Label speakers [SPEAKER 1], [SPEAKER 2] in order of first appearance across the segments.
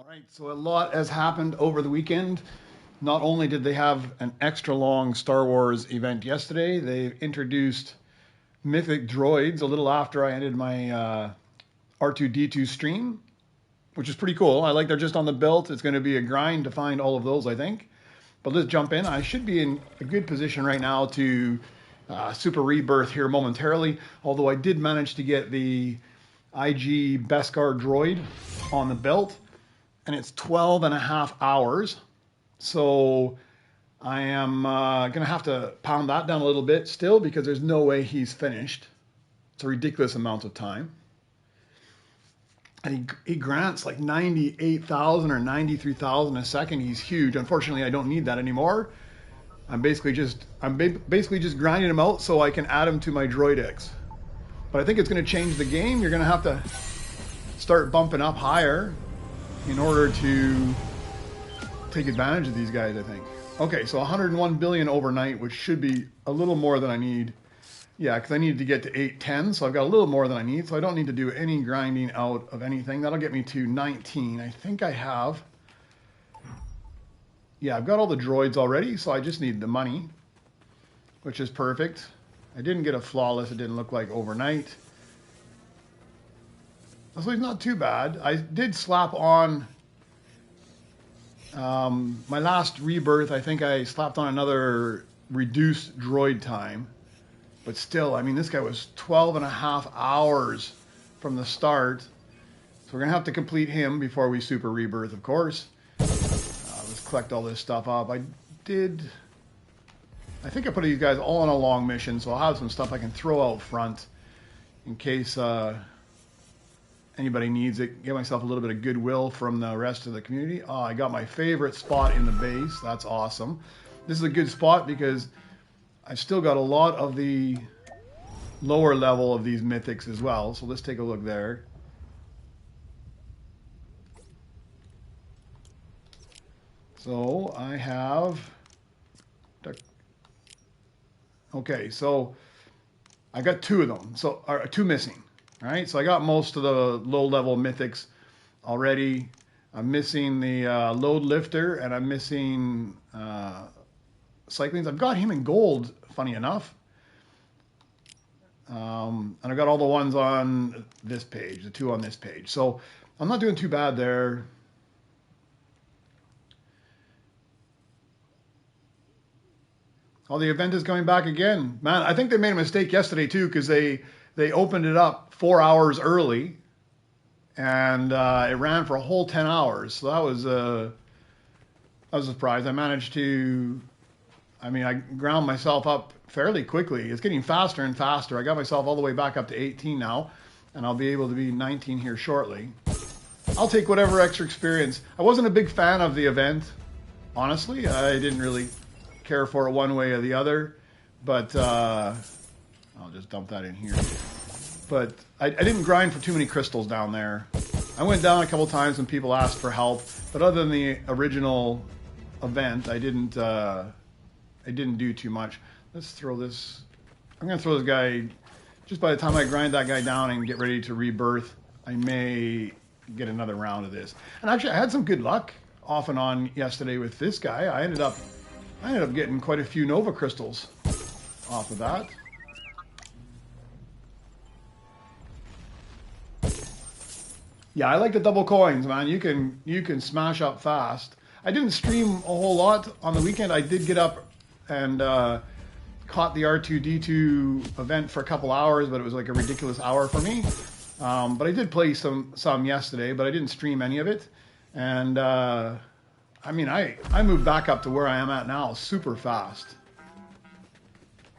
[SPEAKER 1] All right, so a lot has happened over the weekend. Not only did they have an extra long Star Wars event yesterday, they introduced Mythic Droids a little after I ended my R2D2 stream, which is pretty cool. I like they're just on the belt. It's going to be a grind to find all of those, I think. But let's jump in. I should be in a good position right now to super rebirth here momentarily, although I did manage to get the IG Beskar droid on the belt, and it's 12 and a half hours. So I am going to have to pound that down a little bit still because there's no way he's finished. It's a ridiculous amount of time. And he grants like 98,000 or 93,000 a second. He's huge. Unfortunately, I don't need that anymore. I'm basically just grinding him out so I can add him to my Droid X. But I think it's going to change the game. You're going to have to start bumping up higher in order to take advantage of these guys, I think. Okay, so 101 billion overnight, which should be a little more than I need. Yeah, because I needed to get to 810, so I've got a little more than I need, so I don't need to do any grinding out of anything. That'll get me to 19. I think I have. Yeah, I've got all the droids already, so I just need the money, which is perfect. I didn't get a flawless, it didn't look like overnight. So he's not too bad. I did slap on my last rebirth. I think I slapped on another reduced droid time. But still, I mean, this guy was 12 and a half hours from the start. So we're going to have to complete him before we super rebirth, of course. Let's collect all this stuff up. I think I put these guys all on a long mission, so I'll have some stuff I can throw out front in case anybody needs it. Get myself a little bit of goodwill from the rest of the community. Oh, I got my favorite spot in the base. That's awesome. This is a good spot because I've still got a lot of the lower level of these mythics as well. So let's take a look there. So I have... Okay, so I got two of them. So two missing. All right, so I got most of the low-level mythics already. I'm missing the load lifter, and I'm missing... Cyclings. I've got him in gold, funny enough. And I've got all the ones on this page, the two on this page. So I'm not doing too bad there. Oh, the event is coming back again. Man, I think they made a mistake yesterday too because they opened it up 4 hours early and it ran for a whole 10 hours. So that was a surprise. I managed to... I mean, I ground myself up fairly quickly. It's getting faster and faster. I got myself all the way back up to 18 now, and I'll be able to be 19 here shortly. I'll take whatever extra experience. I wasn't a big fan of the event, honestly. I didn't really care for it one way or the other, but I'll just dump that in here. But I didn't grind for too many crystals down there. I went down a couple times when people asked for help, but other than the original event, I didn't do too much. Let's throw this. I'm going to throw this guy. Just by the time I grind that guy down and get ready to rebirth, I may get another round of this. And actually, I had some good luck off and on yesterday with this guy. I ended up getting quite a few Nova crystals off of that. Yeah, I like the double coins, man. You can smash up fast. I didn't stream a whole lot on the weekend. I did get up and caught the R2D2 event for a couple hours, but it was like a ridiculous hour for me. But I did play some yesterday, but I didn't stream any of it. And I mean, I moved back up to where I am at now super fast.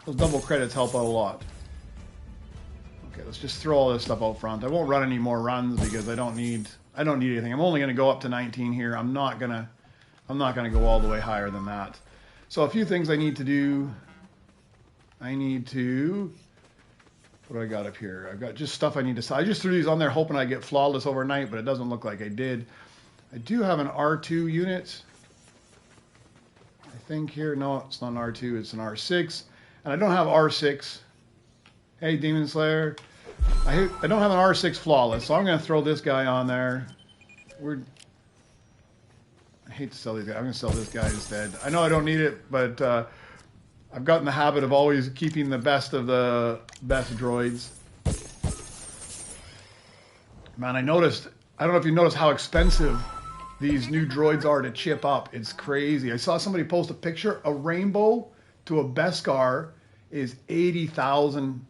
[SPEAKER 1] Those double credits help out a lot. Okay, let's just throw all this stuff out front. I won't run any more runs because I don't need anything. I'm only going to go up to 19 here. I'm not gonna go all the way higher than that. So a few things I need to do. What do I got up here? I've got just stuff I need to... I just threw these on there hoping I get flawless overnight, but it doesn't look like I did. I do have an R2 unit. I think here. No, it's not an R2. It's an R6. And I don't have R6. Hey, Demon Slayer. I don't have an R6 flawless, so I'm going to throw this guy on there. I hate to sell these guys. I'm going to sell this guy instead. I know I don't need it, but I've gotten the habit of always keeping the best of the best droids. Man, I noticed, I don't know if you noticed how expensive these new droids are to chip up. It's crazy. I saw somebody post a picture. A rainbow to a Beskar is 80,000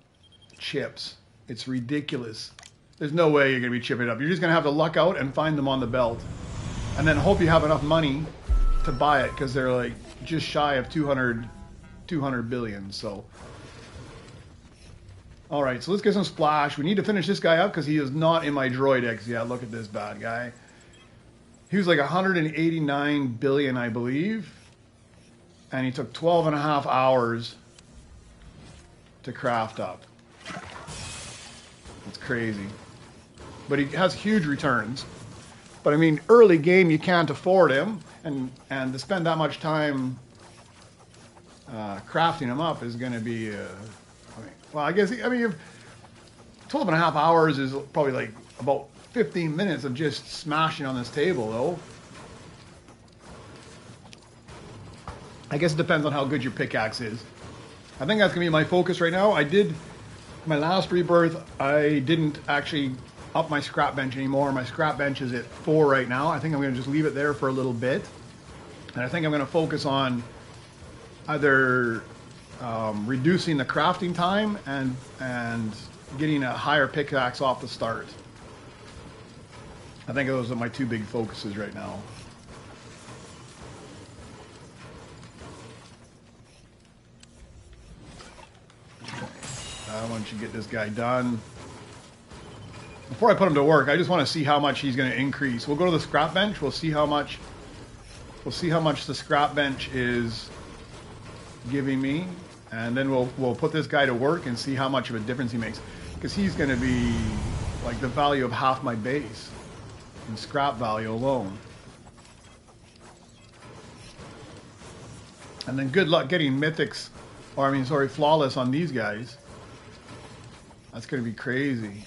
[SPEAKER 1] chips. It's ridiculous. There's no way you're going to be chipping it up. You're just going to have to luck out and find them on the belt. And then hope you have enough money to buy it, because they're like just shy of 200 billion. So, all right, so let's get some splash. We need to finish this guy up because he is not in my droid X yet. Look at this bad guy. He was like 189 billion, I believe. And he took 12 and a half hours to craft up. It's crazy. But he has huge returns. But I mean, early game, you can't afford him. And to spend that much time crafting him up is going to be, well, I guess, I mean, 12 and a half hours is probably like about 15 minutes of just smashing on this table, though. I guess it depends on how good your pickaxe is. I think that's going to be my focus right now. I did, my last rebirth, I didn't actually up my scrap bench anymore. My scrap bench is at 4 right now. I think I'm going to just leave it there for a little bit. And I think I'm going to focus on either reducing the crafting time and getting a higher pickaxe off the start. I think those are my two big focuses right now. Why don't you get this guy done? Before I put him to work, I just want to see how much he's going to increase. We'll go to the scrap bench. We'll see how much the scrap bench is giving me, and then we'll put this guy to work and see how much of a difference he makes, because he's going to be like the value of half my base in scrap value alone. And then good luck getting mythics, or I mean, sorry, flawless on these guys. That's going to be crazy.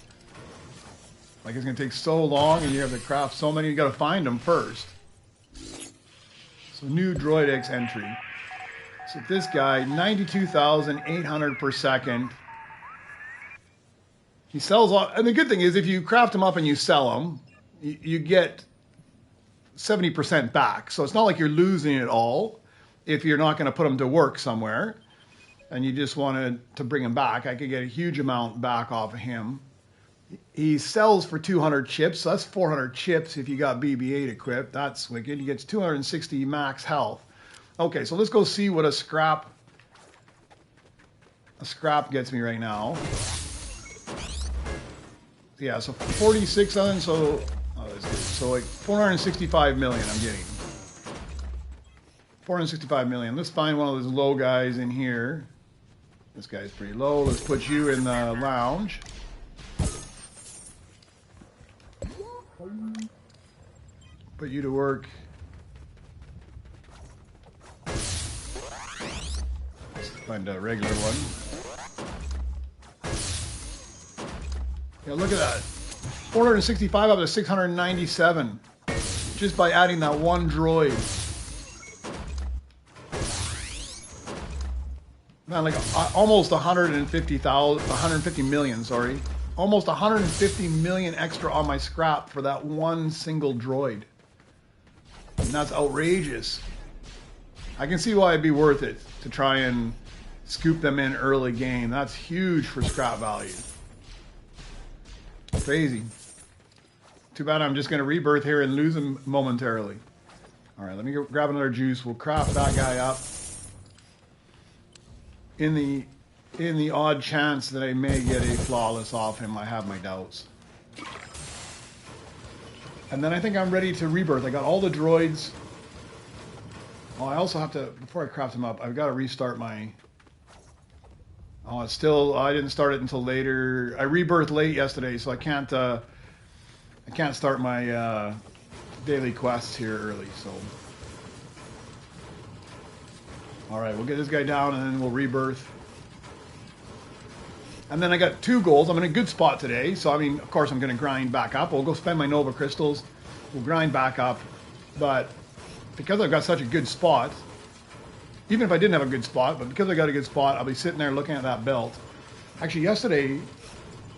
[SPEAKER 1] Like, it's going to take so long, and you have to craft so many. You got to find them first. So new Droid X entry. So this guy, 92,800 per second. He sells all, and the good thing is, if you craft them up and you sell them, you get 70% back. So it's not like you're losing it all if you're not going to put them to work somewhere, and you just wanted to bring him back. I could get a huge amount back off of him. He sells for 200 chips, so that's 400 chips if you got BB-8 equipped. That's wicked. He gets 260 max health. Okay, so let's go see what a scrap gets me right now. Yeah, so 46 on, so so like 465 million I'm getting. 465 million. Let's find one of those low guys in here. This guy's pretty low. Let's put you in the lounge. Put you to work. Let's find a regular one. Yeah, look at that. 465 up to 697. Just by adding that one droid. Man, like almost 150 million, sorry. Almost 150 million extra on my scrap for that one single droid. And that's outrageous. I can see why it'd be worth it to try and scoop them in early game. That's huge for scrap value. Crazy. Too bad I'm just going to rebirth here and lose him momentarily. All right, let me go grab another juice. We'll craft that guy up. In the odd chance that I may get a flawless off him, I have my doubts. And then I think I'm ready to rebirth. I got all the droids. Oh, I also have to, before I craft them up, I've got to restart my... Oh, it's still, I didn't start it until later. I rebirthed late yesterday, so I can't start my daily quests here early, so... All right, we'll get this guy down and then we'll rebirth. And then I got 2 golds. I'm in a good spot today. So, I mean, of course, I'm going to grind back up. We'll go spend my Nova Crystals. We'll grind back up. But because I've got such a good spot, even if I didn't have a good spot, but because I got a good spot, I'll be sitting there looking at that belt. Actually, yesterday,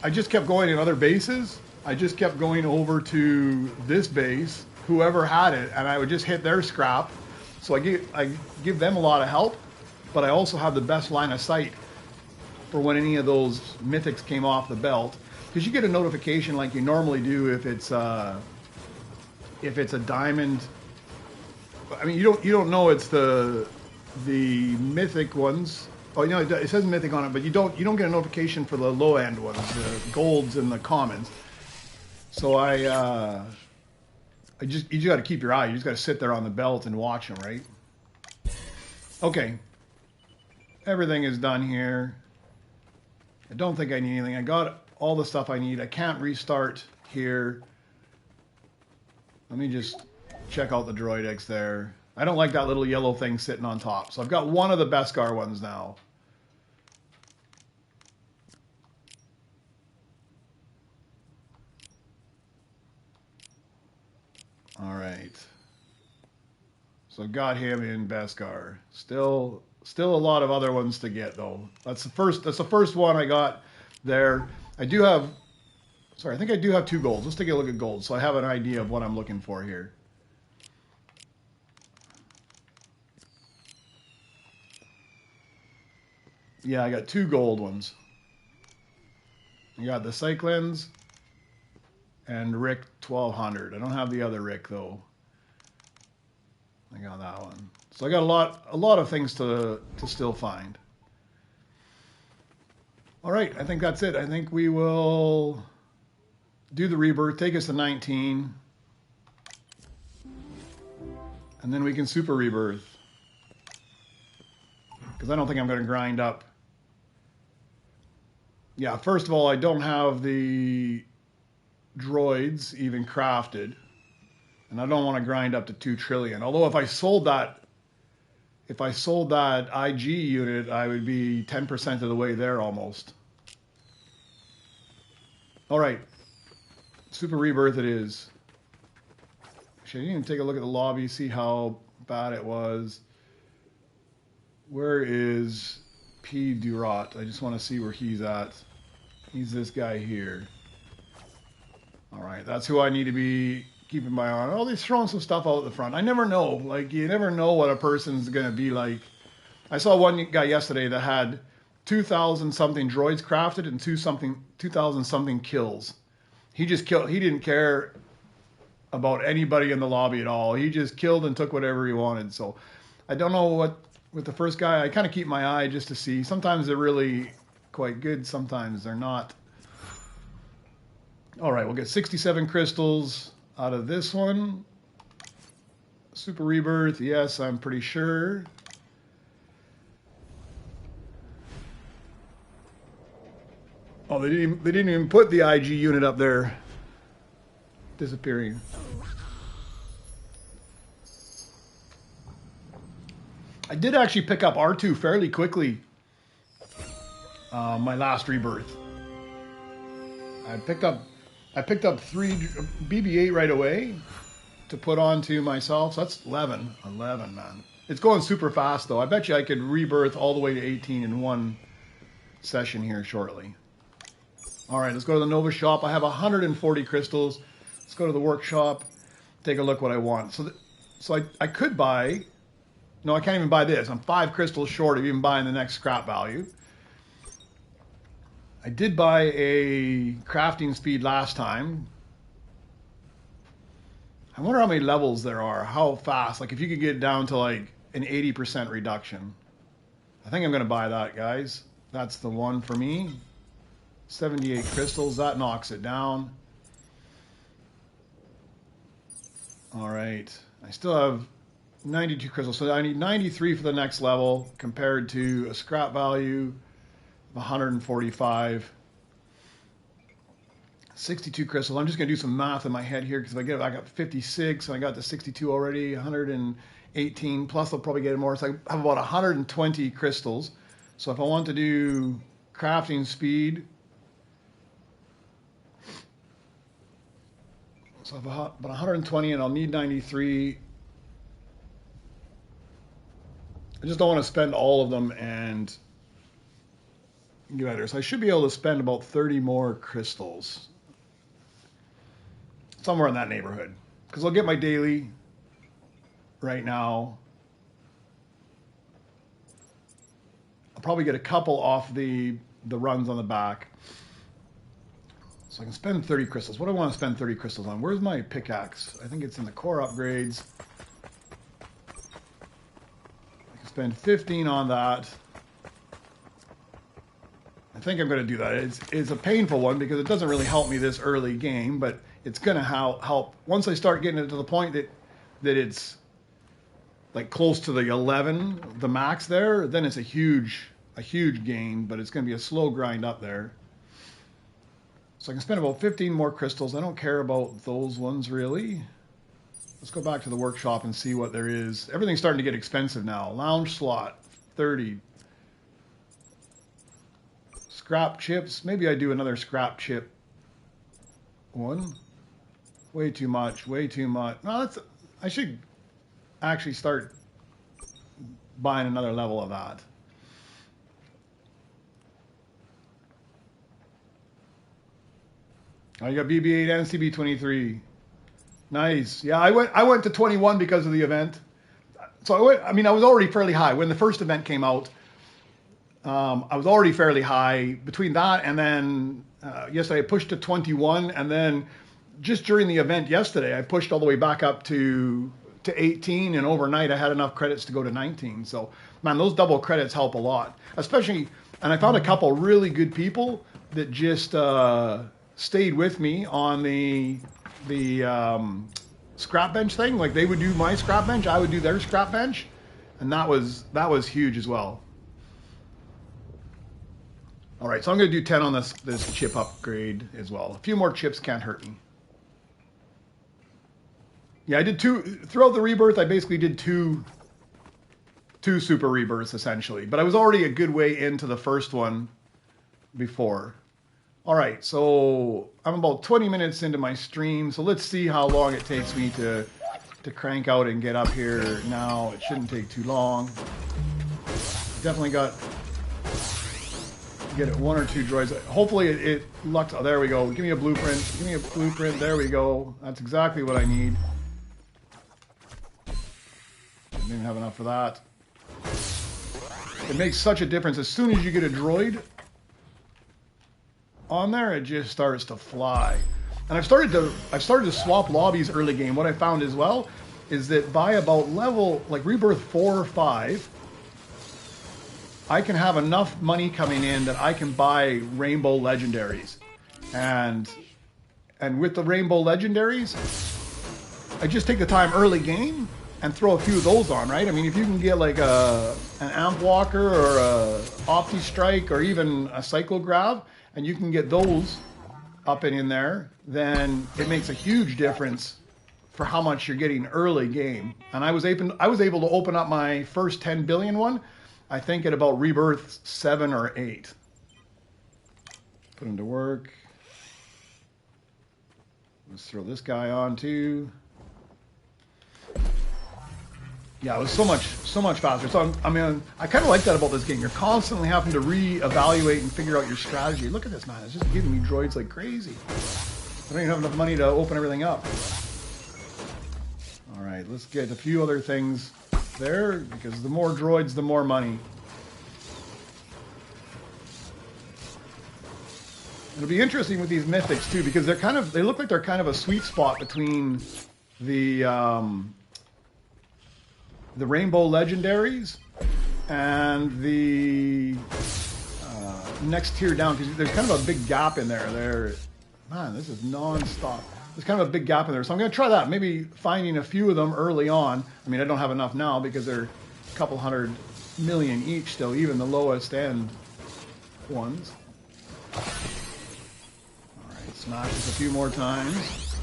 [SPEAKER 1] I just kept going in other bases. I just kept going over to this base, whoever had it, and I would just hit their scrap. So I give them a lot of help, but I also have the best line of sight for when any of those mythics came off the belt, because you get a notification like you normally do if it's a diamond. I mean, you don't know it's the mythic ones. Oh, you know, it says mythic on it, but you don't get a notification for the low end ones, the golds and the commons. So you just got to keep your eye. You just got to sit there on the belt and watch them, right? Okay, everything is done here. I don't think I need anything. I got all the stuff I need. I can't restart here. Let me just check out the droid eggs there. I don't like that little yellow thing sitting on top. So I've got one of the Beskar ones now. All right. So I've got him in Beskar. Still a lot of other ones to get though. That's the first one I got there. I think I do have 2 golds. Let's take a look at gold so I have an idea of what I'm looking for here. Yeah, I got 2 gold ones. I got the Cyclins and Rick 1200. I don't have the other Rick though. I got that one. So I got a lot of things to still find. All right, I think that's it. I think we will do the rebirth, take us to 19, and then we can super rebirth. Because I don't think I'm going to grind up. Yeah, first of all, I don't have the droids even crafted. And I don't want to grind up to 2 trillion. Although if I sold that IG unit, I would be 10% of the way there almost. All right. Super rebirth it is. Actually, I didn't even take a look at the lobby, see how bad it was. Where is P. Durot? I just want to see where he's at. He's this guy here. All right, that's who I need to be keeping my eye on. Oh, they're throwing some stuff out the front. I never know. Like, you never know what a person's going to be like. I saw one guy yesterday that had 2,000 something droids crafted and 2,000 something kills. He just killed. He didn't care about anybody in the lobby at all. He just killed and took whatever he wanted. So I don't know what with the first guy. I kind of keep my eye just to see. Sometimes they're really quite good. Sometimes they're not. All right, we'll get 67 crystals out of this one. Super rebirth. Yes, I'm pretty sure. Oh, they didn't even put the IG unit up there. Disappearing. I did actually pick up R2 fairly quickly. My last rebirth. I picked up 3 BB-8 right away to put onto myself. So that's 11, man. It's going super fast though. I bet you I could rebirth all the way to 18 in one session here shortly. All right, let's go to the Nova shop. I have 140 crystals. Let's go to the workshop, take a look what I want. So I could buy, no, I can't even buy this. I'm 5 crystals short of even buying the next scrap value. I did buy a crafting speed last time. I wonder how many levels there are, how fast, like if you could get down to like an 80% reduction. I think I'm gonna buy that, guys. That's the one for me. 78 crystals, that knocks it down. All right, I still have 92 crystals, so I need 93 for the next level compared to a scrap value of 145. 62 crystals. I'm just going to do some math in my head here because if I got 56 and I got to 62 already, 118 plus I'll probably get more. So I have about 120 crystals. So if I want to do crafting speed, so I have about 120 and I'll need 93. I just don't want to spend all of them and get out of here. So I should be able to spend about 30 more crystals. Somewhere in that neighborhood. Because I'll get my daily right now. I'll probably get a couple off the runs on the back. So I can spend 30 crystals. What do I want to spend 30 crystals on? Where's my pickaxe? I think it's in the core upgrades. I can spend 15 on that. I think I'm going to do that. It's a painful one because it doesn't really help me this early game, but it's going to help. Once I start getting it to the point that it's like close to the 11, the max there, then it's a huge gain, but it's going to be a slow grind up there. So I can spend about 15 more crystals. I don't care about those ones really. Let's go back to the workshop and see what there is. Everything's starting to get expensive now. Lounge slot, 30. Scrap chips. Maybe I do another scrap chip one. Way too much. Way too much. No, I should actually start buying another level of that. Oh, you got BB-8 and CB-23. Nice. Yeah, I went to 21 because of the event. So I was already fairly high when the first event came out. I was already fairly high. Between that and then yesterday I pushed to 21, and then just during the event yesterday I pushed all the way back up to 18, and overnight I had enough credits to go to 19. So man, those double credits help a lot, especially. And I found a couple really good people that just stayed with me on the scrap bench thing. Like they would do my scrap bench, I would do their scrap bench, and that was huge as well. All right, so I'm going to do 10 on this chip upgrade as well. A few more chips can't hurt me. Yeah, I did two throughout the rebirth. I basically did two super rebirths essentially, but I was already a good way into the first one before. All right, so I'm about 20 minutes into my stream, so let's see how long it takes me to crank out and get up here now. It shouldn't take too long. Definitely got get one or two droids. Hopefully it lucked. Oh, there we go. Give me a blueprint. Give me a blueprint. There we go. That's exactly what I need. Didn't even have enough for that. It makes such a difference. As soon as you get a droid on there, it just starts to fly. And I've started to swap lobbies early game. What I found as well is that by about level like rebirth 4 or 5, I can have enough money coming in that I can buy rainbow legendaries. And with the rainbow legendaries, I just take the time early game and throw a few of those on, right? I mean, if you can get like an Amp Walker or a Opti Strike or even a Cyclograv, and you can get those up and in there, then it makes a huge difference for how much you're getting early game. And I was able to open up my first 10 billion one, I think at about rebirth 7 or 8. Put him to work. Let's throw this guy on too. Yeah, it was so much faster. So I kind of like that about this game. You're constantly having to reevaluate and figure out your strategy. Look at this, man. It's just giving me droids like crazy. I don't even have enough money to open everything up. All right, let's get a few other things there, because the more droids, the more money. It'll be interesting with these mythics too, because they look like they're kind of a sweet spot between the rainbow legendaries and the next tier down, because there's kind of a big gap in there. Man, this is non-stop. There's kind of a big gap in there, so I'm going to try that. Maybe finding a few of them early on. I mean, I don't have enough now because they're a couple 100 million each still, even the lowest end ones. All right, smash this a few more times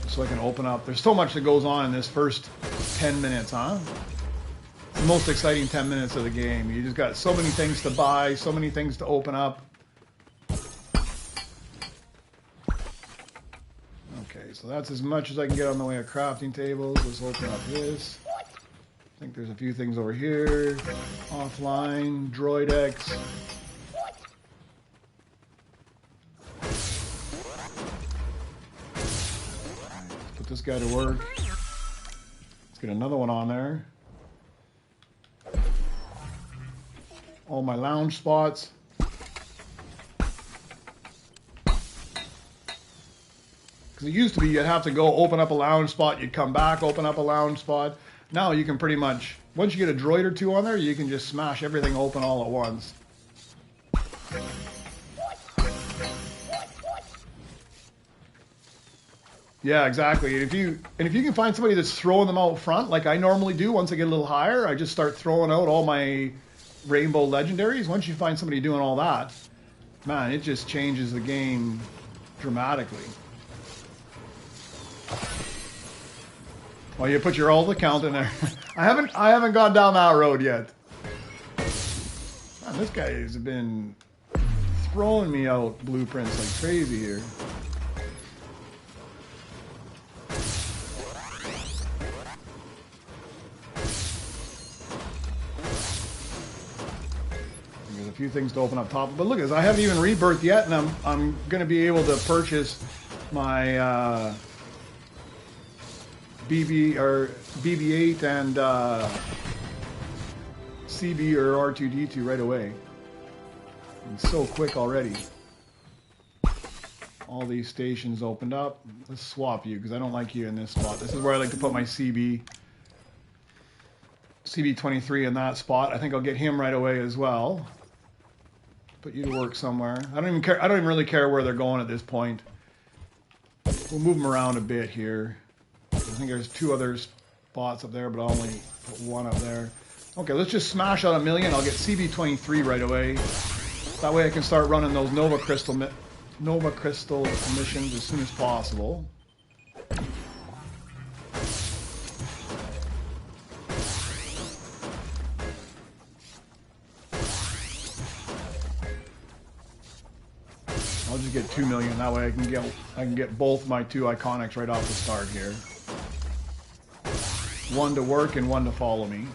[SPEAKER 1] so I can open up. There's so much that goes on in this first 10 minutes, huh? It's the most exciting 10 minutes of the game. You just got so many things to buy, so many things to open up. Okay, so that's as much as I can get on the way of crafting tables. Let's open up this. think there's a few things over here. Offline, Droid X. Let's put this guy to work. Let's get another one on there. All my lounge spots. Because it used to be you'd have to go open up a lounge spot, you'd come back, open up a lounge spot. Now you can pretty much, once you get a droid or two on there, you can just smash everything open all at once. Yeah, exactly. And if you can find somebody that's throwing them out front, like I normally do, once I get a little higher, I just start throwing out all my rainbow legendaries. Once you find somebody doing all that, man, it just changes the game dramatically. Well, you put your alt account in there. I haven't gone down that road yet. Man, this guy has been throwing me out blueprints like crazy here. There's a few things to open up top, but look at this. I haven't even rebirthed yet, and I'm going to be able to purchase my BB-8 and CB or R2-D2 right away. It's so quick already. All these stations opened up. Let's swap you because I don't like you in this spot. This is where I like to put my CB23 in that spot. I think I'll get him right away as well. Put you to work somewhere. I don't even care. I don't even really care where they're going at this point. We'll move them around a bit here. I think there's two other spots up there, but I'll only put one up there. Okay, let's just smash out 1,000,000. I'll get CB23 right away. That way I can start running those Nova Crystal missions as soon as possible. I'll just get 2,000,000. That way I can get both my two iconics right off the start here. One to work and one to follow me.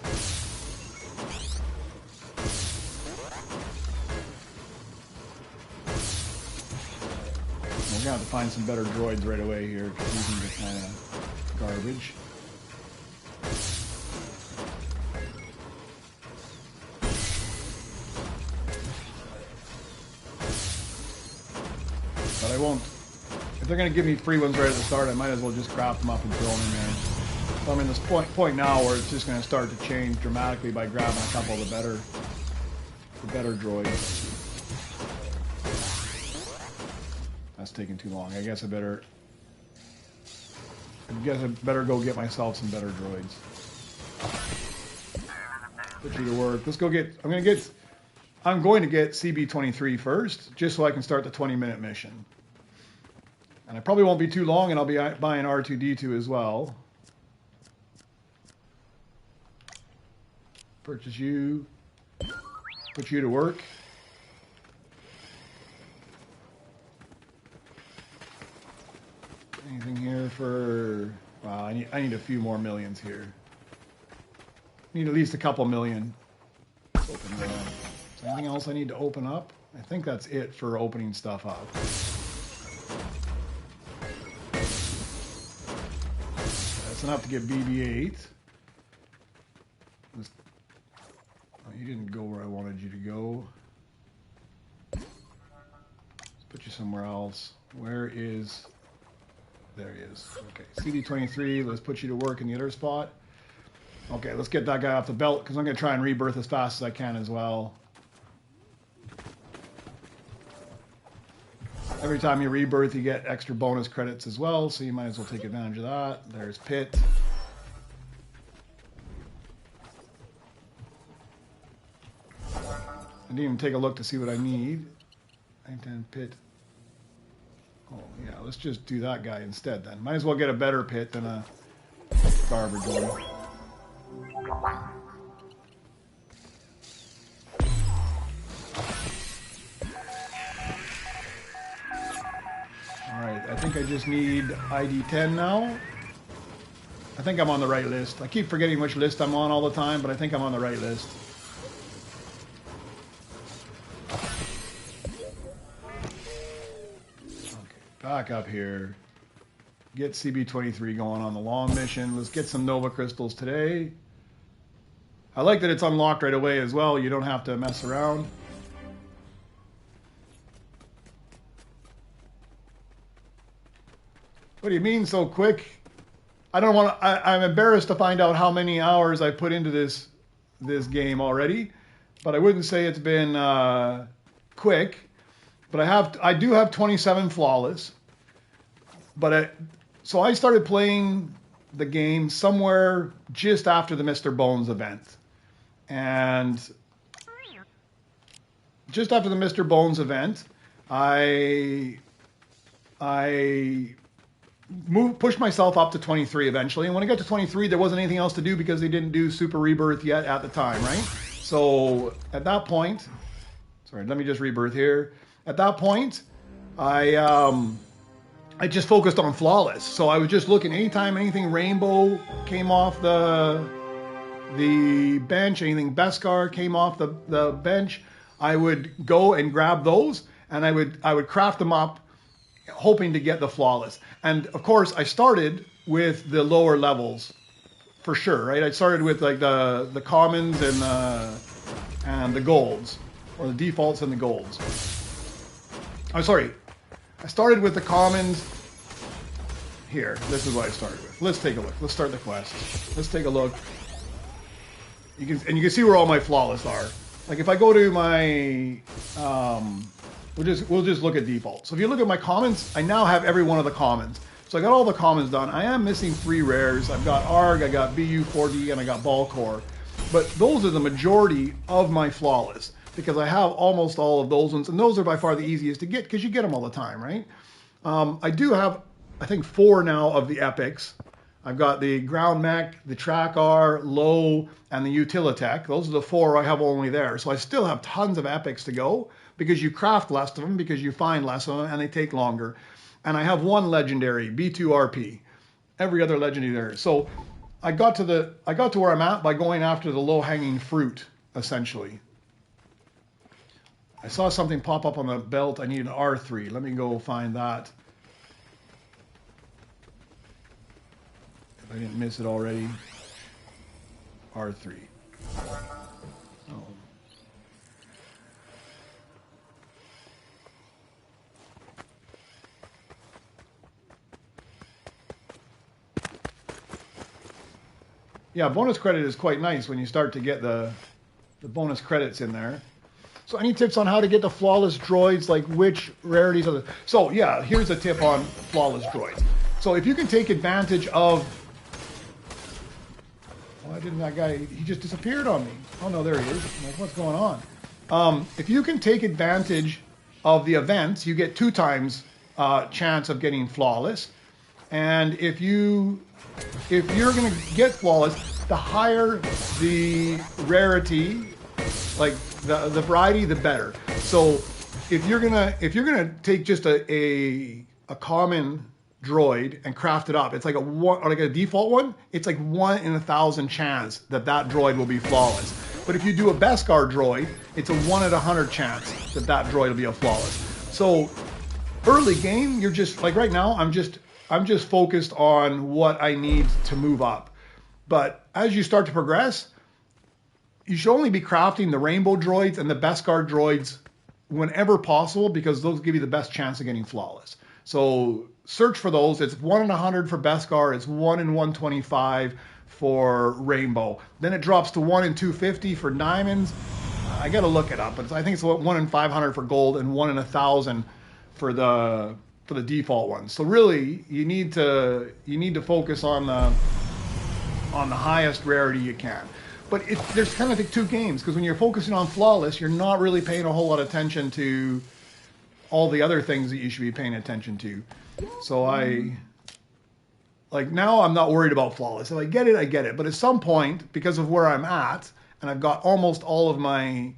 [SPEAKER 1] We're gonna have to find some better droids right away here because these are just kind of garbage. But I won't. If they're gonna give me free ones right at the start, I might as well just craft them up and throw them in there. So I'm in this point now where it's just gonna start to change dramatically by grabbing a couple of the better droids. That's taking too long. I guess I better go get myself some better droids. Put you to work. Let's go get. I'm going to get CB23 first, just so I can start the 20-minute mission. And I probably won't be too long, and I'll be buying R2-D2 as well. Purchase you. Put you to work. Anything here for... Wow, I need a few more millions here. Need at least a couple million. Let's open that up. Is there anything else I need to open up? I think that's it for opening stuff up. That's enough to get BB-8. Oh, you didn't go where I wanted you to go. Let's put you somewhere else. Where is... There he is. Okay, CD23, let's put you to work in the other spot. Okay, let's get that guy off the belt, because I'm going to try and rebirth as fast as I can as well. Every time you rebirth, you get extra bonus credits as well, so you might as well take advantage of that. There's Pit. I didn't even take a look to see what I need. 910 Pit. Oh, yeah, let's just do that guy instead then. Might as well get a better Pit than a garbage one. Alright, I think I just need ID 10 now. I think I'm on the right list. I keep forgetting which list I'm on all the time, but I think I'm on the right list. Okay, back up here. Get CB23 going on the long mission. Let's get some Nova Crystals today. I like that it's unlocked right away as well. You don't have to mess around. What do you mean so quick? I don't want to, I'm embarrassed to find out how many hours I put into this game already, but I wouldn't say it's been quick. But I do have 27 flawless. But so I started playing the game somewhere just after the Mr. Bones event. And just after the Mr. Bones event, I pushed myself up to 23 eventually. And when I got to 23, there wasn't anything else to do because they didn't do Super Rebirth yet at the time, right? So at that point, sorry, let me just rebirth here. At that point, I just focused on flawless. So I was just looking anytime anything rainbow came off the bench, anything Beskar came off the bench, I would go and grab those and I would craft them up hoping to get the flawless. And of course I started with the lower levels for sure, right? I started with like the commons and the golds, or the defaults and the golds. I'm sorry. I started with the commons here. This is what I started with. Let's take a look. Let's start the quest. Let's take a look. You can see where all my flawless are. Like if I go to my we'll just look at default. So if you look at my commons, I now have every one of the commons. So I got all the commons done. I am missing 3 rares. I've got ARG, I got BU4D, and I got Ballcore. But those are the majority of my flawless because I have almost all of those ones, and those are by far the easiest to get because you get them all the time, right? I do have, I think, 4 now of the epics. I've got the Ground Mech, the Track R, Low, and the Utilitech. Those are the 4 I have only there. So I still have tons of epics to go because you craft less of them, because you find less of them, and they take longer. And I have 1 legendary, B2RP. Every other legendary there. So I got to where I'm at by going after the low-hanging fruit, essentially. I saw something pop up on the belt. I need an R3. Let me go find that. If I didn't miss it already. R3. Oh. Yeah, bonus credit is quite nice when you start to get the bonus credits in there. So any tips on how to get the flawless droids, like which rarities are the... So yeah, here's a tip on flawless droids. So if you can take advantage of... Why didn't that guy... He just disappeared on me. Oh no, there he is. I'm like, what's going on? If you can take advantage of the events, you get 2 times chance of getting flawless. And if you're going to get flawless, the higher the rarity, like the variety, the better. So if you're gonna take just a common droid and craft it up, it's like a default one. It's like 1 in 1,000 chance that droid will be flawless. But if you do a Beskar droid, it's a 1 in 100 chance that droid will be a flawless. So early game, you're just like right now. I'm just focused on what I need to move up. But as you start to progress, you should only be crafting the rainbow droids and the Beskar droids whenever possible because those give you the best chance of getting flawless. So search for those. It's 1 in 100 for Beskar. It's 1 in 125 for rainbow. Then it drops to 1 in 250 for diamonds. I got to look it up, but I think it's 1 in 500 for gold and 1 in 1,000 for the default ones. So really, you need to focus on the highest rarity you can. But there's kind of like 2 games because when you're focusing on flawless, you're not really paying a whole lot of attention to all the other things that you should be paying attention to. So now I'm not worried about flawless. If I get it, I get it. But at some point, because of where I'm at, and I've got almost all of my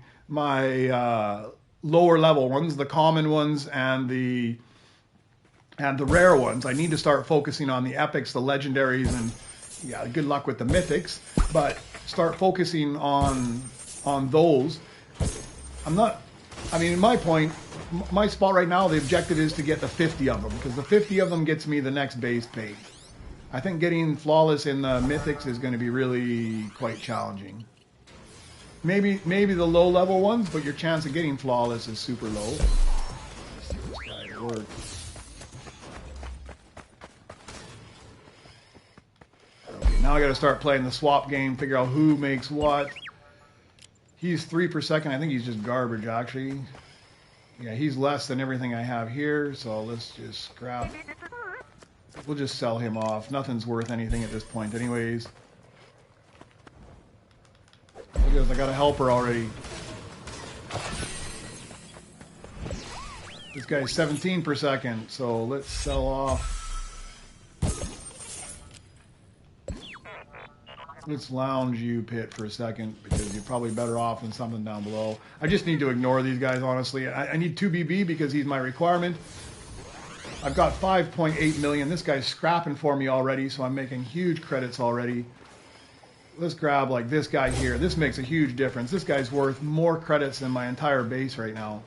[SPEAKER 1] lower level ones, the common ones, and the rare ones, I need to start focusing on the epics, the legendaries, yeah, good luck with the mythics, but start focusing on those. In my point, my spot right now, the objective is to get the 50 of them, because the 50 of them gets me the next base page. I think getting flawless in the mythics is going to be really quite challenging. Maybe the low level ones, but your chance of getting flawless is super low. Let's see if this guy works. Okay, now I got to start playing the swap game, figure out who makes what. He's 3 per second. I think he's just garbage, actually. Yeah, he's less than everything I have here, so let's just scrap. We'll just sell him off. Nothing's worth anything at this point anyways. Look at this, I got a helper already. This guy's 17 per second, so let's sell off. Let's lounge you, Pit, for a second, because you're probably better off than something down below. I just need to ignore these guys, honestly. I need 2 BB because he's my requirement. I've got 5.8 million. This guy's scrapping for me already, so I'm making huge credits already. Let's grab, like, this guy here. This makes a huge difference. This guy's worth more credits than my entire base right now.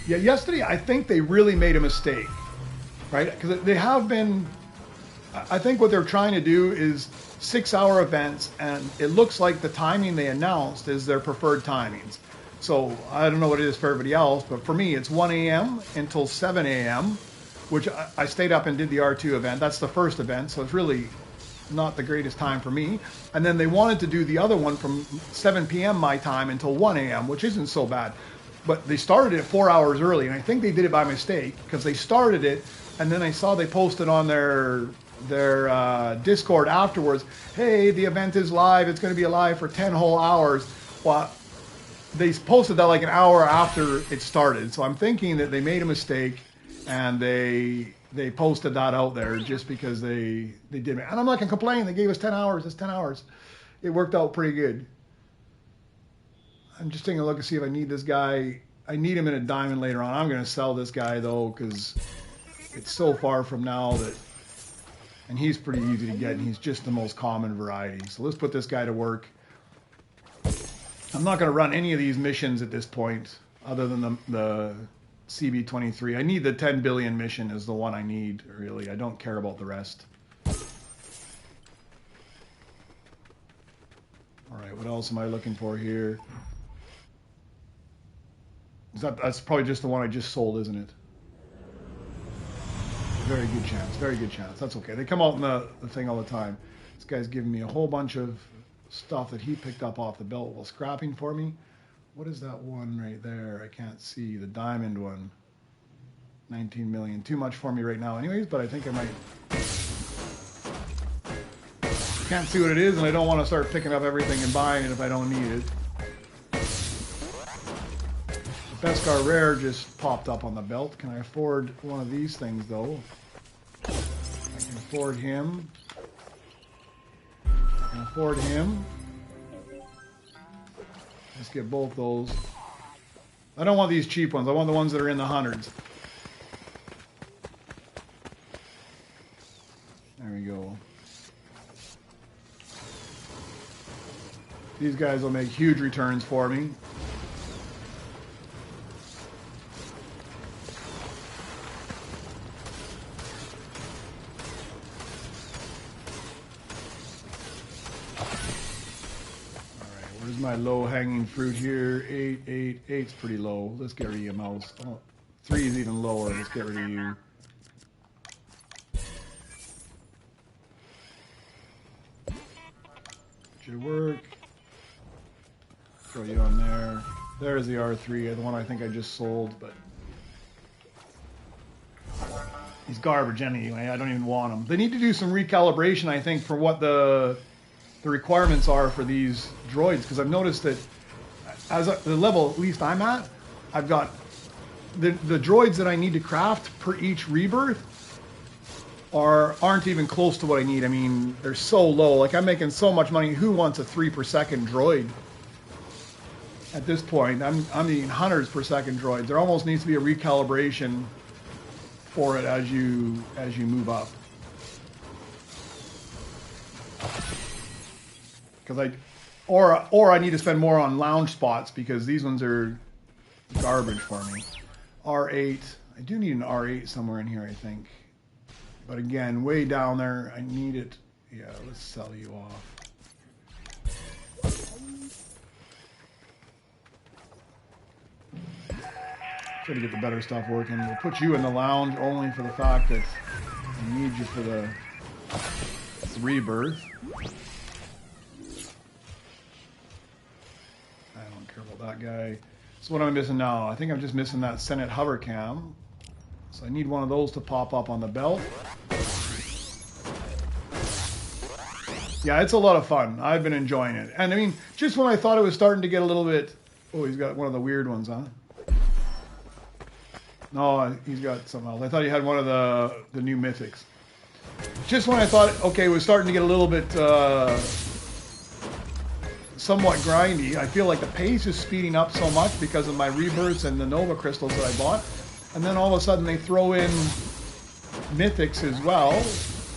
[SPEAKER 1] Yeah, yesterday I think they really made a mistake. Right? Because they have been, I think what they're trying to do is 6-hour events, and it looks like the timing they announced is their preferred timings. So I don't know what it is for everybody else, but for me it's 1 a.m. until 7 a.m., which I stayed up and did the R2 event. That's the first event, so it's really not the greatest time for me. And then they wanted to do the other one from 7 p.m. my time until 1 a.m., which isn't so bad. But they started it 4 hours early, and I think they did it by mistake, because they started it, and then I saw they posted on their Discord afterwards, hey, the event is live, it's going to be alive for 10 whole hours. Well, they posted that like an hour after it started, so I'm thinking that they made a mistake, and they posted that out there just because they did it. And I'm not going to complain, they gave us 10 hours, it's 10 hours. It worked out pretty good. I'm just taking a look to see if I need this guy. I need him in a diamond later on. I'm going to sell this guy, though, because it's so far from now that, and he's pretty easy to get, and he's just the most common variety. So let's put this guy to work. I'm not going to run any of these missions at this point, other than the CB23. I need the 10 billion mission is the one I need, really. I don't care about the rest. All right, what else am I looking for here? That's probably just the one I just sold, isn't it? Very good chance, very good chance. That's okay. They come out in the thing all the time. This guy's giving me a whole bunch of stuff that he picked up off the belt while scrapping for me. What is that one right there? I can't see. The diamond one. 19 million. Too much for me right now anyways, but I think I might. Can't see what it is, and I don't want to start picking up everything and buying it if I don't need it. Beskar Rare just popped up on the belt. Can I afford one of these things, though? I can afford him. I can afford him. Let's get both those. I don't want these cheap ones. I want the ones that are in the hundreds. There we go. These guys will make huge returns for me. My low-hanging fruit here. 8, 8, 8's pretty low. Let's get rid of you, mouse. Oh, 3 is even lower. Let's get rid of you. Should work. Throw you on there. There's the R3, the one I think I just sold, but he's garbage anyway. I don't even want him. They need to do some recalibration, I think, for what the requirements are for these droids, because I've noticed that as the level at least I'm at, I've got the droids that I need to craft per each rebirth aren't even close to what I need. I mean, they're so low. Like, I'm making so much money. Who wants a 3 per second droid? At this point, I'm needing hundreds per second droids. There almost needs to be a recalibration for it as you move up. Because or I need to spend more on lounge spots because these ones are garbage for me. R8. I do need an R8 somewhere in here, I think. But again, way down there, I need it. Yeah, let's sell you off. Try to get the better stuff working. We'll put you in the lounge only for the fact that I need you for the rebirth. I don't care about that guy. So what am I missing now? I think I'm just missing that Senate hover cam. So I need one of those to pop up on the belt. Yeah, it's a lot of fun. I've been enjoying it. And I mean, just when I thought it was starting to get a little bit... Oh, he's got one of the weird ones, huh? No, he's got something else. I thought he had one of the new mythics. Just when I thought, okay, it was starting to get a little bit somewhat grindy, I feel like the pace is speeding up so much because of my rebirths and the Nova crystals that I bought. And then all of a sudden they throw in mythics as well,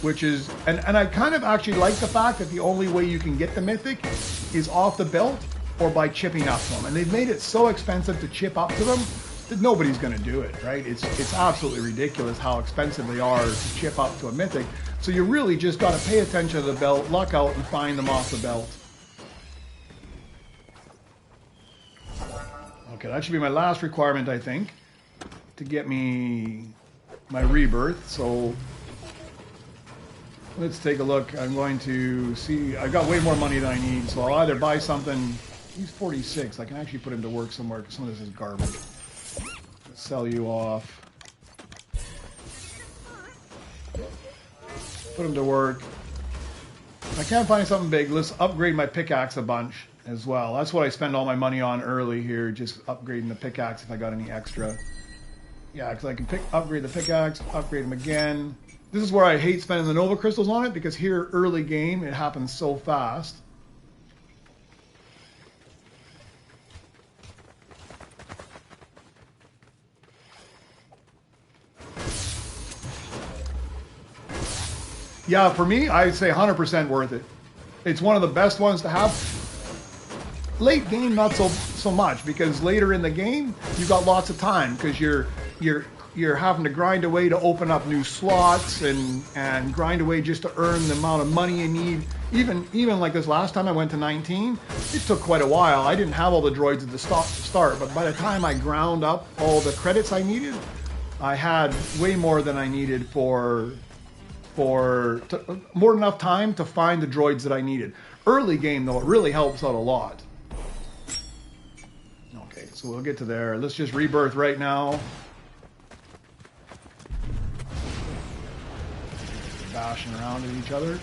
[SPEAKER 1] which is... And I kind of actually like the fact that the only way you can get the mythic is off the belt or by chipping up to them. And they've made it so expensive to chip up to them that nobody's going to do it, right? It's absolutely ridiculous how expensive they are to chip up to a mythic. So you really just got to pay attention to the belt, luck out, and find them off the belt. Okay, that should be my last requirement, I think, to get me my rebirth. So let's take a look. I'm going to see. I've got way more money than I need, so I'll either buy something. He's 46. I can actually put him to work somewhere because some of this is garbage. Sell you off. Put him to work. If I can't find something big, let's upgrade my pickaxe a bunch as well. That's what I spend all my money on early here, just upgrading the pickaxe if I got any extra. Yeah, because I can upgrade the pickaxe, upgrade them again. This is where I hate spending the Nova crystals on it, because here early game it happens so fast. Yeah, for me, I'd say 100% worth it. It's one of the best ones to have. Late game, not so much, because later in the game, you've got lots of time, because you're having to grind away to open up new slots and grind away just to earn the amount of money you need. Even like this last time I went to 19, it took quite a while. I didn't have all the droids at the start, but by the time I ground up all the credits I needed, I had way more than I needed more than enough time to find the droids that I needed. Early game, though, it really helps out a lot. Okay, so we'll get to there. Let's just rebirth right now. Bashing around at each other.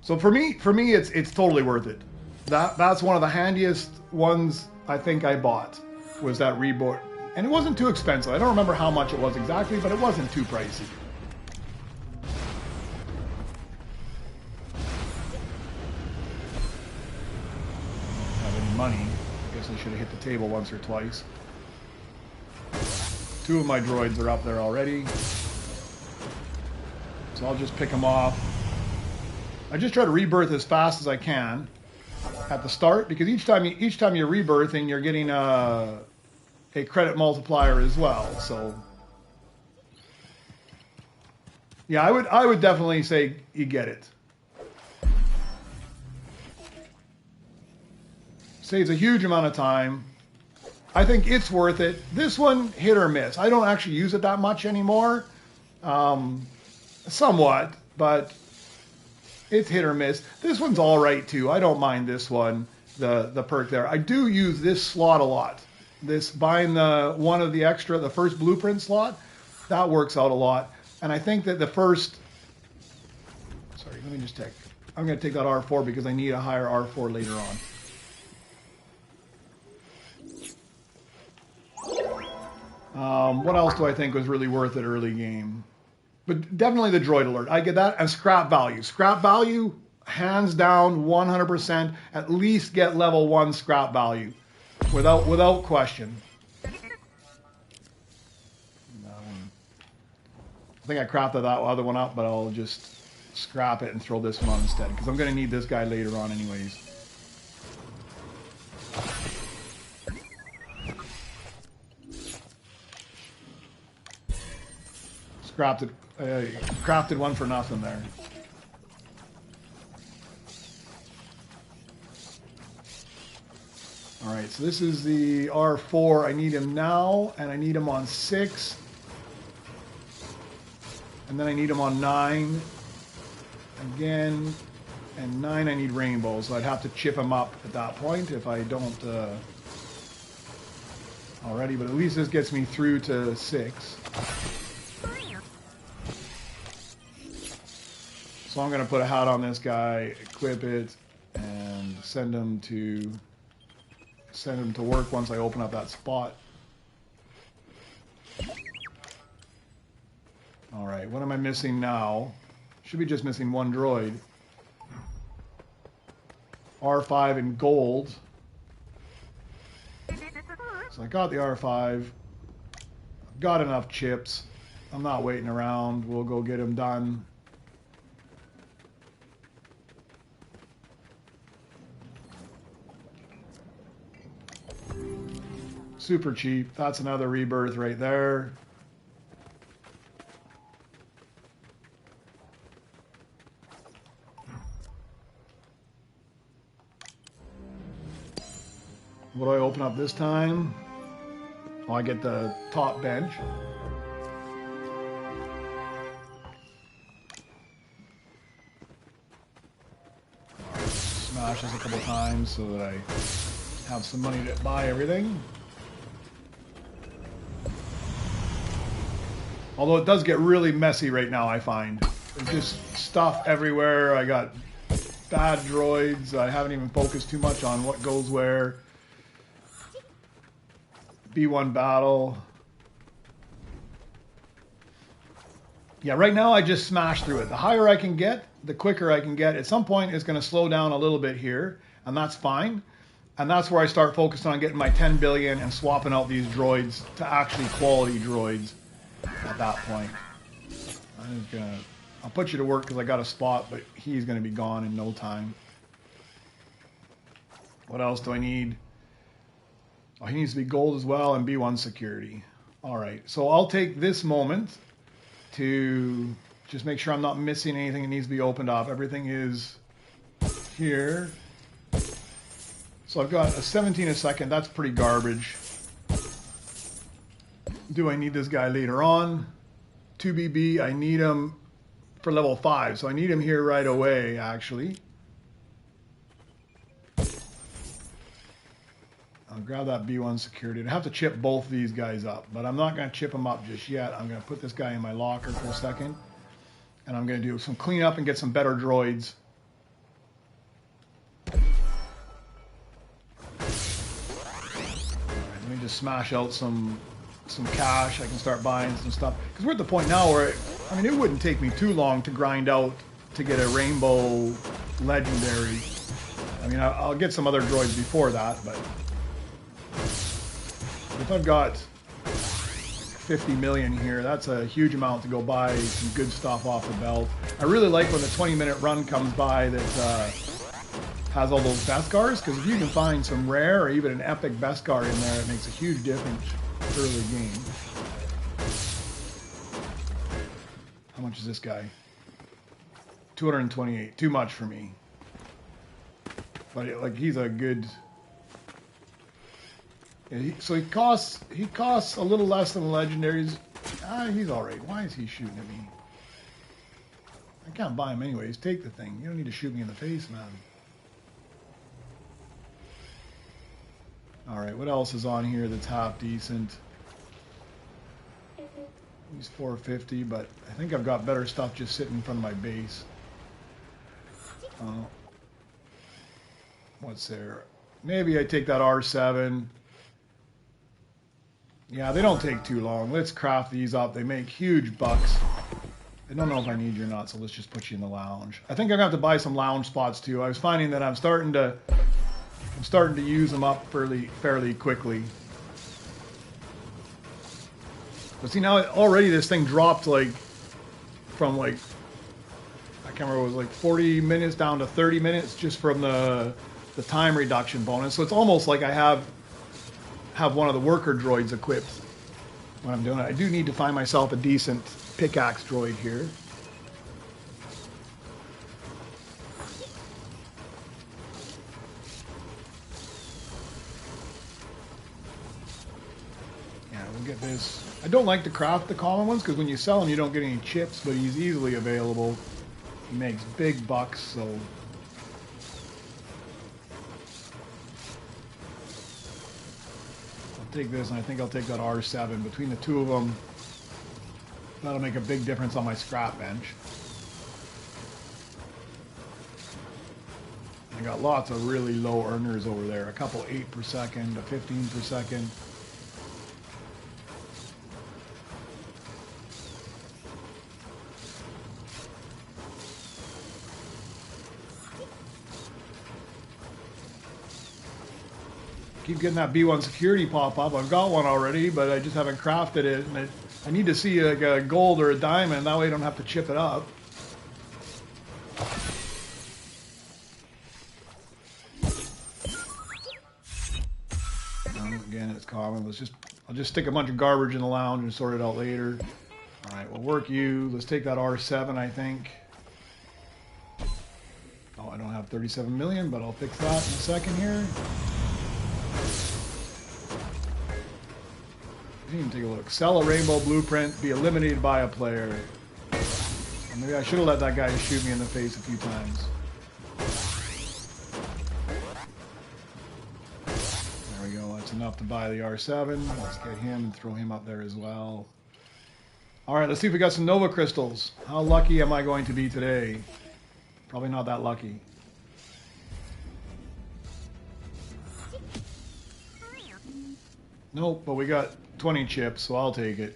[SPEAKER 1] So for me, it's totally worth it. That's one of the handiest ones I think I bought, was that rebirth. And it wasn't too expensive. I don't remember how much it was exactly, but it wasn't too pricey. I don't have any money. I guess I should have hit the table once or twice. 2 of my droids are up there already. So I'll just pick them off. I just try to rebirth as fast as I can at the start, because each time you're rebirthing, you're getting a credit multiplier as well. So yeah, I would definitely say you get it. Saves a huge amount of time. I think it's worth it. This one, hit or miss. I don't actually use it that much anymore. Somewhat, but it's hit or miss. This one's all right too. I don't mind this one, the perk there. I do use this slot a lot. This buying the first blueprint slot, that works out a lot. And I think that the first, sorry, let me just check. I'm going to take that R4 because I need a higher R4 later on. What else do I think was really worth it early game? But definitely the droid alert. I get that. And scrap value. Scrap value, hands down, 100%. At least get level 1 scrap value. Without question. I think I crafted that other one up, but I'll just scrap it and throw this one on instead, because I'm going to need this guy later on anyways. Crafted one for nothing there. Alright, so this is the R4. I need him now, and I need him on 6. And then I need him on 9. Again, and 9 I need rainbow, so I'd have to chip him up at that point if I don't already, but at least this gets me through to 6. So I'm going to put a hat on this guy, equip it, and send him to work once I open up that spot. Alright, what am I missing now? Should be just missing one droid. R5 in gold. So I got the R5. I've got enough chips. I'm not waiting around. We'll go get him done. Super cheap. That's another rebirth right there. What do I open up this time? Oh, I get the top bench. Smash this a couple times so that I have some money to buy everything. Although it does get really messy right now, I find. There's just stuff everywhere. I got bad droids. I haven't even focused too much on what goes where. B1 battle. Yeah, right now I just smash through it. The higher I can get, the quicker I can get. At some point it's going to slow down a little bit here, and that's fine. And that's where I start focusing on getting my 10 billion and swapping out these droids to actually quality droids at that point. I'll put you to work because I got a spot, but he's going to be gone in no time. What else do I need? Oh, he needs to be gold as well and B1 security. All right, so I'll take this moment to just make sure I'm not missing anything that needs to be opened up. Everything is here. So I've got a 17 a second. That's pretty garbage. Do I need this guy later on? 2BB, I need him for level 5. So I need him here right away, actually. I'll grab that B1 security. I have to chip both these guys up, but I'm not going to chip them up just yet. I'm going to put this guy in my locker for a second, and I'm going to do some cleanup and get some better droids. All right, let me just smash out some cash. I can start buying some stuff because we're at the point now where I mean it wouldn't take me too long to grind out to get a rainbow legendary. I mean I'll get some other droids before that, but if I've got 50 million here, that's a huge amount to go buy some good stuff off the belt. I really like when the 20-minute run comes by that has all those Beskars, because if you can find some rare or even an epic Beskar in there, it makes a huge difference early game. How much is this guy? 228. Too much for me. But like he's a good. Yeah, so he costs a little less than the legendaries. He's all right. Why is he shooting at me? I can't buy him anyways. Take the thing. You don't need to shoot me in the face, man. All right, what else is on here that's half decent? He's 450, but I think I've got better stuff just sitting in front of my base. What's there? Maybe I take that R7. Yeah, they don't take too long. Let's craft these up. They make huge bucks. I don't know if I need you or not, so let's just put you in the lounge. I think I'm gonna have to buy some lounge spots too. I was finding that I'm starting to use them up fairly quickly. But see now already this thing dropped like from like, I can't remember, it was like 40 minutes down to 30 minutes just from the time reduction bonus. So it's almost like I have one of the worker droids equipped when I'm doing it. I do need to find myself a decent pickaxe droid here. Yeah, we'll get this. I don't like to craft the common ones because when you sell them you don't get any chips, but he's easily available. He makes big bucks, so I'll take this, and I think I'll take that R7. Between the two of them, that'll make a big difference on my scrap bench. I got lots of really low earners over there. A couple 8 per second, a 15 per second. Keep getting that B1 security pop up. I've got one already, but I just haven't crafted it. And I need to see like a gold or a diamond. That way I don't have to chip it up. Again, it's common. I'll just stick a bunch of garbage in the lounge and sort it out later. All right, we'll work you. Let's take that R7, I think. Oh, I don't have 37 million, but I'll fix that in a second here. Even take a look. Sell a rainbow blueprint, be eliminated by a player. Or maybe I should have let that guy shoot me in the face a few times. There we go. That's enough to buy the R7. Let's get him and throw him up there as well. All right, let's see if we got some Nova crystals. How lucky am I going to be today? Probably not that lucky. Nope, but we got 20 chips, so I'll take it.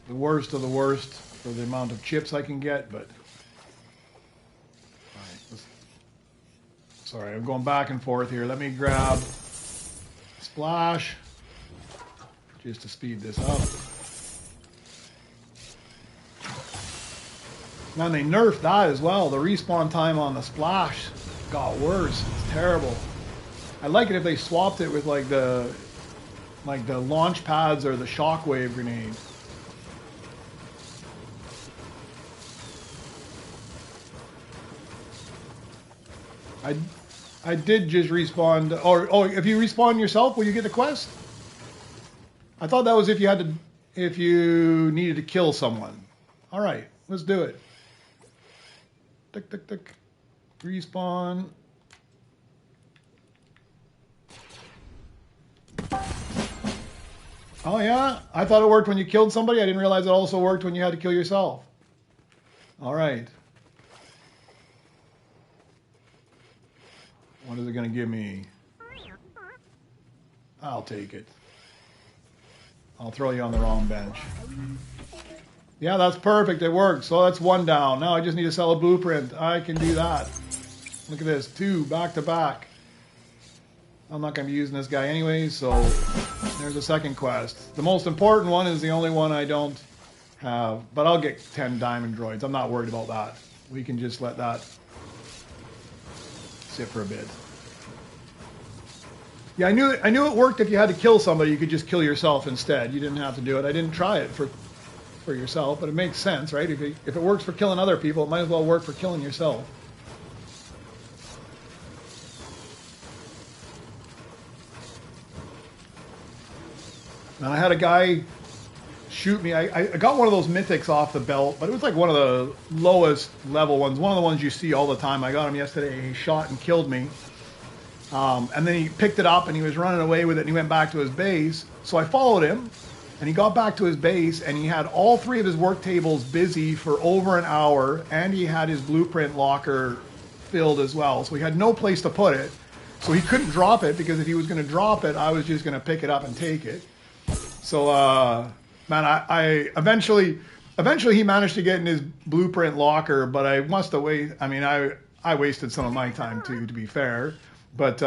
[SPEAKER 1] The worst of the worst for the amount of chips I can get, but... Alright, sorry, I'm going back and forth here. Let me grab Splash, just to speed this up. Man, they nerfed that as well. The respawn time on the Splash got worse. It's terrible. I'd like it if they swapped it with like the launch pads or the shockwave grenade. I did just respawn. Oh, if you respawn yourself, will you get the quest? I thought that was if you needed to kill someone. All right, let's do it. Tick tick tick. Respawn. Oh yeah? I thought it worked when you killed somebody. I didn't realize it also worked when you had to kill yourself. All right. What is it going to give me? I'll take it. I'll throw you on the wrong bench. Yeah, that's perfect. It worked. So that's one down. Now I just need to sell a blueprint. I can do that. Look at this. 2 back to back. I'm not going to be using this guy anyway, so there's a second quest. The most important one is the only one I don't have, but I'll get 10 diamond droids. I'm not worried about that. We can just let that sit for a bit. Yeah, I knew it worked if you had to kill somebody. You could just kill yourself instead. You didn't have to do it. I didn't try it for yourself, but it makes sense, right? If it works for killing other people, it might as well work for killing yourself. And I had a guy shoot me. I got one of those mythics off the belt, but it was like one of the lowest level ones. One of the ones you see all the time. I got him yesterday. He shot and killed me. And then he picked it up and he was running away with it and he went back to his base. So I followed him and he got back to his base and he had all 3 of his work tables busy for over an hour and he had his blueprint locker filled as well. So he had no place to put it. So he couldn't drop it because if he was going to drop it, I was just going to pick it up and take it. So, man, I eventually he managed to get in his blueprint locker, but I must have I wasted some of my time too, to be fair. But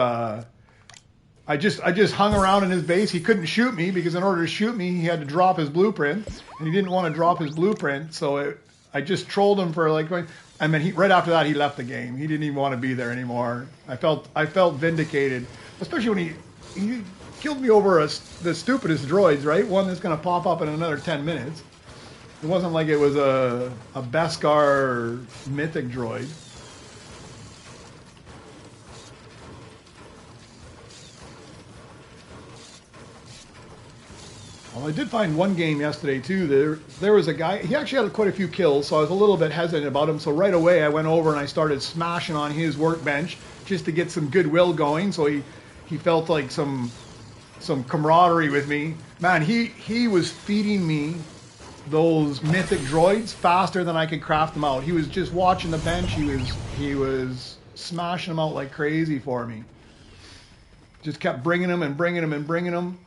[SPEAKER 1] I just hung around in his base. He couldn't shoot me because in order to shoot me, he had to drop his blueprint, and he didn't want to drop his blueprint. So I just trolled him for like, and then right after that he left the game. He didn't even want to be there anymore. I felt vindicated, especially when he killed me over the stupidest droids, right? One that's gonna pop up in another 10 minutes. It wasn't like it was a Beskar Mythic Droid. Well, I did find one game yesterday too. There was a guy, he actually had quite a few kills, so I was a little bit hesitant about him. So right away I went over and I started smashing on his workbench just to get some goodwill going. So he felt like some camaraderie with me. Man, he was feeding me those mythic droids faster than I could craft them out. He was just watching the bench. He was smashing them out like crazy for me. Just kept bringing them and bringing them and bringing them.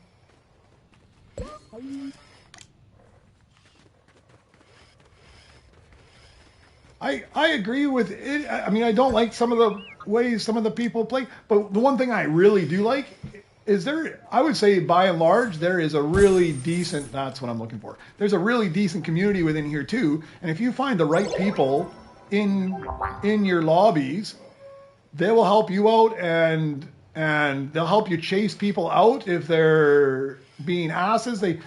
[SPEAKER 1] I agree with it. I mean, I don't like some of the ways some of the people play, but the one thing I really do like is I would say by and large, there is a really decent, that's what I'm looking for. There's a really decent community within here too. And if you find the right people in your lobbies, they will help you out and they'll help you chase people out if they're being asses. It's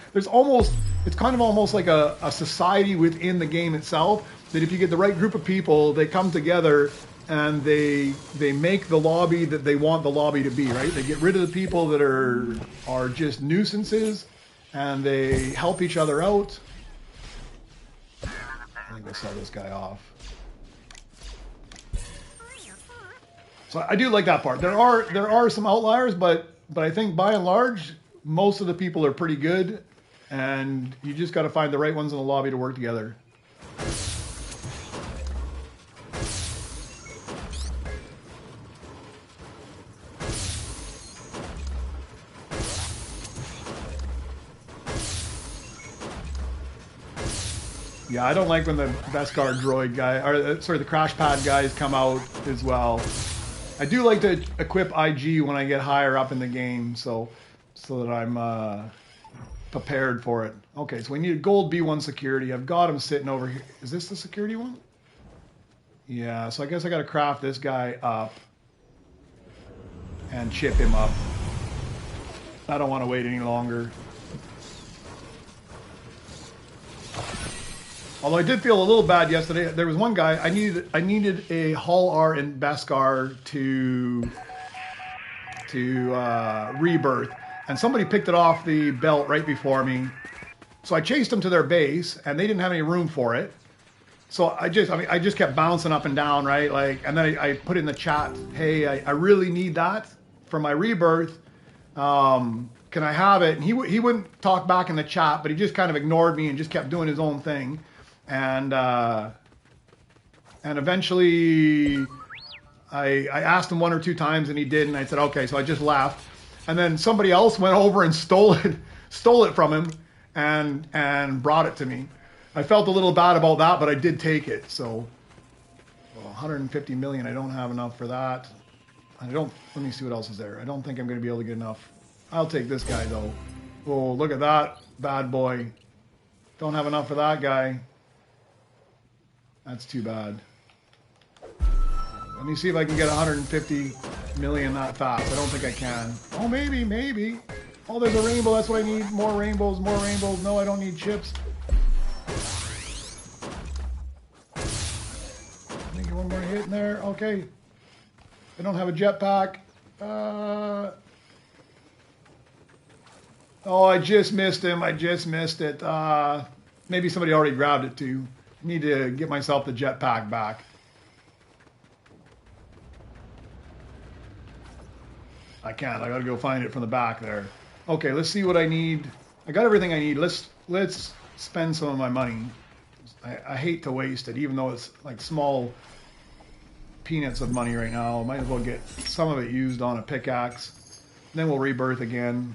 [SPEAKER 1] kind of almost like a society within the game itself, that if you get the right group of people, they come together and they make the lobby that they want the lobby to be, right? They get rid of the people that are just nuisances, and they help each other out. I think we'll sell this guy off. So I do like that part. There are some outliers, but I think by and large, most of the people are pretty good, and you just got to find the right ones in the lobby to work together. Yeah, I don't like when the Beskar droid guy, or sorry, the crash pad guys come out as well. I do like to equip IG when I get higher up in the game, so that I'm prepared for it. Okay, so we need a gold B1 security. I've got him sitting over here. Is this the security one? Yeah, so I guess I got to craft this guy up and chip him up. I don't want to wait any longer. Although I did feel a little bad yesterday. There was one guy, I needed a Hull R in Beskar to rebirth, and somebody picked it off the belt right before me. So I chased them to their base, and they didn't have any room for it. So I just kept bouncing up and down, right? And then I put in the chat, hey, I really need that for my rebirth. Can I have it? And he wouldn't talk back in the chat, but he just kind of ignored me and just kept doing his own thing. And eventually I asked him one or two times and he did, and I said, okay, so I just left. And then somebody else went over and stole it from him and brought it to me. I felt a little bad about that, but I did take it. So 150 million, I don't have enough for that. Let me see what else is there. I don't think I'm going to be able to get enough. I'll take this guy though. Oh, look at that bad boy. Don't have enough for that guy. That's too bad. Let me see if I can get 150 million that fast. I don't think I can. Oh, maybe. Oh, there's a rainbow. That's what I need. More rainbows. No, I don't need chips. I think one more hit in there. Okay. I don't have a jetpack. Oh, I just missed him. I just missed it. Maybe somebody already grabbed it too. I need to get myself the jetpack back. I can't. I gotta go find it from the back there. Okay, let's see what I need. I got everything I need. Let's spend some of my money. I hate to waste it, even though it's like small peanuts of money right now. Might as well get some of it used on a pickaxe. Then we'll rebirth again.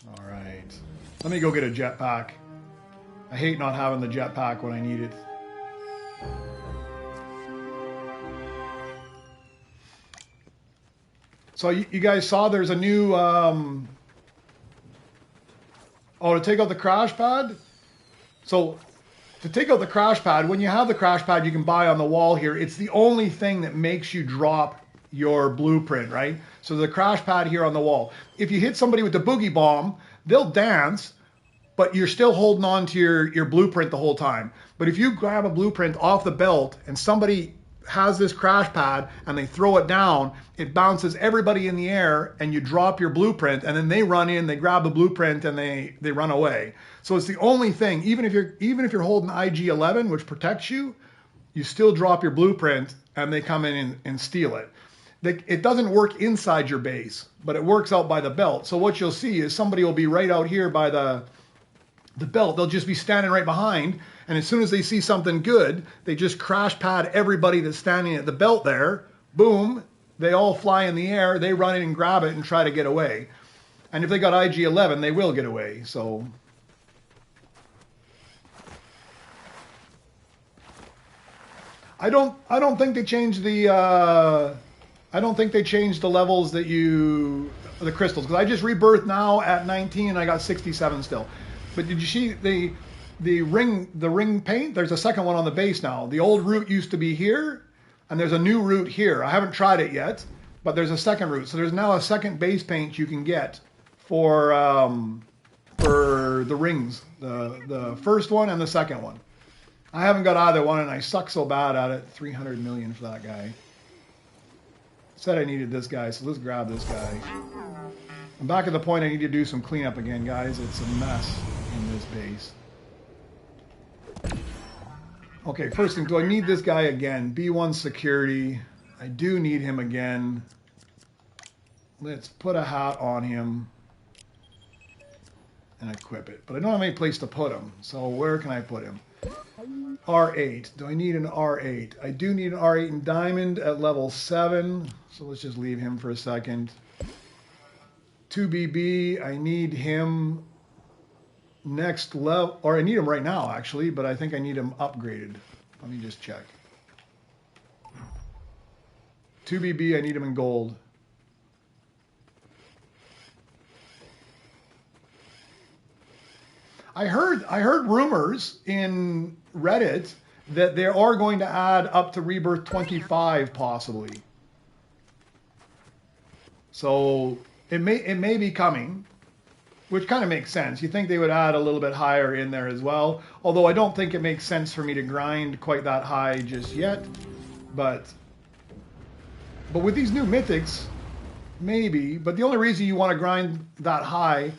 [SPEAKER 1] All right. Let me go get a jetpack. I hate not having the jetpack when I need it. So you guys saw there's a new, oh, to take out the crash pad? So to take out the crash pad, when you have the crash pad you can buy on the wall here, it's the only thing that makes you drop your blueprint, right? So the crash pad here on the wall. If you hit somebody with the boogie bomb, they'll dance, but you're still holding on to your blueprint the whole time. But if you grab a blueprint off the belt and somebody has this crash pad and they throw it down, it bounces everybody in the air and you drop your blueprint, and then they run in, they grab the blueprint and they run away. So it's the only thing, even if you're holding IG-11, which protects you, you still drop your blueprint and they come in and steal it. It doesn't work inside your base, but it works out by the belt. So what you'll see is somebody will be right out here by the belt. They'll just be standing right behind, and as soon as they see something good, they just crash pad everybody that's standing at the belt there. Boom, they all fly in the air, they run in and grab it and try to get away. And if they got IG-11, they will get away. So I don't think they changed the levels that the crystals, because I just rebirthed now at 19 and I got 67 still. But did you see the ring paint? There's a second one on the base now. The old route used to be here, and there's a new route here. I haven't tried it yet, but there's a second route. So there's now a second base paint you can get for the rings, the first one and the second one. I haven't got either one, and I suck so bad at it. 300 million for that guy. Said I needed this guy, so let's grab this guy. I'm back at the point I need to do some cleanup again, guys. It's a mess in this base. Okay, first thing, do I need this guy again? B1 security. I do need him again. Let's put a hat on him and equip it. But I don't have any place to put him, so where can I put him? R8. Do I need an R8? I do need an R8 in diamond at level 7, so let's just leave him for a second. 2BB, I need him next level, or I need him right now actually, but I think I need him upgraded. Let me just check. 2BB, I need him in gold. I heard rumors in Reddit that they are going to add up to Rebirth 25 possibly. So it may be coming, which kind of makes sense. You think they would add a little bit higher in there as well, although I don't think it makes sense for me to grind quite that high just yet. But with these new mythics, maybe. But the only reason you want to grind that high,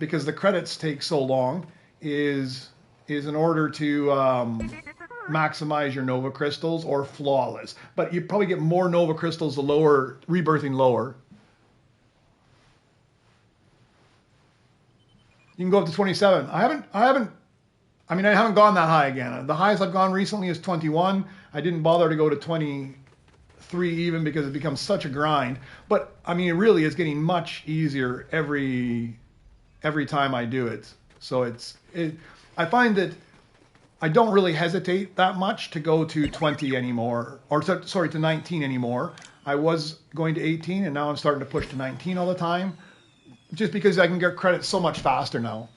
[SPEAKER 1] because the credits take so long, is in order to maximize your Nova Crystals or flawless. But you probably get more Nova Crystals the lower, rebirthing lower. You can go up to 27. I haven't gone that high again. The highest I've gone recently is 21. I didn't bother to go to 23 even because it becomes such a grind. But I mean, it really is getting much easier every time I do it. So I find that I don't really hesitate that much to go to 20 anymore, or to 19 anymore. I was going to 18 and now I'm starting to push to 19 all the time, just because I can get credit so much faster now.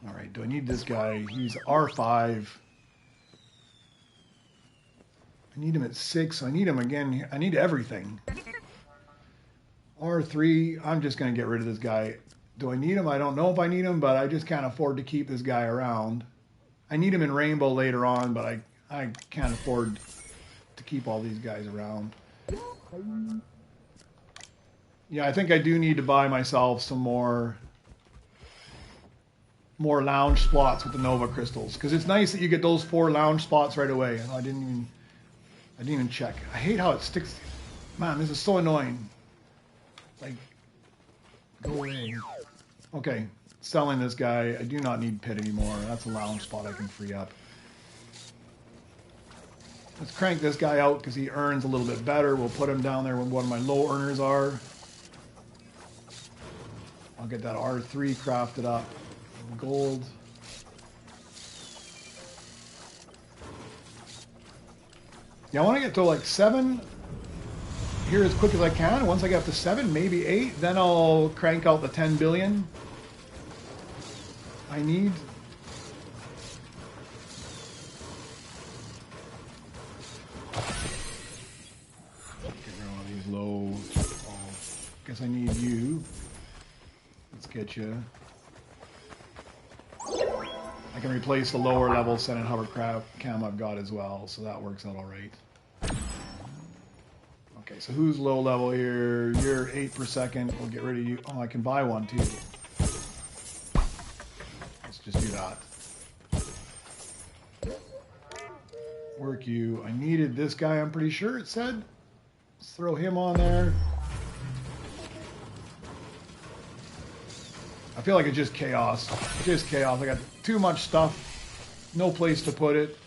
[SPEAKER 1] All right, do I need this guy? He's R5. I need him at 6. I need him again. I need everything. R3, I'm just going to get rid of this guy. Do I need him? I don't know if I need him, but I just can't afford to keep this guy around. I need him in Rainbow later on, but I can't afford to keep all these guys around. Yeah, I think I do need to buy myself some more lounge spots with the Nova Crystals, because it's nice that you get those 4 lounge spots right away. And I didn't even check. I hate how it sticks. Man, this is so annoying. Like, go away. Okay, selling this guy. I do not need pit anymore. That's a lounge spot I can free up. Let's crank this guy out because he earns a little bit better. We'll put him down there when one of my low earners are. I'll get that R3 crafted up. Gold. Yeah, I want to get to like 7 here as quick as I can. Once I get up to 7, maybe 8, then I'll crank out the 10 billion I need. Low. Oh, guess I need you. Let's get you. I can replace the lower level Senate hovercraft cam I've got as well, so that works out all right. Okay, so who's low level here? You're 8 per second. We'll get rid of you. Oh, I can buy one too. Let's just do that. Work you. I needed this guy, I'm pretty sure it said. Let's throw him on there. I feel like it's just chaos. Just chaos. I got too much stuff. No place to put it.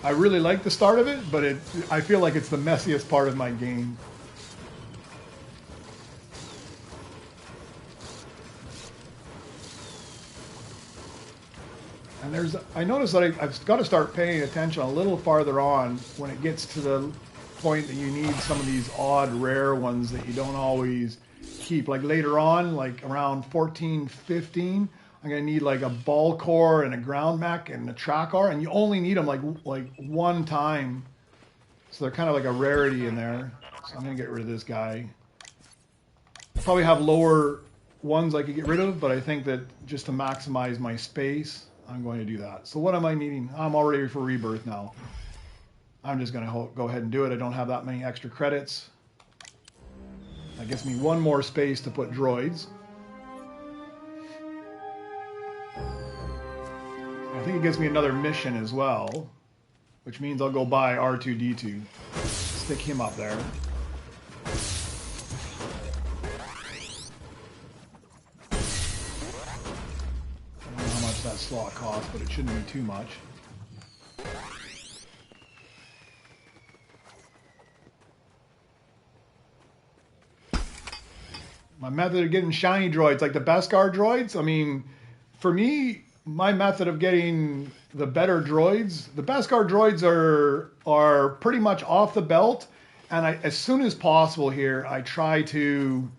[SPEAKER 1] I really like the start of it, but I feel like it's the messiest part of my game. And I noticed that I've got to start paying attention a little farther on when it gets to the point that you need some of these odd rare ones that you don't always keep. Like later on, like around 14, 15, I'm going to need like a ball core and a ground mech and a track R, and you only need them like one time. So they're kind of like a rarity in there. So I'm going to get rid of this guy. Probably have lower ones I could get rid of, but I think that just to maximize my space, I'm going to do that. So what am I needing? I'm all ready for rebirth now. I'm just going to go ahead and do it. I don't have that many extra credits. That gives me one more space to put droids. I think it gives me another mission as well, which means I'll go buy R2-D2. Stick him up there. I don't know how much that slot costs, but it shouldn't be too much. My method of getting shiny droids, like the Beskar droids, I mean, for me, my method of getting the better droids, the Beskar droids are pretty much off the belt, and as soon as possible here, I try to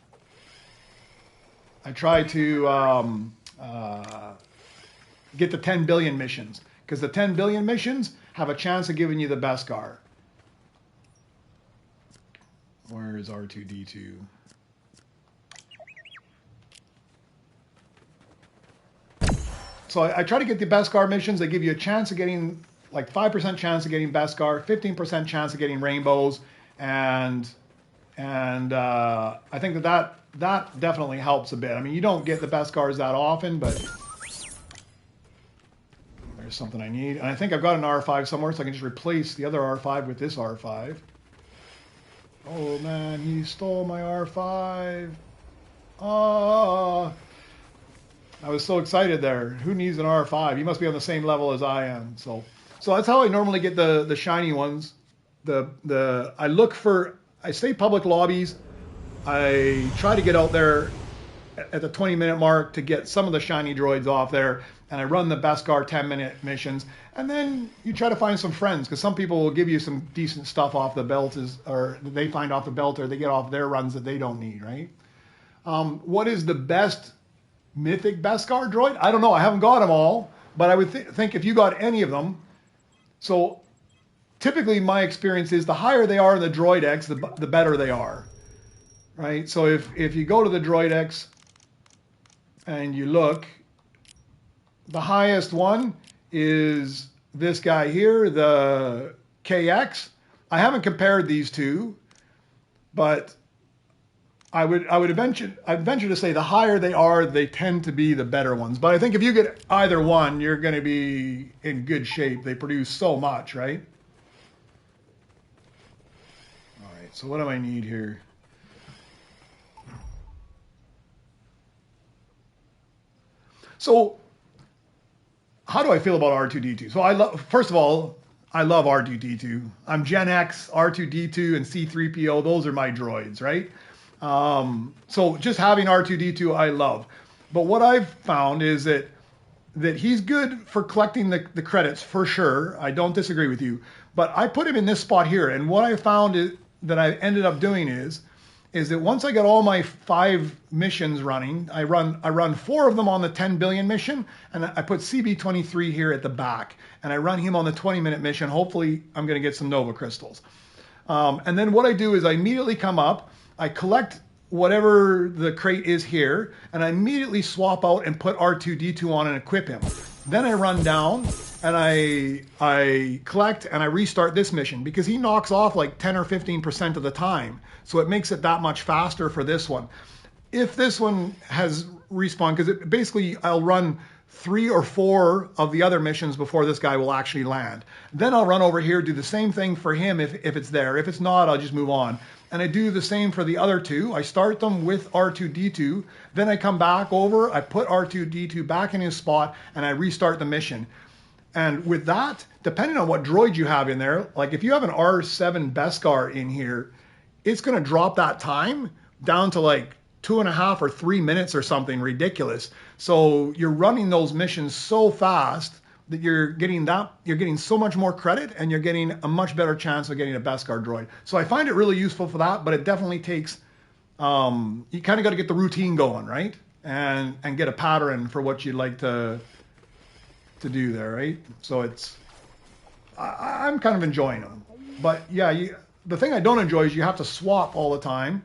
[SPEAKER 1] get the 10 billion missions, because the 10 billion missions have a chance of giving you the Beskar. Where is R2-D2? So I try to get the Beskar missions. They give you a chance of getting, like 5% chance of getting Beskar, 15% chance of getting rainbows, and I think that definitely helps a bit. I mean, you don't get the Beskars that often, but there's something I need. And I think I've got an R5 somewhere, so I can just replace the other R5 with this R5. Oh man, he stole my R5. Oh. I was so excited there. Who needs an R5? You must be on the same level as I am. So that's how I normally get the shiny ones. I stay public lobbies. I try to get out there at the 20-minute mark to get some of the shiny droids off there, and I run the Beskar 10-minute missions. And then you try to find some friends, because some people will give you some decent stuff off the belt, or they find off the belt, or they get off their runs that they don't need, right? What is the best Mythic Beskar droid? I don't know. I haven't got them all, but I would think if you got any of them. So typically my experience is the higher they are in the Droid X, the better they are, right? So if you go to the Droid X and you look, the highest one is this guy here, the KX. I haven't compared these two, but I would venture to say the higher they are, they tend to be the better ones. But I think if you get either one, you're going to be in good shape. They produce so much, right? All right, so what do I need here? So how do I feel about R2D2? So first of all, I love R2D2. I'm Gen X, R2D2, and C3PO. Those are my droids, right? So just having R2D2, I love. But what I've found is that he's good for collecting the credits for sure. I don't disagree with you. But I put him in this spot here. And what I found that I ended up doing is that once I got all my 5 missions running, I run 4 of them on the 10 billion mission, and I put CB23 here at the back, and I run him on the 20-minute mission. Hopefully, I'm going to get some Nova crystals. And then what I do is I immediately come up, I collect whatever the crate is here, and I immediately swap out and put R2D2 on and equip him. Then I run down and I collect and I restart this mission because he knocks off like 10 or 15% of the time. So it makes it that much faster for this one. If this one has respawn, because basically I'll run 3 or 4 of the other missions before this guy will actually land. Then I'll run over here, do the same thing for him if it's there. If it's not, I'll just move on. And I do the same for the other 2. I start them with R2D2. Then I come back over, I put R2D2 back in his spot, and I restart the mission. And with that, depending on what droid you have in there, like if you have an R7 Beskar in here, it's going to drop that time down to like 2.5 or 3 minutes or something ridiculous. So you're running those missions so fast that you're getting so much more credit, and you're getting a much better chance of getting a Beskar droid. So I find it really useful for that, but it definitely takes, you kind of got to get the routine going, right? And get a pattern for what you'd like to do there, right? So I'm kind of enjoying them. But yeah, the thing I don't enjoy is you have to swap all the time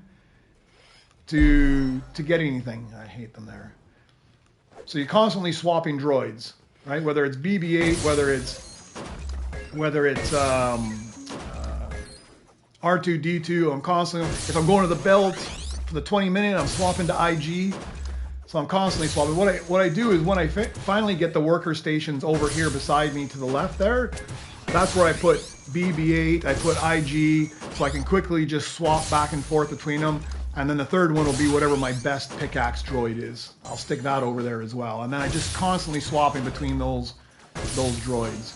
[SPEAKER 1] to get anything. I hate them there. So you're constantly swapping droids, right? Whether it's BB-8, whether it's R2D2, I'm constantly, if I'm going to the belt for the 20-minute, I'm swapping to IG. So I'm constantly swapping. What I do is when I finally get the worker stations over here beside me to the left there, that's where I put BB-8, I put IG, so I can quickly just swap back and forth between them. And then the third one will be whatever my best pickaxe droid is. I'll stick that over there as well. And then I just constantly swapping between those droids.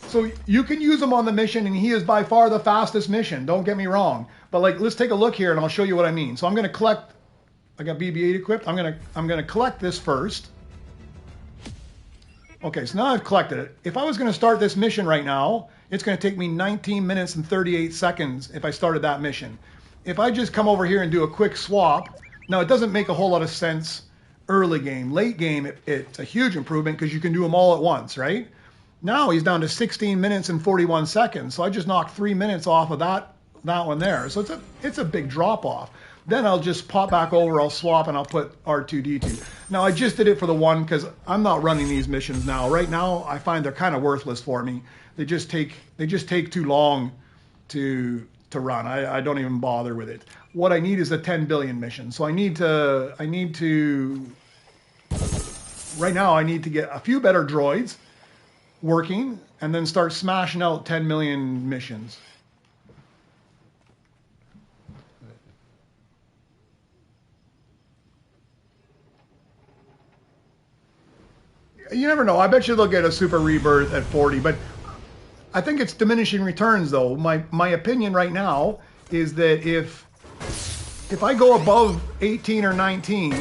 [SPEAKER 1] So you can use him on the mission, and he is by far the fastest mission. Don't get me wrong. But like, let's take a look here, and I'll show you what I mean. So I'm going to collect. I got BB-8 equipped. I'm going to collect this first. Okay, so now I've collected it. If I was going to start this mission right now, it's going to take me 19 minutes and 38 seconds if I started that mission. If I just come over here and do a quick swap, now it doesn't make a whole lot of sense early game. Late game, it's a huge improvement because you can do them all at once, right? Now he's down to 16 minutes and 41 seconds. So I just knocked 3 minutes off of that one there. So it's a big drop off. Then I'll just pop back over, I'll swap, and I'll put R2D2. Now I just did it for the one because I'm not running these missions now. Right now I find they're kind of worthless for me. They just take too long to run. I don't even bother with it. What I need is a 10 billion mission. So I need to right now I need to get a few better droids working and then start smashing out 10 million missions. You never know. I bet you they'll get a super rebirth at 40, but I think it's diminishing returns though. My opinion right now is that if I go above 18 or 19,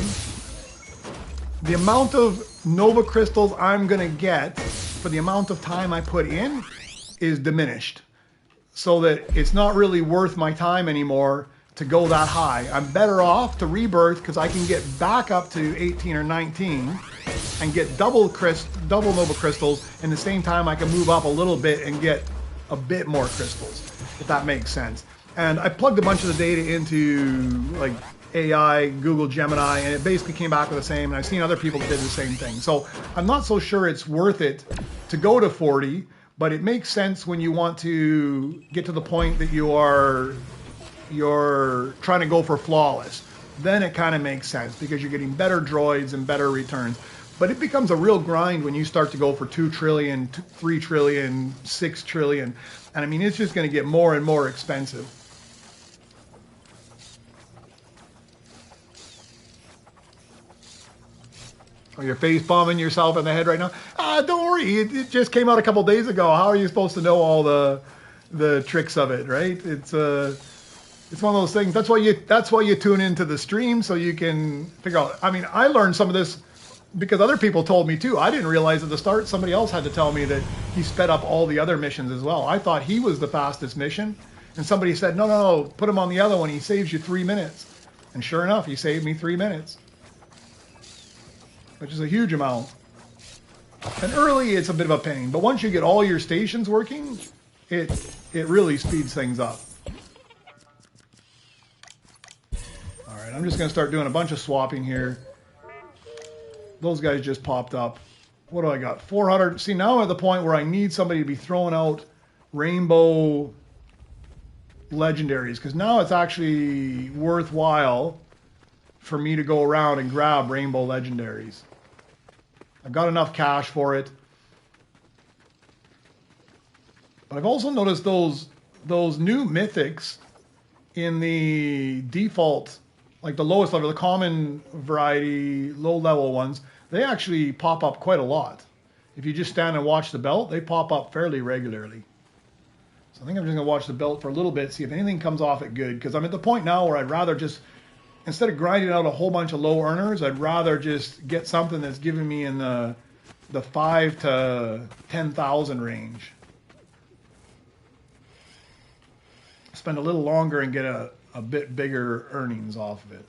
[SPEAKER 1] the amount of Nova crystals I'm going to get for the amount of time I put in is diminished. So that it's not really worth my time anymore to go that high. I'm better off to rebirth because I can get back up to 18 or 19 and get double Nova crystals, and at the same time I can move up a little bit and get a bit more crystals, if that makes sense. And I plugged a bunch of the data into like AI, Google Gemini, and it basically came back with the same, and I've seen other people that did the same thing. So I'm not so sure it's worth it to go to 40, but it makes sense when you want to get to the point that you're trying to go for flawless. Then it kind of makes sense because you're getting better droids and better returns. But it becomes a real grind when you start to go for 2 trillion, 3 trillion, 6 trillion. And I mean, it's just going to get more and more expensive. Oh, you're face bombing yourself in the head right now? Don't worry. It just came out a couple days ago. How are you supposed to know all the tricks of it, right? It's one of those things. That's why you tune into the stream, so you can figure out. I mean, I learned some of this because other people told me too. I didn't realize at the start. Somebody else had to tell me that he sped up all the other missions as well. I thought he was the fastest mission, and somebody said, no, put him on the other one. He saves you 3 minutes. And sure enough, he saved me 3 minutes, which is a huge amount. And early, it's a bit of a pain, but once you get all your stations working, it really speeds things up. All right, I'm just going to start doing a bunch of swapping here. Those guys just popped up. What do I got? 400. See, now I'm at the point where I need somebody to be throwing out rainbow legendaries, because now it's actually worthwhile for me to go around and grab rainbow legendaries. I've got enough cash for it. But I've also noticed those new mythics in the default, like the lowest level, the common variety, low level ones, they actually pop up quite a lot. If you just stand and watch the belt, they pop up fairly regularly. So I think I'm just going to watch the belt for a little bit, see if anything comes off it good, because I'm at the point now where I'd rather just, instead of grinding out a whole bunch of low earners, I'd rather just get something that's giving me in the 5 to 10,000 range. Spend a little longer and get a bit bigger earnings off of it.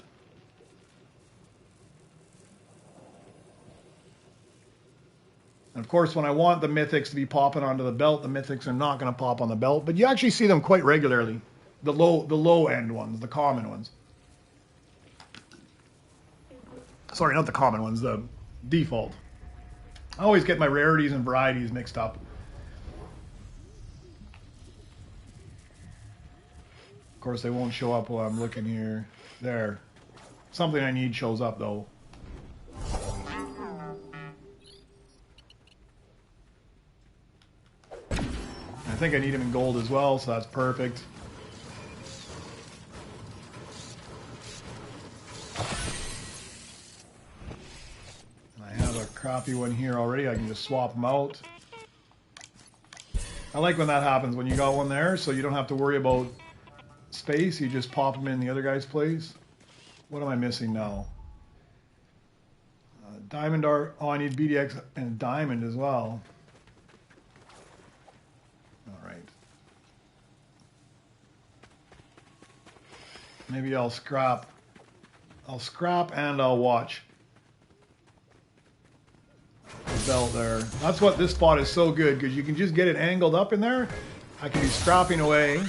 [SPEAKER 1] And of course, when I want the mythics to be popping onto the belt, the mythics are not going to pop on the belt, but you actually see them quite regularly. The low end ones, the common ones. Sorry, not the common ones, the default. I always get my rarities and varieties mixed up. Of course, they won't show up while I'm looking here. There. Something I need shows up, though. I think I need him in gold as well, so that's perfect. And I have a crappy one here already. I can just swap them out. I like when that happens, when you got one there, so you don't have to worry about space. You just pop them in the other guy's place. What am I missing now? Diamond art. Oh, I need BDX and diamond as well. All right. Maybe I'll scrap. I'll scrap and I'll watch the belt there. That's what this spot is so good, because you can just get it angled up in there. I can be scrapping away.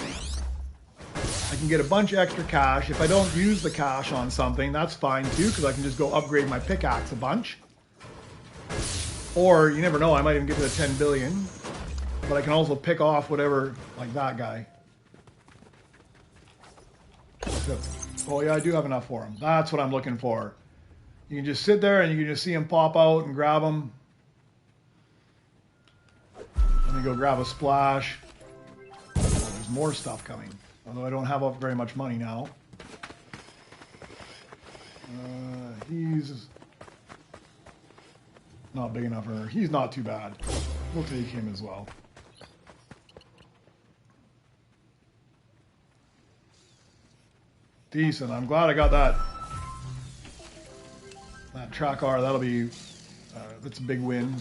[SPEAKER 1] I can get a bunch of extra cash. If I don't use the cash on something, that's fine too, because I can just go upgrade my pickaxe a bunch. Or, you never know, I might even get to the 10 billion. But I can also pick off whatever, like that guy. So, oh yeah, I do have enough for him. That's what I'm looking for. You can just sit there and you can just see him pop out and grab him. Let me go grab a splash. Oh, there's more stuff coming. Although I don't have very much money now. He's not big enough for her. He's not too bad. We'll take him as well. Decent. I'm glad I got that track R. That'll be that's a big win.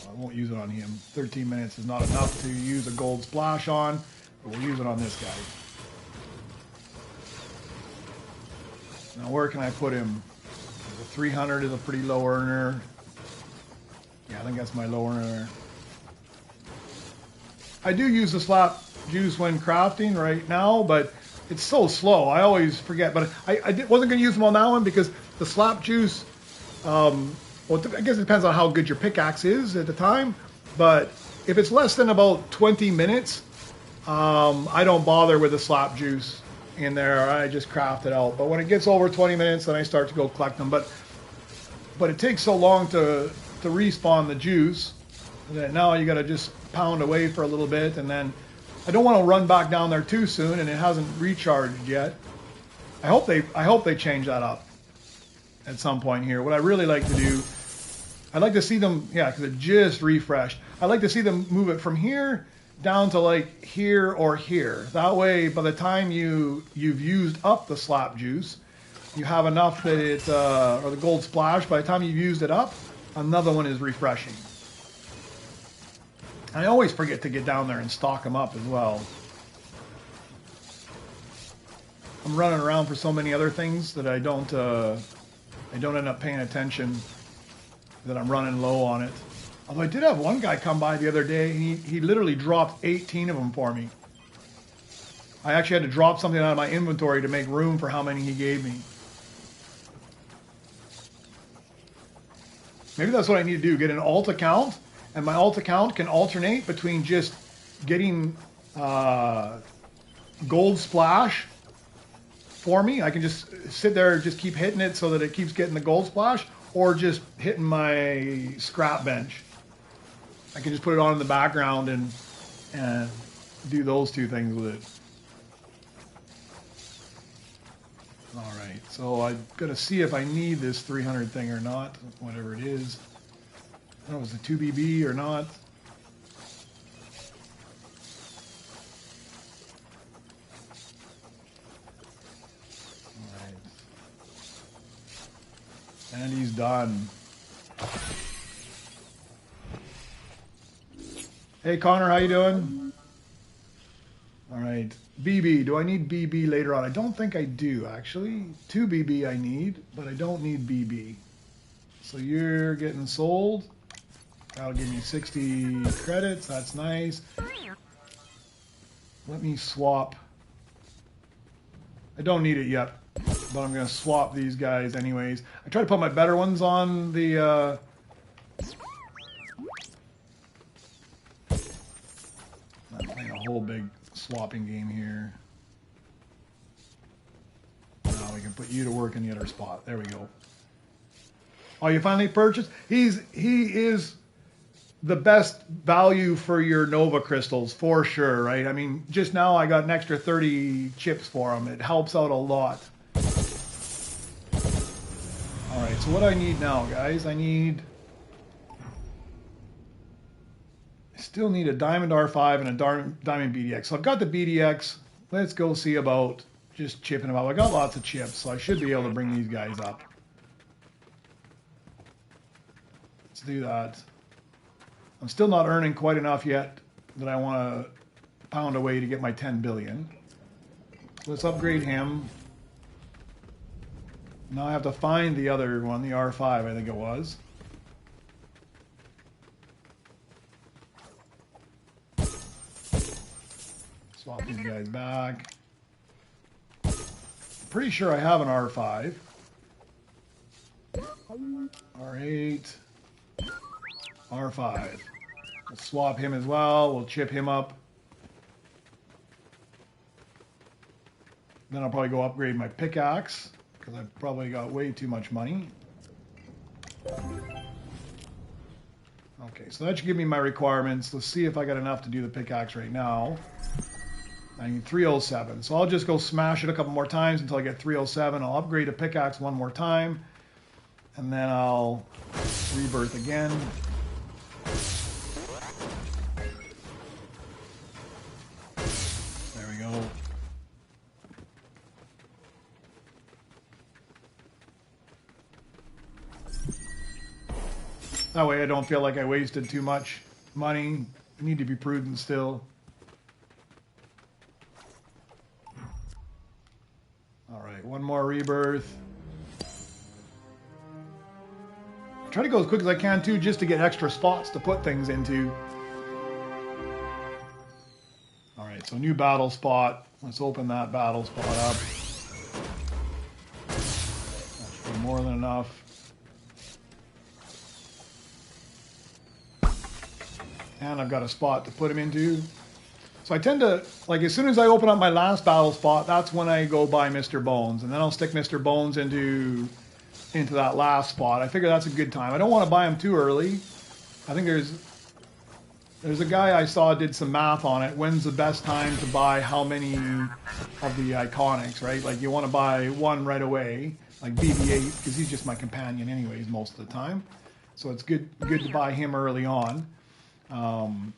[SPEAKER 1] Well, I won't use it on him. 13 minutes is not enough to use a gold splash on, but we'll use it on this guy. Now where can I put him? The 300 is a pretty low earner. Yeah, I think that's my low earner. I do use the slap juice when crafting right now, but it's so slow. I always forget. But I wasn't going to use them on that one because the slap juice, well, I guess it depends on how good your pickaxe is at the time. But if it's less than about 20 minutes, I don't bother with the slap juice in there. I just craft it out. But when it gets over 20 minutes, then I start to go collect them. But but it takes so long to respawn the juice that now you got to just pound away for a little bit, and then I don't want to run back down there too soon, and it hasn't recharged yet. I hope they change that up at some point here. What I really like to do, I'd like to see them, yeah, because it just refreshed. I'd like to see them move it from here down to like here or here. That way, by the time you've used up the slap juice, you have enough that it, or the gold splash, by the time you've used it up, another one is refreshing. I always forget to get down there and stock them up as well. I'm running around for so many other things that I don't end up paying attention that I'm running low on it. Although I did have one guy come by the other day, and he literally dropped 18 of them for me. I actually had to drop something out of my inventory to make room for how many he gave me. Maybe that's what I need to do, get an alt account, and my alt account can alternate between just getting gold splash for me. I can just sit there and just keep hitting it so that it keeps getting the gold splash, or just hitting my scrap bench. I can just put it on in the background and do those two things with it. All right, so I've got to see if I need this 300 thing or not, whatever it is. I don't know if it's a 2BB or not. All right. And he's done. Hey Connor, how you doing? All right. BB, do I need BB later on? I don't think I do, actually. 2 BB I need, but I don't need BB. So you're getting sold. That'll give me 60 credits. That's nice. Let me swap. I don't need it yet, but I'm going to swap these guys anyways. I try to put my better ones on the... Not playing a whole big swapping game here. Now we can put you to work in the other spot. There we go. Oh, you finally purchased? He is the best value for your Nova crystals for sure, right? I mean, just now I got an extra 30 chips for him. It helps out a lot. All right, so what do I need now, guys? I still need a Diamond R5 and a Diamond BDX. So I've got the BDX. Let's go see about just chipping them out. I got lots of chips, so I should be able to bring these guys up. Let's do that. I'm still not earning quite enough yet that I want to pound away to get my 10 billion. So let's upgrade him. Now I have to find the other one, the R5, I think it was. Swap these guys back. Pretty sure I have an R5. R8. R5. We'll swap him as well. We'll chip him up. Then I'll probably go upgrade my pickaxe, because I've probably got way too much money. Okay, so that should give me my requirements. Let's see if I got enough to do the pickaxe right now. I need 307. So I'll just go smash it a couple more times until I get 307. I'll upgrade a pickaxe one more time. And then I'll rebirth again. There we go. That way I don't feel like I wasted too much money. I need to be prudent still. All right, one more rebirth. Try to go as quick as I can too, just to get extra spots to put things into. All right, so new battle spot. Let's open that battle spot up. That should be more than enough. And I've got a spot to put him into. So I tend to, like, as soon as I open up my last battle spot, that's when I go buy Mr. Bones. And then I'll stick Mr. Bones into into that last spot. I figure that's a good time. I don't want to buy them too early. I think there's a guy I saw did some math on it. When's the best time to buy how many of the iconics, right? Like you want to buy one right away, like BB-8, because he's just my companion anyways most of the time. So it's good to buy him early on. And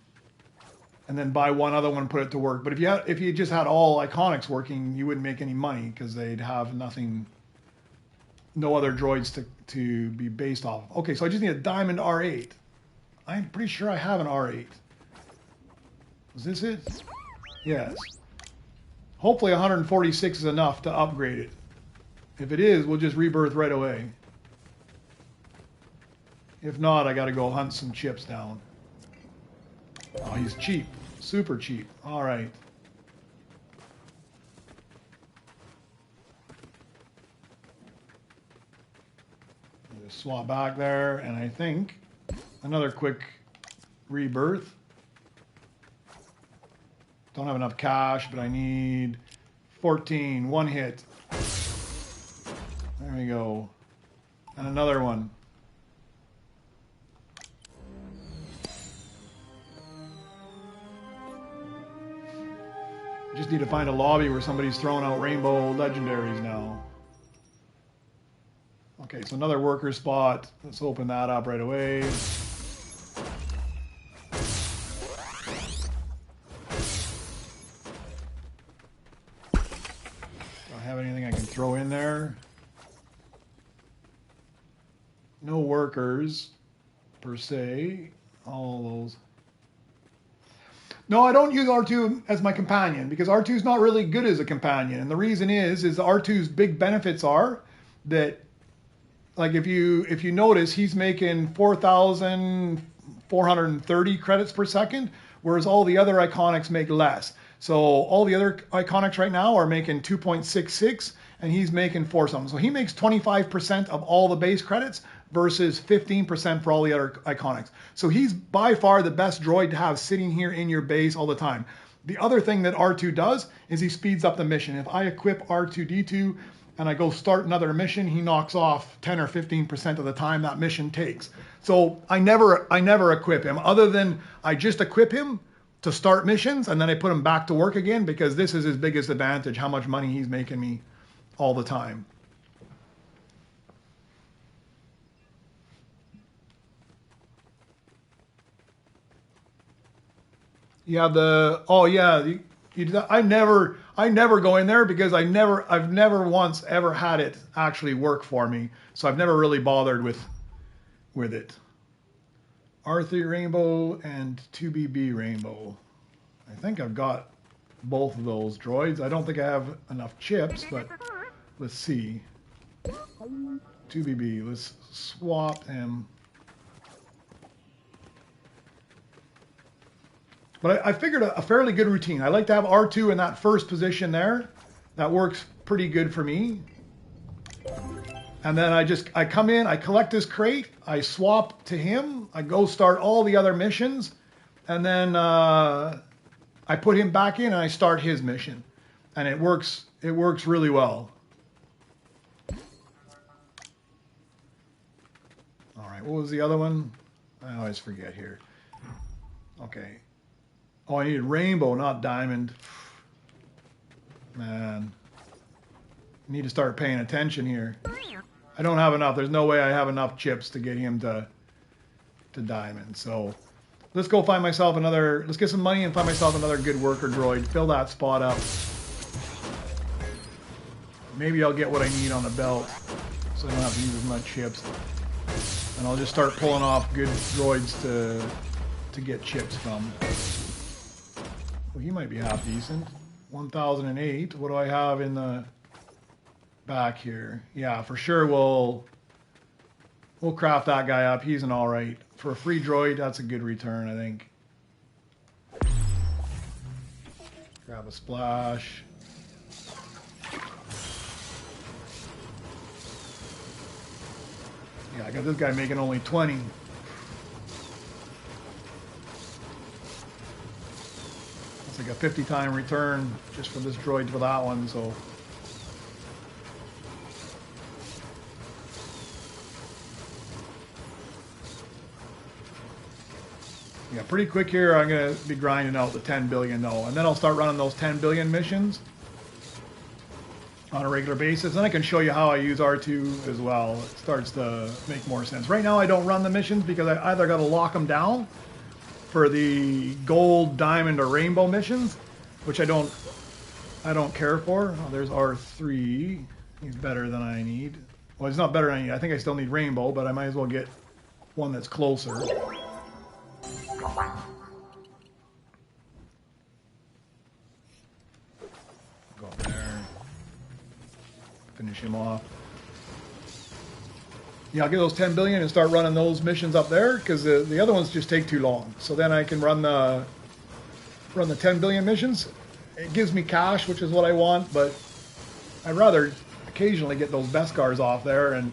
[SPEAKER 1] then buy one other one and put it to work. But if you just had all iconics working, you wouldn't make any money because they'd have no other droids to be based off. Okay, so I just need a diamond R8. I'm pretty sure I have an R8. Is this it? Yes. Hopefully 146 is enough to upgrade it. If it is, we'll just rebirth right away. If not, I got to go hunt some chips down. Oh, he's cheap. Super cheap. All right. Just swap back there, and I think another quick rebirth. Don't have enough cash, but I need 14. One hit. There we go. And another one. Just need to find a lobby where somebody's throwing out rainbow legendaries now. Okay, so another worker spot. Let's open that up right away. Do I have anything I can throw in there? No workers, per se. All those. No, I don't use R2 as my companion because R2 is not really good as a companion. And the reason is R2's big benefits are that, like if you notice, he's making 4,430 credits per second, whereas all the other iconics make less. So all the other iconics right now are making 2.66 and he's making 4 something. So he makes 25% of all the base credits versus 15% for all the other iconics. So he's by far the best droid to have sitting here in your base all the time. The other thing that R2 does is he speeds up the mission. If I equip R2-D2 and I go start another mission, he knocks off 10 or 15% of the time that mission takes. So I never equip him, other than I just equip him to start missions and then I put him back to work again, because this is his biggest advantage, how much money he's making me all the time. You have the, oh yeah, you do that. I never go in there because I've never once ever had it actually work for me. So I've never really bothered with it. R3 Rainbow and 2BB Rainbow. I think I've got both of those droids. I don't think I have enough chips, but let's see. 2BB, let's swap him. But I figured a fairly good routine. I like to have R2 in that first position there. That works pretty good for me. And then I come in, I collect his crate, I swap to him, I go start all the other missions, and then I put him back in and I start his mission. And it works really well. All right, what was the other one? I always forget here. Okay. Oh, I needed rainbow, not diamond. Man. I need to start paying attention here. I don't have enough. There's no way I have enough chips to get him to diamond. So let's go find myself another, let's get some money and find myself another good worker droid. Fill that spot up. Maybe I'll get what I need on the belt so I don't have to use as much chips. And I'll just start pulling off good droids to get chips from. Well, he might be half decent. 1008. What do I have in the back here? Yeah, for sure we'll craft that guy up. He's an alright. For a free droid, that's a good return, I think. Grab a splash. Yeah, I got this guy making only 20. It's like a 50-time return just for this droid for that one, so. Yeah, pretty quick here. I'm going to be grinding out the 10 billion though, and then I'll start running those 10 billion missions on a regular basis. And I can show you how I use R2 as well. It starts to make more sense. Right now I don't run the missions because I either got to lock them down for the gold, diamond, or rainbow missions, which I don't care for. Oh, there's R3. He's better than I need. Well, he's not better than I need. I think I still need rainbow, but I might as well get one that's closer. Go up there. Finish him off. Yeah, I'll get those 10 billion and start running those missions up there because the other ones just take too long. So then I can run the 10 billion missions. It gives me cash, which is what I want, but I'd rather occasionally get those Beskars off there. And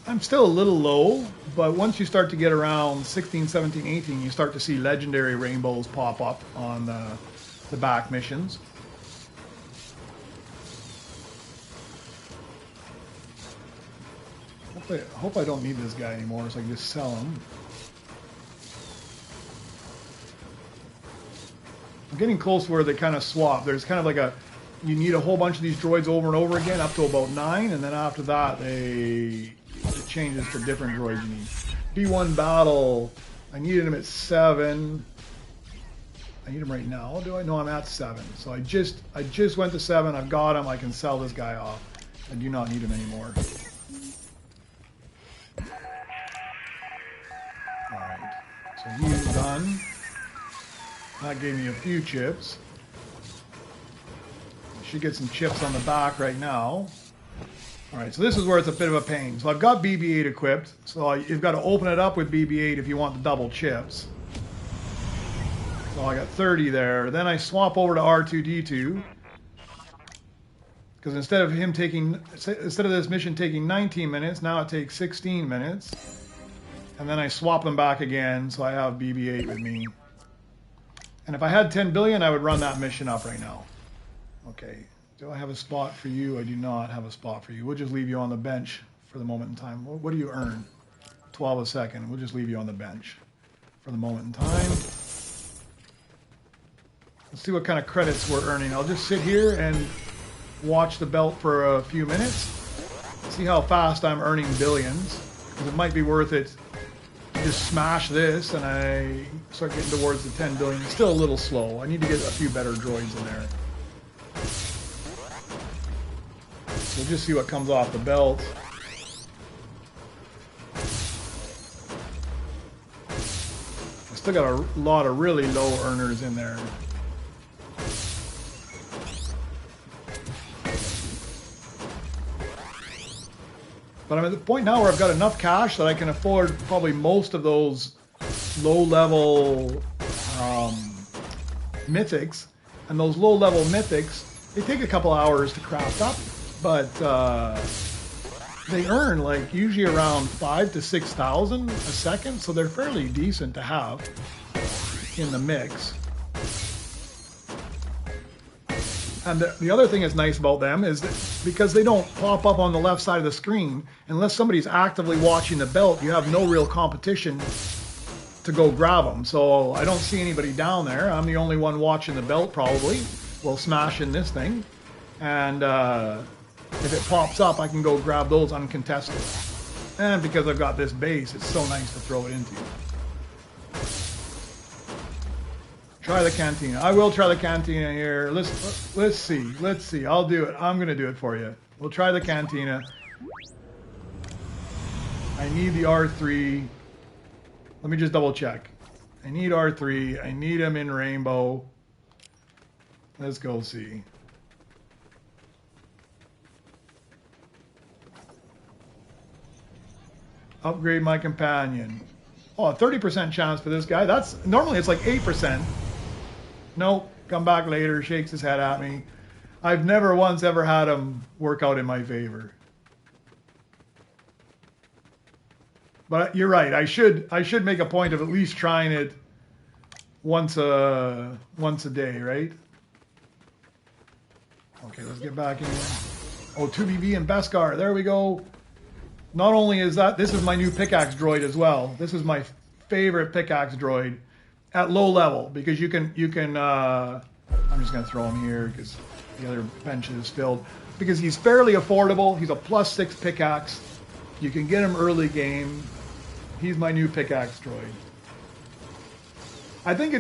[SPEAKER 1] I'm still a little low, but once you start to get around 16, 17, 18, you start to see legendary rainbows pop up on the back missions. I hope I don't need this guy anymore, so I can just sell him. I'm getting close where they kind of swap. There's kind of like you need a whole bunch of these droids over and over again, up to about 9, and then after that, it changes to different droids you need. B1 battle, I needed him at 7. I need him right now. Do I know I'm at 7? So I just went to 7. I've got him. I can sell this guy off. I do not need him anymore. Alright, so he's done. That gave me a few chips. I should get some chips on the back right now. Alright, so this is where it's a bit of a pain. So I've got BB-8 equipped, so you've got to open it up with BB-8 if you want the double chips. So I got 30 there. Then I swap over to R2-D2. Because instead of this mission taking 19 minutes, now it takes 16 minutes. And then I swap them back again, so I have BB-8 with me. And if I had 10 billion, I would run that mission up right now. Okay, do I have a spot for you? I do not have a spot for you. We'll just leave you on the bench for the moment in time. What do you earn? 12 a second. We'll just leave you on the bench for the moment in time. Let's see what kind of credits we're earning. I'll just sit here and watch the belt for a few minutes. See how fast I'm earning billions. Because it might be worth it. Just smash this and I start getting towards the 10 billion. It's still a little slow. I need to get a few better droids in there. We'll just see what comes off the belt. I still got a lot of really low earners in there. But I'm at the point now where I've got enough cash that I can afford probably most of those low-level mythics. And those low-level mythics, they take a couple hours to craft up, but they earn like usually around 5,000 to 6,000 a second, so they're fairly decent to have in the mix. And the other thing that's nice about them is that because they don't pop up on the left side of the screen, unless somebody's actively watching the belt, you have no real competition to go grab them. So I don't see anybody down there. I'm the only one watching the belt probably. We'll smash in this thing. And if it pops up, I can go grab those uncontested. And because I've got this base, it's so nice to throw it into. Try the cantina. I will try the cantina here. Let's see. I'll do it. I'm gonna do it for you. We'll try the cantina. I need the R3. Let me just double check. I need R3. I need him in rainbow. Let's go see. Upgrade my companion. Oh, a 30% chance for this guy. That's normally it's like 8%. Nope, come back later, shakes his head at me. I've never once ever had him work out in my favor. But you're right, I should make a point of at least trying it once a day, right? Okay, let's get back in here. Oh, 2BB and Beskar, there we go. Not only is that, this is my new pickaxe droid as well. This is my favorite pickaxe droid at low level because you can I'm just going to throw him here because the other bench is filled. Because he's fairly affordable. He's a +6 pickaxe. You can get him early game. He's my new pickaxe droid. I think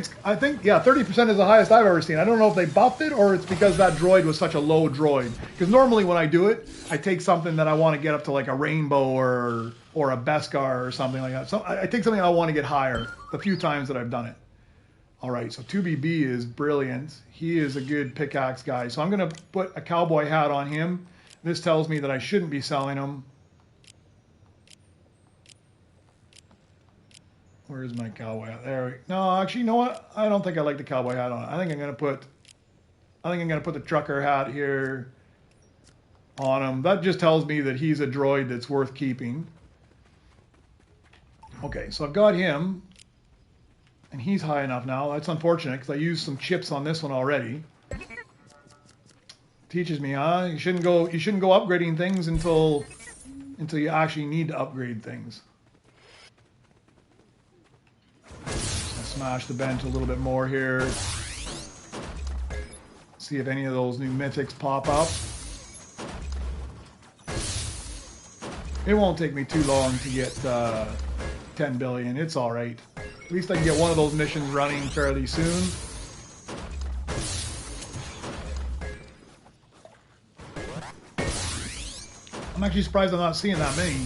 [SPEAKER 1] yeah, 30% is the highest I've ever seen. I don't know if they buffed it or it's because that droid was such a low droid. Because normally when I do it, I take something that I want to get up to like a rainbow or a Beskar or something like that. So I take something I want to get higher the few times that I've done it. All right, so 2BB is brilliant. He is a good pickaxe guy. So I'm going to put a cowboy hat on him. This tells me that I shouldn't be selling him. Where's my cowboy hat? No, actually, you know what? I don't think I like the cowboy hat on. I think I'm going to put the trucker hat here on him. That just tells me that he's a droid that's worth keeping. Okay, so I've got him. And he's high enough now. That's unfortunate because I used some chips on this one already. Teaches me, huh? You shouldn't go upgrading things until you actually need to upgrade things. I'll smash the bench a little bit more here. See if any of those new mythics pop up. It won't take me too long to get 10 billion. It's all right. At least I can get one of those missions running fairly soon. I'm actually surprised I'm not seeing that many.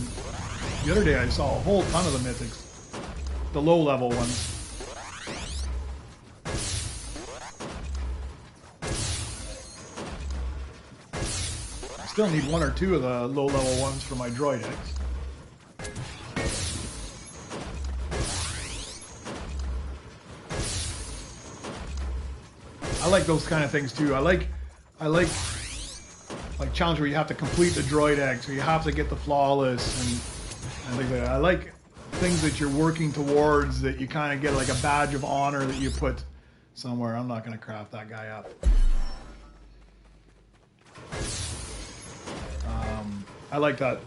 [SPEAKER 1] The other day I saw a whole ton of the mythics. The low level ones. I still need one or two of the low level ones for my Droid X. I like those kind of things too. I like challenges where you have to complete the droid eggs, or you have to get the flawless and things like that. I like things that you're working towards that you kind of get like a badge of honor that you put somewhere. I'm not going to craft that guy up. I like that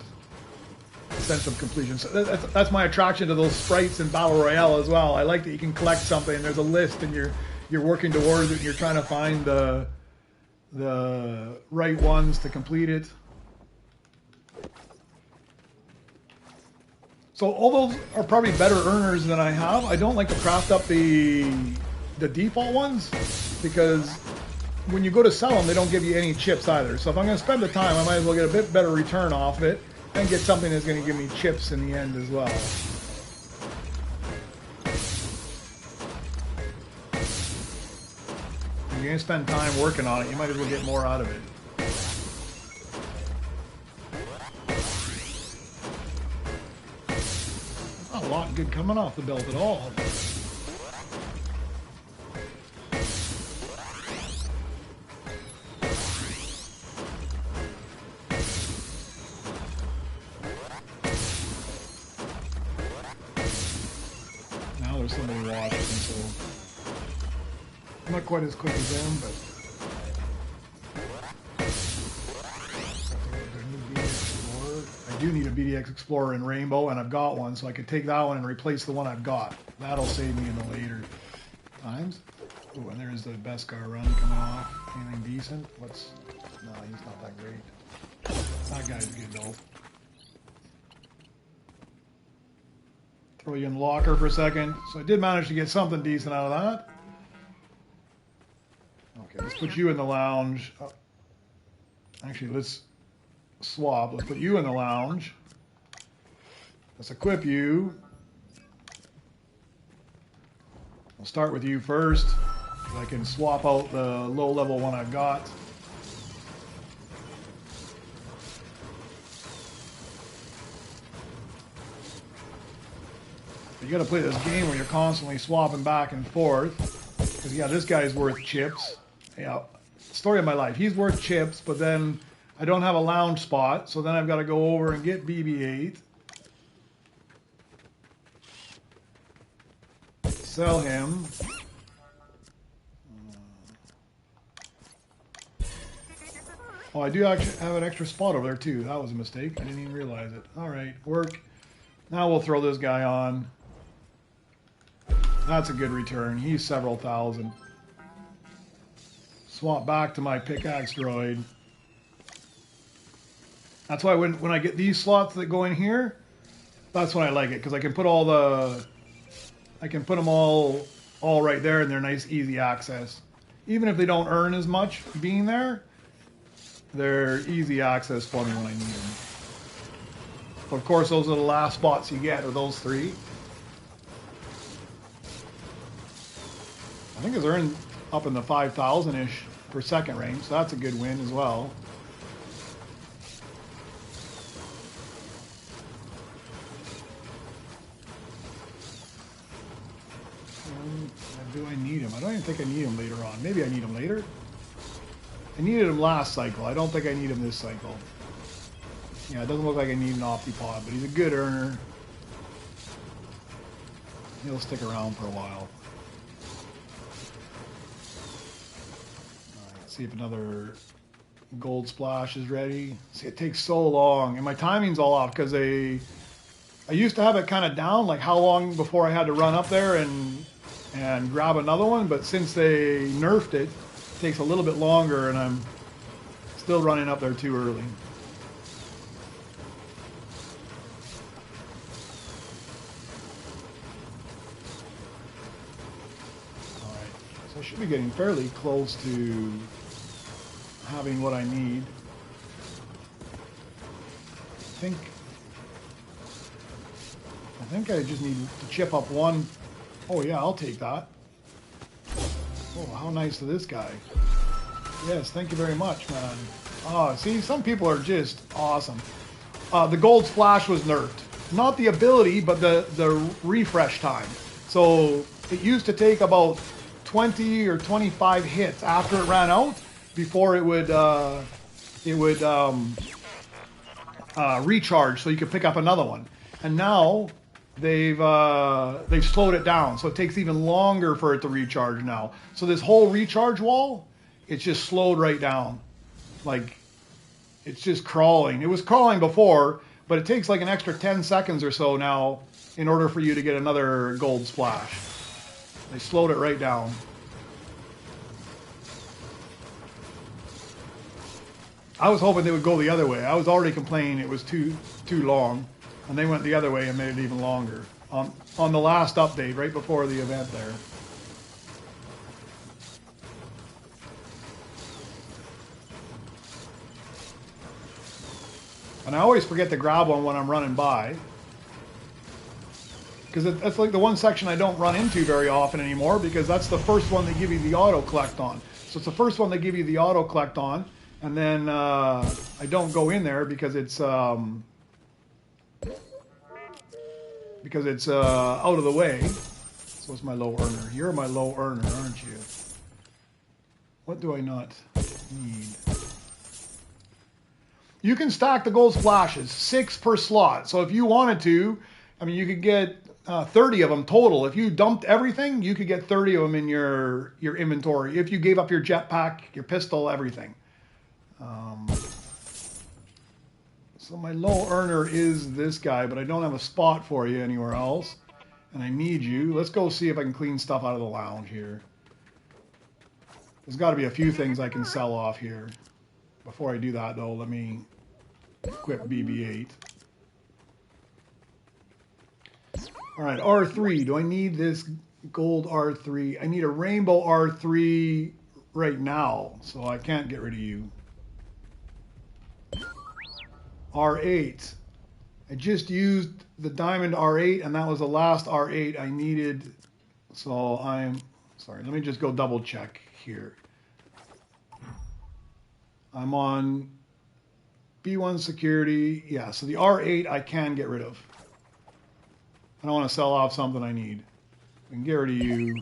[SPEAKER 1] sense of completion. So that's my attraction to those sprites in Battle Royale as well. I like that you can collect something and there's a list and you're working towards it and you're trying to find the right ones to complete it. So all those are probably better earners than I have. I don't like to craft up the default ones because when you go to sell them, they don't give you any chips either. So if I'm going to spend the time, I might as well get a bit better return off it and get something that's going to give me chips in the end as well. If you're going to spend time working on it, you might as well get more out of it. Not a lot good coming off the belt at all. Now there's somebody watching, so I'm not quite as quick as them, but I do need a BDX Explorer in Rainbow, and I've got one, so I could take that one and replace the one I've got. That'll save me in the later times. Oh, and there's the Beskar run coming off. Anything decent? No, he's not that great. That guy's good though. Throw you in the locker for a second. So I did manage to get something decent out of that. Okay, let's put you in the lounge. Oh, actually, let's swap. Let's put you in the lounge. Let's equip you. I'll start with you first. I can swap out the low level one I've got. You got to play this game where you're constantly swapping back and forth. Because yeah, this guy's worth chips. Yeah, story of my life. He's worth chips, but then I don't have a lounge spot, so then I've got to go over and get BB-8. Sell him. Oh, I do actually have an extra spot over there too. That was a mistake. I didn't even realize it. All right, work. Now we'll throw this guy on. That's a good return. He's several thousand. Swap back to my pickaxe droid. That's why when I get these slots that go in here, that's when I like it, because I can put I can put them all right there, and they're nice, easy access. Even if they don't earn as much being there, they're easy access for me when I need them. Of course, those are the last spots you get, are those 3. I think it's earned up in the 5,000-ish per second range, so that's a good win as well. Do I need him? I don't even think I need him later on. Maybe I need him later. I needed him last cycle. I don't think I need him this cycle. Yeah, it doesn't look like I need an Optipod, but he's a good earner. He'll stick around for a while. Alright, see if another gold splash is ready. See, it takes so long, and my timing's all off because I used to have it kind of down, like how long before I had to run up there and grab another one, but since they nerfed it, it takes a little bit longer, and I'm still running up there too early. Alright, so I should be getting fairly close to having what I need. I think I just need to chip up one. Oh yeah, I'll take that. Oh, how nice to this guy. Yes, thank you very much, man. Oh, see, some people are just awesome. The gold splash was nerfed. Not the ability, but the refresh time. So it used to take about 20 or 25 hits after it ran out before it would recharge, so you could pick up another one. And now they've slowed it down, so it takes even longer for it to recharge now. So this whole recharge wall, it's just slowed right down. Like, it's just crawling. It was crawling before, but it takes like an extra 10 seconds or so now in order for you to get another gold splash. They slowed it right down. I was hoping they would go the other way. I was already complaining it was too long, and they went the other way and made it even longer on the last update right before the event there. And I always forget to grab one when I'm running by, because that's like the one section I don't run into very often anymore, because that's the first one they give you the auto collect on. So it's the first one they give you the auto collect on, and then I don't go in there because it's out of the way. So it's my low earner. You're my low earner, aren't you? What do I not need? You can stack the gold splashes, 6 per slot. So if you wanted to, I mean, you could get 30 of them total. If you dumped everything, you could get 30 of them in your inventory. If you gave up your jetpack, your pistol, everything. So my low earner is this guy, but I don't have a spot for you anywhere else. And I need you. Let's go see if I can clean stuff out of the lounge here. There's got to be a few things I can sell off here. Before I do that, though, let me equip BB-8. All right, R3. Do I need this gold R3? I need a rainbow R3 right now, so I can't get rid of you. R8. I just used the diamond R8, and that was the last R8 I needed. So I'm sorry. Let me just go double check here. I'm on B1 security. Yeah, so the R8 I can get rid of. I don't want to sell off something I need. I can get rid of you.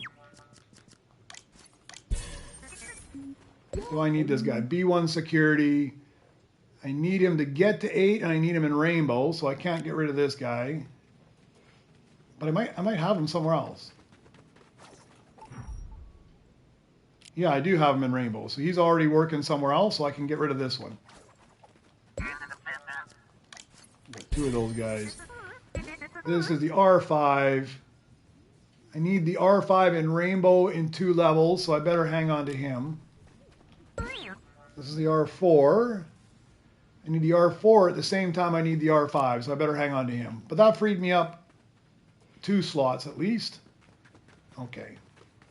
[SPEAKER 1] Do I need this guy? B1 security. I need him to get to 8, and I need him in rainbow, so I can't get rid of this guy. But I might have him somewhere else. Yeah, I do have him in rainbow, so he's already working somewhere else, so I can get rid of this one. Got 2 of those guys. This is the R5. I need the R5 in Rainbow in 2 levels, so I better hang on to him. This is the R4. I need the R4 at the same time I need the R5, so I better hang on to him. But that freed me up 2 slots at least. Okay.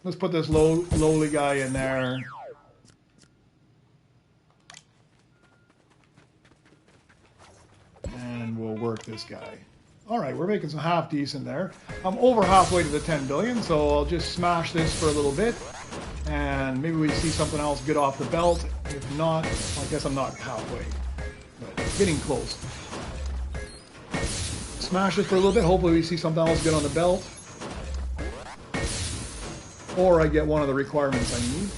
[SPEAKER 1] Let's put this lowly guy in there. And we'll work this guy. All right, we're making some half decent there. I'm over halfway to the 10 billion, so I'll just smash this for a little bit. And maybe we see something else good off the belt. If not, I guess I'm not halfway. But getting close. Smash it for a little bit. Hopefully we see something else good on the belt. Or I get one of the requirements I need.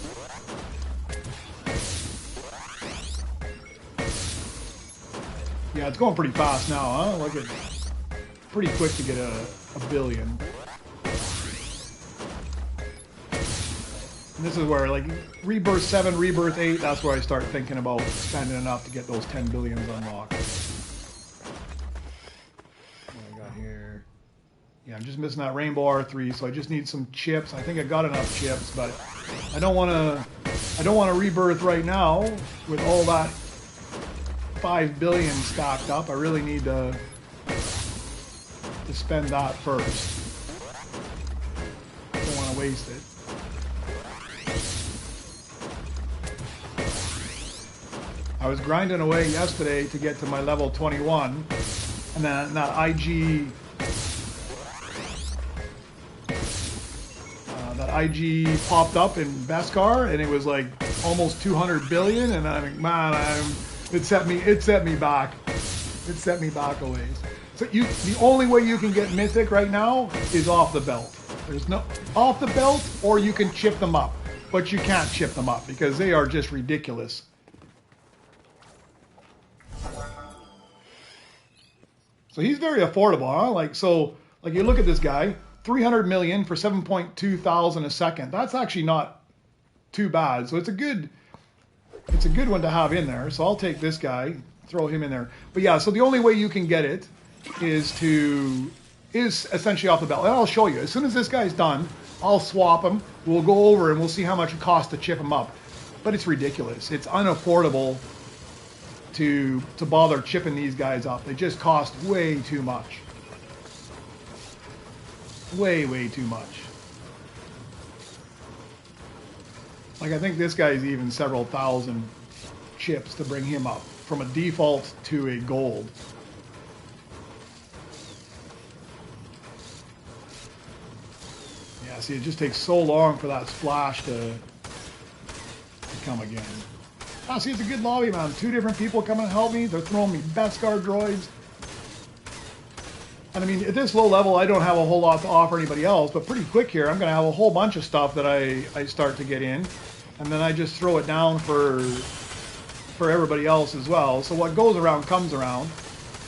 [SPEAKER 1] Yeah, it's going pretty fast now, huh? Look at, pretty quick to get a billion. And this is where, like, Rebirth 7, Rebirth 8, that's where I start thinking about spending enough to get those 10 billions unlocked. What do I got here? Yeah, I'm just missing that Rainbow R3, so I just need some chips. I think I got enough chips, but I don't want to rebirth right now with all that 5 billion stacked up. I really need to spend that first. Don't want to waste it. I was grinding away yesterday to get to my level 21, and then that IG popped up in Beskar, and it was like almost 200 billion, and I'm like, man, it set me back. It set me back a ways. So the only way you can get Mythic right now is off the belt. There's no off the belt, or you can chip them up, but you can't chip them up because they are just ridiculous. So he's very affordable, huh? Like you look at this guy, 300 million for 7.2 thousand a second. That's actually not too bad. So it's a good one to have in there. So I'll take this guy, throw him in there. But yeah, so the only way you can get it is essentially off the belt. And I'll show you. As soon as this guy's done, I'll swap him. We'll go over and we'll see how much it costs to chip him up. But it's ridiculous. It's unaffordable to bother chipping these guys up. They just cost way too much. Way too much. Like, I think this guy's even several thousand chips to bring him up from a default to a gold. Yeah, see, it just takes so long for that splash to come again. Ah, see, it's a good lobby, man. 2 different people coming to help me. They're throwing me Beskar droids. And I mean, at this low level, I don't have a whole lot to offer anybody else, but pretty quick here, I'm going to have a whole bunch of stuff that I start to get in. And then I just throw it down for everybody else as well. So what goes around comes around.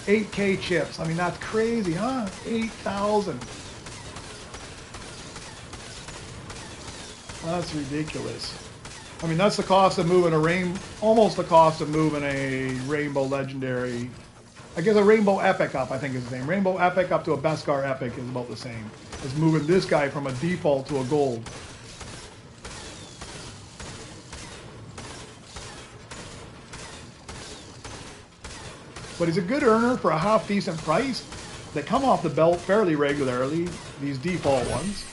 [SPEAKER 1] 8K chips. I mean, that's crazy, huh? 8,000. That's ridiculous. I mean, that's the cost of moving almost the cost of moving a Rainbow Legendary. I guess a Rainbow Epic up, I think is the same. Rainbow Epic up to a Beskar Epic is about the same as moving this guy from a default to a gold. But he's a good earner for a half decent price. They come off the belt fairly regularly, these default ones.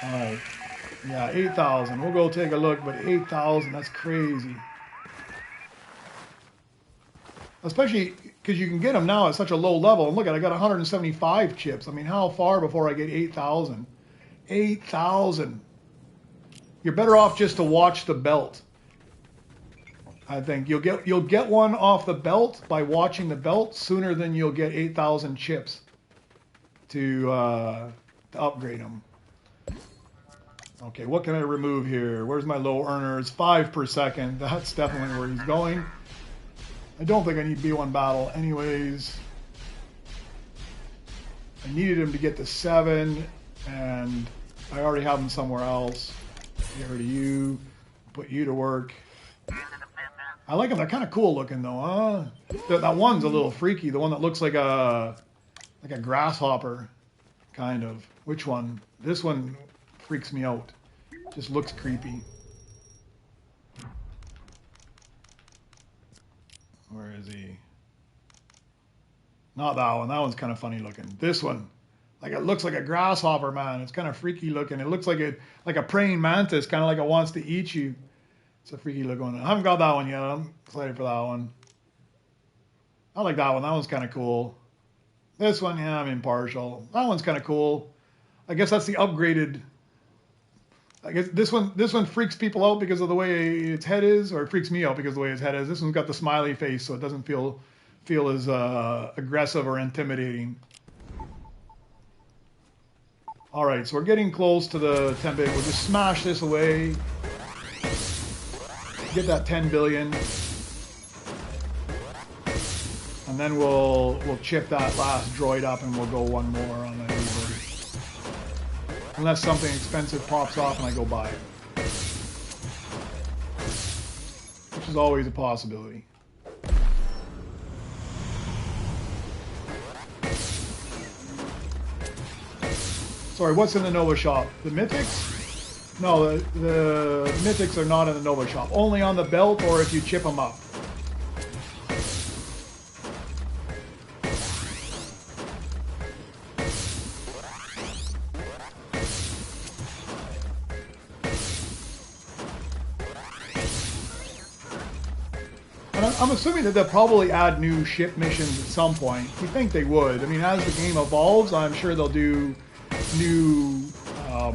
[SPEAKER 1] Alright. Yeah, 8,000. We'll go take a look, but 8,000, that's crazy. Especially because you can get them now at such a low level. And look, I got 175 chips. I mean, how far before I get 8,000? 8,000. You're better off just to watch the belt. I think you'll get one off the belt by watching the belt sooner than you'll get 8,000 chips to upgrade them. Okay, what can I remove here? Where's my low earners? 5 per second. That's definitely where he's going. I don't think I need B1 battle anyways. I needed him to get to 7, and I already have him somewhere else. Get rid of you. Put you to work. I like them. They're kind of cool looking though, huh? That one's a little freaky. The one that looks like a like a grasshopper, kind of. Which one? This one freaks me out. Just looks creepy. Where is he? Not that one. That one's kind of funny looking. This one, like it looks like a grasshopper, man. It's kind of freaky looking. It looks like a praying mantis, kind of like it wants to eat you. It's a freaky look one. I haven't got that one yet. I'm excited for that one. I like that one. That one's kind of cool. This one, yeah, I'm impartial. That one's kind of cool. I guess that's the upgraded. I guess this one freaks people out because of the way its head is, or it freaks me out because of the way its head is. This one's got the smiley face, so it doesn't feel as aggressive or intimidating. All right, so we're getting close to the 10 billion. We'll just smash this away. Get that 10 billion. And then we'll chip that last droid up and we'll go one more on the Uber. Unless something expensive pops off and I go buy it. Which is always a possibility. Sorry, what's in the Nova shop? The Mythics? No, the Mythics are not in the Nova shop. Only on the belt or if you chip them up. I'm assuming that they'll probably add new ship missions at some point. You think they would. I mean, as the game evolves, I'm sure they'll do new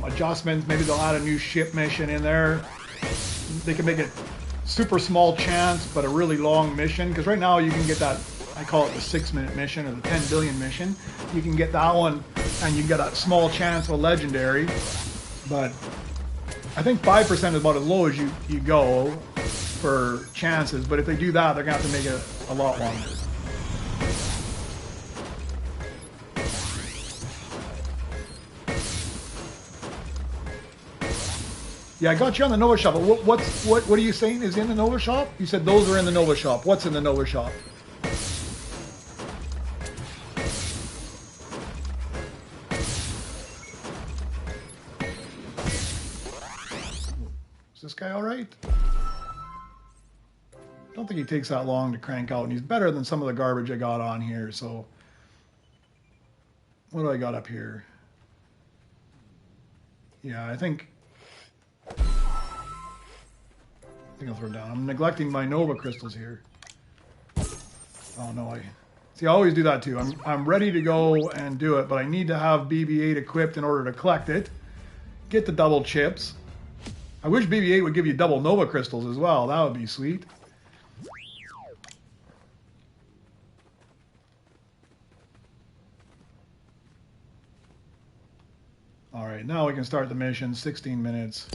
[SPEAKER 1] adjustments. Maybe they'll add a new ship mission in there. They can make it super small chance, but a really long mission. Because right now you can get that, I call it the 6-minute mission or the 10 billion mission. You can get that one and you get a small chance of a legendary. But I think 5% is about as low as you go for chances, but if they do that, they're gonna have to make it a lot longer. Yeah, I got you on the Nova shop. But what are you saying is in the Nova shop? You said those are in the Nova shop. What's in the Nova shop? Is this guy all right? I don't think he takes that long to crank out, and he's better than some of the garbage I got on here. So, what do I got up here? Yeah, I think I'll throw it down. I'm neglecting my Nova crystals here. Oh no, I always do that too. I'm ready to go and do it, but I need to have BB-8 equipped in order to collect it. Get the double chips. I wish BB-8 would give you double Nova crystals as well. That would be sweet. All right, now we can start the mission. 16 minutes.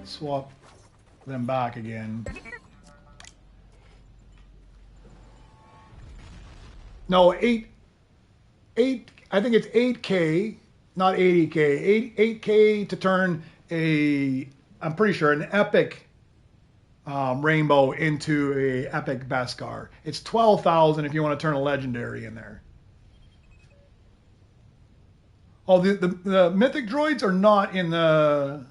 [SPEAKER 1] Swap them back again. No, 8. I think it's 8K, not 80K. 8K to turn I'm pretty sure an epic rainbow into a epic Beskar. It's 12,000 if you want to turn a legendary in there. Oh, the Mythic Droids are not in the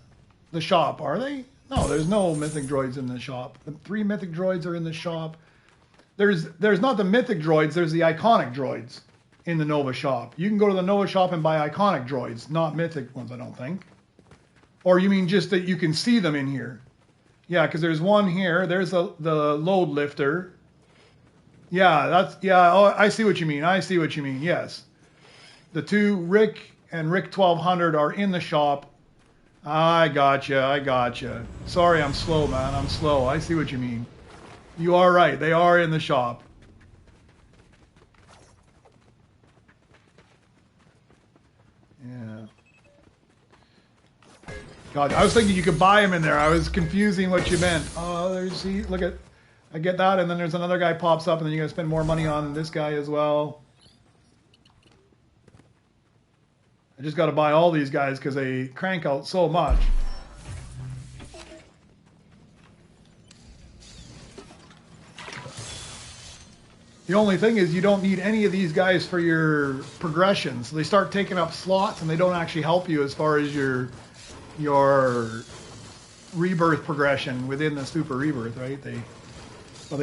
[SPEAKER 1] shop, are they? No, there's no Mythic Droids in the shop. The 3 Mythic Droids are in the shop. There's not the Mythic Droids, there's the Iconic Droids in the Nova shop. You can go to the Nova shop and buy Iconic Droids, not Mythic ones, I don't think. Or you mean just that you can see them in here? Yeah, because there's one here. There's the load lifter. Yeah, oh, I see what you mean. I see what you mean, yes. The 2 Rick and Rick 1200 are in the shop. I gotcha. Sorry, I'm slow, man. I'm slow. I see what you mean. You are right. They are in the shop. Yeah. God, I was thinking you could buy them in there. I was confusing what you meant. Oh, see, look at, I get that, and then there's another guy pops up, and then you're gonna spend more money on this guy as well. I just got to buy all these guys because they crank out so much. The only thing is you don't need any of these guys for your progression. So they start taking up slots and they don't actually help you as far as your rebirth progression within the super rebirth, right? They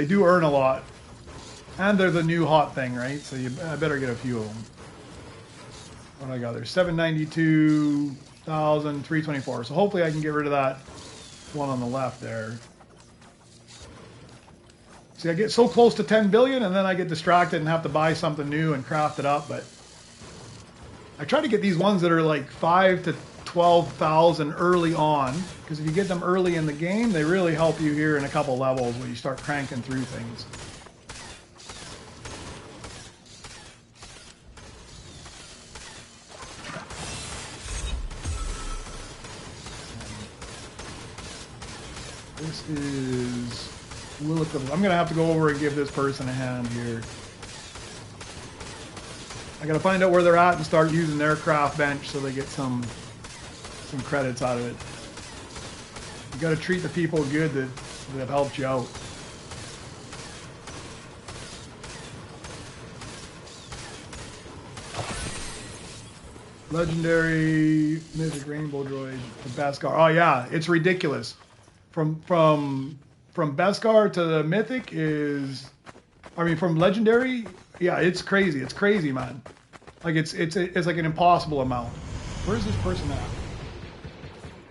[SPEAKER 1] do earn a lot. And they're the new hot thing, right? So I better get a few of them. What do I got there? 792,324. So hopefully I can get rid of that one on the left there. See, I get so close to 10 billion and then I get distracted and have to buy something new and craft it up. But I try to get these ones that are like 5 to 12,000 early on, because if you get them early in the game, they really help you here in a couple levels when you start cranking through things. This is Lilith. I'm going to have to go over and give this person a hand here. I got to find out where they're at and start using their craft bench so they get some credits out of it. You got to treat the people good that have helped you out. Legendary Mythic Rainbow Droid, the Beskar. Oh yeah, it's ridiculous. From Beskar to the Mythic is, I mean, from Legendary, yeah, it's crazy. It's crazy, man. Like it's like an impossible amount. Where's this person at?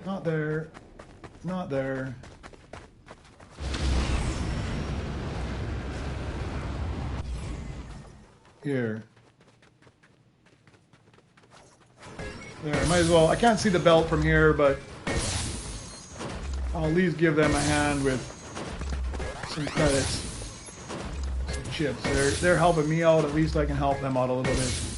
[SPEAKER 1] Not there. Not there. Here. There, might as well. I can't see the belt from here, but I'll at least give them a hand with some credits. Some chips. They're helping me out. At least I can help them out a little bit.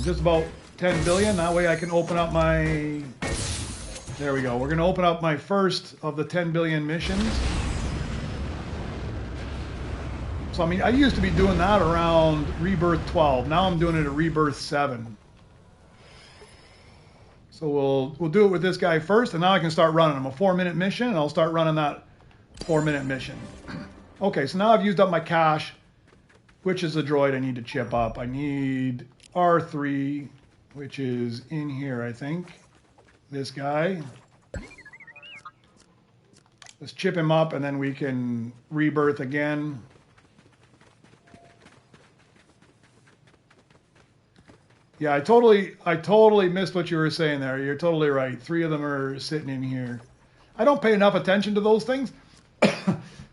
[SPEAKER 1] Just about 10 billion. That way I can open up my... There we go. We're going to open up my first of the 10 billion missions. So, I mean, I used to be doing that around Rebirth 12. Now I'm doing it at Rebirth 7. So we'll do it with this guy first, and now I can start running them. A 4-minute mission, and I'll start running that 4-minute mission. Okay, so now I've used up my cash. Which is the droid I need to chip up? I need R3, which is in here, I think. This guy. Let's chip him up, and then we can rebirth again. Yeah, I totally missed what you were saying there. You're totally right. 3 of them are sitting in here. I don't pay enough attention to those things.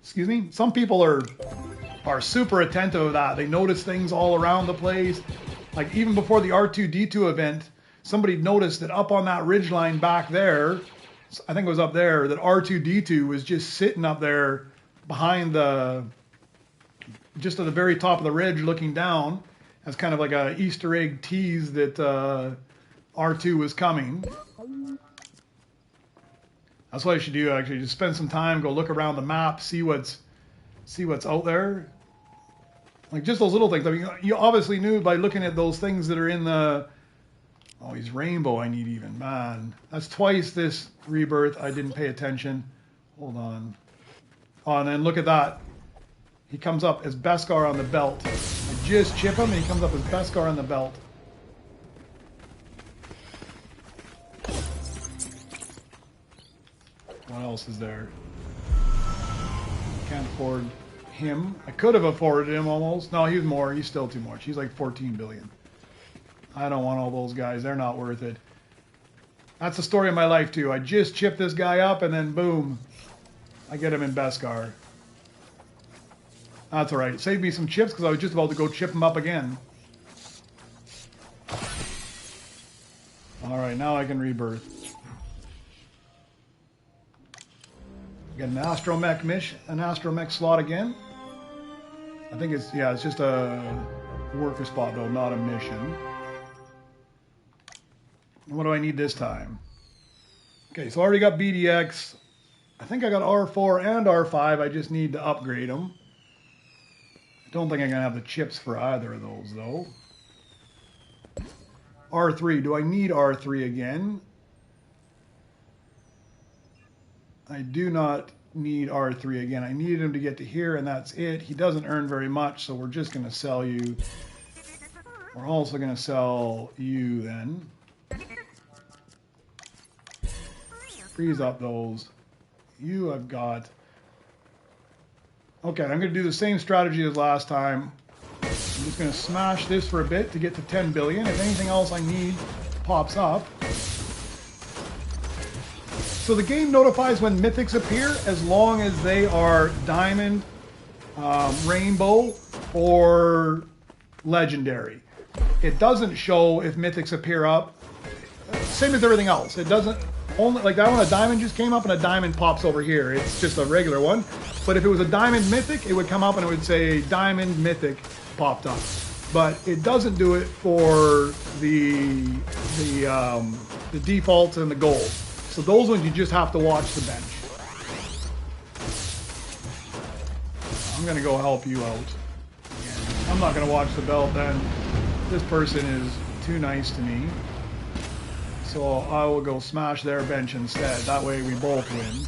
[SPEAKER 1] Excuse me. Some people are super attentive to that. They notice things all around the place. Like even before the R2-D2 event, somebody noticed that up on that ridgeline back there, I think it was up there, that R2-D2 was just sitting up there behind just at the very top of the ridge looking down as kind of like a Easter egg tease that R2 was coming. That's what I should do actually, just spend some time, go look around the map, see what's out there. Like just those little things. I mean, you obviously knew by looking at those things that are in the... Oh, he's rainbow I need even. Man, that's twice this rebirth. I didn't pay attention. Hold on. Oh, and then look at that. He comes up as Beskar on the belt. I just chip him and he comes up as Beskar on the belt. What else is there? Can't afford him. I could have afforded him almost. No, he's more. He's still too much. He's like 14 billion. I don't want all those guys. They're not worth it. That's the story of my life too. I just chip this guy up and then boom, I get him in Beskar. That's all right. It saved me some chips because I was just about to go chip him up again. All right, now I can rebirth. Get an astromech mission, an astromech slot again. I think it's just a worker spot though, not a mission. What do I need this time? Okay, so I already got BDX. I think I got R4 and R5. I just need to upgrade them. I don't think I'm going to have the chips for either of those, though. R3. Do I need R3 again? I do not need R3 again. I needed him to get to here, and that's it. He doesn't earn very much, so we're just going to sell you. We're also going to sell you then. Freeze up those. You I've got. Okay, I'm going to do the same strategy as last time. I'm just going to smash this for a bit to get to 10 billion. If anything else I need pops up. So the game notifies when mythics appear as long as they are diamond, rainbow, or legendary. It doesn't show if mythics appear up. Same as everything else. It doesn't only like that one. A diamond just came up and a diamond pops over here. It's just a regular one. But if it was a diamond mythic, it would come up and it would say diamond mythic popped up. But it doesn't do it for the defaults and the gold. So those ones you just have to watch the bench. I'm gonna go help you out. I'm not gonna watch the belt then. This person is too nice to me. So I will go smash their bench instead. That way we both win.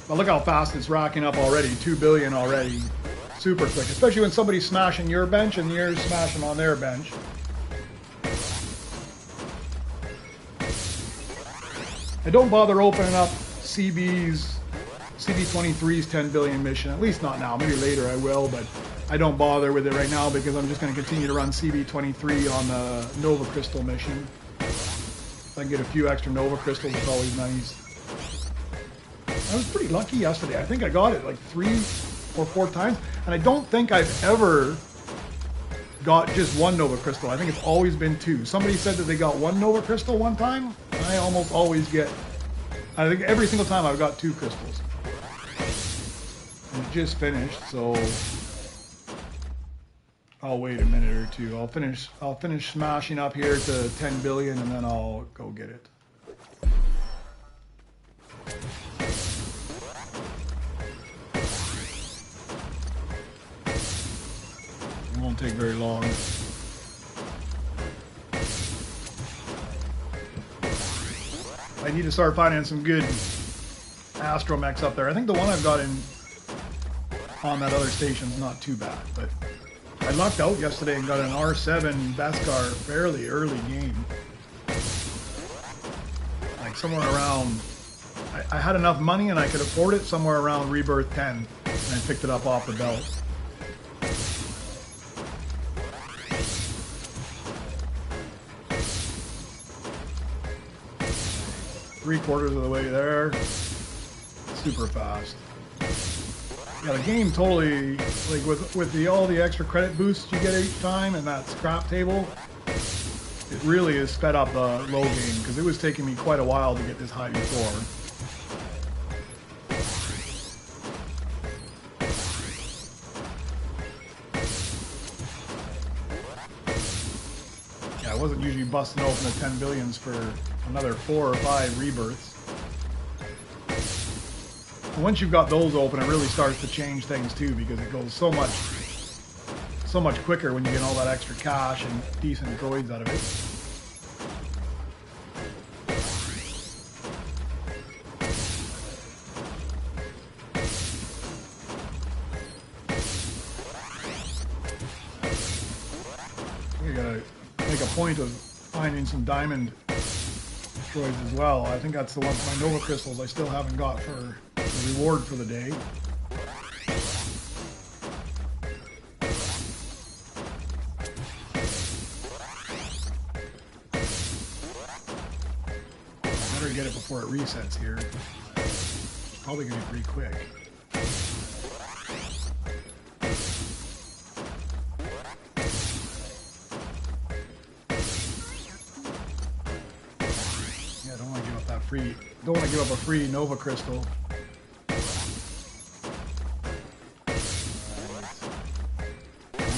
[SPEAKER 1] But look how fast it's racking up already. 2 billion already. Super quick. Especially when somebody's smashing your bench and you're smashing on their bench. I don't bother opening up CB23's 10 billion mission. At least not now. Maybe later I will, but I don't bother with it right now because I'm just going to continue to run CB23 on the Nova Crystal mission. If I can get a few extra Nova Crystals, it's always nice. I was pretty lucky yesterday. I think I got it like 3 or 4 times. And I don't think I've ever got just 1 Nova Crystal. I think it's always been 2. Somebody said that they got 1 Nova Crystal one time. I almost always get, I think every single time I've got 2 crystals. And it just finished, so I'll wait a minute or two. I'll finish smashing up here to 10 billion and then I'll go get it. It won't take very long. I need to start finding some good astromechs up there. I think the one I've got on that other station's not too bad, but I lucked out yesterday and got an R7 Beskar fairly early game. Like somewhere around, I had enough money and I could afford it somewhere around Rebirth 10, and I picked it up off the belt. Three-quarters of the way there. Super fast. Yeah, the game totally, like with all the extra credit boosts you get each time and that scrap table, it really has sped up the low game because it was taking me quite a while to get this high before. Yeah, I wasn't usually busting open the 10 billions for another 4 or 5 rebirths. And once you've got those open, it really starts to change things too, because it goes so much quicker when you get all that extra cash and decent droids out of it. You gotta make a point of finding some diamond droids as well. I think that's the one for my Nova Crystals I still haven't got for the reward for the day. Better get it before it resets here. It's probably gonna be pretty quick. Don't want to give up a free Nova Crystal. Right.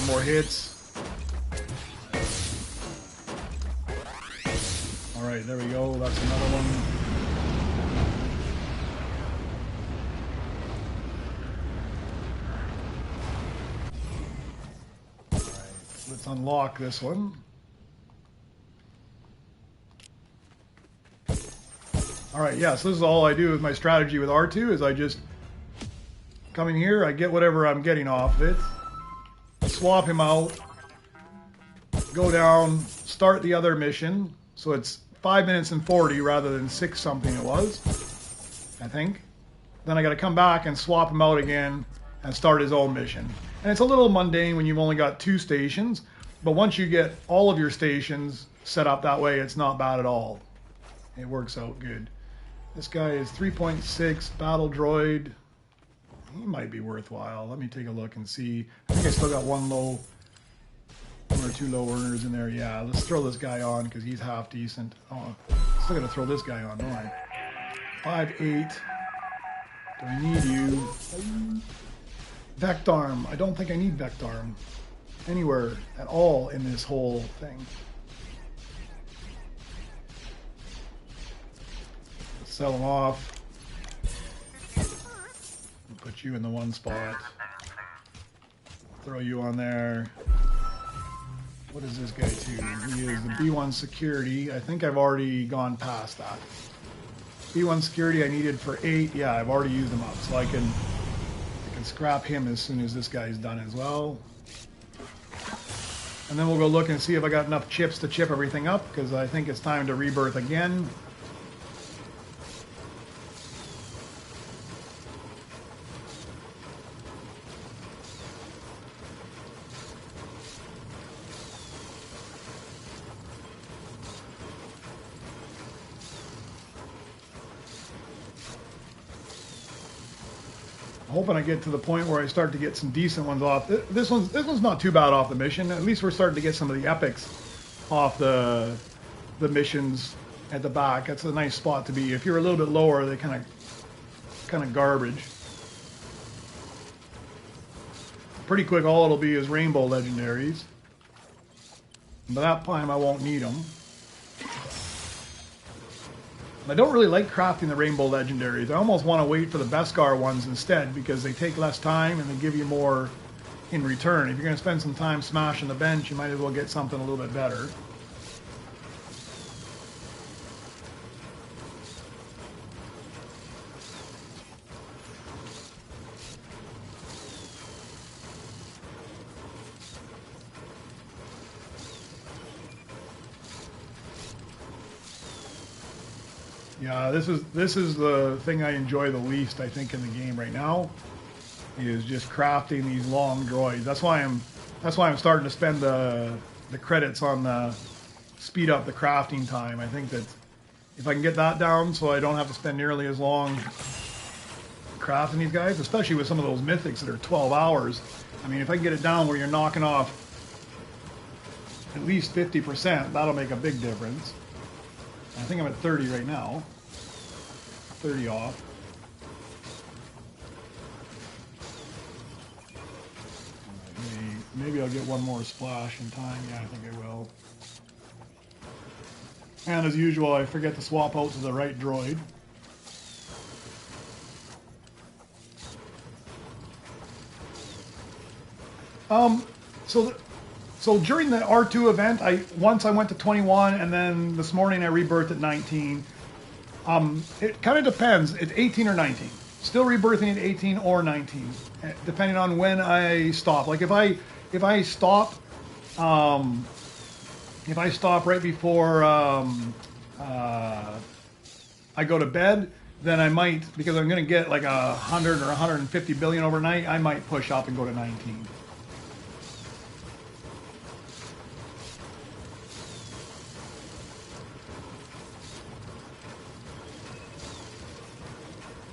[SPEAKER 1] More hits. All right, there we go. That's another one. Let's unlock this one. Alright, yeah, so this is all I do with my strategy with R2, is I just come in here, I get whatever I'm getting off of it, swap him out, go down, start the other mission, so it's 5 minutes and 40 rather than 6 something it was, I think. Then I got to come back and swap him out again and start his own mission. And it's a little mundane when you've only got 2 stations, but once you get all of your stations set up that way, it's not bad at all. It works out good. This guy is 3.6 battle droid. He might be worthwhile. Let me take a look and see. I think I still got one or 2 low earners in there. Yeah, let's throw this guy on because he's half decent. Oh, still got to throw this guy on, don't I? 5'8". Do I need you? Vectarm. I don't think I need Vectarm anywhere at all in this whole thing. Sell him off. Put you in the one spot. Throw you on there. What is this guy to? He is the B1 security. I think I've already gone past that. B1 security I needed for 8. Yeah, I've already used them up, so I can scrap him as soon as this guy's done as well. And then we'll go look and see if I got enough chips to chip everything up, because I think it's time to rebirth again. Hoping I get to the point where I start to get some decent ones off. This one's not too bad off the mission. At least we're starting to get some of the epics off the missions at the back. That's a nice spot to be. If you're a little bit lower, they kind of garbage. Pretty quick, all it'll be is rainbow legendaries. By that time, I won't need them. I don't really like crafting the rainbow legendaries. I almost want to wait for the Beskar ones instead, because they take less time and they give you more in return. If you're going to spend some time smashing the bench, you might as well get something a little bit better. Yeah, this is the thing I enjoy the least, I think, in the game right now, is just crafting these long droids. That's why I'm starting to spend the credits on the speed up the crafting time. I think that if I can get that down so I don't have to spend nearly as long crafting these guys, especially with some of those mythics that are 12 hours. I mean, if I can get it down where you're knocking off at least 50%, that'll make a big difference. I think I'm at 30 right now. 30 off. Maybe I'll get one more splash in time. Yeah, I think I will. And as usual, I forget to swap out to the right droid. So during the R2 event, once I went to 21, and then this morning I rebirthed at 19. It kind of depends. It's 18 or 19. Still rebirthing at 18 or 19, depending on when I stop. Like if I stop right before I go to bed, then I might, because I'm going to get like 100 or 150 billion overnight, I might push up and go to 19.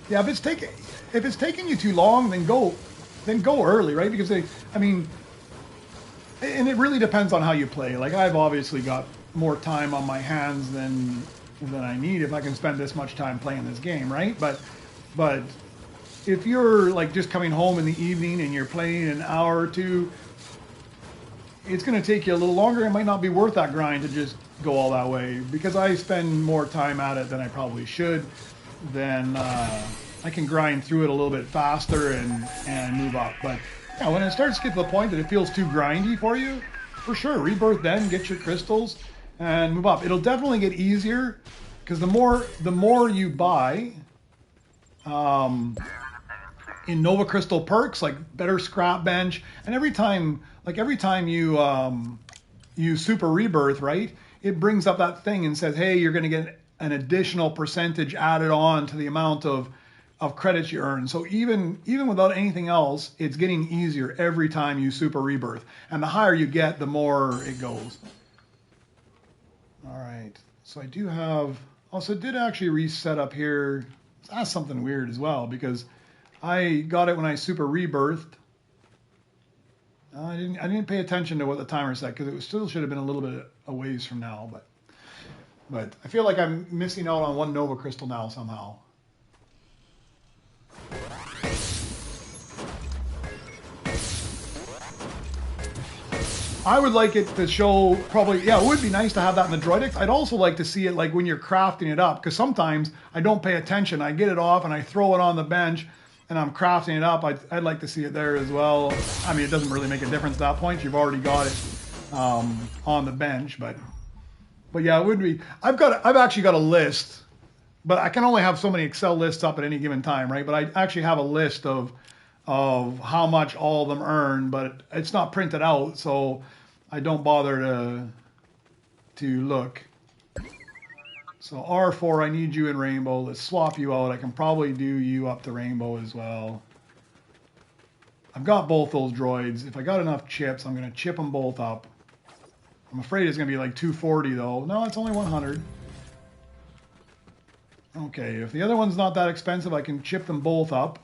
[SPEAKER 1] Yeah, if it's taking you too long, then go early, right? Because and it really depends on how you play. Like I've obviously got more time on my hands than I need if I can spend this much time playing this game, right? But if you're like just coming home in the evening and you're playing an hour or two, it's going to take you a little longer. It might not be worth that grind to just go all that way, because I spend more time at it than I probably should. Then I can grind through it a little bit faster and move up. But yeah, when it starts to get to the point that it feels too grindy for you, For sure, rebirth then, get your crystals, and move up. It'll definitely get easier because the more you buy in Nova Crystal perks, like better scrap bench, and every time you super rebirth, right? It brings up that thing and says, hey, you're going to get an additional percentage added on to the amount of credits you earn. So even without anything else, it's getting easier every time you super rebirth. And the higher you get, the more it goes. All right. So I do have, also it did actually reset up here. That's something weird as well because I got it when I super rebirthed. I didn't pay attention to what the timer said because it still should have been a little bit a ways from now, but I feel like I'm missing out on one Nova Crystal now somehow. I would like it to show probably, yeah, it would be nice to have that in the Droidics. I'd also like to see it like when you're crafting it up because sometimes I don't pay attention. I get it off and I throw it on the bench and I'm crafting it up. I'd like to see it there as well. I mean, it doesn't really make a difference at that point. You've already got it on the bench, but yeah, it would be. I've actually got a list, but I can only have so many Excel lists up at any given time, right? But I actually have a list of how much all of them earn, but it's not printed out, so I don't bother to look. So R4, I need you in Rainbow. Let's swap you out. I can probably do you up to Rainbow as well. I've got both those droids. If I got enough chips, I'm going to chip them both up. I'm afraid it's going to be like 240 though. No, it's only 100. Okay, if the other one's not that expensive, I can chip them both up.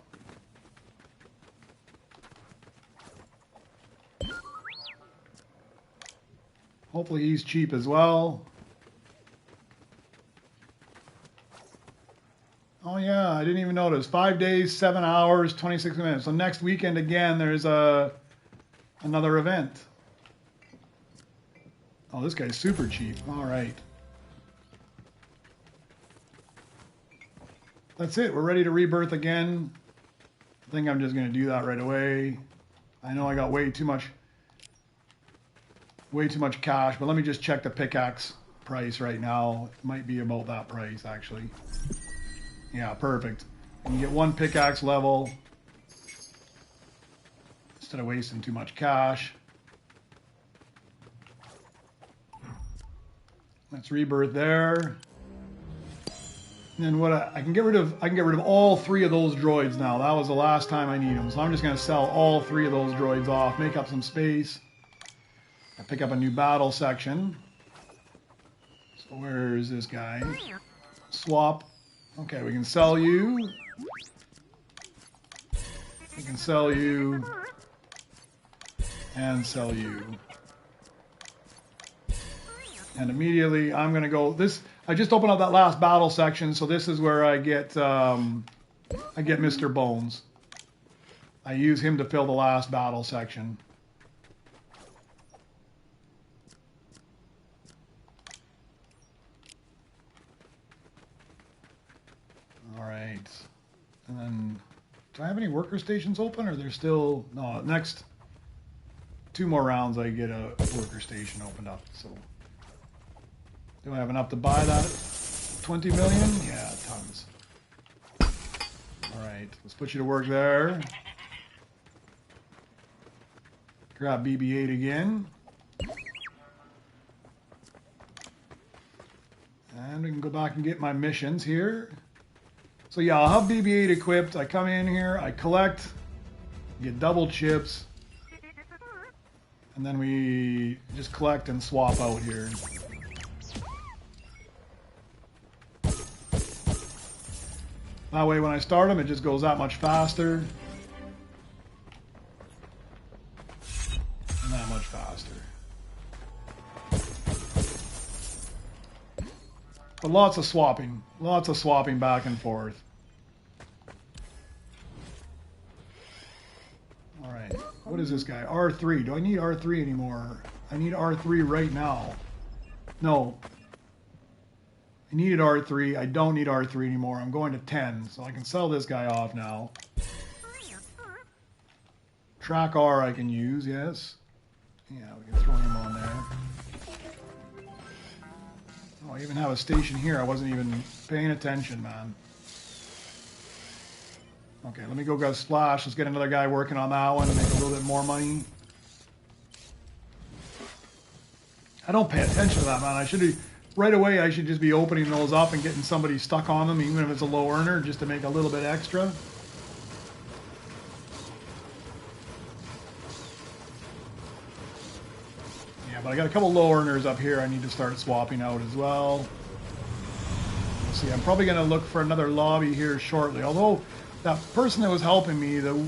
[SPEAKER 1] Hopefully he's cheap as well. Oh yeah, I didn't even notice. 5 days, 7 hours, 26 minutes. So next weekend again, there's another event. Oh, this guy's super cheap. All right. That's it. We're ready to rebirth again. I think I'm just going to do that right away. I know I got way too much cash, but let me just check the pickaxe price right now. It might be about that price, actually. Yeah, perfect. And you get one pickaxe level instead of wasting too much cash. Let's rebirth there. And then what I can get rid of all 3 of those droids now. That was the last time I need them. So I'm just going to sell all 3 of those droids off, make up some space. I pick up a new battle section. So where is this guy? Swap. Okay, we can sell you. We can sell you. And sell you. And immediately I'm going to go this. I just opened up that last battle section, so this is where I get Mr. Bones. I use him to fill the last battle section. All right. And then, do I have any worker stations open, or there's still no? Next 2 more rounds, I get a worker station opened up. So. Do I have enough to buy that? 20 million? Yeah, tons. All right, let's put you to work there. Grab BB-8 again. And we can go back and get my missions here. So yeah, I'll have BB-8 equipped. I come in here, I collect, get double chips, and then we just collect and swap out here. That way when I start them, it just goes that much faster. And that much faster. But lots of swapping back and forth. All right, what is this guy? R3, do I need R3 anymore? I need R3 right now. No. I needed R3. I don't need R3 anymore. I'm going to 10, so I can sell this guy off now. Track R I can use, yes. Yeah, we can throw him on there. Oh, I even have a station here. I wasn't even paying attention, man. Okay, let me go get a splash. Let's get another guy working on that one and make a little bit more money. I don't pay attention to that, man. I should be, right away, I should just be opening those up and getting somebody stuck on them, even if it's a low earner, just to make a little bit extra. Yeah, but I got a couple low earners up here I need to start swapping out as well. Let's see, I'm probably going to look for another lobby here shortly. Although, that person that was helping me, the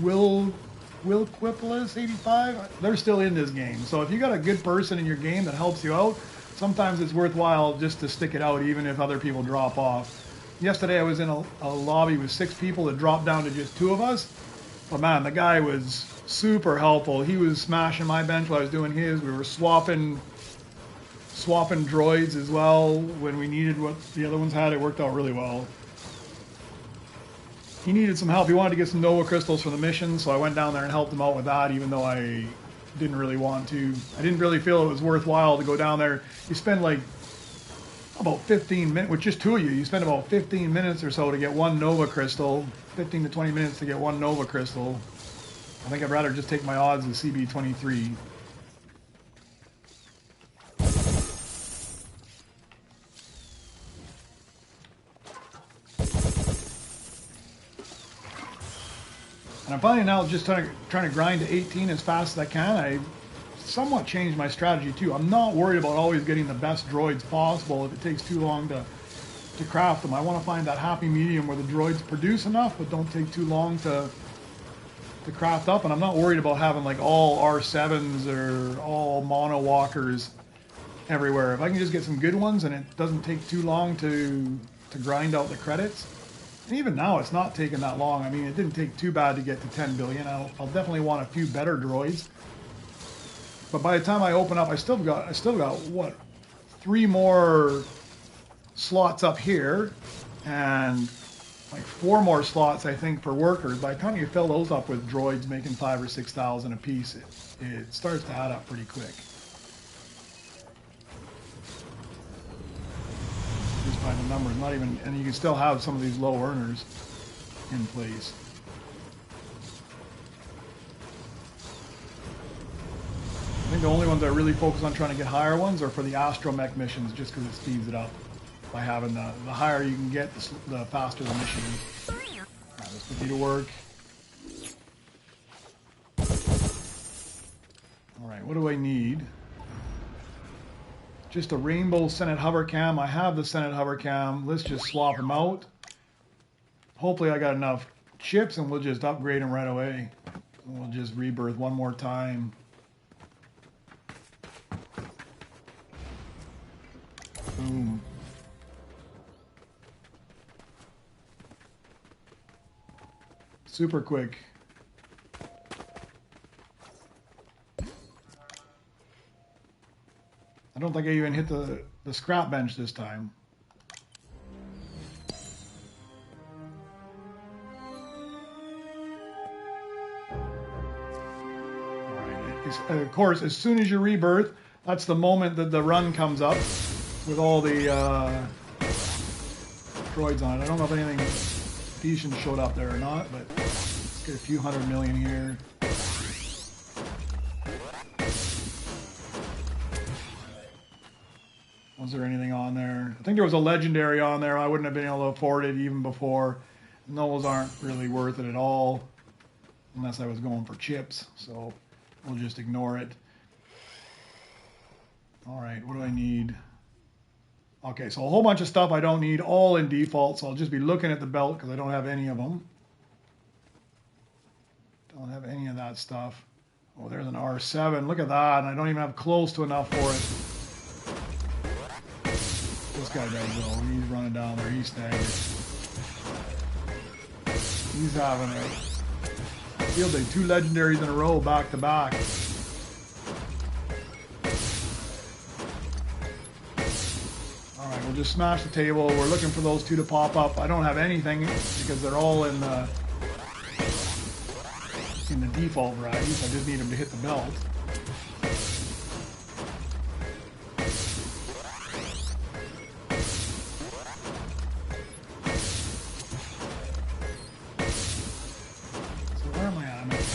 [SPEAKER 1] Will Quipolis 85, they're still in this game. So if you got a good person in your game that helps you out, sometimes it's worthwhile just to stick it out even if other people drop off. Yesterday I was in a lobby with 6 people that dropped down to just 2 of us. But man, the guy was super helpful. He was smashing my bench while I was doing his. We were swapping droids as well when we needed what the other ones had. It worked out really well. He needed some help. He wanted to get some Nova crystals for the mission, so I went down there and helped him out with that, even though I didn't really want to. I didn't really feel it was worthwhile to go down there. You spend like about 15 minutes, with just 2 of you, you spend about 15 minutes or so to get 1 Nova crystal, 15 to 20 minutes to get 1 Nova crystal. I think I'd rather just take my odds with CB23. And I'm finding out just trying to grind to 18 as fast as I can. I somewhat changed my strategy too. I'm not worried about always getting the best droids possible if it takes too long to craft them. I want to find that happy medium where the droids produce enough but don't take too long to craft up. And I'm not worried about having like all R7s or all mono walkers everywhere. If I can just get some good ones and it doesn't take too long to grind out the credits. And even now, it's not taking that long. I mean, it didn't take too bad to get to 10 billion. I'll definitely want a few better droids. But by the time I open up, I still got what, 3 more slots up here, and like 4 more slots, I think, for workers. By the time you fill those up with droids making 5,000 or 6,000 a piece, it starts to add up pretty quick. Just by the numbers, not even, and you can still have some of these low earners in place. I think the only ones that really focus on trying to get higher ones are for the astromech missions, just because it speeds it up. By having the higher you can get, the faster the mission is. Alright, let's put you to work. Alright, what do I need? Just a rainbow Senate hover cam. I have the Senate hover cam. Let's just swap them out. Hopefully I got enough chips and we'll just upgrade them right away. We'll just rebirth one more time. Boom. Super quick. I don't think I even hit the scrap bench this time. Alright, of course, as soon as you rebirth, that's the moment that the run comes up with all the droids on it. I don't know if anything decent showed up there or not, but let's get a few 100 million here. Was there anything on there? I think there was a legendary on there. I wouldn't have been able to afford it even before. And those aren't really worth it at all, unless I was going for chips. So we'll just ignore it. All right, what do I need? Okay, so a whole bunch of stuff I don't need, all in default. So I'll just be looking at the belt because I don't have any of them. Don't have any of that stuff. Oh, there's an R7. Look at that. And I don't even have close to enough for it. This guy does though. He's running down there. He's staggered. He's having a field day. 2 legendaries in a row, back to back. Alright, we'll just smash the table. We're looking for those 2 to pop up. I don't have anything because they're all in the default variety, so I just need them to hit the belt.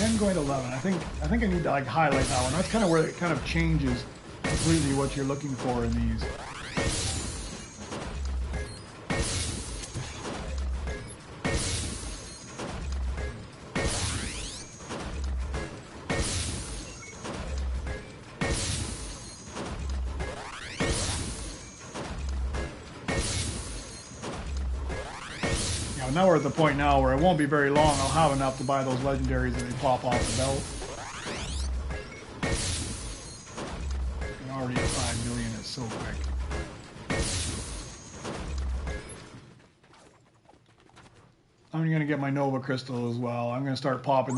[SPEAKER 1] 10 going to 11. I think I need to like highlight that one. That's kind of where it kind of changes completely what you're looking for in these. Now we're at the point now where it won't be very long. I'll have enough to buy those legendaries and they pop off the belt. And already at 5 million is so quick. I'm going to get my Nova Crystal as well. I'm going to start popping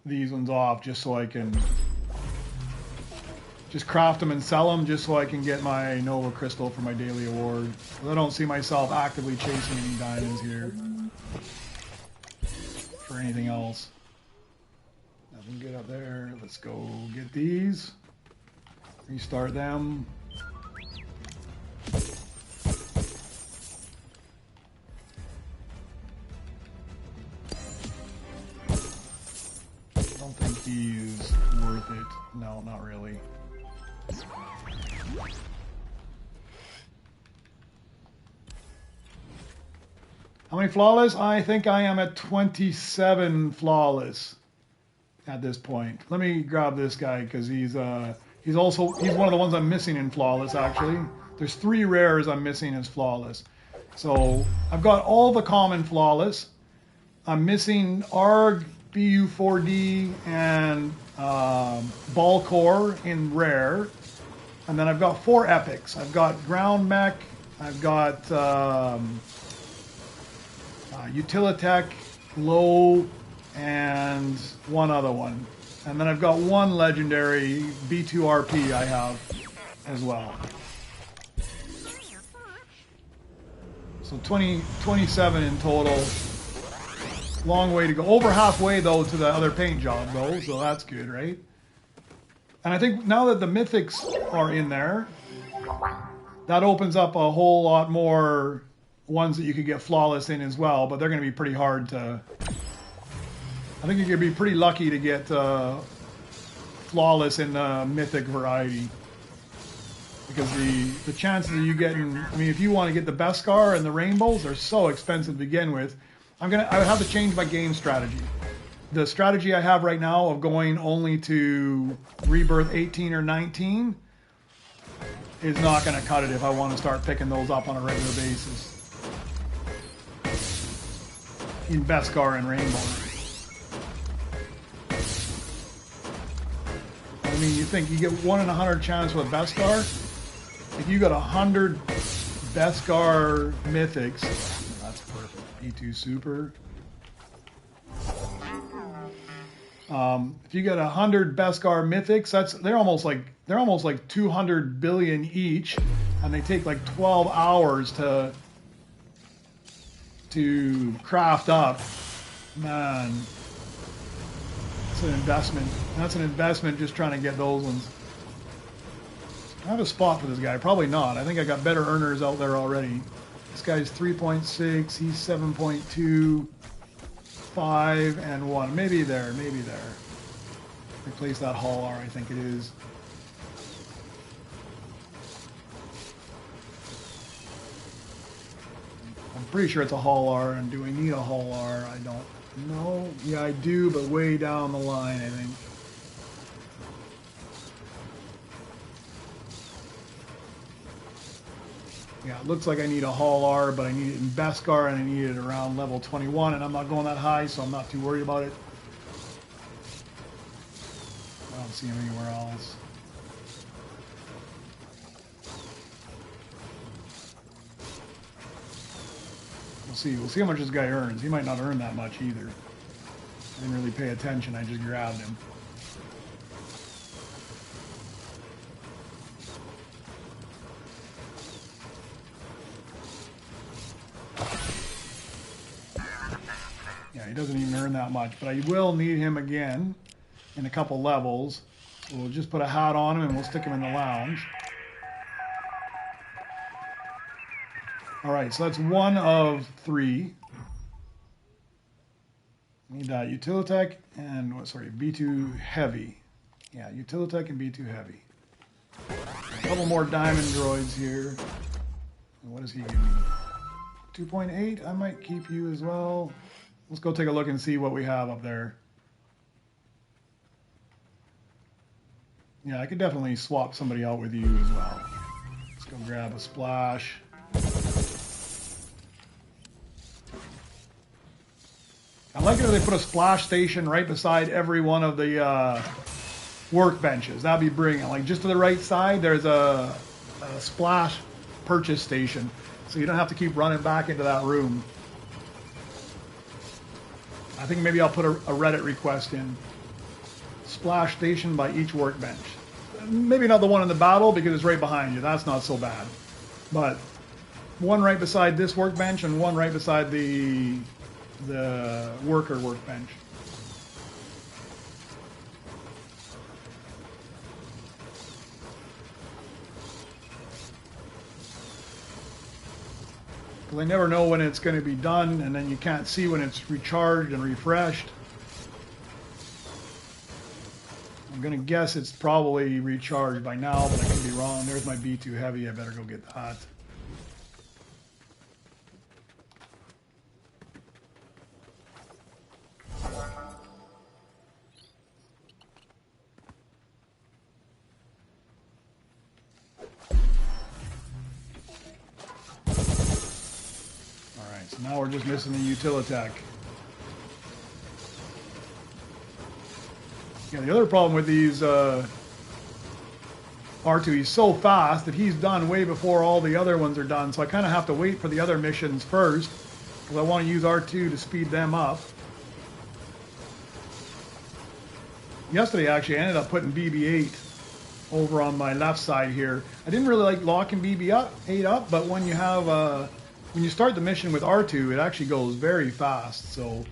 [SPEAKER 1] these ones off just so I can just craft them and sell them just so I can get my Nova Crystal for my daily award. I don't see myself actively chasing any diamonds here for anything else. Nothing good up there. Let's go get these. Restart them. I don't think he's worth it. No, not really. How many flawless? I think I am at 27 flawless at this point. Let me grab this guy because he's one of the ones I'm missing in flawless actually. There's 3 rares I'm missing as flawless. So I've got all the common flawless. I'm missing ARG, BU4D, and Ball in rare. And then I've got 4 epics. I've got Ground Mech, I've got Utilitech, Low, and one other one. And then I've got 1 legendary B2RP I have as well. So 27 in total. Long way to go. Over halfway though to the other paint job though, so that's good, right? And I think now that the mythics are in there, that opens up a whole lot more ones that you could get flawless in as well, but they're going to be pretty hard to... I think you're going to be pretty lucky to get flawless in the mythic variety. Because the chances of you getting... I mean, if you want to get the Beskar and the rainbows, they're so expensive to begin with. I would have to change my game strategy. The strategy I have right now of going only to Rebirth 18 or 19 is not going to cut it if I want to start picking those up on a regular basis. In Beskar and Rainbow. I mean, you think you get 1 in 100 chance with Beskar? If you got 100 Beskar Mythics, that's perfect. E2 Super. If you get 100 Beskar Mythics, they're almost like 200 billion each, and they take like 12 hours to craft up. Man, it's an investment. That's an investment just trying to get those ones. I have a spot for this guy. Probably not. I think I got better earners out there already. This guy's 3.6. He's 7.2. 5 and 1. Maybe there. Maybe there. Replace that Hall R, I think it is. I'm pretty sure it's a Hall R. And do I need a Hall R? I don't know. Yeah, I do, but way down the line, I think. Yeah, it looks like I need a Hall R, but I need it in Beskar, and I need it around level 21, and I'm not going that high, so I'm not too worried about it. I don't see him anywhere else. We'll see. We'll see how much this guy earns. He might not earn that much either. I didn't really pay attention. I just grabbed him. Yeah, he doesn't even earn that much, but I will need him again in a couple levels. We'll just put a hat on him and we'll stick him in the lounge. All right, so that's 1 of 3. Need that Utilitech and what? Sorry, B2 Heavy. Yeah, Utilitech and B2 Heavy. A couple more diamond droids here. And what does he give me? 2.8. I might keep you as well. Let's go take a look and see what we have up there. Yeah, I could definitely swap somebody out with you as well. Let's go grab a splash. I like it if they put a splash station right beside every one of the workbenches. That'd be brilliant. Like just to the right side, there's a splash purchase station, so you don't have to keep running back into that room. I think maybe I'll put a Reddit request in. Splash station by each workbench. Maybe not the one in the battle because it's right behind you. That's not so bad. But one right beside this workbench and one right beside the worker workbench. Because I never know when it's going to be done, and then you can't see when it's recharged and refreshed. I'm going to guess it's probably recharged by now, but I could be wrong. There's my B2 Heavy. I better go get that. So now we're just missing the Utilitech. Yeah, the other problem with these R2, he's so fast that he's done way before all the other ones are done. So I kind of have to wait for the other missions first because I want to use R2 to speed them up. Yesterday, actually, I ended up putting BB-8 over on my left side here. I didn't really like locking BB-8 up, but when you have when you start the mission with R2, it actually goes very fast, so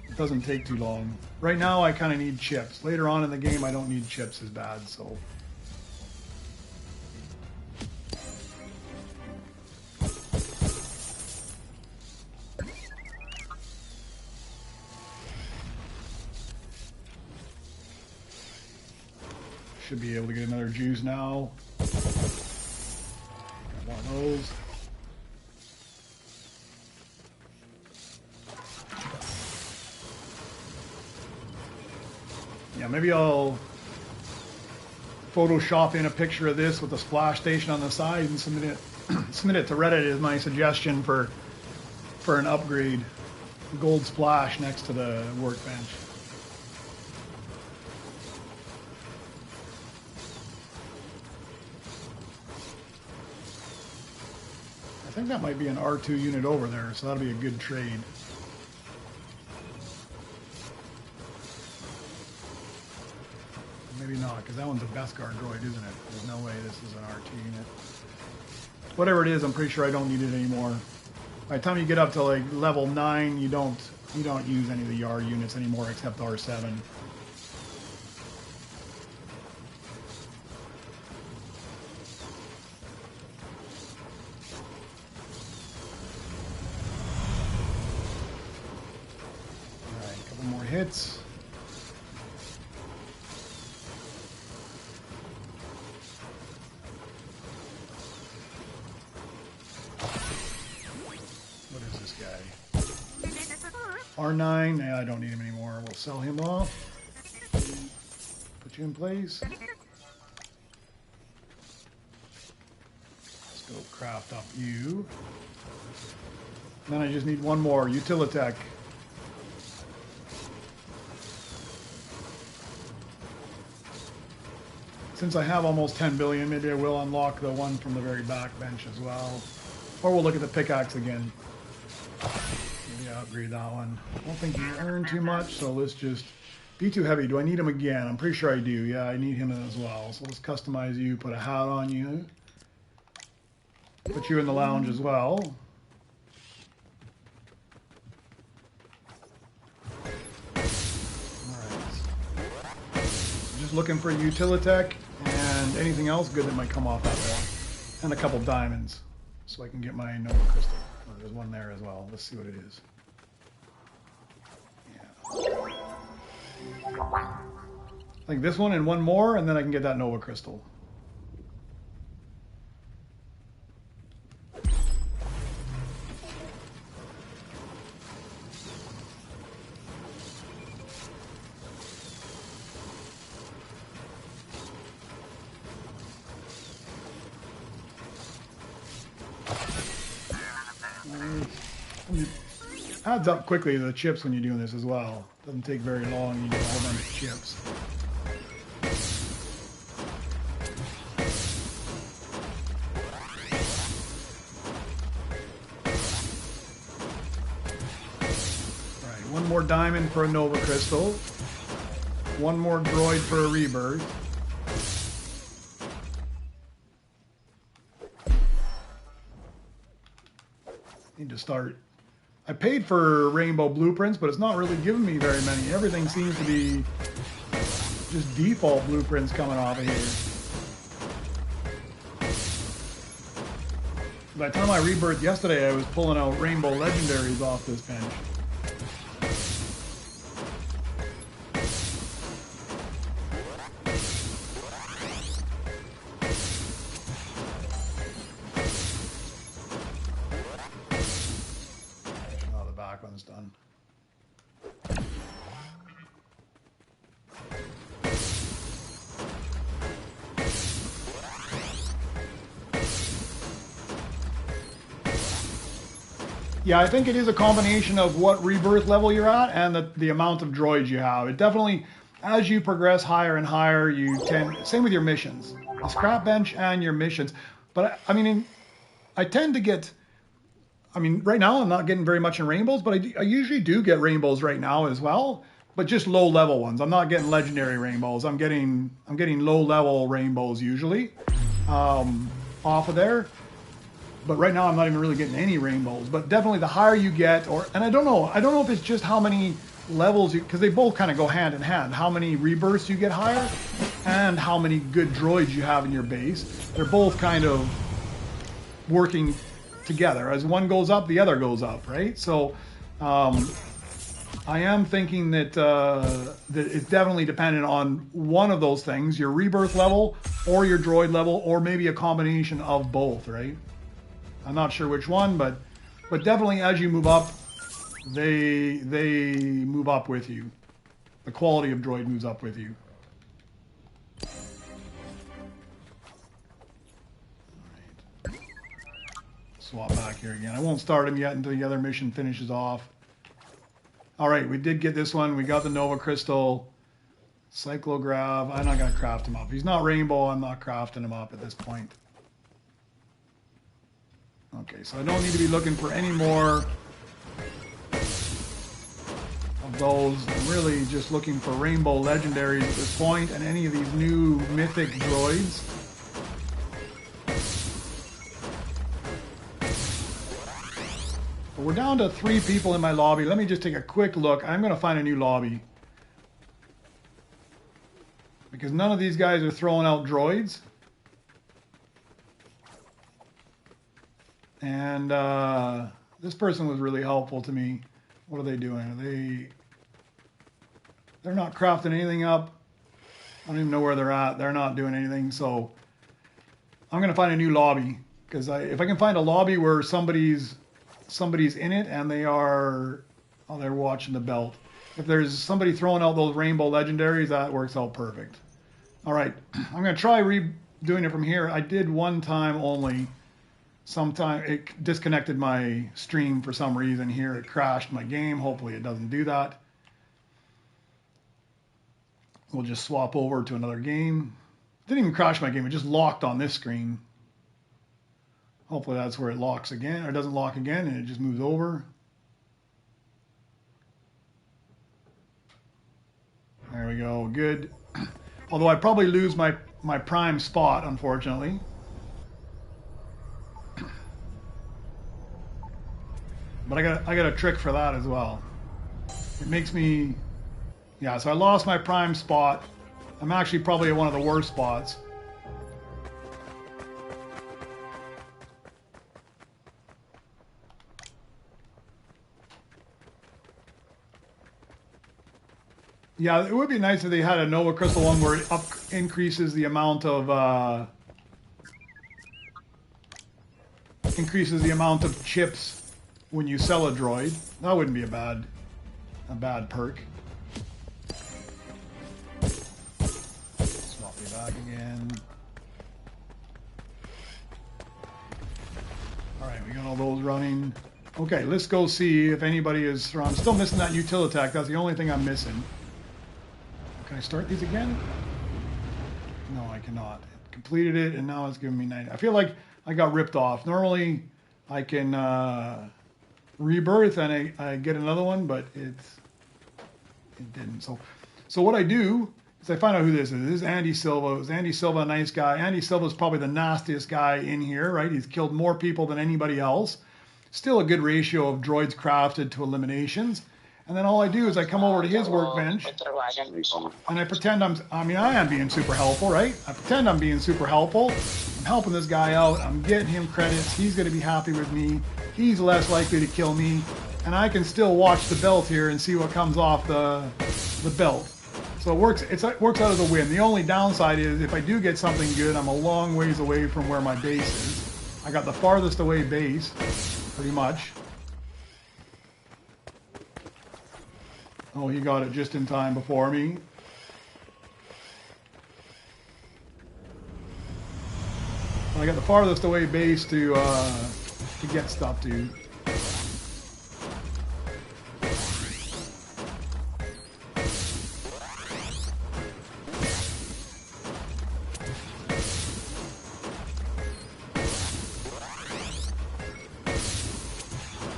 [SPEAKER 1] it doesn't take too long. Right now, I kind of need chips. Later on in the game, I don't need chips as bad, so. Should be able to get another juice now. Got one of those. Yeah, maybe I'll Photoshop in a picture of this with a splash station on the side and submit it to Reddit as my suggestion for an upgrade. Gold splash next to the workbench. I think that might be an R2 unit over there, so that'll be a good trade. Maybe not, because that one's a Beskar droid, isn't it? There's no way this is an R2 unit. Whatever it is, I'm pretty sure I don't need it anymore. By the time you get up to like level 9, you don't use any of the R units anymore except R7. Alright, a couple more hits. R9, yeah, I don't need him anymore. We'll sell him off. Put you in place. Let's go craft up you. Then I just need one more, Utilitech. Since I have almost 10 billion, maybe I will unlock the one from the very back bench as well. Or we'll look at the pickaxe again. Upgrade that one. I don't think you earn too much, so let's just... B2 Heavy, do I need him again? I'm pretty sure I do. Yeah, I need him as well. So let's customize you, put a hat on you. Put you in the lounge as well. Alright. Just looking for Utilitech and anything else good that might come off that wall. And a couple diamonds, so I can get my Nova Crystal. Oh, there's one there as well. Let's see what it is. Yeah. I think this one and one more, and then I can get that Nova Crystal. Adds up quickly to the chips when you're doing this as well. Doesn't take very long. You get a whole bunch of chips. All right, one more diamond for a Nova Crystal. One more droid for a rebirth. Need to start. I paid for rainbow blueprints, but it's not really giving me very many. Everything seems to be just default blueprints coming off of here. By the time I rebirthed yesterday, I was pulling out rainbow legendaries off this bench. Done. Yeah, I think it is a combination of what rebirth level you're at and the amount of droids you have. It definitely, as you progress higher and higher, you tend, same with your missions, the scrap bench and your missions. But I mean, I tend to get, I mean, right now I'm not getting very much in rainbows, but I usually do get rainbows right now as well, but just low level ones. I'm not getting legendary rainbows. I'm getting low level rainbows usually off of there. But right now I'm not even really getting any rainbows. But definitely the higher you get, and I don't know if it's just how many levels you, because they both kind of go hand in hand. How many rebirths you get higher, and how many good droids you have in your base. They're both kind of working together. As one goes up, the other goes up, right? So I am thinking that that it's definitely dependent on one of those things, your rebirth level or your droid level, or maybe a combination of both, right? I'm not sure which one, but definitely as you move up, they move up with you. The quality of droid moves up with you. All right. Swap back here again. I won't start him yet until the other mission finishes off. All right, we did get this one. We got the Nova Crystal. Cyclograv. I'm not going to craft him up. If he's not rainbow, I'm not crafting him up at this point. Okay, so I don't need to be looking for any more of those. I'm really just looking for rainbow legendaries at this point, and any of these new mythic droids. But we're down to 3 people in my lobby. Let me just take a quick look. I'm going to find a new lobby, because none of these guys are throwing out droids. And this person was really helpful to me. What are they doing? They're not crafting anything up. I don't even know where they're at. They're not doing anything. So I'm going to find a new lobby, because if I can find a lobby where somebody's in it and they're watching the belt. If there's somebody throwing out those rainbow legendaries, that works out perfect. All right, I'm going to try redoing it from here. I did one time only. Sometime it disconnected my stream for some reason here. It crashed my game. Hopefully it doesn't do that. We'll just swap over to another game. It didn't even crash my game. It just locked on this screen. Hopefully that's where it locks again, or doesn't lock again, and it just moves over. There we go. Good. Although I probably lose my prime spot, unfortunately. But I got a trick for that as well. It makes me, yeah, so I lost my prime spot. I'm actually probably at one of the worst spots. Yeah, it would be nice if they had a Nova Crystal one where it increases the amount of chips when you sell a droid. That wouldn't be a bad perk. Swap you back again. All right, we got all those running. Okay, let's go see if anybody is. I'm still missing that Utilitech. That's the only thing I'm missing. Can I start these again? No, I cannot. It completed it, and now it's giving me 90. I feel like I got ripped off. Normally, I can rebirth and I get another one, but it didn't. So what I do is I find out who this is. This is Andy Silva. Is Andy Silva a nice guy? Andy Silva is probably the nastiest guy in here, right? He's killed more people than anybody else. Still a good ratio of droids crafted to eliminations. And then all I do is I come over to his workbench and I pretend I am being super helpful, right? I pretend I'm being super helpful. I'm helping this guy out. I'm getting him credits. He's going to be happy with me. He's less likely to kill me. And I can still watch the belt here and see what comes off the belt. So it works out as a win. The only downside is if I do get something good, I'm a long ways away from where my base is. I got the farthest away base, pretty much. Oh, he got it just in time before me. I got the farthest away base to get stuff to.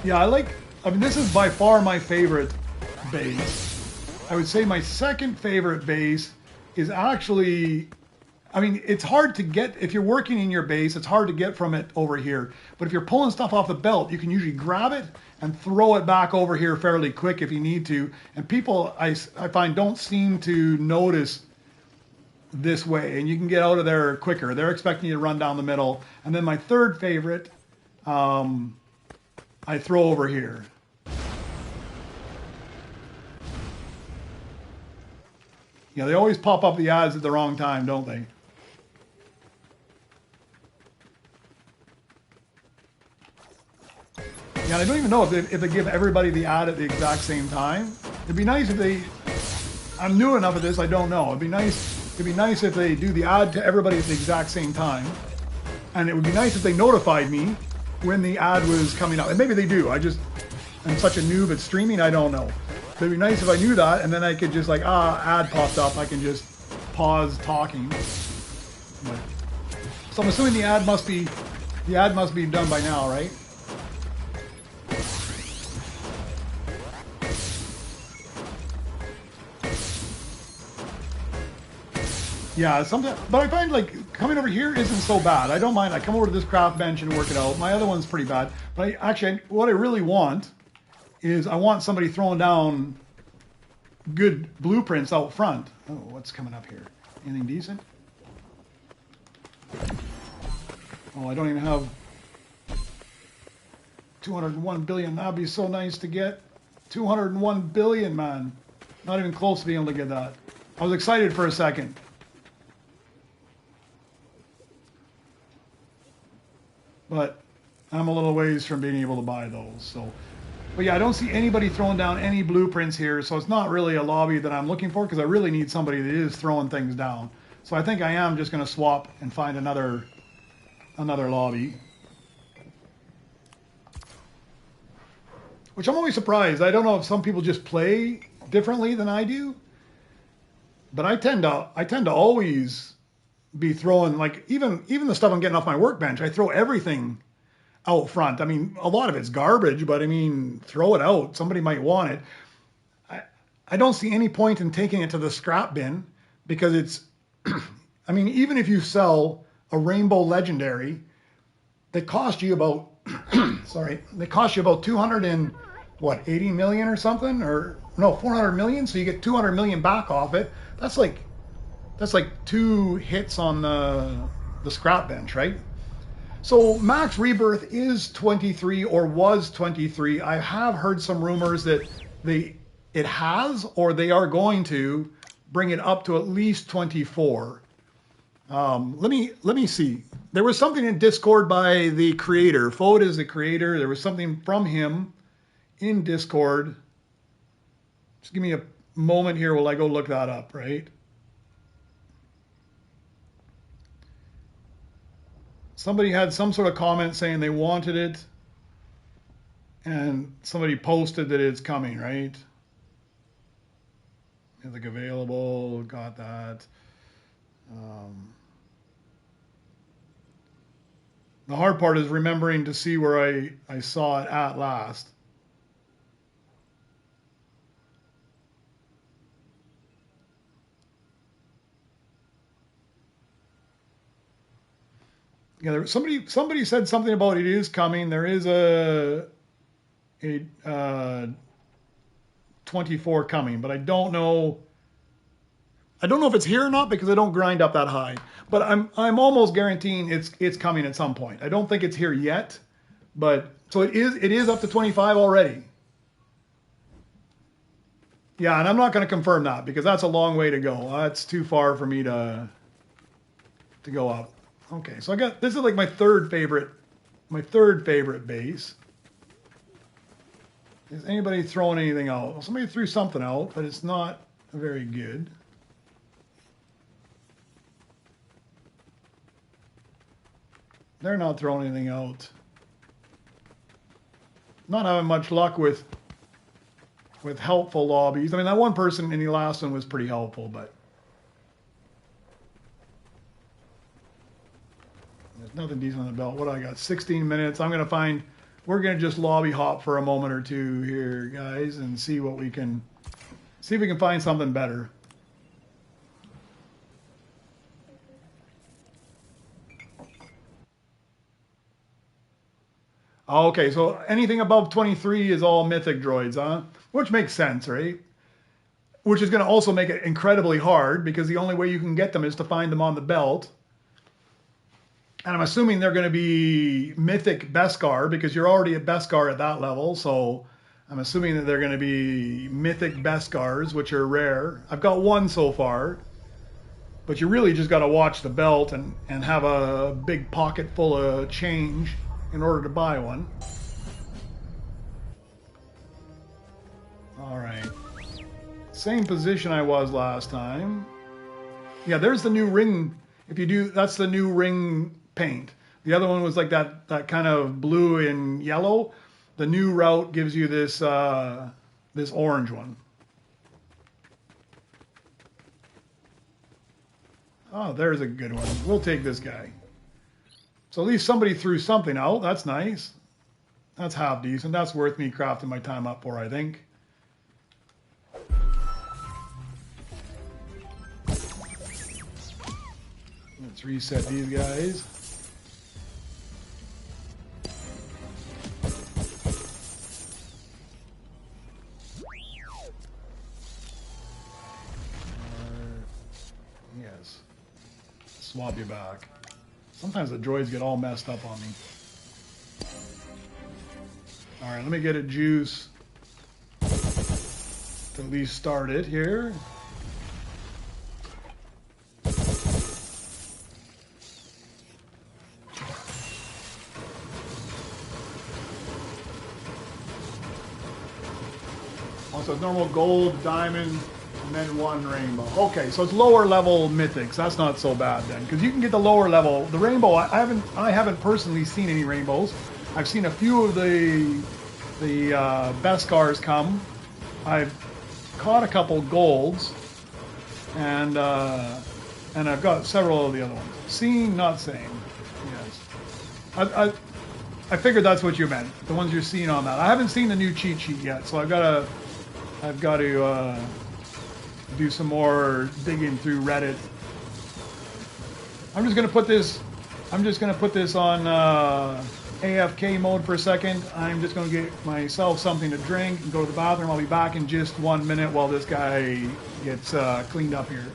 [SPEAKER 1] Yeah, this is by far my favorite base. I would say my second favorite base is actually, it's hard to get, if you're working in your base, it's hard to get from it over here. But if you're pulling stuff off the belt, you can usually grab it and throw it back over here fairly quick if you need to. And people, I find, don't seem to notice this way. And you can get out of there quicker. They're expecting you to run down the middle. And then my third favorite, I throw over here. Yeah, they always pop up the ads at the wrong time, don't they? Yeah, I don't even know if they give everybody the ad at the exact same time. It'd be nice if they. I'm new enough at this, I don't know. It'd be nice if they do the ad to everybody at the exact same time, and it would be nice if they notified me when the ad was coming up. And maybe they do. I'm such a noob at streaming, I don't know. It'd be nice if I knew that, and then I could just ad popped up, I can just pause talking. So I'm assuming the ad must be done by now, right? Yeah, but I find coming over here isn't so bad. I don't mind. I come over to this craft bench and work it out. My other one's pretty bad. But what I really want is I want somebody throwing down good blueprints out front. Oh, what's coming up here? Anything decent? Oh, I don't even have 201 billion. That'd be so nice to get. 201 billion, man. Not even close to being able to get that. I was excited for a second. But I'm a little ways from being able to buy those. So, but yeah, I don't see anybody throwing down any blueprints here. So it's not really a lobby that I'm looking for because I really need somebody that is throwing things down. So I think I am just going to swap and find another lobby. Which I'm always surprised. I don't know if some people just play differently than I do. But I tend to always be throwing, even the stuff I'm getting off my workbench, I throw everything out front. A lot of it's garbage, but throw it out. Somebody might want it. I don't see any point in taking it to the scrap bin because it's, even if you sell a Rainbow Legendary, they cost you about, they cost you about 80 million or something, or no, 400 million. So you get 200 million back off it. That's like 2 hits on the scrap bench, right? So max rebirth is 23 or was 23. I have heard some rumors that it has, or they are going to bring it up to at least 24. Let me see. There was something in Discord by the creator. Fode is the creator. There was something from him in Discord. Just give me a moment here while I go look that up, right? Somebody had some sort of comment saying they wanted it, and somebody posted that it's coming, right? Mythic available, got that. The hard part is remembering to see where I saw it at last. Yeah, somebody said something about it is coming. There is a 24 coming, but I don't know. I don't know if it's here or not because I don't grind up that high. But I'm almost guaranteeing it's coming at some point. I don't think it's here yet, but so it is up to 25 already. Yeah, and I'm not going to confirm that because that's a long way to go. That's too far for me to go up. Okay, so this is like my third favorite base. Is anybody throwing anything out? Well, somebody threw something out, but it's not very good. They're not throwing anything out. Not having much luck with helpful lobbies. I mean, that one person in the last one was pretty helpful, but there's nothing decent on the belt. What do I got? 16 minutes. We're going to just lobby hop for a moment or two here, guys, and see if we can find something better. Okay, so anything above 23 is all Mythic Droids, huh? Which makes sense, right? Which is going to also make it incredibly hard because the only way you can get them is to find them on the belt. And I'm assuming they're going to be Mythic Beskar because you're already at Beskar at that level. So I'm assuming that they're going to be Mythic Beskars, which are rare. I've got one so far. But you really just got to watch the belt and have a big pocket full of change in order to buy one. All right. Same position I was last time. Yeah, there's the new ring. If you do, that's the new ring paint. The other one was like that kind of blue and yellow. The new route gives you this this orange one. Oh, there's a good one. We'll take this guy. So at least somebody threw something out. That's nice. That's half decent. That's worth me crafting my time up for, I think. Let's reset these guys. Yes. Swap you back. Sometimes the droids get all messed up on me. All right, let me get a juice to at least start it here. Also, normal gold, diamond, and then one rainbow. Okay, so it's lower level mythics. That's not so bad then, because you can get the lower level. The rainbow, I haven't personally seen any rainbows. I've seen a few of the Beskars come. I've caught a couple golds, and I've got several of the other ones. Seen, not saying. Yes, I figured that's what you meant. The ones you're seeing on that. I haven't seen the new cheat sheet yet, so I've got to do some more digging through Reddit. I'm just gonna put this on AFK mode for a second. I'm just gonna get myself something to drink and go to the bathroom. I'll be back in just 1 minute while this guy gets cleaned up here.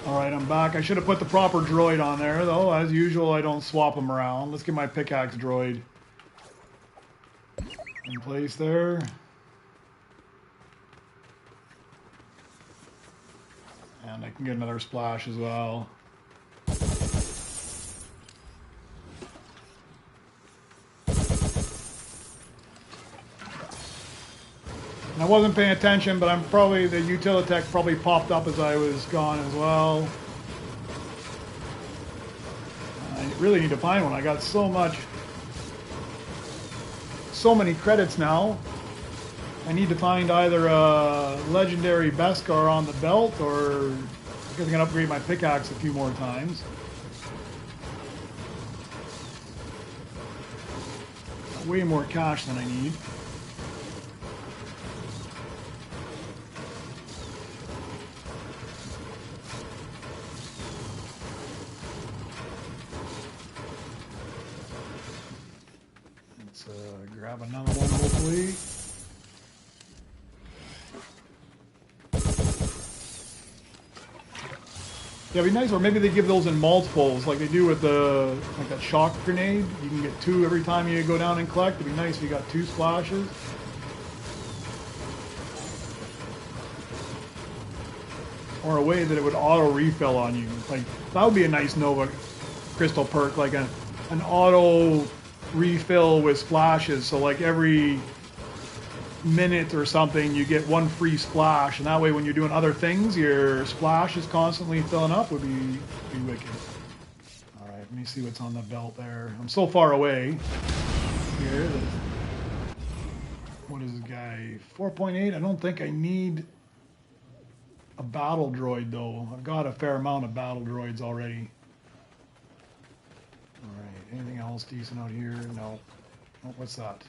[SPEAKER 1] Alright, I'm back. I should have put the proper droid on there, though. As usual, I don't swap them around. Let's get my pickaxe droid in place there. And I can get another splash as well. And I wasn't paying attention, but the Utilitech probably popped up as I was gone as well. I really need to find one. I got so many credits now. I need to find either a legendary Beskar on the belt, or I guess I can upgrade my pickaxe a few more times. Got way more cash than I need. Let's grab another one, hopefully. Yeah, it'd be nice, or maybe they give those in multiples, like they do with like that shock grenade. You can get 2 every time you go down and collect. It'd be nice if you got 2 splashes. Or a way that it would auto refill on you. Like that would be a nice Nova Crystal perk, like an auto refill with splashes. So like every minute or something you get 1 free splash, and that way when you're doing other things your splash is constantly filling up. Would be wicked. Alright, let me see what's on the belt there. I'm so far away here that, what is this guy, 4.8? I don't think I need a battle droid though. I've got a fair amount of battle droids already. Alright, anything else decent out here? No. Oh, what's that?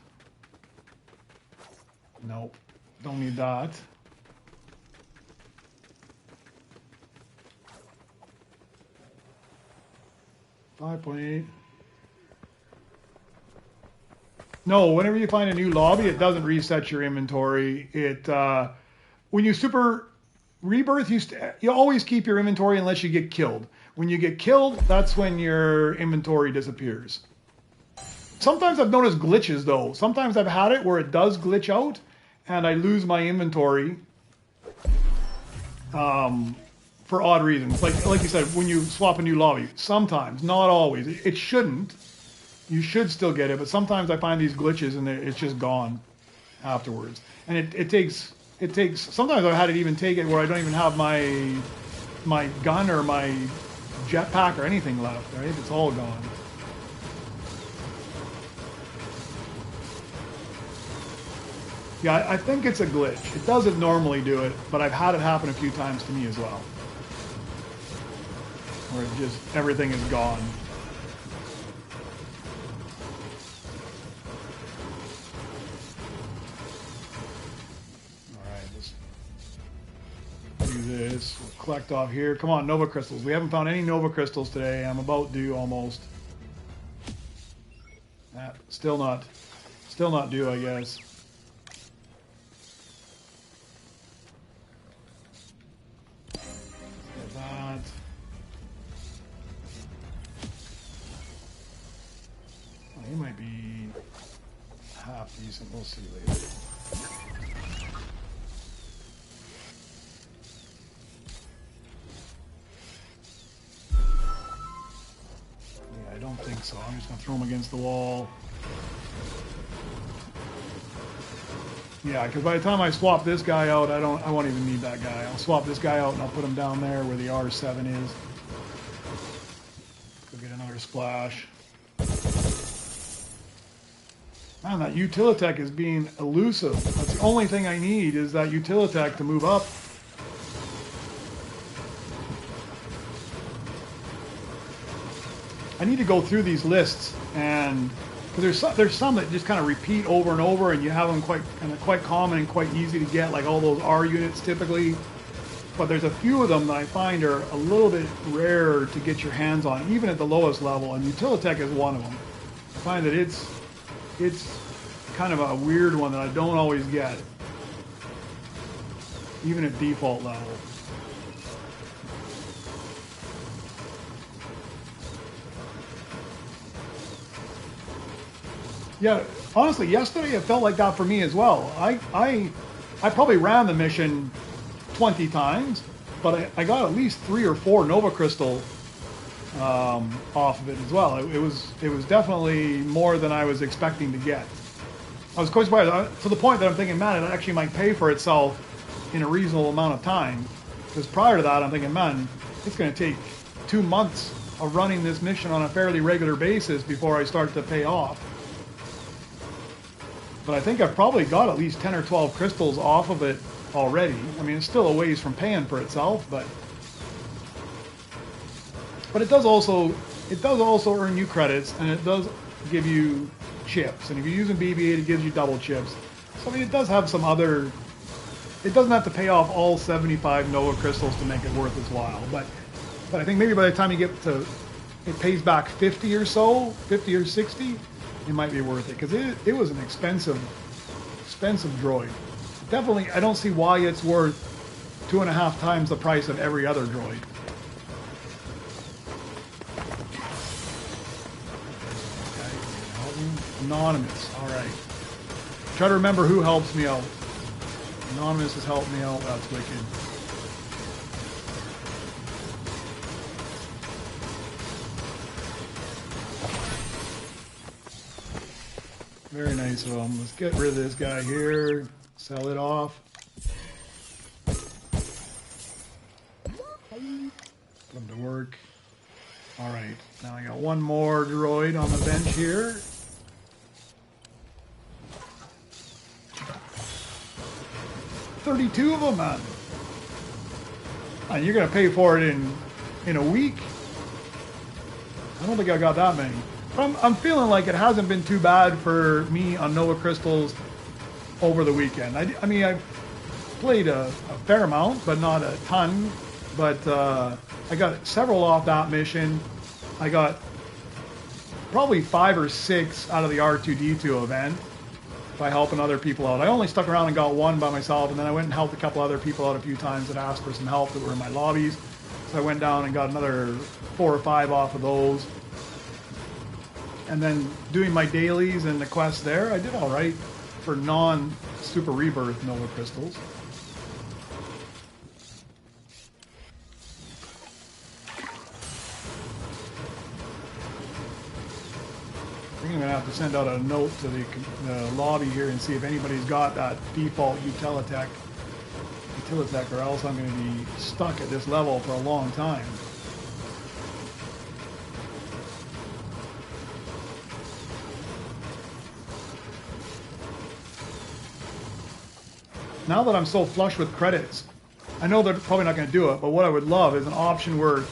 [SPEAKER 1] Nope, don't need that. $5.8. No, whenever you find a new lobby, it doesn't reset your inventory. When you super rebirth, you always keep your inventory unless you get killed. When you get killed, that's when your inventory disappears. Sometimes I've noticed glitches though. Sometimes I've had it where it does glitch out and I lose my inventory for odd reasons. Like you said, when you swap a new lobby, sometimes, not always. It shouldn't. You should still get it, but sometimes I find these glitches and it's just gone afterwards. And it takes. Sometimes I've had it even take it where I don't even have my gun or my jetpack or anything left. Right? It's all gone. Yeah, I think it's a glitch. It doesn't normally do it, but I've had it happen a few times to me as well. Where it just, everything is gone. Alright, let's do this. We'll collect off here. Come on, Nova Crystals. We haven't found any Nova Crystals today. I'm about due almost. Still not due, I guess. That. Well, he might be half decent. We'll see later. Yeah, I don't think so. I'm just gonna throw him against the wall. Yeah, because by the time I swap this guy out, I won't even need that guy. I'll swap this guy out and I'll put him down there where the R7 is. Go get another splash. Man, that Utilitech is being elusive. That's the only thing I need is that Utilitech to move up. I need to go through these lists and because there's some that just kind of repeat over and over, and you have them quite common and quite easy to get, like all those R units typically. But there's a few of them that I find are a little bit rare to get your hands on, even at the lowest level, and Utilitech is one of them. I find that it's kind of a weird one that I don't always get, even at default level. Yeah, honestly, yesterday it felt like that for me as well. I probably ran the mission 20 times, but I got at least 3 or 4 Nova Crystal off of it as well. It was definitely more than I was expecting to get. I was quite surprised to the point that I'm thinking, man, it actually might pay for itself in a reasonable amount of time. Because prior to that, I'm thinking, man, it's going to take 2 months of running this mission on a fairly regular basis before I start to pay off. But I think I've probably got at least 10 or 12 crystals off of it already. I mean, it's still a ways from paying for itself, but it does also earn you credits, and it does give you chips. And if you're using BB-8, it gives you double chips. So I mean, it does have some other. It doesn't have to pay off all 75 Nova crystals to make it worth its while. But I think maybe by the time you get to, it pays back 50 or so, 50 or 60, it might be worth it, because it was an expensive droid. Definitely, I don't see why it's worth 2.5 times the price of every other droid. Okay, Anonymous, all right. Try to remember who helps me out. Anonymous has helped me out, that's wicked. Very nice of them. Let's get rid of this guy here. Sell it off. Put him to work. All right. Now I got one more droid on the bench here. $32 of them, man. And you're gonna pay for it in a week. I don't think I got that many. I'm feeling like it hasn't been too bad for me on Nova Crystals over the weekend. I mean, I played a fair amount, but not a ton. But I got several off that mission. I got probably 5 or 6 out of the R2-D2 event by helping other people out. I only stuck around and got one by myself, and then I went and helped a couple other people out a few times that asked for some help that were in my lobbies. So I went down and got another 4 or 5 off of those. And then doing my dailies and the quests there, I did all right for non-Super Rebirth Nova Crystals. I think I'm going to have to send out a note to the lobby here and see if anybody's got that default Utilitech, or else I'm going to be stuck at this level for a long time. Now that I'm so flush with credits, I know they're probably not going to do it, but what I would love is an option where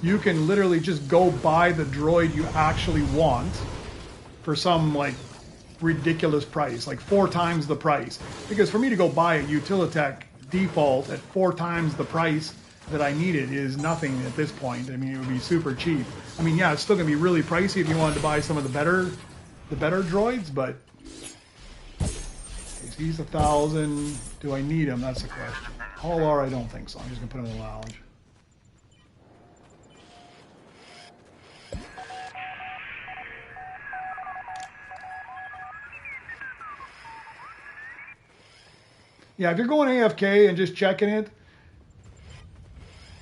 [SPEAKER 1] you can literally just go buy the droid you actually want for some like ridiculous price, like 4 times the price. Because for me to go buy a Utilitech default at 4 times the price that I needed is nothing at this point. I mean, it would be super cheap. I mean, yeah, it's still going to be really pricey if you wanted to buy some of the better droids, but he's 1,000. Do I need him? That's the question. Hall R, I don't think so. I'm just going to put him in the lounge. Yeah, if you're going AFK and just checking it,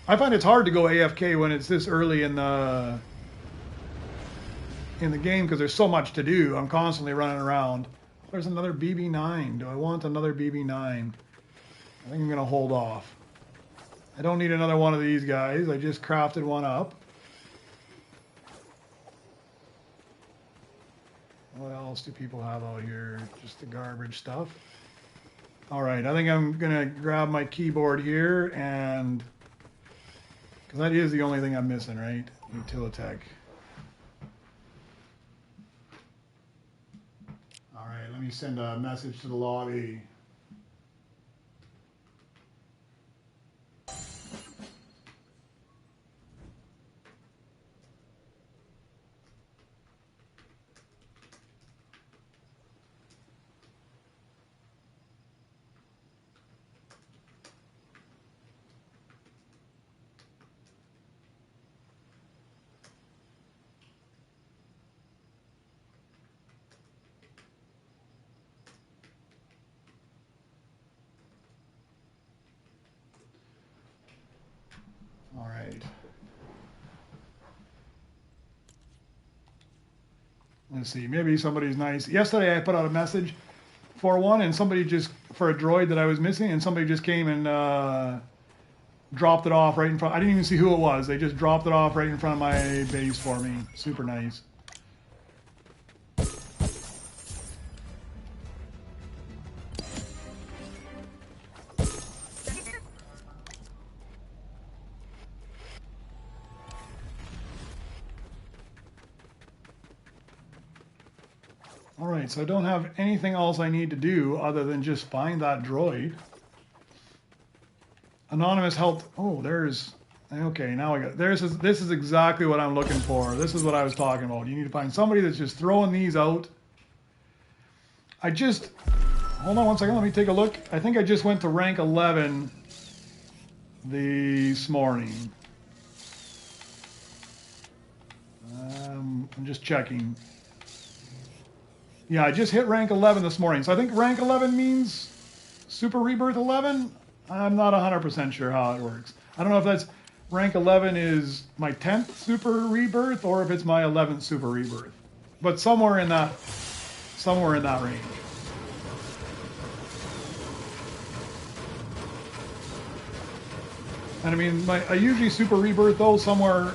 [SPEAKER 1] I find it's hard to go AFK when it's this early in the game because there's so much to do. I'm constantly running around. There's another BB9. Do I want another BB9? I think I'm going to hold off. I don't need another one of these guys. I just crafted one up. What else do people have out here? Just the garbage stuff. All right, I think I'm going to grab my keyboard here, and because that is the only thing I'm missing, right? Utilitech. All right, let me send a message to the lobby. Let's see. Maybe somebody's nice. Yesterday I put out a message for one, and somebody just, for a droid that I was missing, and somebody just came and dropped it off right in front. I didn't even see who it was. They just dropped it off right in front of my base for me. Super nice. Alright, so I don't have anything else I need to do other than just find that droid. Anonymous helped. Oh, there's. Okay, now I got. This is exactly what I'm looking for. This is what I was talking about. You need to find somebody that's just throwing these out. I just. Hold on one second. Let me take a look. I think I just went to rank 11 this morning. I'm just checking. Yeah, I just hit rank 11 this morning. So I think rank 11 means Super Rebirth 11. I'm not 100% sure how it works. I don't know if that's rank 11 is my 10th Super Rebirth or if it's my 11th Super Rebirth. But somewhere in that range. And I mean, I usually Super Rebirth though somewhere.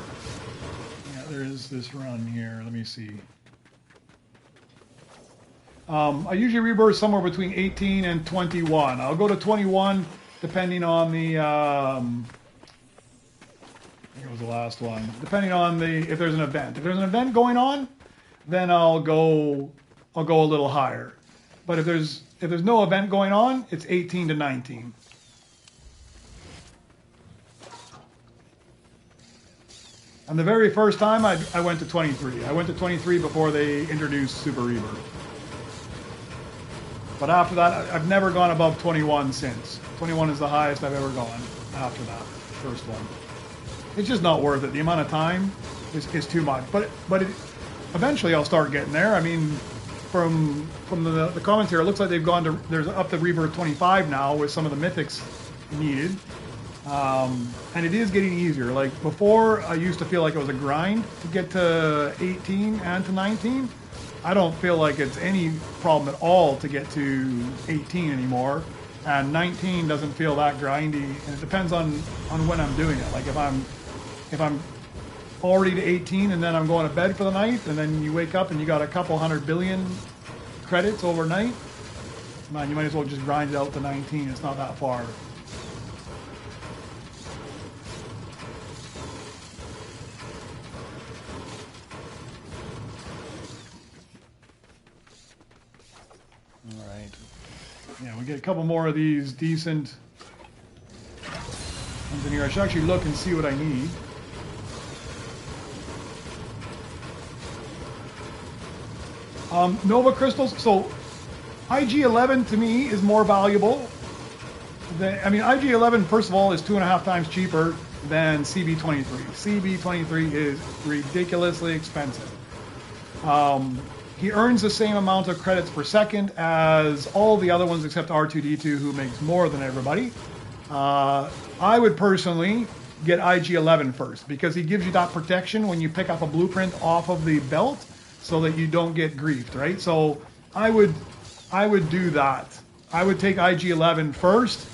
[SPEAKER 1] Yeah, there is this run here. Let me see. I usually rebirth somewhere between 18 and 21. I'll go to 21 depending on the. I think it was the last one. Depending on if there's an event. If there's an event going on, then I'll go a little higher. But if there's no event going on, it's 18 to 19. And the very first time I went to 23. I went to 23 before they introduced Super Rebirth. But after that, I've never gone above 21 since. 21 is the highest I've ever gone after that first one. It's just not worth it. The amount of time is too much. But eventually I'll start getting there. I mean, from the comments here, it looks like they've gone to, there's up to Rebirth 25 now with some of the mythics needed. And it is getting easier. Like before, I used to feel like it was a grind to get to 18 and to 19. I don't feel like it's any problem at all to get to 18 anymore, and 19 doesn't feel that grindy. And it depends on when I'm doing it. Like if I'm already to 18 and then I'm going to bed for the night, and then you wake up and you got a couple 100 billion credits overnight, man, you might as well just grind it out to 19. It's not that far. Yeah, we get a couple more of these decent ones in here. I should actually look and see what I need. Nova crystals. So IG11 to me is more valuable. I mean, IG11 first of all is 2.5 times cheaper than CB23. CB23 is ridiculously expensive. He earns the same amount of credits per second as all the other ones except R2-D2, who makes more than everybody. I would personally get IG-11 first because he gives you that protection when you pick up a blueprint off of the belt so that you don't get griefed, right? So I would do that. I would take IG-11 first,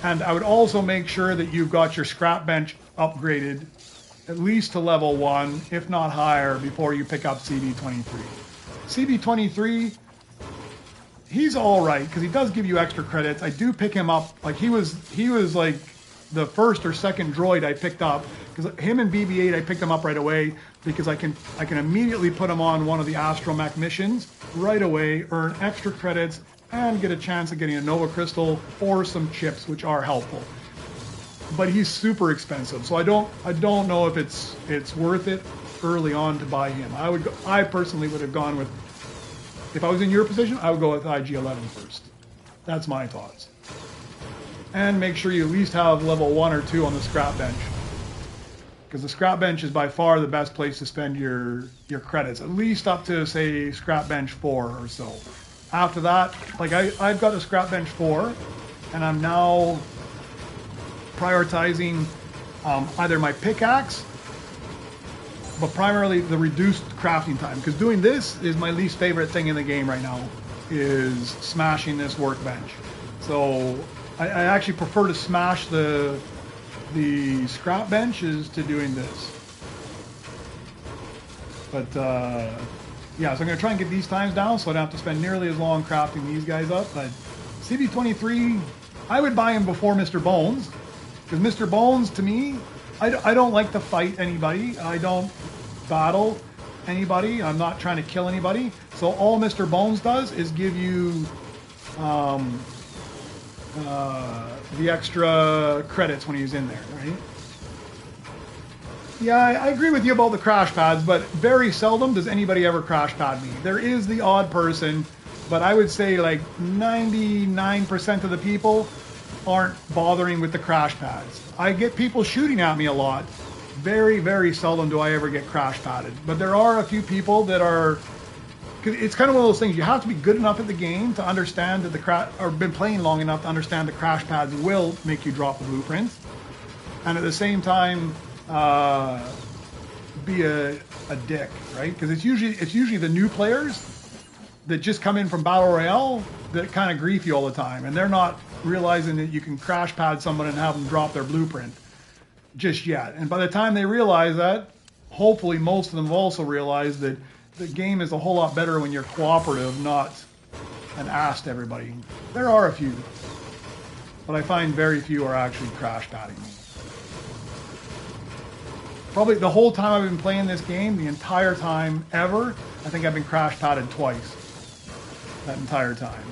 [SPEAKER 1] and I would also make sure that you've got your scrap bench upgraded at least to level 1, if not higher, before you pick up CB23. CB23, he's all right because he does give you extra credits. I do pick him up. Like he was like the first or second droid I picked up, because him and BB-8 I picked him up right away because I can immediately put him on one of the astromech missions right away, earn extra credits, and get a chance of getting a Nova Crystal or some chips, which are helpful. But he's super expensive, so I don't know if it's worth it early on to buy him. I personally would have gone with, if I was in your position, I would go with IG-11 first. That's my thoughts. And make sure you at least have level 1 or 2 on the scrap bench, because the scrap bench is by far the best place to spend your credits, at least up to say scrap bench 4 or so. After that, like I've got a scrap bench 4, and I'm now prioritizing either my pickaxe but primarily the reduced crafting time, because doing this is my least favorite thing in the game right now, is smashing this workbench. So I actually prefer to smash the scrap benches to doing this. But yeah, so I'm going to try and get these times down so I don't have to spend nearly as long crafting these guys up. But CB23, I would buy him before Mr. Bones, because Mr. Bones, to me, I don't like to fight anybody. I don't battle anybody. I'm not trying to kill anybody. So all Mr. Bones does is give you the extra credits when he's in there, right? Yeah, I agree with you about the crash pads, but very seldom does anybody ever crash pad me. There is the odd person, but I would say like 99% of the people aren't bothering with the crash pads. I get people shooting at me a lot. Very, very seldom do I ever get crash padded. But there are a few people that are... It's kind of one of those things. You have to be good enough at the game to understand that the crash... Or been playing long enough to understand the crash pads will make you drop the blueprints. And at the same time... be a dick, right? Because it's usually the new players that just come in from Battle Royale that kind of grief you all the time, and they're not realizing that you can crash pad someone and have them drop their blueprint just yet. And by the time they realize that, hopefully most of them have also realized that the game is a whole lot better when you're cooperative, not an ass to everybody. There are a few, but I find very few are actually crash padding me. Probably the whole time I've been playing this game, the entire time ever, I think I've been crash padded twice that entire time.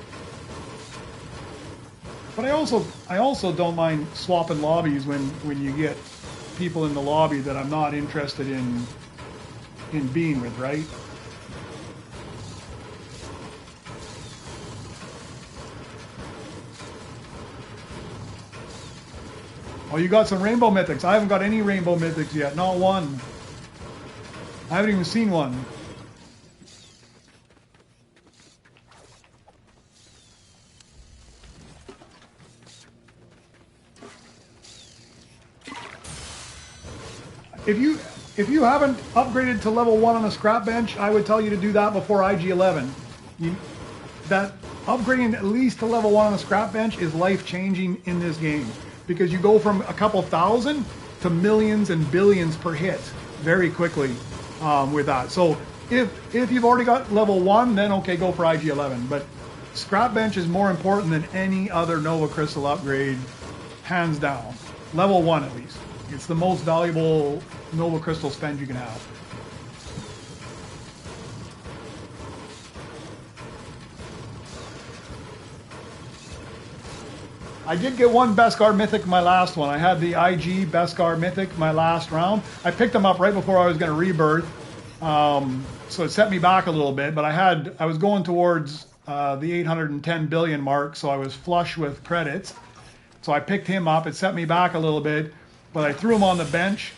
[SPEAKER 1] But I also don't mind swapping lobbies when you get people in the lobby that I'm not interested in being with, right? Oh, you got some rainbow mythics. I haven't got any rainbow mythics yet. Not one. I haven't even seen one. If you haven't upgraded to level 1 on a scrap bench, I would tell you to do that before IG-11. That upgrading at least to level 1 on a scrap bench is life-changing in this game, because you go from a couple thousand to millions and billions per hit very quickly with that. So if you've already got level 1, then okay, go for IG-11. But scrap bench is more important than any other Nova Crystal upgrade, hands down. Level 1 at least. It's the most valuable Nova Crystal spend you can have. I did get one Beskar Mythic my last one. I had the IG Beskar Mythic my last round. I picked them up right before I was going to rebirth, so it set me back a little bit. But I was going towards the 810 billion mark, so I was flush with credits. So I picked him up. It set me back a little bit, but I threw him on the bench.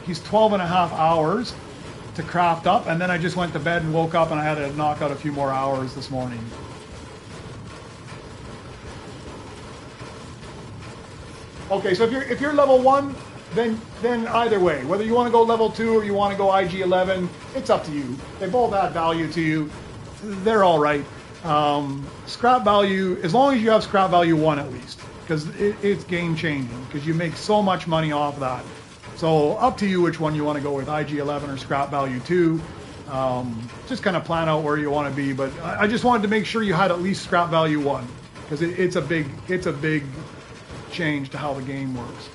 [SPEAKER 1] He's 12 and a half hours to craft up, and then I just went to bed and woke up, and I had to knock out a few more hours this morning. Okay, so if you're level 1, then either way, whether you want to go level 2 or you want to go IG-11, it's up to you. They both add value to you. They're all right. Scrap value, as long as you have scrap value 1 at least, because it's game changing, because you make so much money off that. So up to you which one you want to go with, IG-11 or scrap value 2. Just kind of plan out where you want to be, but I just wanted to make sure you had at least scrap value 1, because it's a big change to how the game works.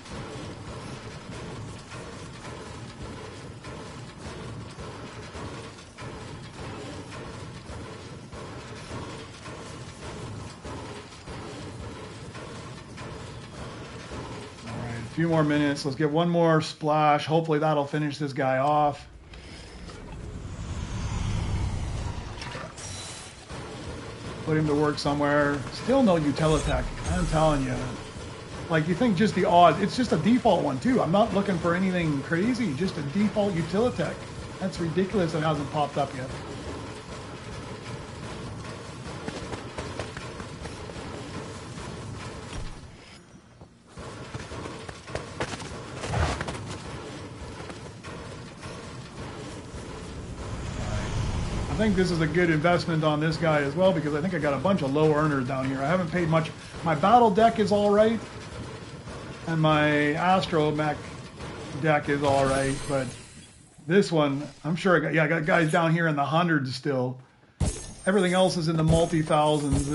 [SPEAKER 1] All right, a few more minutes. Let's get one more splash. Hopefully that'll finish this guy off. Put him to work somewhere. Still no Utilitech. I'm telling you. Like, you think just the odds. It's just a default one, too. I'm not looking for anything crazy. Just a default Utilitech. That's ridiculous it hasn't popped up yet. I think this is a good investment on this guy as well because I think I got a bunch of low earners down here. I haven't paid much. My battle deck is all right, and my astromech deck is all right, but this one, I'm sure I got guys down here in the hundreds still. Everything else is in the multi-thousands.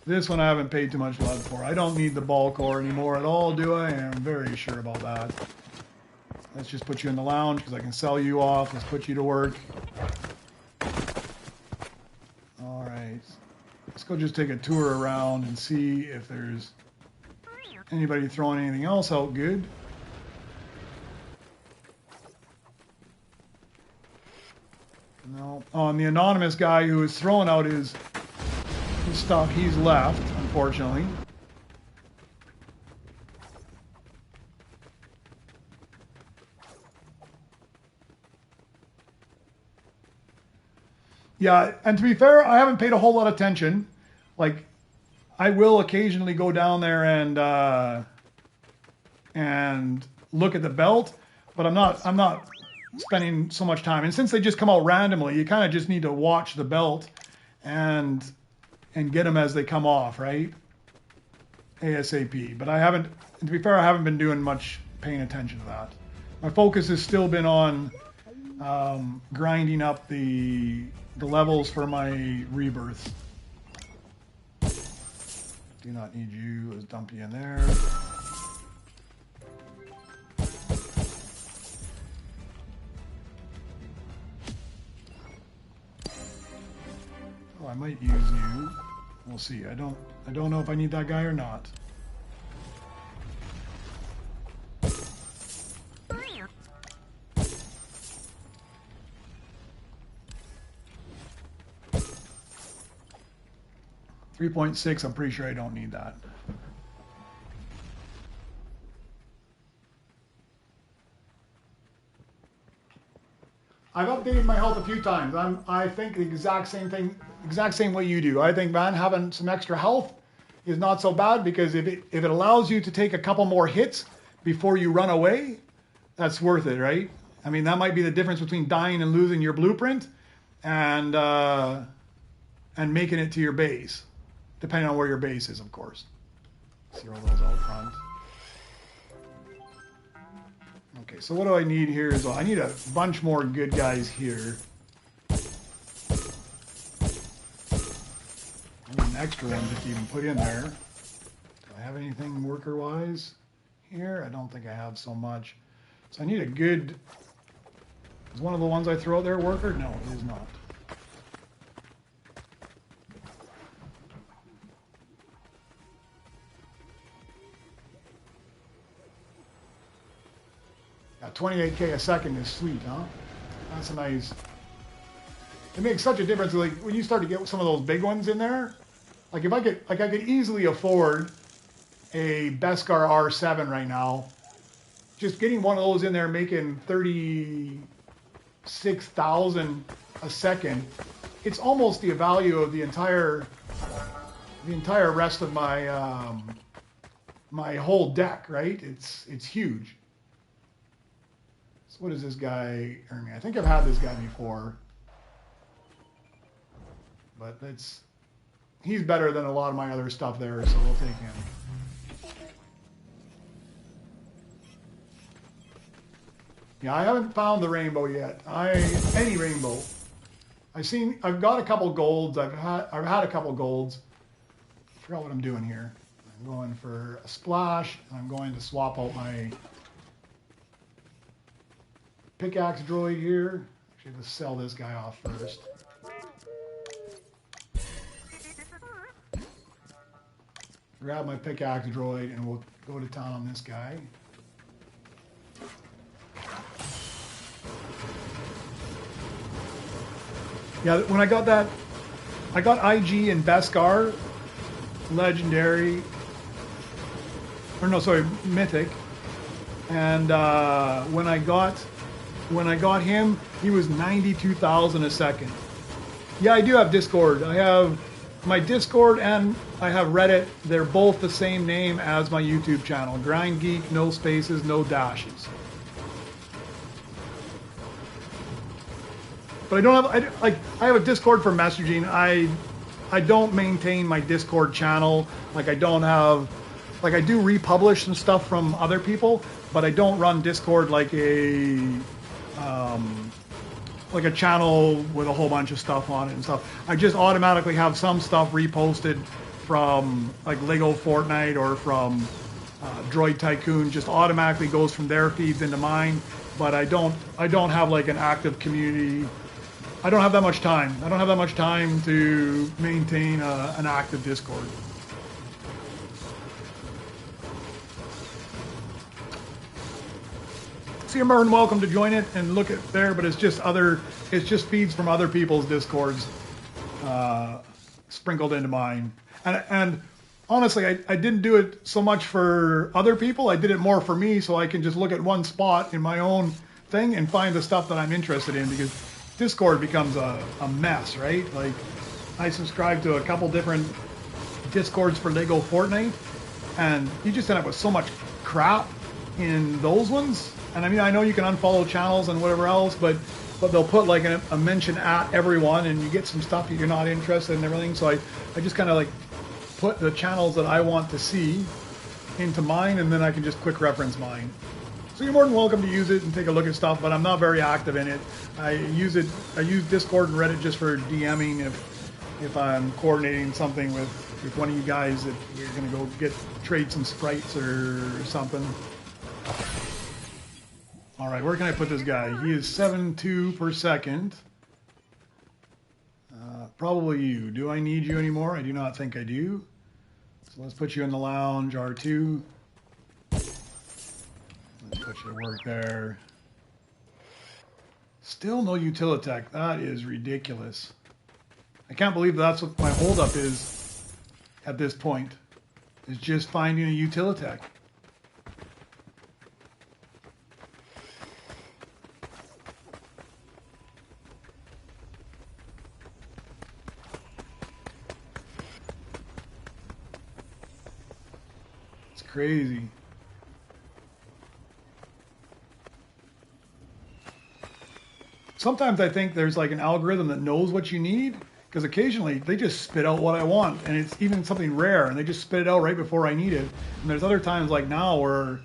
[SPEAKER 1] This one I haven't paid too much blood for. I don't need the ball core anymore at all, do I? I'm very sure about that. Let's just put you in the lounge because I can sell you off. Let's put you to work. All right. Let's go just take a tour around and see if there's anybody throwing anything else out good. No. Oh, and the anonymous guy who was throwing out his stuff, he's left, unfortunately. Yeah, and to be fair, I haven't paid a whole lot of attention. Like, I will occasionally go down there and look at the belt, but I'm not spending so much time. And since they just come out randomly, you kind of just need to watch the belt and get them as they come off, right? ASAP. But I haven't, to be fair, I haven't been doing much paying attention to that. My focus has still been on grinding up the levels for my rebirth. Do not need you. Let's dump you in there. Oh, I might use you. We'll see. I don't know if I need that guy or not. .6, I'm pretty sure I don't need that. I've updated my health a few times. I think the exact same thing, exact same way you do. I think, man, having some extra health is not so bad because if it allows you to take a couple more hits before you run away, that's worth it, right? I mean, that might be the difference between dying and losing your blueprint and making it to your base. Depending on where your base is, of course. Zero those out front. Okay, so what do I need here is, well, I need a bunch more good guys here. I need an extra one just to even put in there. Do I have anything worker-wise here? I don't think I have so much. So I need a good... Is one of the ones I throw out there worker? No, it is not. Yeah, 28K a second is sweet, huh? That's a nice... It makes such a difference. Like when you start to get some of those big ones in there, like if I could, I could easily afford a Beskar R7 right now. Just getting one of those in there, making 36,000 a second. It's almost the value of the entire rest of my my whole deck, right? It's huge. What does this guy earn me? I think I've had this guy before. But he's better than a lot of my other stuff there, so we'll take him. Yeah, I haven't found the rainbow yet. Any rainbow. I've got a couple golds. I've had a couple golds. I forgot what I'm doing here. I'm going for a splash, and I'm going to swap out my pickaxe droid here. Actually, let's sell this guy off first. Grab my pickaxe droid and we'll go to town on this guy. Yeah, when I got that, I got IG and Beskar, legendary, or no, sorry, mythic. And when I got him, he was 92,000 a second. Yeah, I do have Discord. I have my Discord and I have Reddit. They're both the same name as my YouTube channel. GrindGeek, no spaces, no dashes. But I don't have, I have a Discord for messaging. I don't maintain my Discord channel. Like I don't have, like I do republish some stuff from other people, but I don't run Discord like a channel with a whole bunch of stuff on it and stuff. I just automatically have some stuff reposted from like Lego Fortnite or from Droid Tycoon, just automatically goes from their feeds into mine. But I don't have like an active community. I don't have that much time. I don't have that much time to maintain an active Discord. So you're more than welcome to join it and look at there, but it's just feeds from other people's Discords sprinkled into mine. And honestly, I didn't do it so much for other people. I did it more for me, so I can just look at one spot in my own thing and find the stuff that I'm interested in, because Discord becomes a mess, right? Like I subscribe to a couple different Discords for Lego Fortnite, and you just end up with so much crap in those ones. And I mean, I know you can unfollow channels and whatever else, but they'll put like a mention at everyone, and you get some stuff that you're not interested in and everything. So I just kind of like put the channels that I want to see into mine, and then I can just quick reference mine. So you're more than welcome to use it and take a look at stuff, but I'm not very active in it. I use Discord and Reddit just for DMing if I'm coordinating something with one of you guys that you're gonna go trade some sprites or something. All right, where can I put this guy? He is 7.2 per second. Probably you. Do I need you anymore? I do not think I do. So let's put you in the lounge, R2. Let's put you to work there. Still no Utilitech. That is ridiculous. I can't believe that's what my holdup is at this point. Is just finding a Utilitech. It's crazy. Sometimes I think there's like an algorithm that knows what you need, because occasionally they just spit out what I want, and it's even something rare, and they just spit it out right before I need it. And there's other times like now where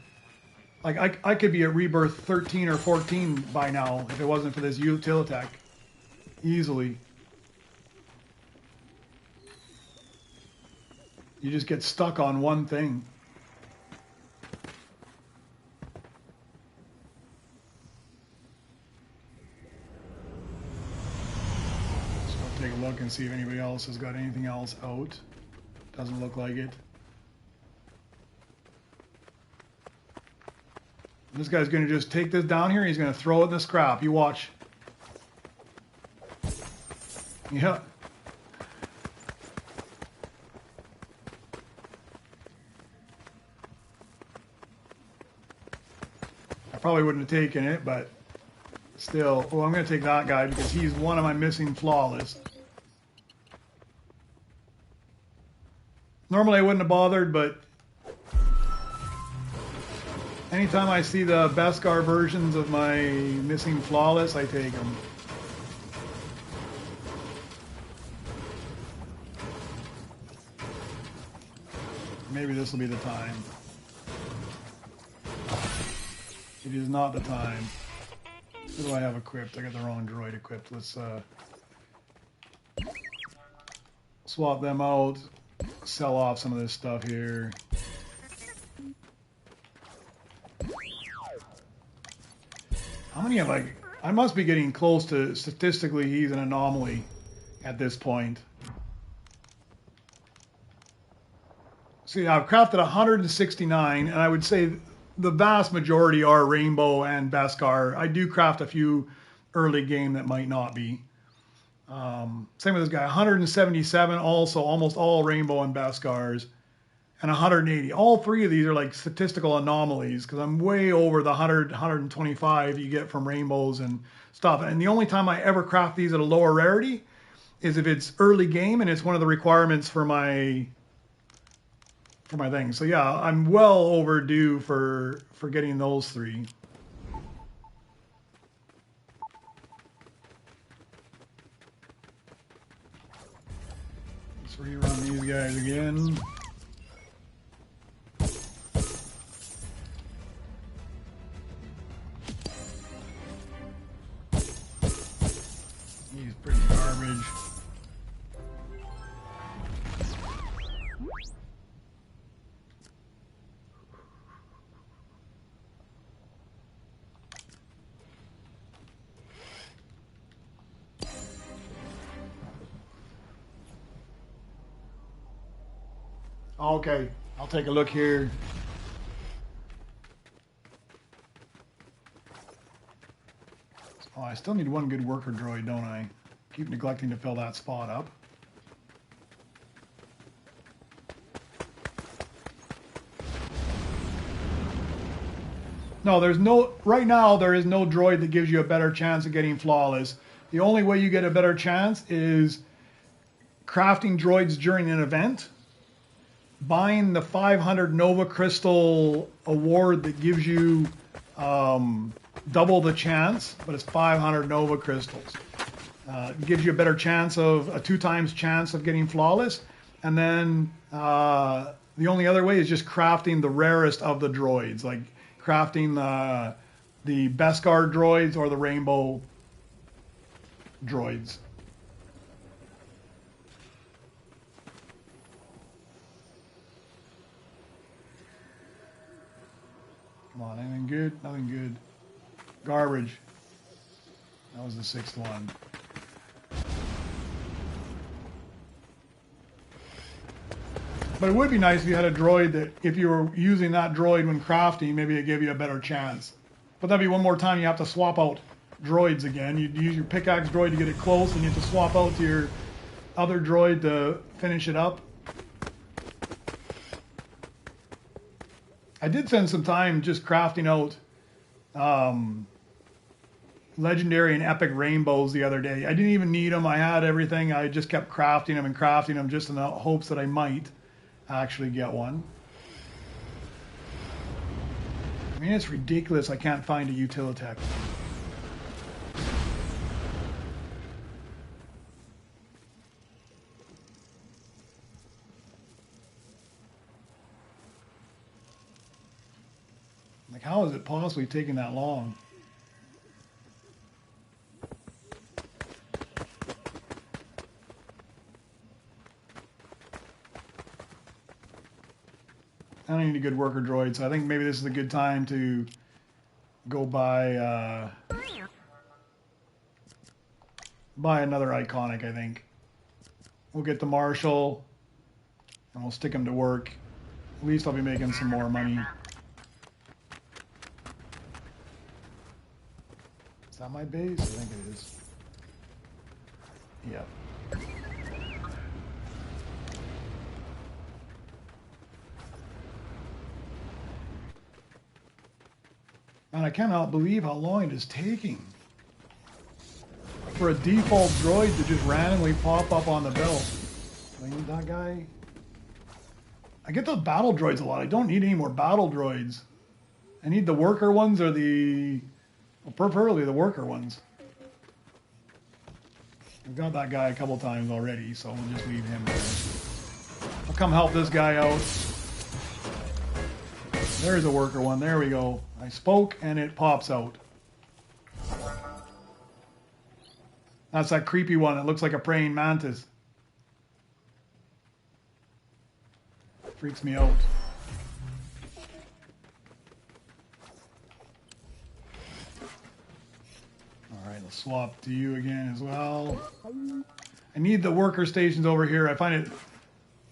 [SPEAKER 1] like I could be at rebirth 13 or 14 by now if it wasn't for this Utilitech. Easily. You just get stuck on one thing. Take a look and see if anybody else has got anything else out. Doesn't look like it. This guy's going to just take this down here and he's going to throw it in the scrap. You watch. Yeah. I probably wouldn't have taken it, but still. Oh, I'm going to take that guy because he's one of my missing flawless. Normally I wouldn't have bothered, but anytime I see the Beskar versions of my missing flawless, I take them. Maybe this will be the time. It is not the time. What do I have equipped? I got the wrong droid equipped. Let's swap them out. Sell off some of this stuff here. How many have I must be getting close to, statistically, he's an anomaly at this point. See, I've crafted 169, and I would say the vast majority are Rainbow and Beskar. I do craft a few early game that might not be. Same with this guy, 177, also almost all Rainbow and Beskars, and 180. All three of these are like statistical anomalies, because I'm way over the 100, 125 you get from Rainbows and stuff. And the only time I ever craft these at a lower rarity is if it's early game and it's one of the requirements for my thing. So yeah, I'm well overdue for getting those three. these guys again. He's pretty garbage. Okay, I'll take a look here. Oh, I still need one good worker droid, don't I? Keep neglecting to fill that spot up. No, there's no, right now there is no droid that gives you a better chance of getting flawless. The only way you get a better chance is crafting droids during an event, buying the 500 Nova Crystal award that gives you double the chance, but it's 500 Nova Crystals. It gives you a better chance of a 2 times chance of getting flawless. And then the only other way is just crafting the rarest of the droids, like crafting the Beskar droids or the rainbow droids. Come on, anything good? Nothing good. Garbage. That was the 6th one. But it would be nice if you had a droid that, if you were using that droid when crafting, maybe it gave you a better chance. But that'd be one more time you have to swap out droids again. You'd use your pickaxe droid to get it close, and you have to swap out to your other droid to finish it up. I did spend some time just crafting out legendary and epic rainbows the other day. I didn't even need them. I had everything. I just kept crafting them and crafting them just in the hopes that I might actually get one. I mean, it's ridiculous I can't find a Utilitech. Like, how is it possibly taking that long? I don't need a good worker droid, so I think maybe this is a good time to go buy another iconic, I think. We'll get the Marshal, and we'll stick him to work. At least I'll be making some more money. Is that my base? I think it is. Yep. And I cannot believe how long it is taking for a default droid to just randomly pop up on the belt. I need that guy. I get those battle droids a lot. I don't need any more battle droids. I need the worker ones or the... well, preferably the worker ones. I've got that guy a couple times already, so we'll just leave him there. I'll come help this guy out. There's a worker one. There we go. I spoke and it pops out. That's that creepy one. It looks like a praying mantis. Freaks me out. Alright, let's swap to you again as well. I need the worker stations over here. I find it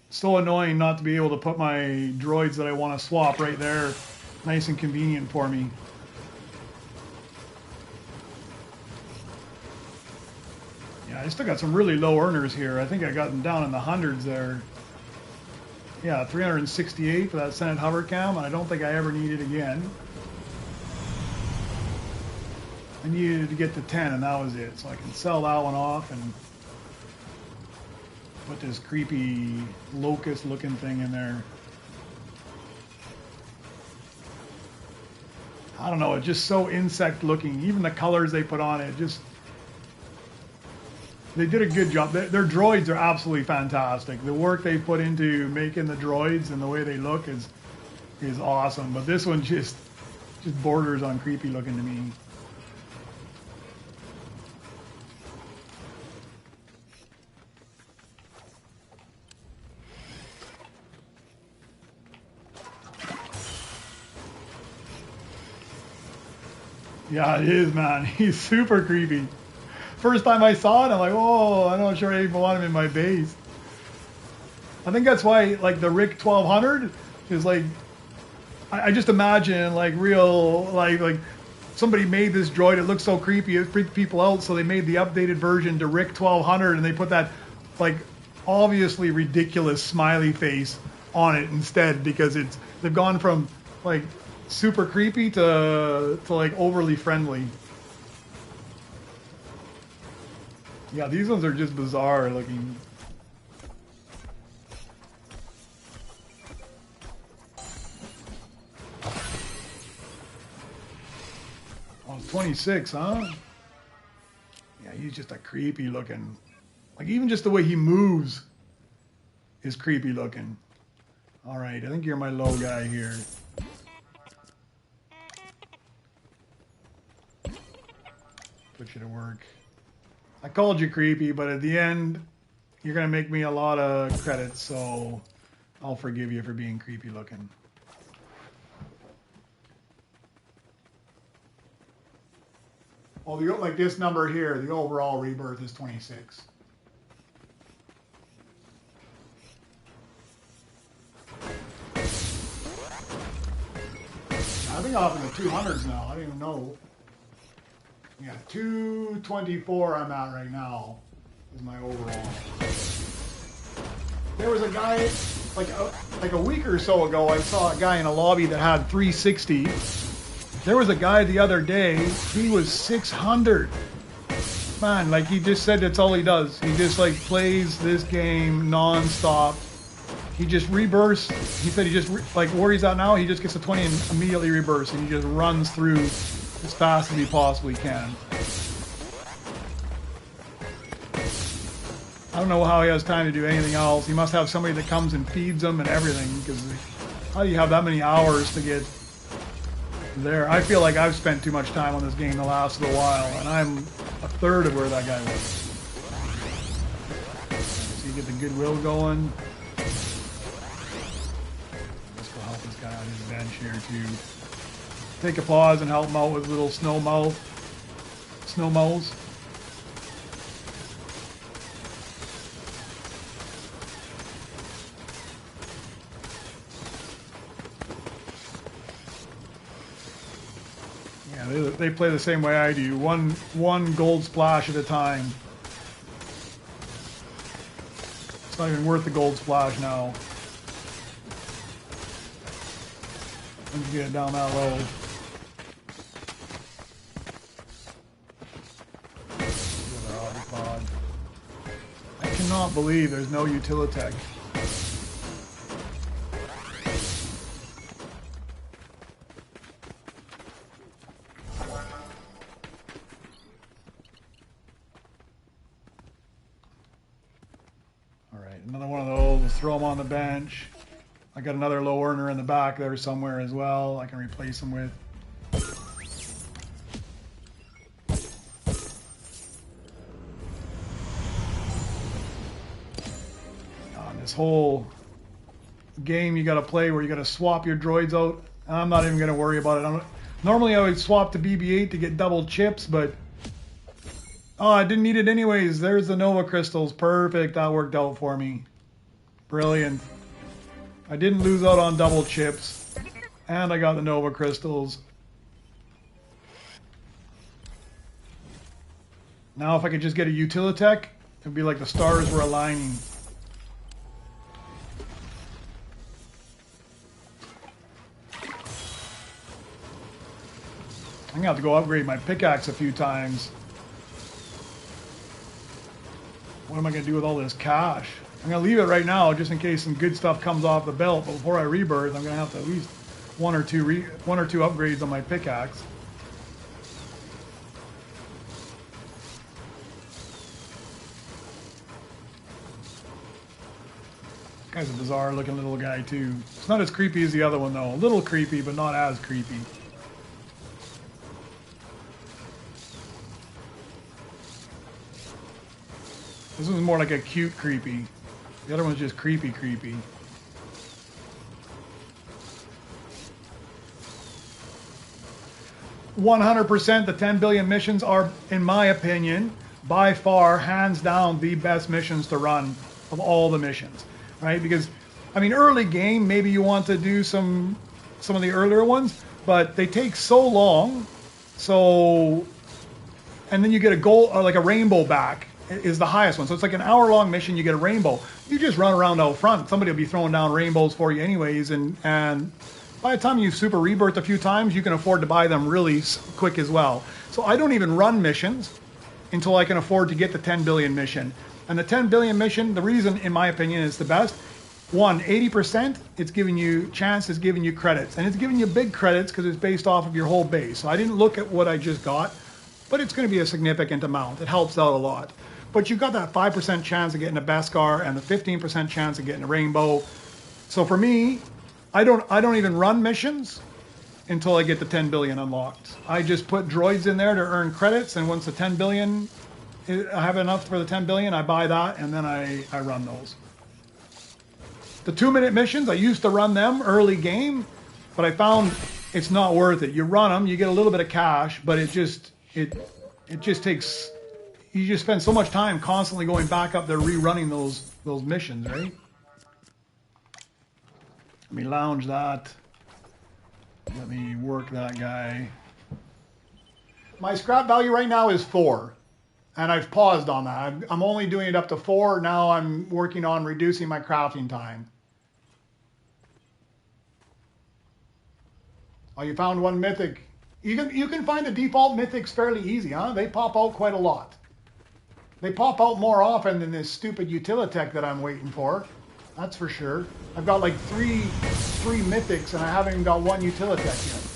[SPEAKER 1] so annoying not to be able to put my droids that I want to swap right there. Nice and convenient for me. Yeah, I still got some really low earners here. I think I got them down in the hundreds there. Yeah, 368 for that Senate hover cam, and I don't think I ever need it again. I needed to get to 10, and that was it. So I can sell that one off and put this creepy locust-looking thing in there. I don't know, it's just so insect-looking. Even the colors they put on it, just... They did a good job. Their droids are absolutely fantastic. The work they put into making the droids and the way they look is awesome. But this one just borders on creepy looking to me. Yeah, it is, man. He's super creepy. First time I saw it, I'm like, oh, I'm not sure I even want him in my base. I think that's why, like, the Rick 1200 is like, I just imagine, like, real, like somebody made this droid. It looks so creepy, it freaked people out, so they made the updated version to Rick 1200, and they put that, like, obviously ridiculous smiley face on it instead, because they've gone from, like, super creepy to like overly friendly. Yeah, these ones are just bizarre looking. Oh, 26, huh? Yeah, he's just a creepy looking. Like, even just the way he moves is creepy looking. All right, I think you're my low guy here. Put you to work. I called you creepy, but at the end, you're going to make me a lot of credits, so I'll forgive you for being creepy looking. Well, like this number here, the overall rebirth is 26. I think I'm up in the 200s now. I don't even know. Yeah, 224 I'm at right now is my overall. There was a guy, like a week or so ago, I saw a guy in a lobby that had 360. There was a guy the other day, he was 600. Man, like, he just said that's all he does. He just, like, plays this game non-stop. He just rebirths. He said he just, like, where he's at now, he just gets a 20 and immediately rebirths, and he just runs through as fast as he possibly can. I don't know how he has time to do anything else. He must have somebody that comes and feeds him and everything, because how do you have that many hours to get there? I feel like I've spent too much time on this game the last little while, and I'm a third of where that guy was. So you get the goodwill going. Let's go help this guy on his bench here too. Take a pause and help him out with little snow mows. Yeah, they play the same way I do. One gold splash at a time. It's not even worth the gold splash now. Let's get it down that low. I cannot believe there's no Utilitech. Alright, another one of those. Let's throw them on the bench. I got another low earner in the back there somewhere as well I can replace them with. This whole game you got to play where you got to swap your droids out. I'm not even going to worry about it. Normally I would swap to BB-8 to get double chips, but oh, I didn't need it anyways. There's the Nova crystals. Perfect. That worked out for me. Brilliant. I didn't lose out on double chips, and I got the Nova crystals. Now if I could just get a Utilitech, it'd be like the stars were aligning. I'm going to have to go upgrade my pickaxe a few times. What am I going to do with all this cash? I'm going to leave it right now just in case some good stuff comes off the belt. But before I rebirth, I'm going to have to at least one or two upgrades on my pickaxe. Guy's a bizarre looking little guy too. It's not as creepy as the other one though. A little creepy, but not as creepy. This one's more like a cute creepy. The other one's just creepy creepy. "100% the 10 billion missions are, in my opinion, by far, hands down, the best missions to run of all the missions." Right? Because, I mean, early game, maybe you want to do some of the earlier ones, but they take so long. So, and then you get a gold, or like a rainbow back is the highest one. So it's like an hour-long mission, you get a rainbow. You just run around out front. Somebody will be throwing down rainbows for you anyways, and by the time you super rebirth a few times, you can afford to buy them really quick as well. So I don't even run missions until I can afford to get the 10 billion mission. And the 10 billion mission, the reason, in my opinion, is the best. 80%, it's giving you chance, it's giving you credits. And it's giving you big credits because it's based off of your whole base. So I didn't look at what I just got, but it's going to be a significant amount. It helps out a lot. But you've got that 5% chance of getting a Beskar and the 15% chance of getting a rainbow. So for me, I don't even run missions until I get the 10 billion unlocked. I just put droids in there to earn credits, and once the 10 billion, I have enough for the 10 billion, I buy that, and then I run those. The 2-minute missions, I used to run them early game, but I found it's not worth it. You run them, you get a little bit of cash, but it just takes, you just spend so much time constantly going back up there rerunning those missions, right? Let me lounge that. Let me work that guy. My scrap value right now is 4. And I've paused on that. I'm only doing it up to 4. Now I'm working on reducing my crafting time. Oh, you found one mythic. You can find the default mythics fairly easy, huh? They pop out quite a lot. They pop out more often than this stupid Utilitech that I'm waiting for. That's for sure. I've got like three mythics and I haven't even got one Utilitech yet.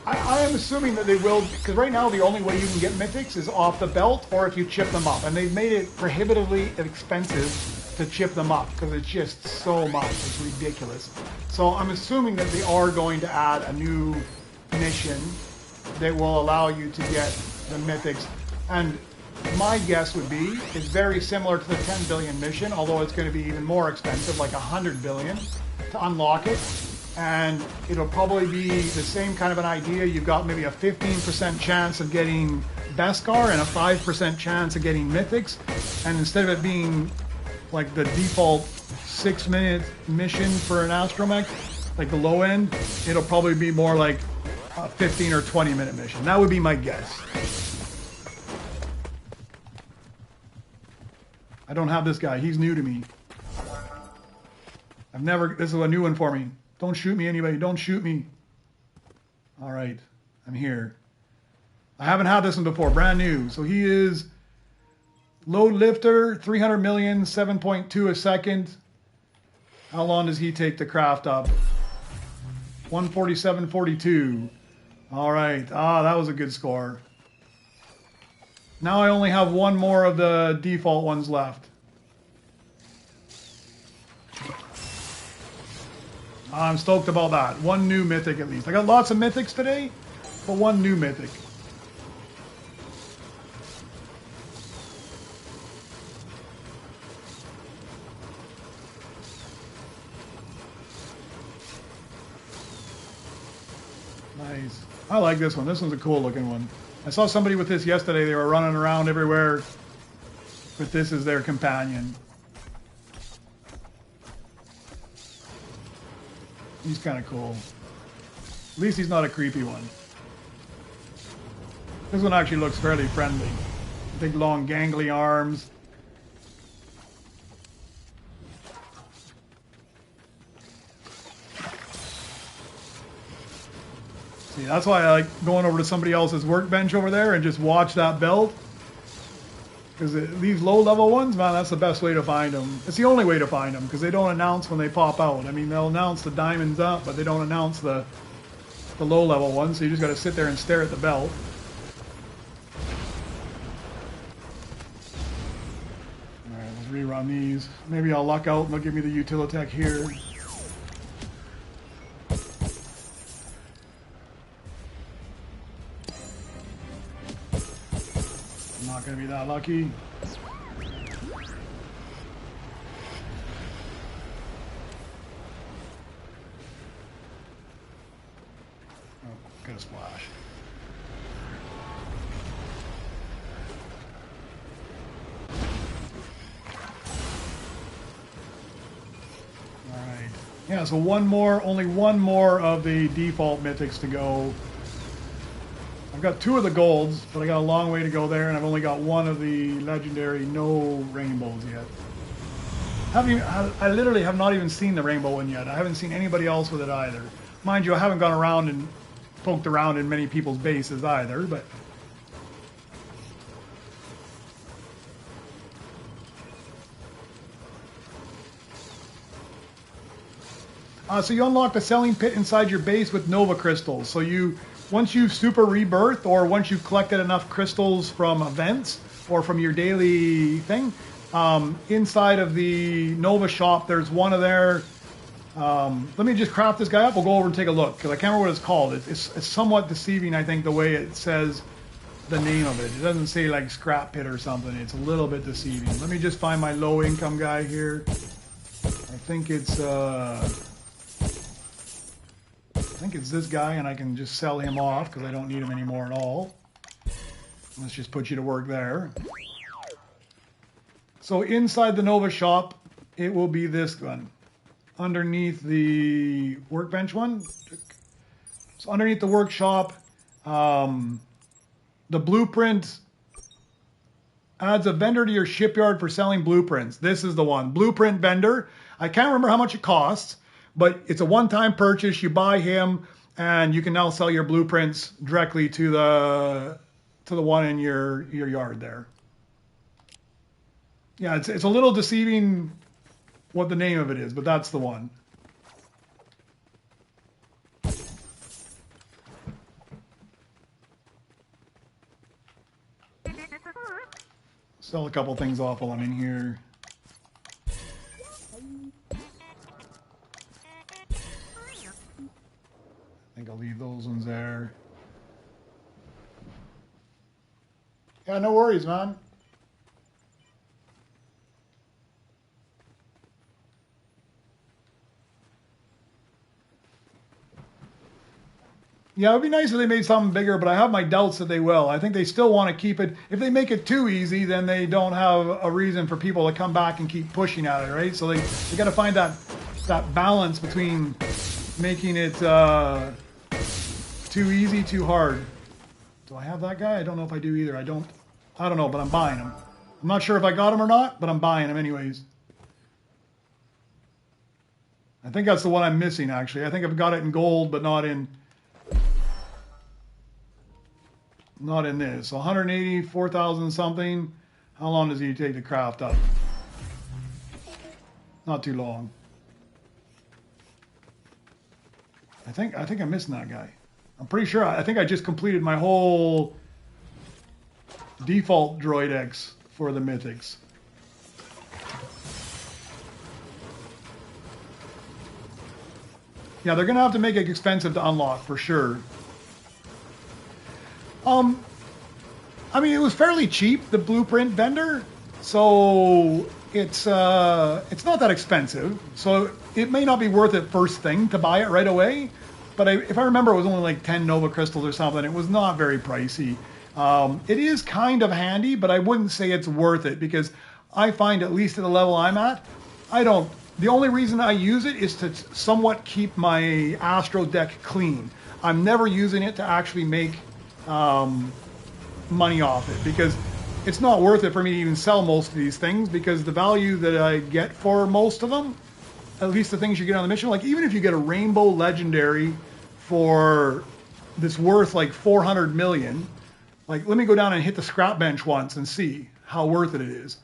[SPEAKER 1] I am assuming that they will, because right now the only way you can get mythics is off the belt or if you chip them up. And they've made it prohibitively expensive to chip them up because it's just so much. It's ridiculous. So I'm assuming that they are going to add a new mission that will allow you to get the mythics. And my guess would be it's very similar to the 10 billion mission, although it's going to be even more expensive, like 100 billion to unlock it. And it'll probably be the same kind of an idea. You've got maybe a 15% chance of getting Beskar and a 5% chance of getting mythics. And instead of it being like the default 6-minute mission for an astromech, like the low end, it'll probably be more like a 15 or 20-minute mission. That would be my guess. I don't have this guy. He's new to me. This is a new one for me. Don't shoot me, anybody. Don't shoot me. All right. I'm here. I haven't had this one before. Brand new. So he is load lifter, 300 million, 7.2 a second. How long does he take to craft up? 147.42. All right. That was a good score. Now I only have one more of the default ones left. I'm stoked about that. One new mythic at least. I got lots of mythics today, but one new mythic. Nice. I like this one. This one's a cool looking one. I saw somebody with this yesterday. They were running around everywhere with this as their companion. He's kind of cool. At least he's not a creepy one. This one actually looks fairly friendly. Big, long, gangly arms. See, that's why I like going over to somebody else's workbench over there and just watch that belt. Because these low-level ones, man, that's the best way to find them. It's the only way to find them, because they don't announce when they pop out. I mean, they'll announce the diamonds up, but they don't announce the low-level ones, so you just got to sit there and stare at the belt. on these. Maybe I'll luck out and they'll give me the Utilitech here. I'm not going to be that lucky. Oh, got a splash. Yeah, so only one more of the default mythics to go. I've got 2 of the golds, but I got a long way to go there, and I've only got 1 of the legendary, no rainbows yet. I literally have not even seen the rainbow one yet. I haven't seen anybody else with it either. Mind you, I haven't gone around and poked around in many people's bases either, but... So you unlock the selling pit inside your base with Nova crystals. So once you super rebirth, or once you've collected enough crystals from events or from your daily thing, inside of the Nova shop, there's one of their. Let me just craft this guy up. We'll go over and take a look because I can't remember what it's called. It's somewhat deceiving, I think, the way it says the name of it. It doesn't say like scrap pit or something. It's a little bit deceiving. Let me just find my low income guy here. I think it's this guy, and I can just sell him off because I don't need him anymore at all. Let's just put you to work there. So inside the Nova shop, it will be this one. Underneath the workbench one. So underneath the workshop, the blueprint adds a vendor to your shipyard for selling blueprints. This is the one. Blueprint vendor. I can't remember how much it costs, but it's a one-time purchase. You buy him, and you can now sell your blueprints directly to the one in your yard there. Yeah, it's a little deceiving what the name of it is, but that's the one. Sell a couple things off while I'm in here. I think I'll leave those ones there. Yeah, no worries, man. Yeah, it would be nice if they made something bigger, but I have my doubts that they will. I think they still want to keep it. If they make it too easy, then they don't have a reason for people to come back and keep pushing at it, right? So they got to find that balance between making it too easy, too hard. Do I have that guy? I don't know if I do either. I don't know, but I'm buying him. I'm not sure if I got him or not, but I'm buying him anyways. I think that's the one I'm missing, actually. I think I've got it in gold, but not in this. So 184,000 something. How long does he take to craft up? Not too long. I think I'm missing that guy. I'm pretty sure. I think I just completed my whole default Droid X for the Mythics. Yeah, they're going to have to make it expensive to unlock for sure. I mean, it was fairly cheap, the blueprint vendor, so it's not that expensive. So it may not be worth it first thing to buy it right away, but if I remember, it was only like 10 Nova crystals or something. It was not very pricey. It is kind of handy, but I wouldn't say it's worth it because I find, at least at the level I'm at, the only reason I use it is to somewhat keep my Astro deck clean. I'm never using it to actually make money off it because it's not worth it for me to even sell most of these things because the value that I get for most of them, at least the things you get on the mission, like even if you get a rainbow legendary for that's worth like 400 million, like let me go down and hit the scrap bench once and see how worth it is.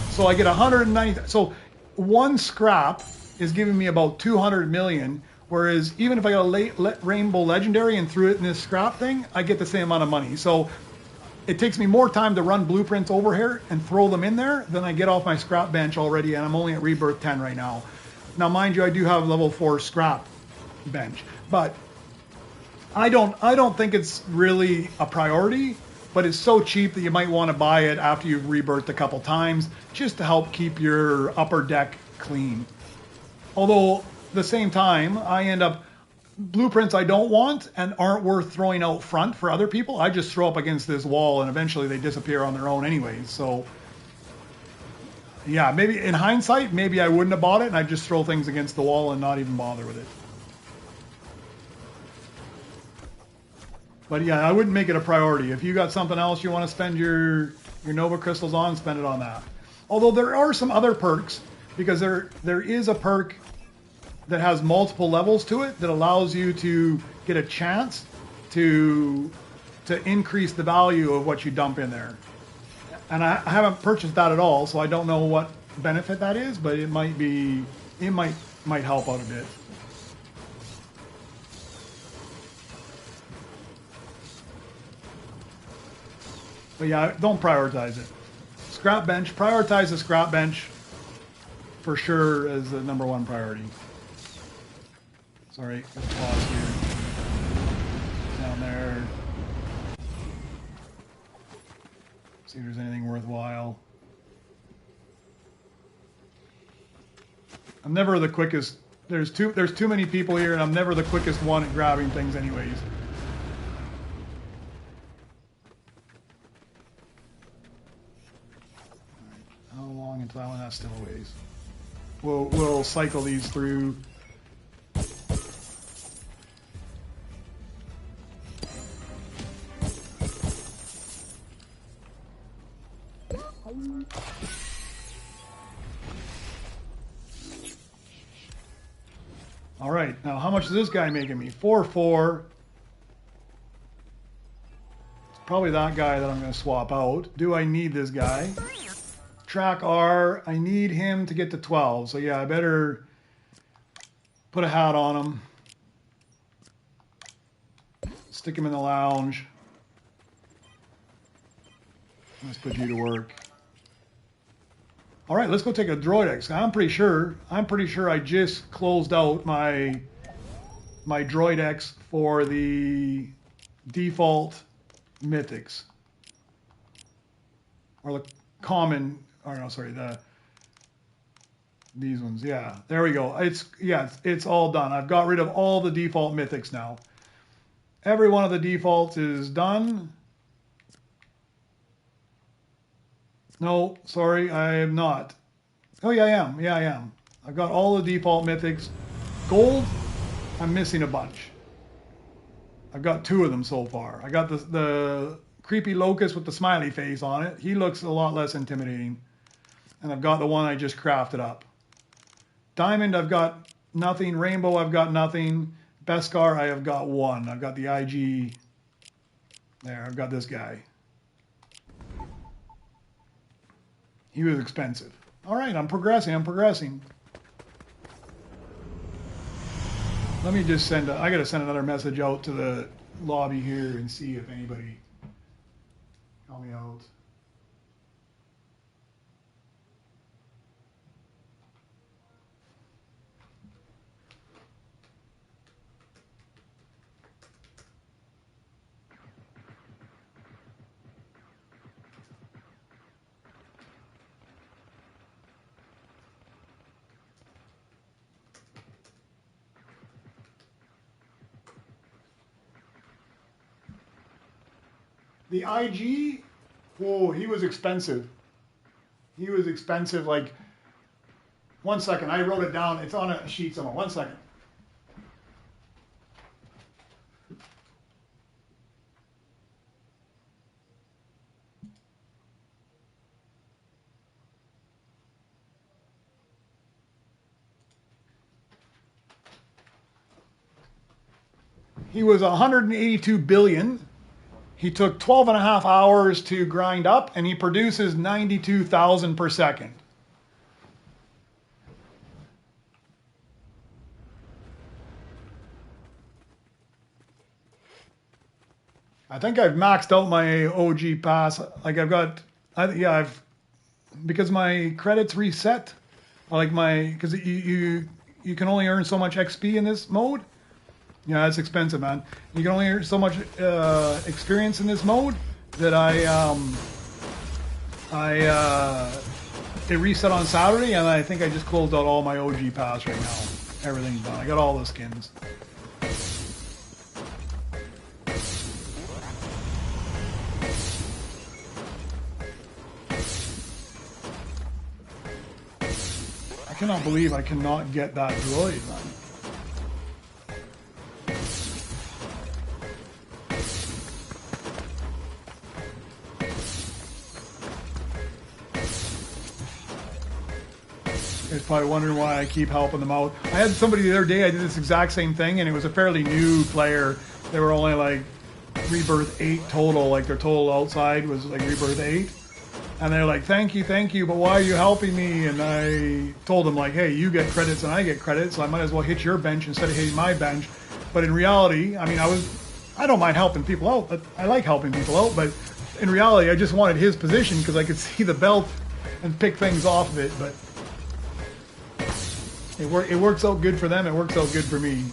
[SPEAKER 1] So I get 190. So one scrap is giving me about 200 million. Whereas even if I got a rainbow legendary and threw it in this scrap thing, I get the same amount of money. So it takes me more time to run blueprints over here and throw them in there than I get off my scrap bench already, and I'm only at rebirth 10 right now. Now, mind you, I do have level 4 scrap bench, but I don't think it's really a priority, but it's so cheap that you might want to buy it after you've rebirthed a couple times just to help keep your upper deck clean. Although, at the same time, I end up blueprints I don't want and aren't worth throwing out front for other people. I just throw up against this wall and eventually they disappear on their own anyways. So, yeah, maybe in hindsight, maybe I wouldn't have bought it and I'd just throw things against the wall and not even bother with it. But yeah, I wouldn't make it a priority. If you got something else you want to spend your Nova Crystals on, spend it on that. Although there are some other perks, because there is a perk that has multiple levels to it that allows you to get a chance to increase the value of what you dump in there. And I haven't purchased that at all, so I don't know what benefit that is, but it might help out a bit. But yeah, don't prioritize it. Scrap bench, prioritize the scrap bench for sure as the number one priority. Sorry, let's pause here. Down there. See if there's anything worthwhile. I'm never the quickest. There's too many people here, and I'm never the quickest one at grabbing things anyways. How long until that's still a ways? We'll cycle these through. All right, now how much is this guy making me? 4-4. It's probably that guy that I'm going to swap out. Do I need this guy? Track R, I need him to get to 12. So yeah, I better put a hat on him. Stick him in the lounge. Let's put you to work. All right, let's go take a Droid X. I'm pretty sure I just closed out my Droid X for the default mythics. Or the common, or no, sorry, these ones. Yeah, there we go. It's all done. I've got rid of all the default mythics now. Every one of the defaults is done. No, sorry, I am not. Oh, yeah, I am. Yeah, I am. I've got all the default mythics. Gold, I'm missing a bunch. I've got 2 of them so far. I got the creepy locust with the smiley face on it. He looks a lot less intimidating. And I've got the one I just crafted up. Diamond, I've got nothing. Rainbow, I've got nothing. Beskar, I have got 1. I've got the IG. There, I've got this guy. He was expensive. All right, I'm progressing. Let me just I got to send another message out to the lobby here and see if anybody help me out. The IG, whoa, he was expensive. He was expensive, like, 1 second, I wrote it down. It's on a sheet somewhere. 1 second. He was 182 billion. He took 12 and a half hours to grind up, and he produces 92,000 per second. I think I've maxed out my OG pass. Like I've because my credits reset. Like because you can only earn so much XP in this mode. Yeah, it's expensive, man. You can only earn so much experience in this mode that it reset on Saturday, and I think I just closed out all my OG pass right now. Everything's done. I got all the skins. I cannot believe I cannot get that droid, man. You're probably wondering why I keep helping them out. I had somebody the other day, I did this exact same thing, and it was a fairly new player. They were only like Rebirth 8 total, like their total outside was like Rebirth 8. And they're like, thank you, but why are you helping me? And I told them like, hey, you get credits and I get credits, so I might as well hit your bench instead of hitting my bench. But in reality, I mean, I don't mind helping people out, but I like helping people out, but in reality, I just wanted his position because I could see the belt and pick things off of it, but it works out good for them. It works out good for me.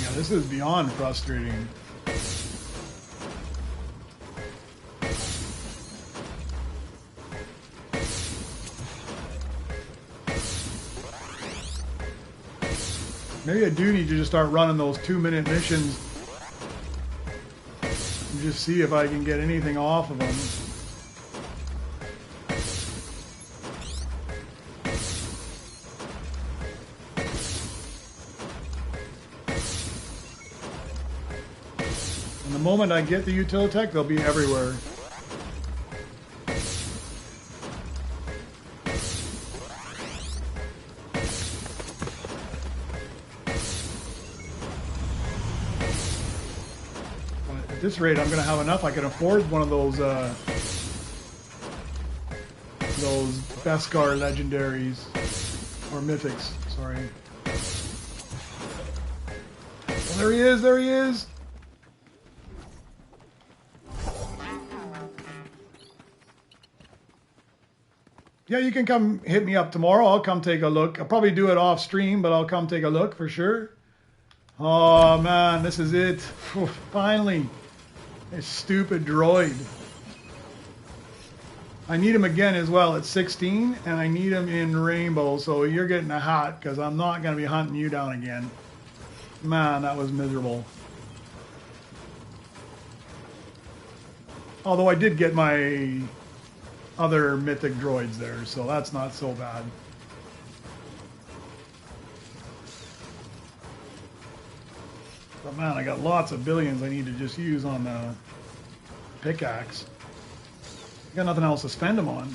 [SPEAKER 1] Yeah, this is beyond frustrating. Maybe I do need to just start running those 2-minute missions. Just see if I can get anything off of them. And the moment I get the Utilitech, they'll be everywhere. At this rate, I'm going to have enough. I can afford one of those Beskar legendaries or mythics. Sorry. Oh, there he is. There he is. Yeah, you can come hit me up tomorrow. I'll come take a look. I'll probably do it off stream, but I'll come take a look for sure. Oh man, this is it. Finally. This stupid droid. I need him again as well at 16, and I need him in rainbow, so you're getting a hat because I'm not going to be hunting you down again. Man, that was miserable. Although I did get my other mythic droids there, so that's not so bad. But man, I got lots of billions I need to just use on the pickaxe. I got nothing else to spend them on.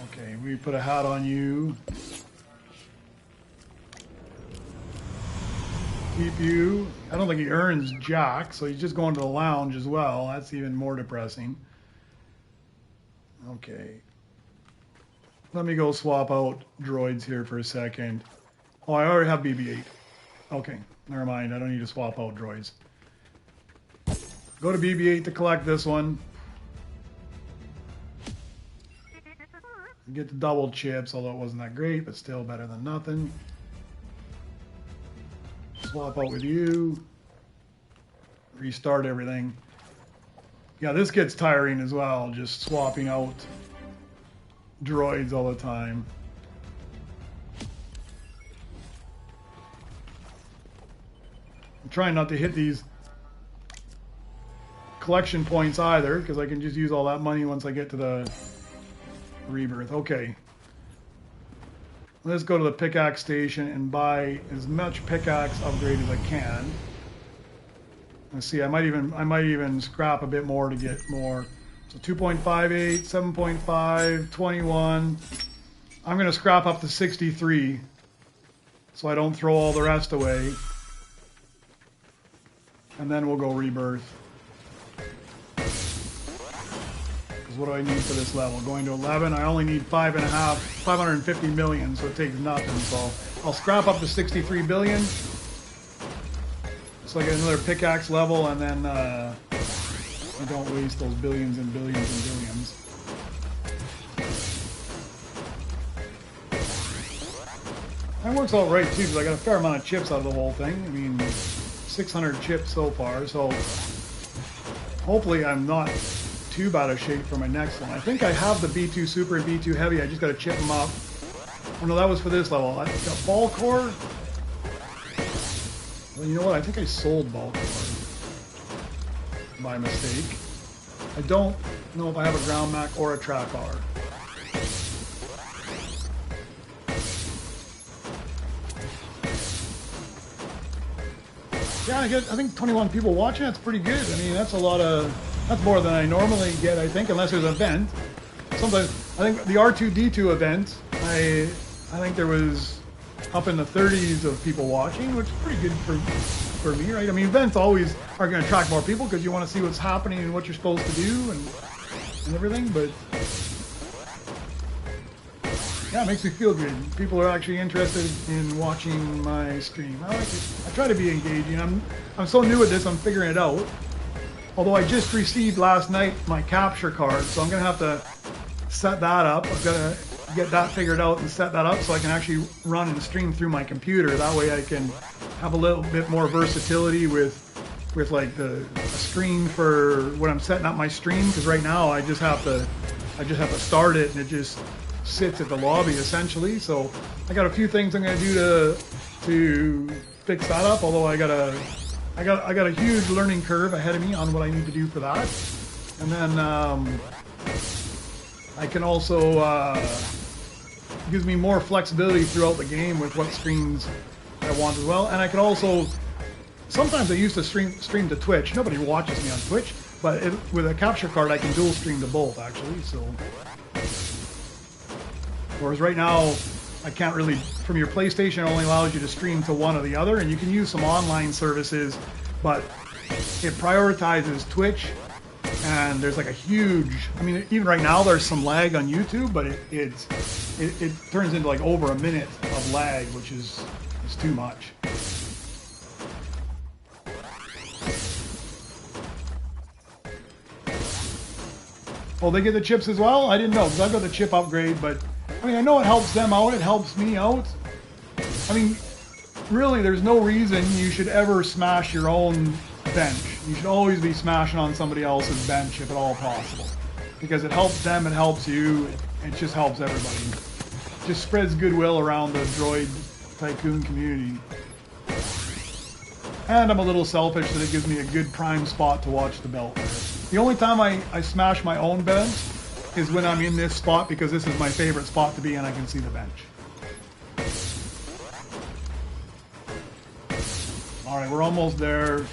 [SPEAKER 1] Okay, we put a hat on you. Keep you. I don't think he earns jack, so he's just going to the lounge as well. That's even more depressing. Okay. Let me go swap out droids here for a second. Oh, I already have BB-8. Okay, never mind. I don't need to swap out droids. Go to BB-8 to collect this one. Get the double chips, although it wasn't that great, but still better than nothing. Swap out with you. Restart everything. Yeah, this gets tiring as well, just swapping out droids all the time. I'm trying not to hit these collection points either, because I can just use all that money once I get to the rebirth. Okay. Let's go to the pickaxe station and buy as much pickaxe upgrade as I can. Let's see, I might even scrap a bit more to get more. So 2.58, 7.5, 21. I'm going to scrap up to 63 so I don't throw all the rest away. And then we'll go rebirth. What do I need for this level? Going to 11, I only need 550 million, so it takes nothing. So I'll scrap up to 63 billion. So I get another pickaxe level, and then I don't waste those billions and billions and billions. That works out right too, because I got a fair amount of chips out of the whole thing. I mean, 600 chips so far, so hopefully I'm not too bad a shape for my next one. I think I have the B2 Super and B2 Heavy. I just got to chip them up. Oh no, that was for this level. I got Ball Core. Well, you know what? I think I sold Ball Core by mistake. I don't know if I have a Ground Mac or a Track R. Yeah, I think 21 people watching, that's pretty good. I mean, that's more than I normally get, I think, unless there's an event. Sometimes, I think the R2-D2 event, I think there was up in the 30s of people watching, which is pretty good for me, right? I mean, events always are going to attract more people because you want to see what's happening and what you're supposed to do and everything, but yeah, it makes me feel good. People are actually interested in watching my stream. I like it. I try to be engaging. I'm so new at this, I'm figuring it out. Although I just received last night my capture card, so I'm going to have to set that up. I've got to get that figured out and set that up so I can actually run and stream through my computer. That way I can have a little bit more versatility with like a screen for when I'm setting up my stream, because right now I just have to start it and it just sits at the lobby essentially. So I got a few things I'm going to do to fix that up, although I got a huge learning curve ahead of me on what I need to do for that. And then I can also gives me more flexibility throughout the game with what screens I want as well. And I can also, sometimes I used to stream to Twitch. Nobody watches me on Twitch, but with a capture card I can dual stream to both actually. So whereas right now I can't really, from your PlayStation it only allows you to stream to one or the other, and you can use some online services, but it prioritizes Twitch, and there's like a huge, I mean, even right now there's some lag on YouTube, but it turns into like over a minute of lag, which is too much. Oh, they get the chips as well? I didn't know, because I've got the chip upgrade, but I mean, I know it helps them out, it helps me out. I mean, really, there's no reason you should ever smash your own bench. You should always be smashing on somebody else's bench if at all possible. Because it helps them, it helps you, it just helps everybody. It just spreads goodwill around the Droid Tycoon community. And I'm a little selfish that it gives me a good prime spot to watch the belt. The only time I smash my own bench is when I'm in this spot, because this is my favorite spot to be in. I can see the bench. Alright, we're almost there.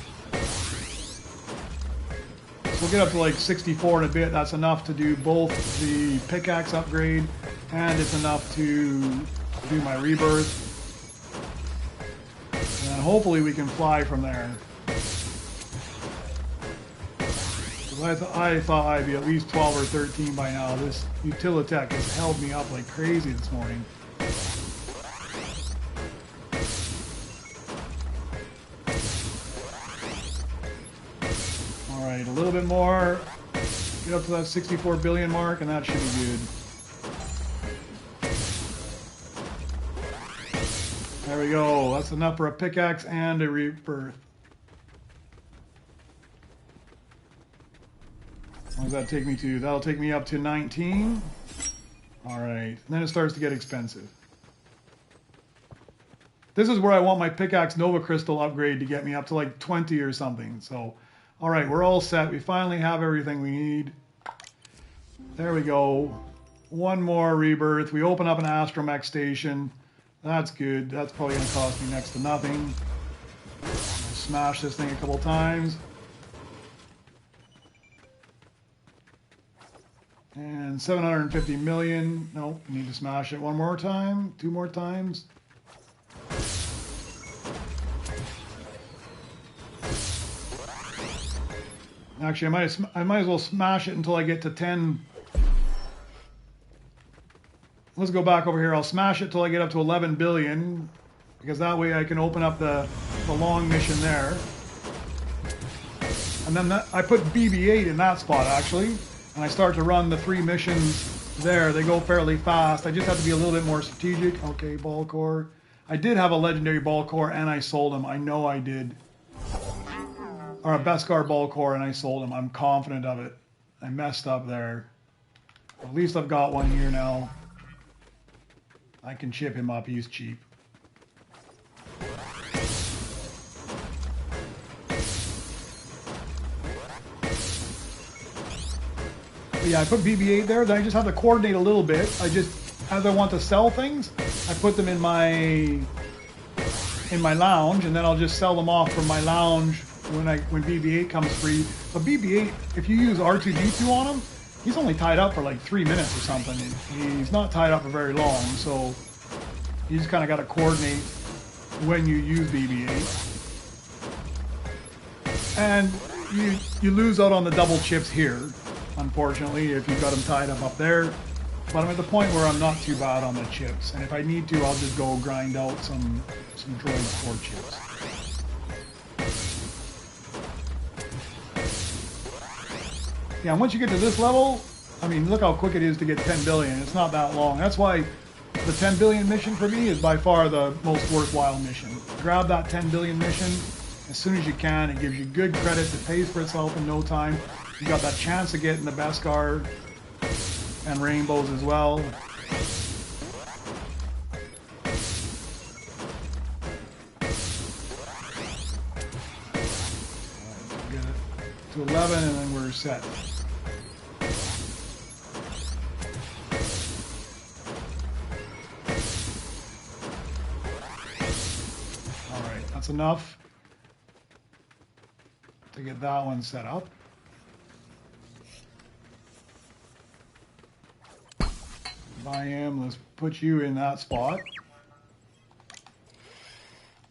[SPEAKER 1] So we'll get up to like 64 in a bit. That's enough to do both the pickaxe upgrade, and it's enough to do my rebirth. And hopefully we can fly from there. I thought I'd be at least 12 or 13 by now. This Utilitech has held me up like crazy this morning. Alright, a little bit more. Get up to that 64 billion mark, and that should be good. There we go. That's enough for a pickaxe and a rebirth. What does that take me to? That'll take me up to 19. Alright, then it starts to get expensive. This is where I want my pickaxe Nova Crystal upgrade to get me up to like 20 or something. So, alright, we're all set. We finally have everything we need. There we go. One more rebirth. We open up an astromech station. That's good. That's probably going to cost me next to nothing. Smash this thing a couple times. And 750 million. Nope, need to smash it one more time, 2 more times. Actually, I might as well smash it until I get to 10 let's go back over here. I'll smash it till I get up to 11 billion, because that way I can open up the long mission there. And then I put BB-8 in that spot, actually. And I start to run the 3 missions there. They go fairly fast. I just have to be a little bit more strategic. Okay, ball core. I did have a legendary ball core, and I sold him. I know I did. Or a Beskar ball core, and I sold him. I'm confident of it. I messed up there. At least I've got one here now. I can chip him up. He's cheap. But yeah, I put BB-8 there. Then I just have to coordinate a little bit. As I want to sell things, I put them in my lounge, and then I'll just sell them off from my lounge when BB-8 comes free. But BB-8, if you use R2-D2 on him, he's only tied up for like 3 minutes or something. He's not tied up for very long, so you just kind of got to coordinate when you use BB-8. And you lose out on the double chips here, unfortunately, if you've got them tied up there. But I'm at the point where I'm not too bad on the chips. And if I need to, I'll just go grind out some Droid core chips. Yeah, once you get to this level, I mean, look how quick it is to get 10 billion. It's not that long. That's why the 10 billion mission for me is by far the most worthwhile mission. Grab that 10 billion mission as soon as you can. It gives you good credits. It pays for itself in no time. You got that chance of getting the Beskar and rainbows as well. Get it to 11 and then we're set. Alright, that's enough to get that one set up. Buy him. Let's put you in that spot.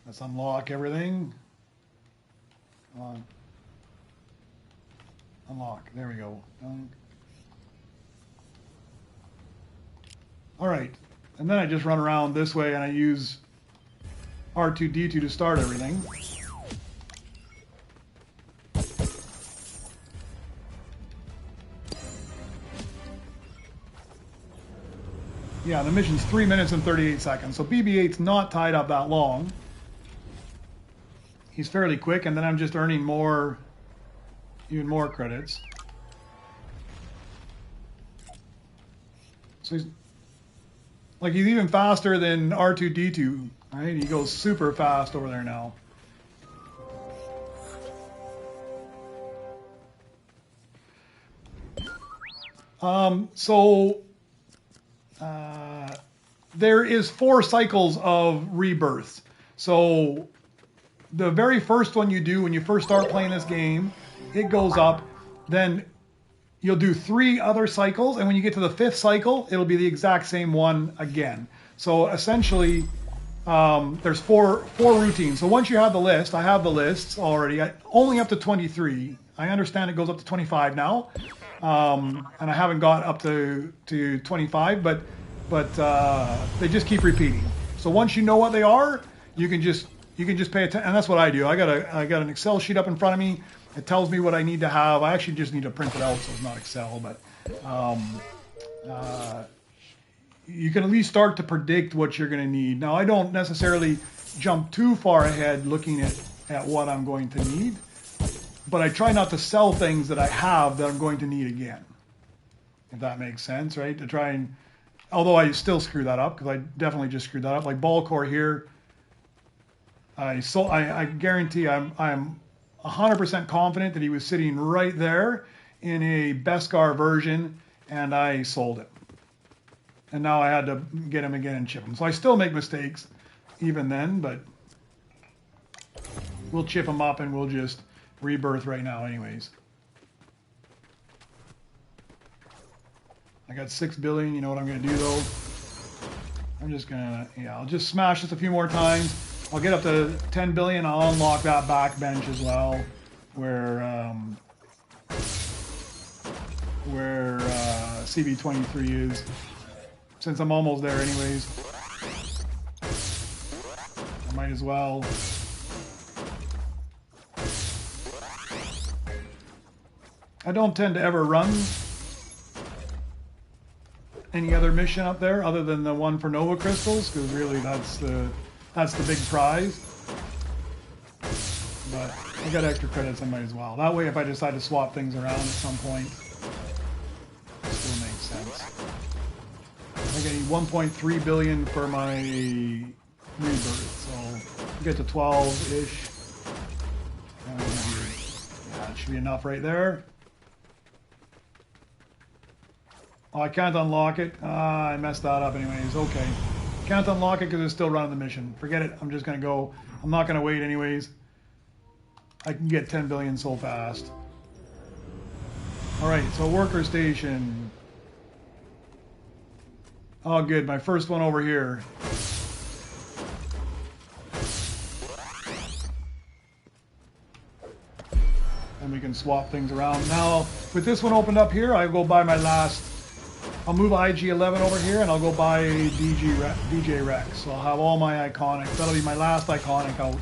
[SPEAKER 1] Let's unlock everything. Come on. Unlock. There we go. All right. And then I just run around this way and I use R2-D2 to start everything. Yeah, the mission's 3 minutes and 38 seconds. So BB-8's not tied up that long. He's fairly quick, and then I'm just earning even more credits. So he's even faster than R2-D2, right? He goes super fast over there now. There is 4 cycles of rebirth. So the very first one you do when you first start playing this game, it goes up. Then you'll do 3 other cycles, and when you get to the 5th cycle, it'll be the exact same one again. So essentially, there's 4 routines. So once you have the list, I have the lists already. Only up to 23. I understand it goes up to 25 now. And I haven't got up to 25, but they just keep repeating. So once you know what they are, you can just pay attention, and that's what I do. I got an Excel sheet up in front of me. It tells me what I need to have. I actually just need to print it out, so it's not Excel, but you can at least start to predict what you're going to need. Now, I don't necessarily jump too far ahead looking at what I'm going to need, but I try not to sell things that I have that I'm going to need again, if that makes sense, right? To try and, although I still screw that up, because I definitely just screwed that up. Like ball core here, I guarantee I'm 100% confident that he was sitting right there in a Beskar version, and I sold it. And now I had to get him again and chip him. So I still make mistakes even then, but we'll chip him up and we'll just rebirth right now anyways. I got 6 billion. You know what I'm going to do though? I'm just going to, I'll just smash this a few more times. I'll get up to 10 billion. I'll unlock that back bench as well, where CB23 is. since I'm almost there anyways. I might as well. I don't tend to ever run any other mission up there other than the one for Nova Crystals, because really that's the big prize. But I got extra credits, I might as well. That way if I decide to swap things around at some point, it still makes sense. I think I need 1.3 billion for my rebirth, so get to 12-ish. Yeah, it should be enough right there. Oh, I can't unlock it. I messed that up anyways. Okay. Can't unlock it because it's still running the mission. Forget it. I'm just going to go. I'm not going to wait anyways. I can get 10 billion so fast. Alright, so worker station. Oh, good. My first one over here. And we can swap things around. Now, with this one opened up here, I go buy my last... I'll move IG-11 over here, and I'll go buy DJ Rex. So I'll have all my iconics. That'll be my last iconic out.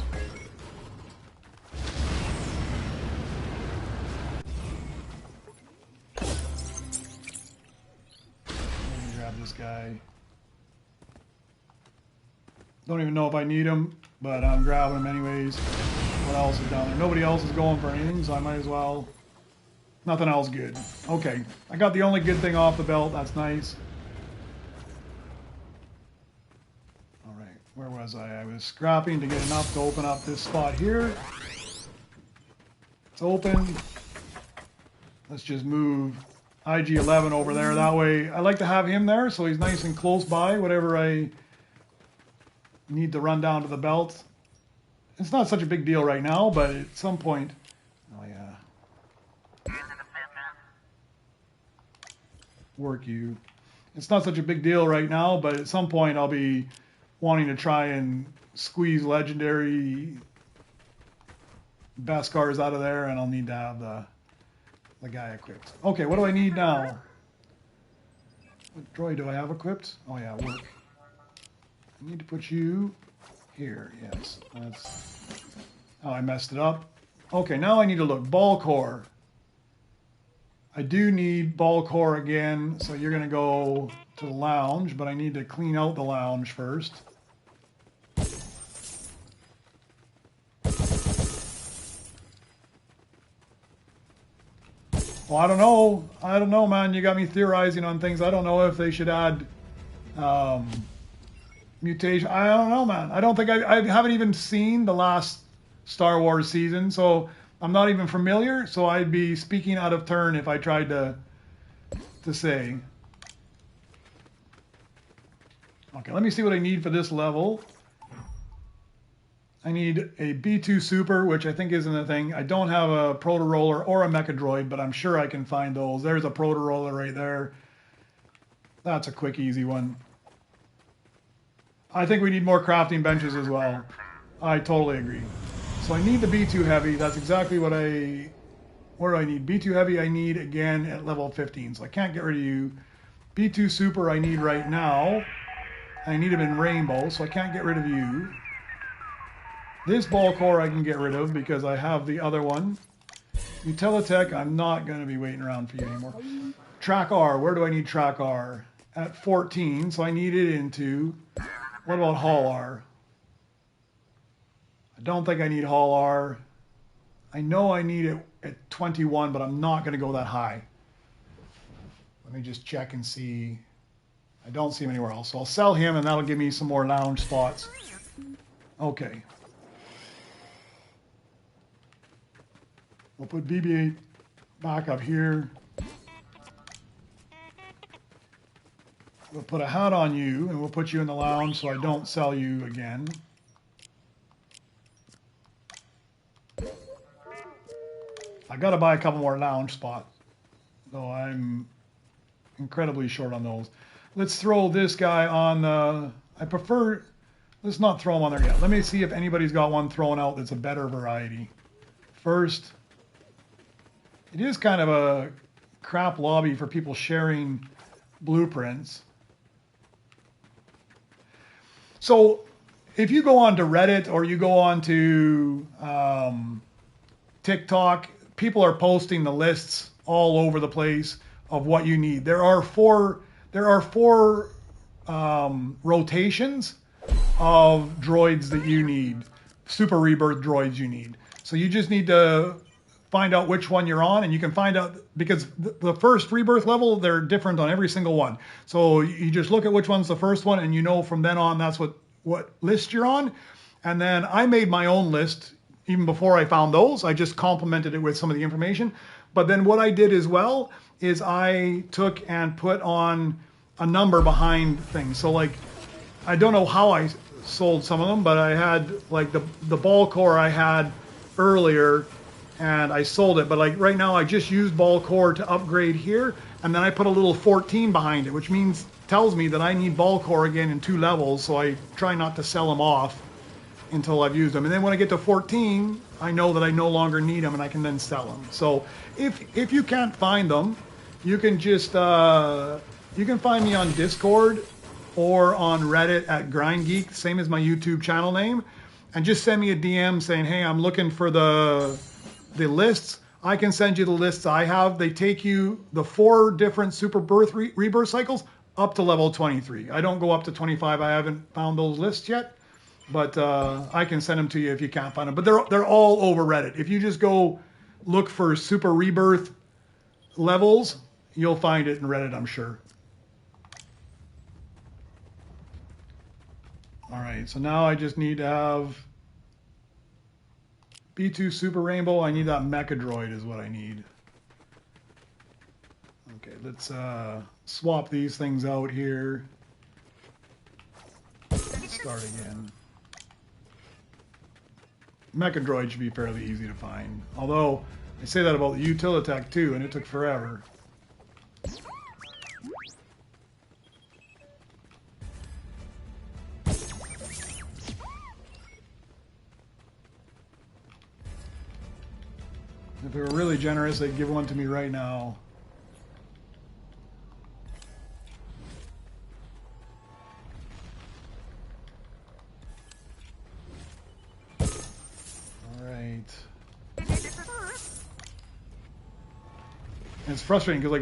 [SPEAKER 1] Let me grab this guy. Don't even know if I need him, but I'm grabbing him anyways. What else is down there? Nobody else is going for anything, so I might as well. Nothing else good. Okay, I got the only good thing off the belt. That's nice. All right, where was I? I was scrapping to get enough to open up this spot here. It's open. Let's just move IG-11 over there. That way, I like to have him there so he's nice and close by whatever I need to run down to the belt. It's not such a big deal right now, but at some point... Oh, yeah. Work you. It's not such a big deal right now, but at some point I'll be wanting to try and squeeze legendary Beskars out of there, and I'll need to have the guy equipped. Okay, what do I need now? What droid do I have equipped? Oh yeah, work. I need to put you here. Yes, that's... Oh, I messed it up. Okay, now I need to look. Ball core. I do need ball core again, so you're going to go to the lounge, but I need to clean out the lounge first. Well, I don't know. I don't know, man. You got me theorizing on things. I don't know if they should add mutation. I don't know, man. I don't think I haven't even seen the last Star Wars season, so... I'm not even familiar, so I'd be speaking out of turn if I tried to say. Okay, let me see what I need for this level. I need a B2 Super, which I think isn't a thing. I don't have a Proto Roller or a Mecha Droid, but I'm sure I can find those. There's a Proto Roller right there. That's a quick, easy one. I think we need more crafting benches as well. I totally agree. So I need the B2 Heavy. That's exactly what where do I need? B2 Heavy I need again at level 15. So I can't get rid of you. B2 Super I need right now. I need him in Rainbow, so I can't get rid of you. This Ball Core I can get rid of because I have the other one. Utilitech, I'm not going to be waiting around for you anymore. Track R, where do I need Track R? At 14, so I need it into... What about Hall R? I don't think I need Hall R. I know I need it at 21, but I'm not going to go that high. Let me just check and see. I don't see him anywhere else. So I'll sell him, and that'll give me some more lounge spots. Okay. We'll put BB-8 back up here. We'll put a hat on you, and we'll put you in the lounge so I don't sell you again. I got to buy a couple more lounge spots, though I'm incredibly short on those. Let's throw this guy on the... I prefer... Let's not throw him on there yet. Let me see if anybody's got one thrown out that's a better variety. First, it is kind of a crap lobby for people sharing blueprints. So if you go on to Reddit or you go on to TikTok, people are posting the lists all over the place of what you need. There are four rotations of droids that you need, super rebirth droids you need. So you just need to find out which one you're on, and you can find out, because the first rebirth level, they're different on every single one. So you just look at which one's the first one, and you know from then on that's what list you're on. And then I made my own list even before I found those. I just complemented it with some of the information. But then what I did as well is I took and put on a number behind things. So like, I don't know how I sold some of them, but I had like the ball core I had earlier, and I sold it. But like right now, I just used ball core to upgrade here, and then I put a little 14 behind it, which tells me that I need ball core again in 2 levels. So I try not to sell them off until I've used them. And then when I get to 14, I know that I no longer need them, and I can then sell them. So if you can't find them, you can just you can find me on Discord or on Reddit at GrindGeek, same as my YouTube channel name, and just send me a DM saying, hey, I'm looking for the lists. I can send you the lists I have. They take you the 4 different super rebirth cycles up to level 23. I don't go up to 25. I haven't found those lists yet, but I can send them to you if you can't find them. But they're all over Reddit. If you just go look for super rebirth levels, you'll find it in Reddit, I'm sure. All right, so now I just need to have B2 Super Rainbow. I need that Mecha Droid is what I need. Okay, let's swap these things out here. Let's start again. Mecha Droid should be fairly easy to find. Although, I say that about the Utilitech too, and it took forever. If they were really generous, they'd give one to me right now. All right. And it's frustrating because like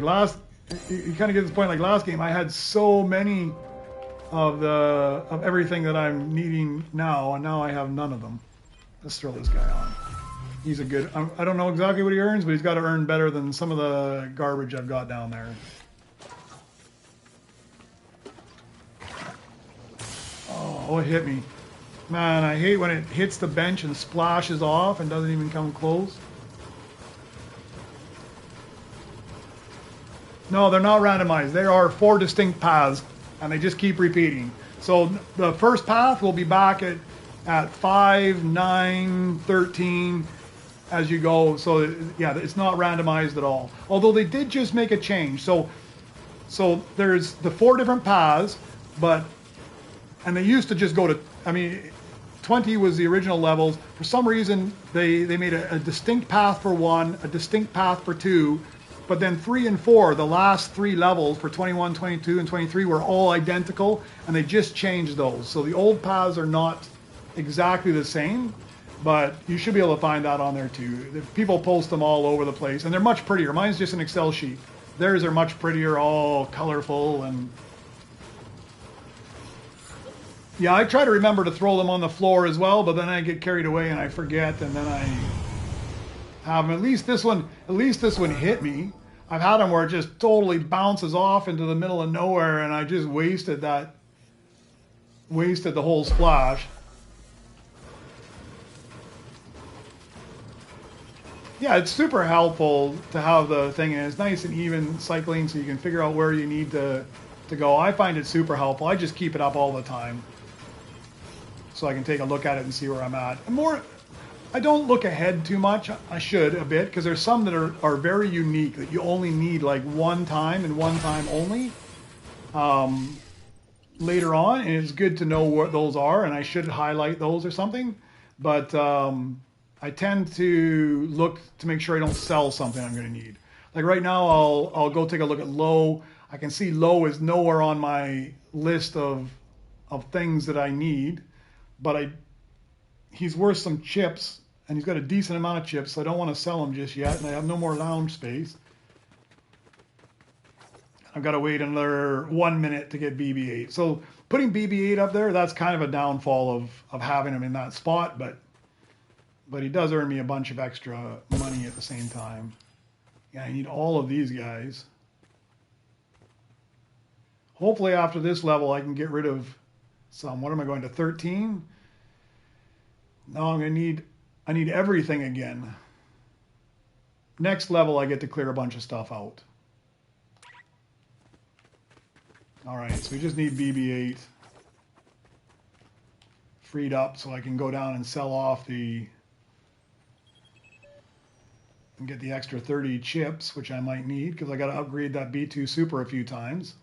[SPEAKER 1] you kind of get to this point like last game, I had so many of everything that I'm needing now, and now I have none of them. Let's throw this guy on. He's a good, I don't know exactly what he earns, but he's got to earn better than some of the garbage I've got down there. Oh, it hit me. Man, I hate when it hits the bench and splashes off and doesn't even come close. No, they're not randomized. There are 4 distinct paths, and they just keep repeating. So the first path will be back at 5, 9, 13, as you go. So yeah, it's not randomized at all. Although they did just make a change. So there's the 4 different paths, and they used to just go to, I mean, 20 was the original levels. For some reason, they made a distinct path for 1, a distinct path for 2, but then 3 and 4, the last 3 levels for 21, 22, and 23 were all identical, and they just changed those. So the old paths are not exactly the same, but you should be able to find that on there too. People post them all over the place, and they're much prettier. Mine's just an Excel sheet. Theirs are much prettier, all colorful, and yeah, I try to remember to throw them on the floor as well, but then I get carried away and I forget, and then I have them. At least this one hit me. I've had them where it just totally bounces off into the middle of nowhere, and I just wasted the whole splash. Yeah, it's super helpful to have the thing, and it's nice and even cycling, so you can figure out where you need to go. I find it super helpful. I just keep it up all the time, so I can take a look at it and see where I'm at. I don't look ahead too much. I should a bit, because there's some that are very unique that you only need like one time and one time only later on, and it's good to know what those are, and I should highlight those or something. But I tend to look to make sure I don't sell something I'm going to need. Like right now, I'll go take a look at low. I can see low is nowhere on my list of of things that I need, but he's worth some chips, and he's got a decent amount of chips, so I don't want to sell him just yet, and I have no more lounge space. I've got to wait another 1 minute to get BB-8. So putting BB-8 up there, that's kind of a downfall of having him in that spot, but he does earn me a bunch of extra money at the same time. Yeah, I need all of these guys. Hopefully after this level I can get rid of some. What am I going to, 13? No, I need everything again. Next level I get to clear a bunch of stuff out. Alright, so we just need BB-8 freed up so I can go down and sell off and get the extra 30 chips, which I might need because I got to upgrade that B2 Super a few times.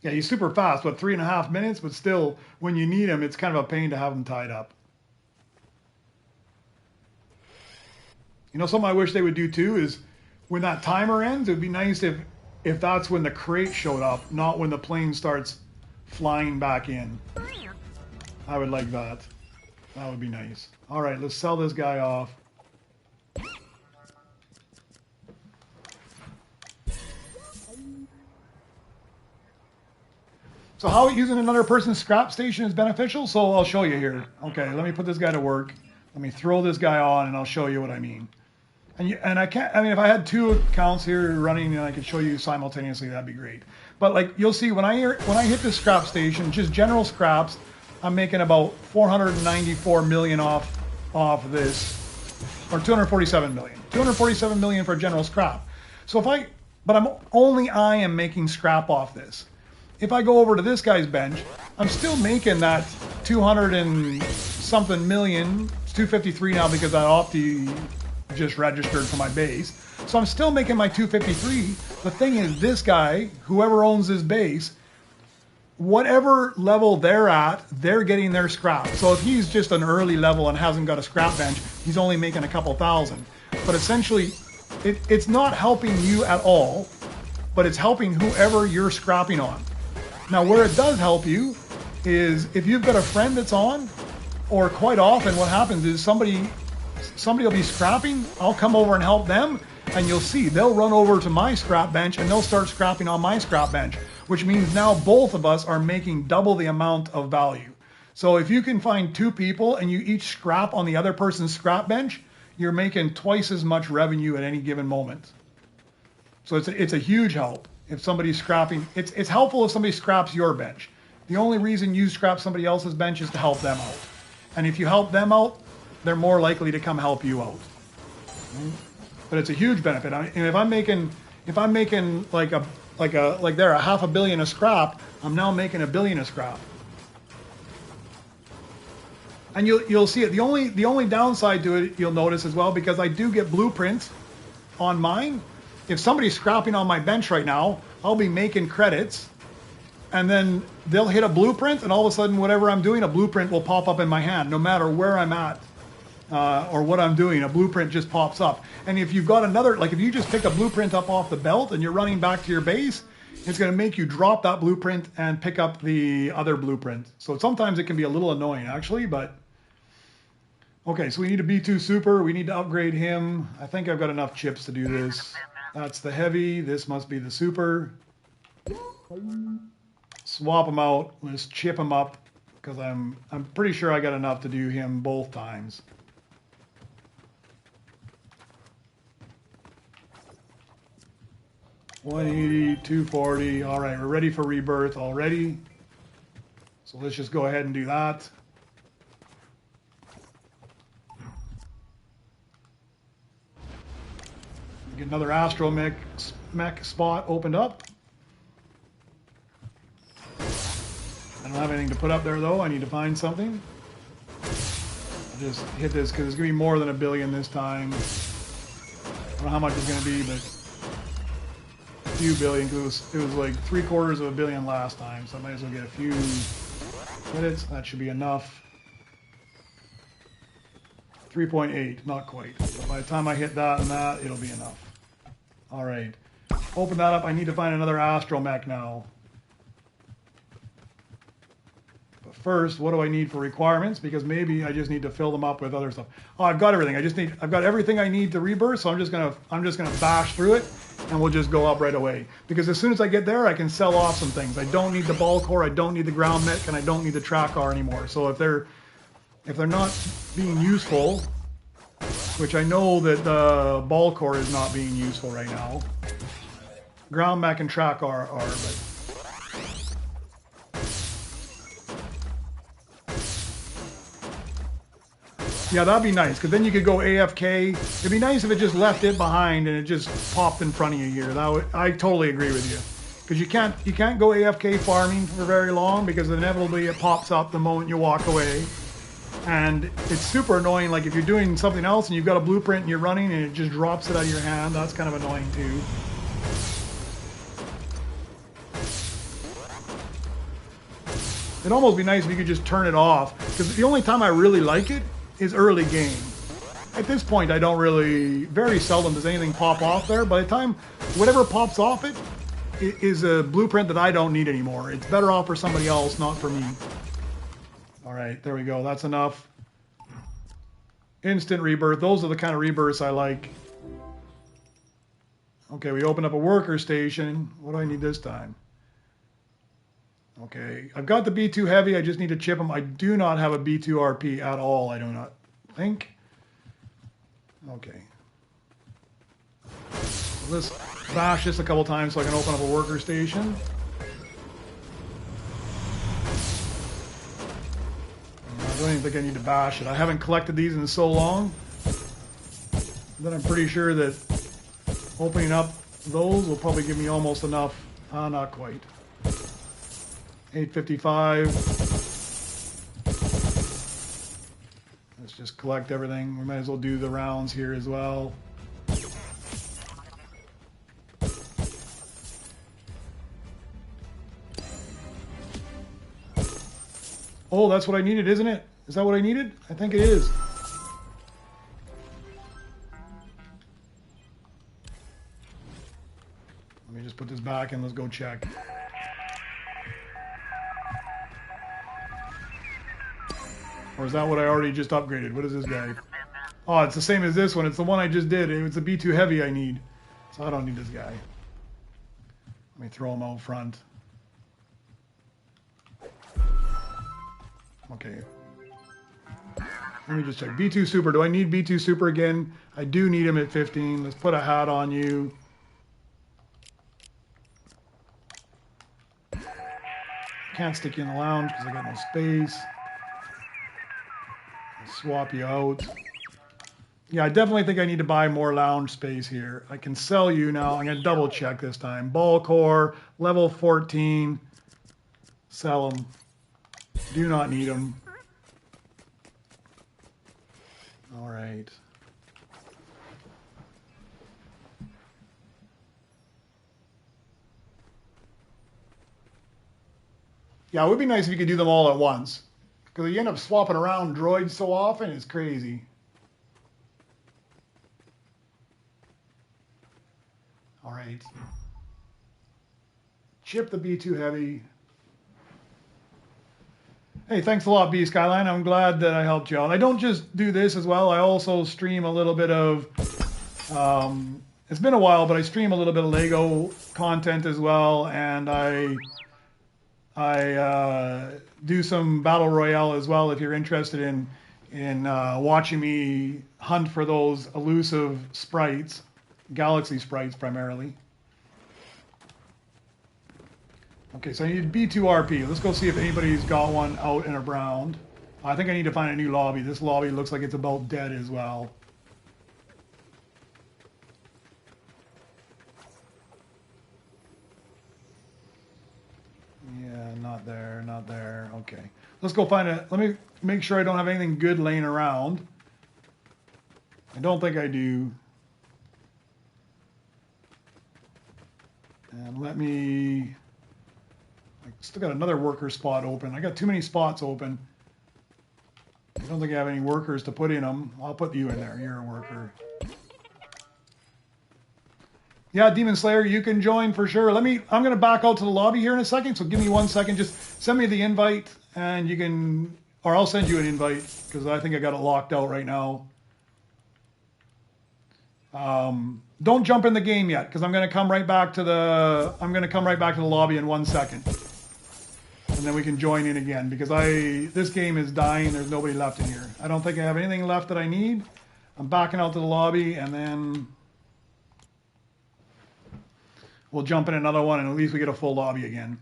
[SPEAKER 1] Yeah, he's super fast, but 3.5 minutes, but still, when you need him, it's kind of a pain to have him tied up. You know, something I wish they would do too is when that timer ends, it would be nice if that's when the crate showed up, not when the plane starts flying back in. I would like that. That would be nice. All right, let's sell this guy off. So how using another person's scrap station is beneficial? So I'll show you here. Okay, let me put this guy to work. Let me throw this guy on, and I'll show you what I mean. And I can't. I mean, if I had 2 accounts here running, and I could show you simultaneously, that'd be great. But like you'll see when I hit this scrap station, just general scraps, I'm making about 494 million off this, or 247 million. 247 million for general scrap. So but I am making scrap off this. If I go over to this guy's bench, I'm still making that 200 and something million. It's 253 now because that Opti just registered for my base. So I'm still making my 253. The thing is, this guy, whoever owns this base, whatever level they're at, they're getting their scrap. So if he's just an early level and hasn't got a scrap bench, he's only making a couple thousand. But essentially, it's not helping you at all, but it's helping whoever you're scrapping on. Now, where it does help you is if you've got a friend that's on, or quite often what happens is somebody will be scrapping, I'll come over and help them, and you'll see they'll run over to my scrap bench and they'll start scrapping on my scrap bench, which means now both of us are making double the amount of value. So if you can find 2 people and you each scrap on the other person's scrap bench, you're making twice as much revenue at any given moment. So it's a huge help. If somebody's scrapping, it's helpful if somebody scraps your bench. The only reason you scrap somebody else's bench is to help them out. And if you help them out, they're more likely to come help you out. But it's a huge benefit. And if I'm making like there $500 million of scrap, I'm now making $1 billion of scrap. And you'll see it. The only downside to it you'll notice as well, because I do get blueprints on mine. If somebody's scrapping on my bench right now, I'll be making credits, and then they'll hit a blueprint, and all of a sudden, whatever I'm doing, a blueprint will pop up in my hand. No matter where I'm at or what I'm doing, a blueprint just pops up. And if you've got another, like if you just pick a blueprint up off the belt and you're running back to your base, it's going to make you drop that blueprint and pick up the other blueprint. So sometimes it can be a little annoying, actually, but... Okay, so we need a B2 Super. We need to upgrade him. I think I've got enough chips to do this. That's the heavy. This must be the super. Swap them out. Let's chip them up because I'm pretty sure I got enough to do him both times. $180, $240. All right, we're ready for rebirth already. So let's just go ahead and do that. Get another astromech spot opened up. I don't have anything to put up there though. I need to find something. I'll just hit this because it's going to be more than $1 billion this time. I don't know how much it's going to be, but a few billion, because it was like $750 million last time. So I might as well get a few credits. That should be enough. 3.8, not quite. So by the time I hit that and that, it'll be enough. All right. Open that up. I need to find another astromech now. But first, what do I need for requirements? Because maybe I just need to fill them up with other stuff. Oh, I've got everything. I've got everything I need to rebirth, so I'm just gonna bash through it, and we'll just go up right away. Because as soon as I get there, I can sell off some things. I don't need the ball core, I don't need the ground mech, and I don't need the track car anymore. So if they're not being useful, which I know that the ball core is not being useful right now. Ground mech and track are, but yeah, that'd be nice, because then you could go AFK. It'd be nice if it just left it behind and it just popped in front of you here. I totally agree with you, because you can't go AFK farming for very long, because inevitably it pops up the moment you walk away. And it's super annoying, like if you're doing something else and you've got a blueprint and you're running and it just drops it out of your hand. That's kind of annoying too. It'd almost be nice if you could just turn it off, because the only time I really like it is early game. At this point, I don't really, very seldom does anything pop off there. By the time whatever pops off it is a blueprint that I don't need anymore. It's better off for somebody else, not for me. All right, there we go. That's enough. Instant rebirth. Those are the kind of rebirths I like. Okay, we open up a worker station. What do I need this time? Okay, I've got the B2 heavy. I just need to chip them. I do not have a B2 RP at all, I do not think. Okay. So let's bash this a couple times so I can open up a worker station. I don't even think I need to bash it. I haven't collected these in so long that I'm pretty sure that opening up those will probably give me almost enough. Not quite. 855. Let's just collect everything. We might as well do the rounds here as well. Oh, that's what I needed, isn't it? Is that what I needed? I think it is. Let me just put this back and let's go check. Or is that what I already just upgraded? What is this guy? Oh, it's the same as this one. It's the one I just did. It's the B2 heavy I need. So I don't need this guy. Let me throw him out front. Okay. Let me just check. B2 Super. Do I need B2 Super again? I do need him at 15. Let's put a hat on you. Can't stick you in the lounge because I got no space. Swap you out. Yeah, I definitely think I need to buy more lounge space here. I can sell you now. I'm going to double check this time. Ball core, level 14. Sell them. Do not need them. All right. Yeah, it would be nice if you could do them all at once. Because you end up swapping around droids so often, it's crazy. All right. Chip the B2 heavy. Hey, thanks a lot, B Skyline. I'm glad that I helped you out. I don't just do this as well. I also stream a little bit of, it's been a while, but I stream a little bit of Lego content as well. And I do some Battle Royale as well if you're interested in watching me hunt for those elusive sprites, galaxy sprites primarily. Okay, so I need B2 RP. Let's go see if anybody's got one out and around. I think I need to find a new lobby. This lobby looks like it's about dead as well. Yeah, not there, not there. Okay. Let's go find a... Let me make sure I don't have anything good laying around. I don't think I do. And let me... I still got another worker spot open. I got too many spots open. I don't think I have any workers to put in them. I'll put you in there. You're a worker. Yeah, Demon Slayer, you can join for sure. I'm going to back out to the lobby here in a second, so give me 1 second. Just send me the invite, and you can, or I'll send you an invite, because I think I got it locked out right now. Don't jump in the game yet, because I'm going to come right back to the lobby in 1 second. And then we can join in again, because this game is dying. There's nobody left in here. I don't think I have anything left that I need. I'm backing out to the lobby, and then we'll jump in another one, and at least we get a full lobby again.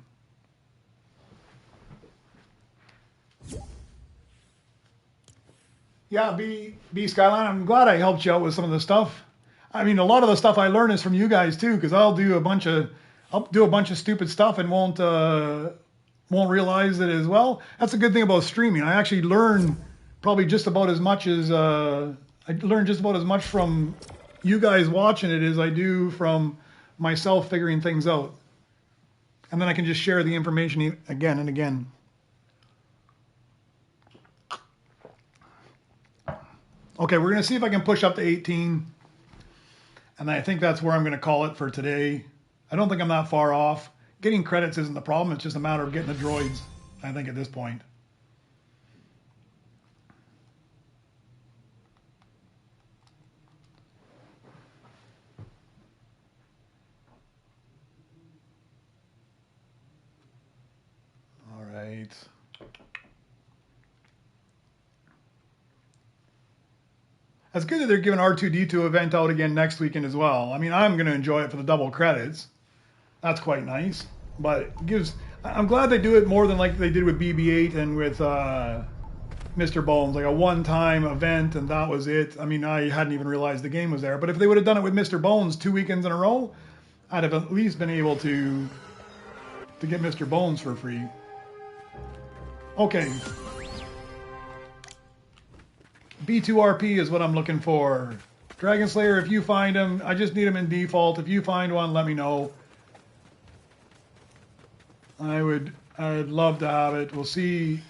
[SPEAKER 1] Yeah, B Skyline, I'm glad I helped you out with some of the stuff. I mean, a lot of the stuff I learn is from you guys too, because I'll do a bunch of stupid stuff and won't realize it as well. That's a good thing about streaming. I actually learn probably just about as much as from you guys watching it as I do from myself figuring things out. And then I can just share the information again and again. Okay, we're going to see if I can push up to 18. And I think that's where I'm going to call it for today. I don't think I'm that far off. Getting credits isn't the problem. It's just a matter of getting the droids, I think, at this point. All right. That's good that they're giving R2-D2 event out again next weekend as well. I mean, I'm going to enjoy it for the double credits. That's quite nice. But I'm glad they do it more than like they did with BB-8 and with Mr. Bones, like a one-time event and that was it. I mean, I hadn't even realized the game was there. But if they would have done it with Mr. Bones 2 weekends in a row, I'd have at least been able to get Mr. Bones for free. Okay. B2RP is what I'm looking for. Dragon Slayer, if you find him, I just need him in default. If you find one, let me know. I'd love to have it. We'll see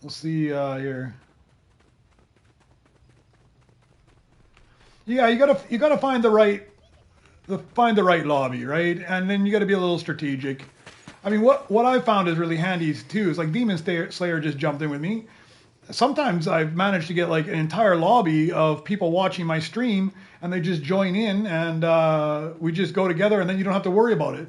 [SPEAKER 1] here. Yeah, you gotta find the right lobby, right? And then you gotta be a little strategic. I mean, what I found is really handy too is like Demon Slayer just jumped in with me. Sometimes I've managed to get like an entire lobby of people watching my stream and they just join in and we just go together and then you don't have to worry about it.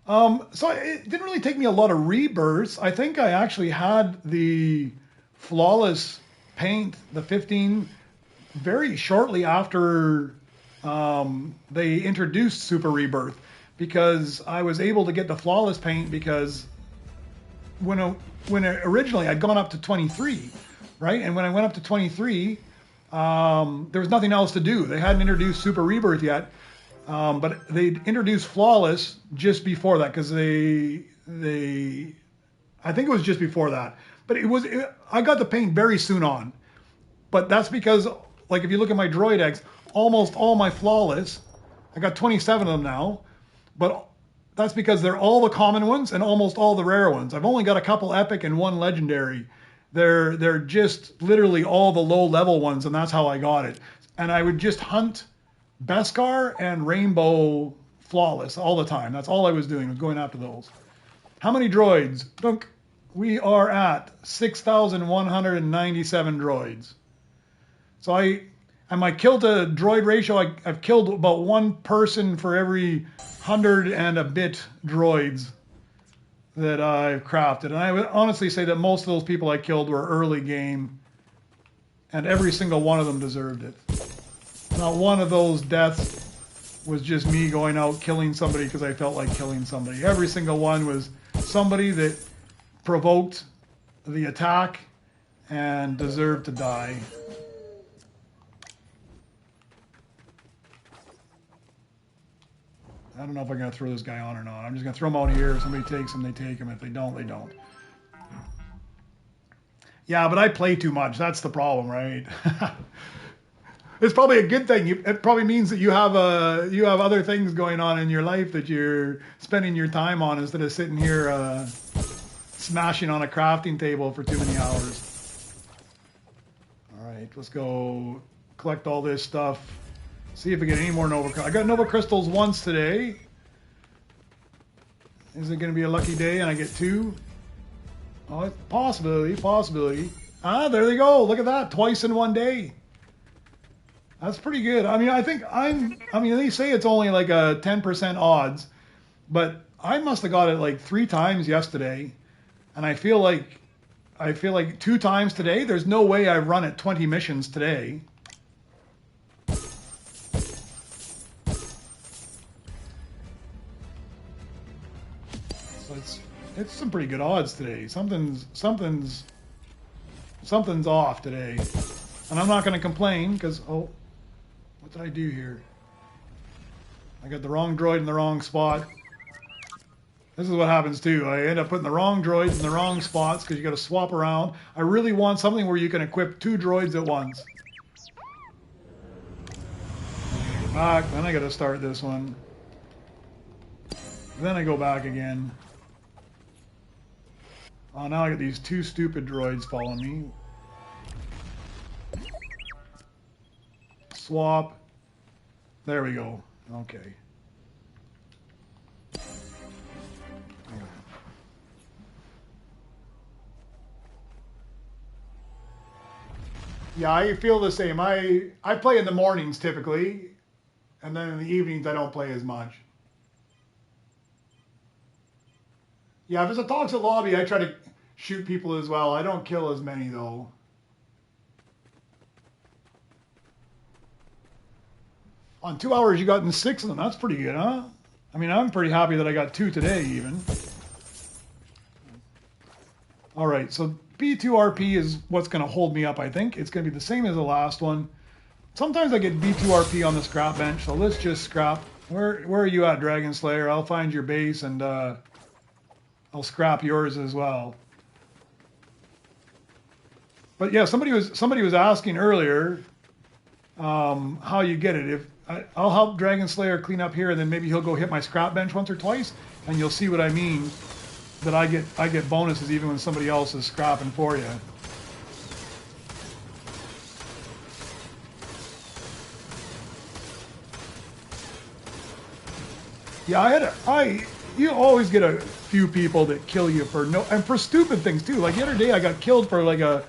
[SPEAKER 1] So it didn't really take me a lot of rebirths. I think I actually had the flawless paint, the 15, very shortly after they introduced Super Rebirth. Because I was able to get the flawless paint because when originally I'd gone up to 23, right? And when I went up to 23, there was nothing else to do. They hadn't introduced Super Rebirth yet, but they introduced flawless just before that because I think it was just before that. But I got the paint very soon on. But that's because, like, if you look at my droid eggs, almost all my flawless, I got 27 of them now. But that's because they're all the common ones and almost all the rare ones. I've only got a couple epic and one legendary. They're just literally all the low level ones, and that's how I got it. And I would just hunt Beskar and Rainbow flawless all the time. That's all I was doing, was going after those. How many droids? Dunk. We are at 6,197 droids. So my kill to droid ratio, I've killed about one person for every 100 and a bit droids that I've crafted. And I would honestly say that most of those people I killed were early game, and every single one of them deserved it. Not one of those deaths was just me going out killing somebody because I felt like killing somebody. Every single one was somebody that provoked the attack and deserved to die. I don't know if I'm going to throw this guy on or not. I'm just going to throw him out here. If somebody takes him, they take him. If they don't, they don't. Yeah, but I play too much. That's the problem, right? It's probably a good thing. It probably means that you have other things going on in your life that you're spending your time on instead of sitting here smashing on a crafting table for too many hours. All right, let's go collect all this stuff. See if we get any more Nova. I got Nova Crystals once today. Is it going to be a lucky day and I get 2? Oh, possibility. Ah, there they go. Look at that. Twice in one day. That's pretty good. I mean, they say it's only like a 10% odds, but I must have got it like 3 times yesterday. And I feel like 2 times today. There's no way I've run it 20 missions today. So it's some pretty good odds today. Something's off today. And I'm not going to complain because, oh, what did I do here? I got the wrong droid in the wrong spot. This is what happens too. I end up putting the wrong droids in the wrong spots because you got to swap around. I really want something where you can equip 2 droids at once. Back, then I got to start this one. Then I go back again. Oh, now I got these 2 stupid droids following me. Swap. There we go. Okay. Yeah, I feel the same. I play in the mornings typically, and then in the evenings I don't play as much. Yeah, if it's a toxic lobby, I try to shoot people as well. I don't kill as many though. On 2 hours, you gotten 6 of them. That's pretty good, huh? I mean, I'm pretty happy that I got 2 today, even. All right, so B2RP is what's going to hold me up, I think. It's going to be the same as the last one. Sometimes I get B2RP on the scrap bench, so let's just scrap. Where are you at, Dragon Slayer? I'll find your base, and I'll scrap yours as well. But yeah, somebody was asking earlier how you get it. I'll help Dragon Slayer clean up here, and then maybe he'll go hit my scrap bench once or twice, and you'll see what I mean. That I get bonuses even when somebody else is scrapping for you. Yeah, you always get a few people that kill you for for stupid things too. Like the other day, I got killed for like a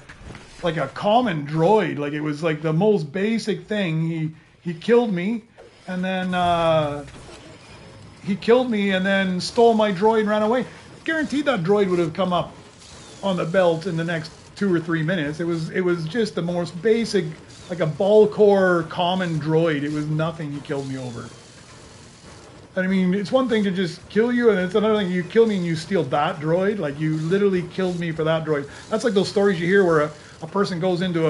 [SPEAKER 1] common droid. Like it was like the most basic thing. He killed me, and then stole my droid and ran away. Guaranteed that droid would have come up on the belt in the next 2 or 3 minutes. It was just the most basic, like a ball core common droid. It was nothing. He killed me over. I mean, it's one thing to just kill you, and it's another thing you kill me and you steal that droid. Like you literally killed me for that droid. That's like those stories you hear where a person goes into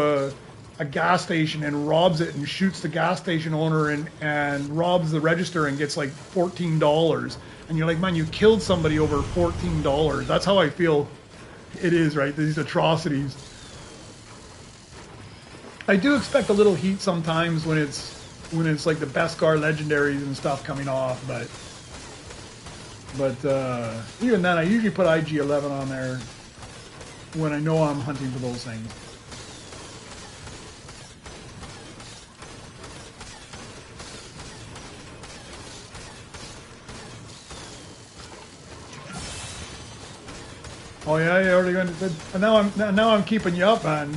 [SPEAKER 1] a gas station and robs it and shoots the gas station owner and robs the register and gets like $14. And you're like, man, you killed somebody over $14. That's how I feel it is, right? These atrocities. I do expect a little heat sometimes when it's like the Beskar legendaries and stuff coming off, but even then I usually put IG-11 on there when I know I'm hunting for those things. Oh yeah, you already went. And now I'm keeping you up, man.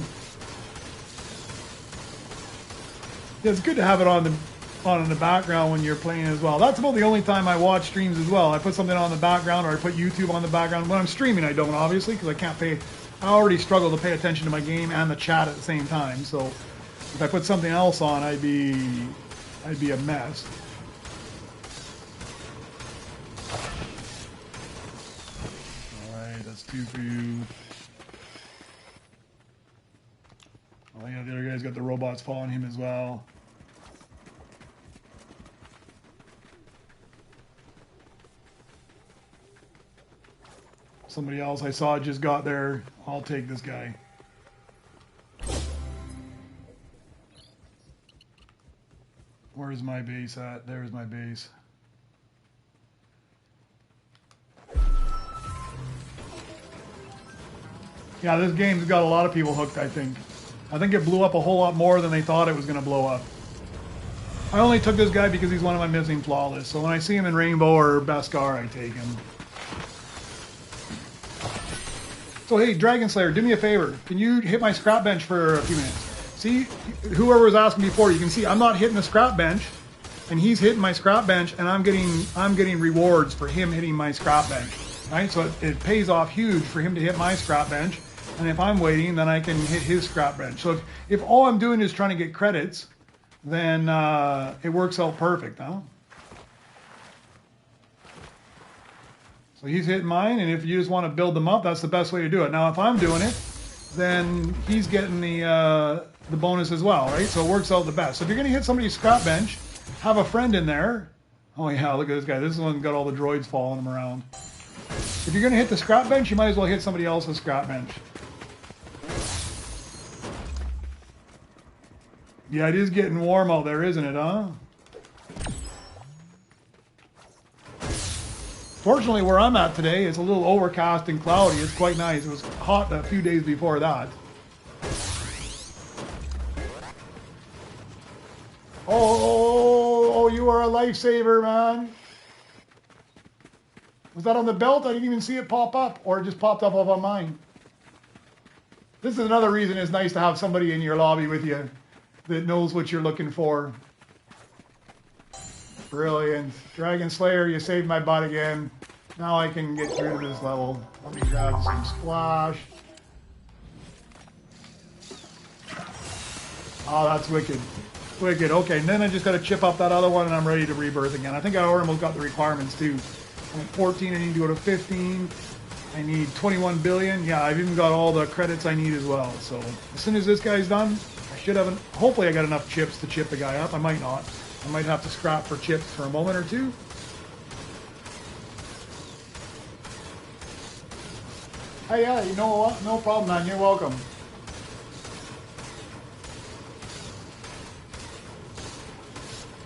[SPEAKER 1] Yeah, it's good to have it on in the background when you're playing as well. That's about the only time I watch streams as well. I put something on the background, or I put YouTube on the background. When I'm streaming, I don't obviously because I can't pay. I already struggle to pay attention to my game and the chat at the same time. So if I put something else on, I'd be a mess. That's 2 for you. Oh yeah, the other guy's got the robots following him as well. Somebody else I saw just got there. I'll take this guy. Where's my base at? There's my base. Yeah, this game's got a lot of people hooked, I think. I think it blew up a whole lot more than they thought it was going to blow up. I only took this guy because he's one of my missing flawless. So when I see him in Rainbow or Beskar, I take him. So hey, Dragon Slayer, do me a favor. Can you hit my scrap bench for a few minutes? See, whoever was asking before, you can see I'm not hitting the scrap bench, and he's hitting my scrap bench, and I'm getting rewards for him hitting my scrap bench. Right? So it pays off huge for him to hit my scrap bench, and if I'm waiting, then I can hit his scrap bench. So if all I'm doing is trying to get credits, then it works out perfect, huh? So he's hitting mine, and if you just want to build them up, that's the best way to do it. Now, if I'm doing it, then he's getting the bonus as well, right? So it works out the best. So if you're going to hit somebody's scrap bench, have a friend in there. Oh yeah, look at this guy. This is the one that's got all the droids following him around. If you're going to hit the scrap bench, you might as well hit somebody else's scrap bench. Yeah, it is getting warm out there, isn't it, huh? Fortunately, where I'm at today, it's a little overcast and cloudy. It's quite nice. It was hot a few days before that. Oh, you are a lifesaver, man. Was that on the belt? I didn't even see it pop up, or it just popped up on mine. This is another reason it's nice to have somebody in your lobby with you that knows what you're looking for. Brilliant. Dragon Slayer, you saved my butt again. Now I can get through to this level. Let me grab some splash. Oh, that's wicked. Wicked. Okay, and then I just got to chip up that other one and I'm ready to rebirth again. I think I almost got the requirements too. I'm at 14, I need to go to 15. I need 21 billion. Yeah, I've even got all the credits I need as well. So as soon as this guy's done, I should have, hopefully I got enough chips to chip the guy up. I might not. I might have to scrap for chips for a moment or two. Hey, yeah, you know what? No problem, man. You're welcome.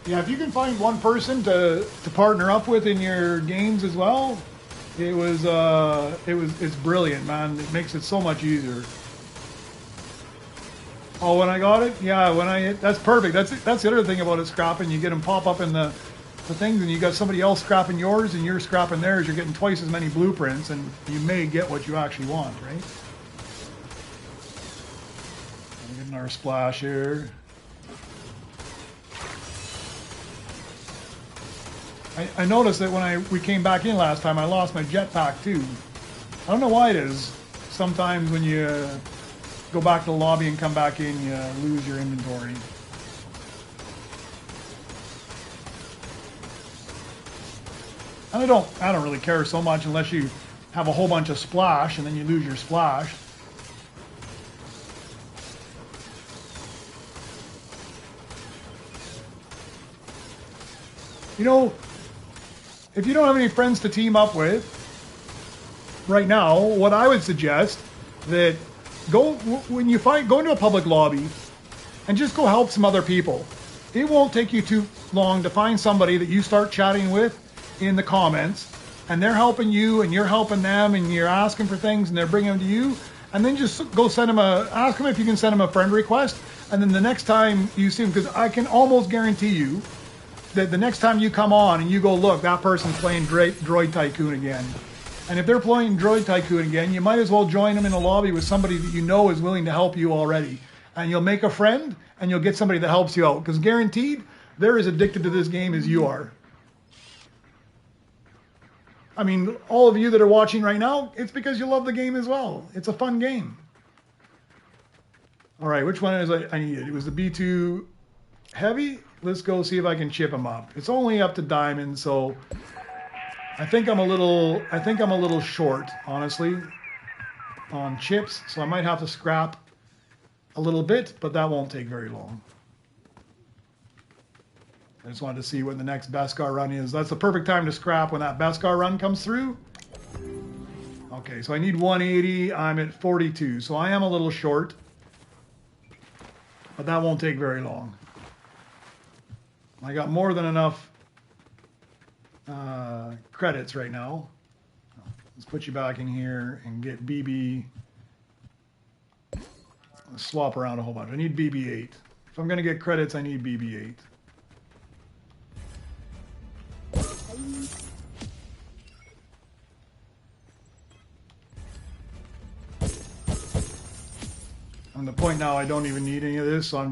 [SPEAKER 1] Yeah, if you can find one person to partner up with in your games as well, it's brilliant, man. It makes it so much easier. Oh, when I got it? Yeah, that's perfect. That's the other thing about it scrapping. You get them pop up in the things, and you got somebody else scrapping yours, and you're scrapping theirs. You're getting twice as many blueprints, and you may get what you actually want, right? I'm getting our splash here. I noticed that when we came back in last time, I lost my jetpack too. I don't know why it is. Sometimes when you go back to the lobby and come back in, you lose your inventory. And I don't really care so much unless you have a whole bunch of splash and then you lose your splash. You know, if you don't have any friends to team up with right now, what I would suggest that go into a public lobby and just go help some other people. It won't take you too long to find somebody that you start chatting with in the comments, and they're helping you and you're helping them, and you're asking for things and they're bringing them to you, and then just go ask them if you can send them a friend request, and then the next time you see them, because I can almost guarantee you that the next time you come on and you go, look, that person's playing Droid Tycoon again. And if they're playing Droid Tycoon again, you might as well join them in a lobby with somebody that you know is willing to help you already. And you'll make a friend, and you'll get somebody that helps you out. Because guaranteed, they're as addicted to this game as you are. I mean, all of you that are watching right now, it's because you love the game as well. It's a fun game. All right, which one is I needed? It was the B2 Heavy. Let's go see if I can chip him up. It's only up to diamond, so I think I'm a little short, honestly, on chips. So I might have to scrap a little bit, but that won't take very long. I just wanted to see when the next Beskar run is. That's the perfect time to scrap when that Beskar run comes through. Okay, so I need 180. I'm at 42, so I am a little short, but that won't take very long. I got more than enough credits right now. Let's put you back in here and get BB. Let's swap around a whole bunch. I need BB-8. If I'm going to get credits, I need BB-8. I'm at the point now I don't even need any of this, so I'm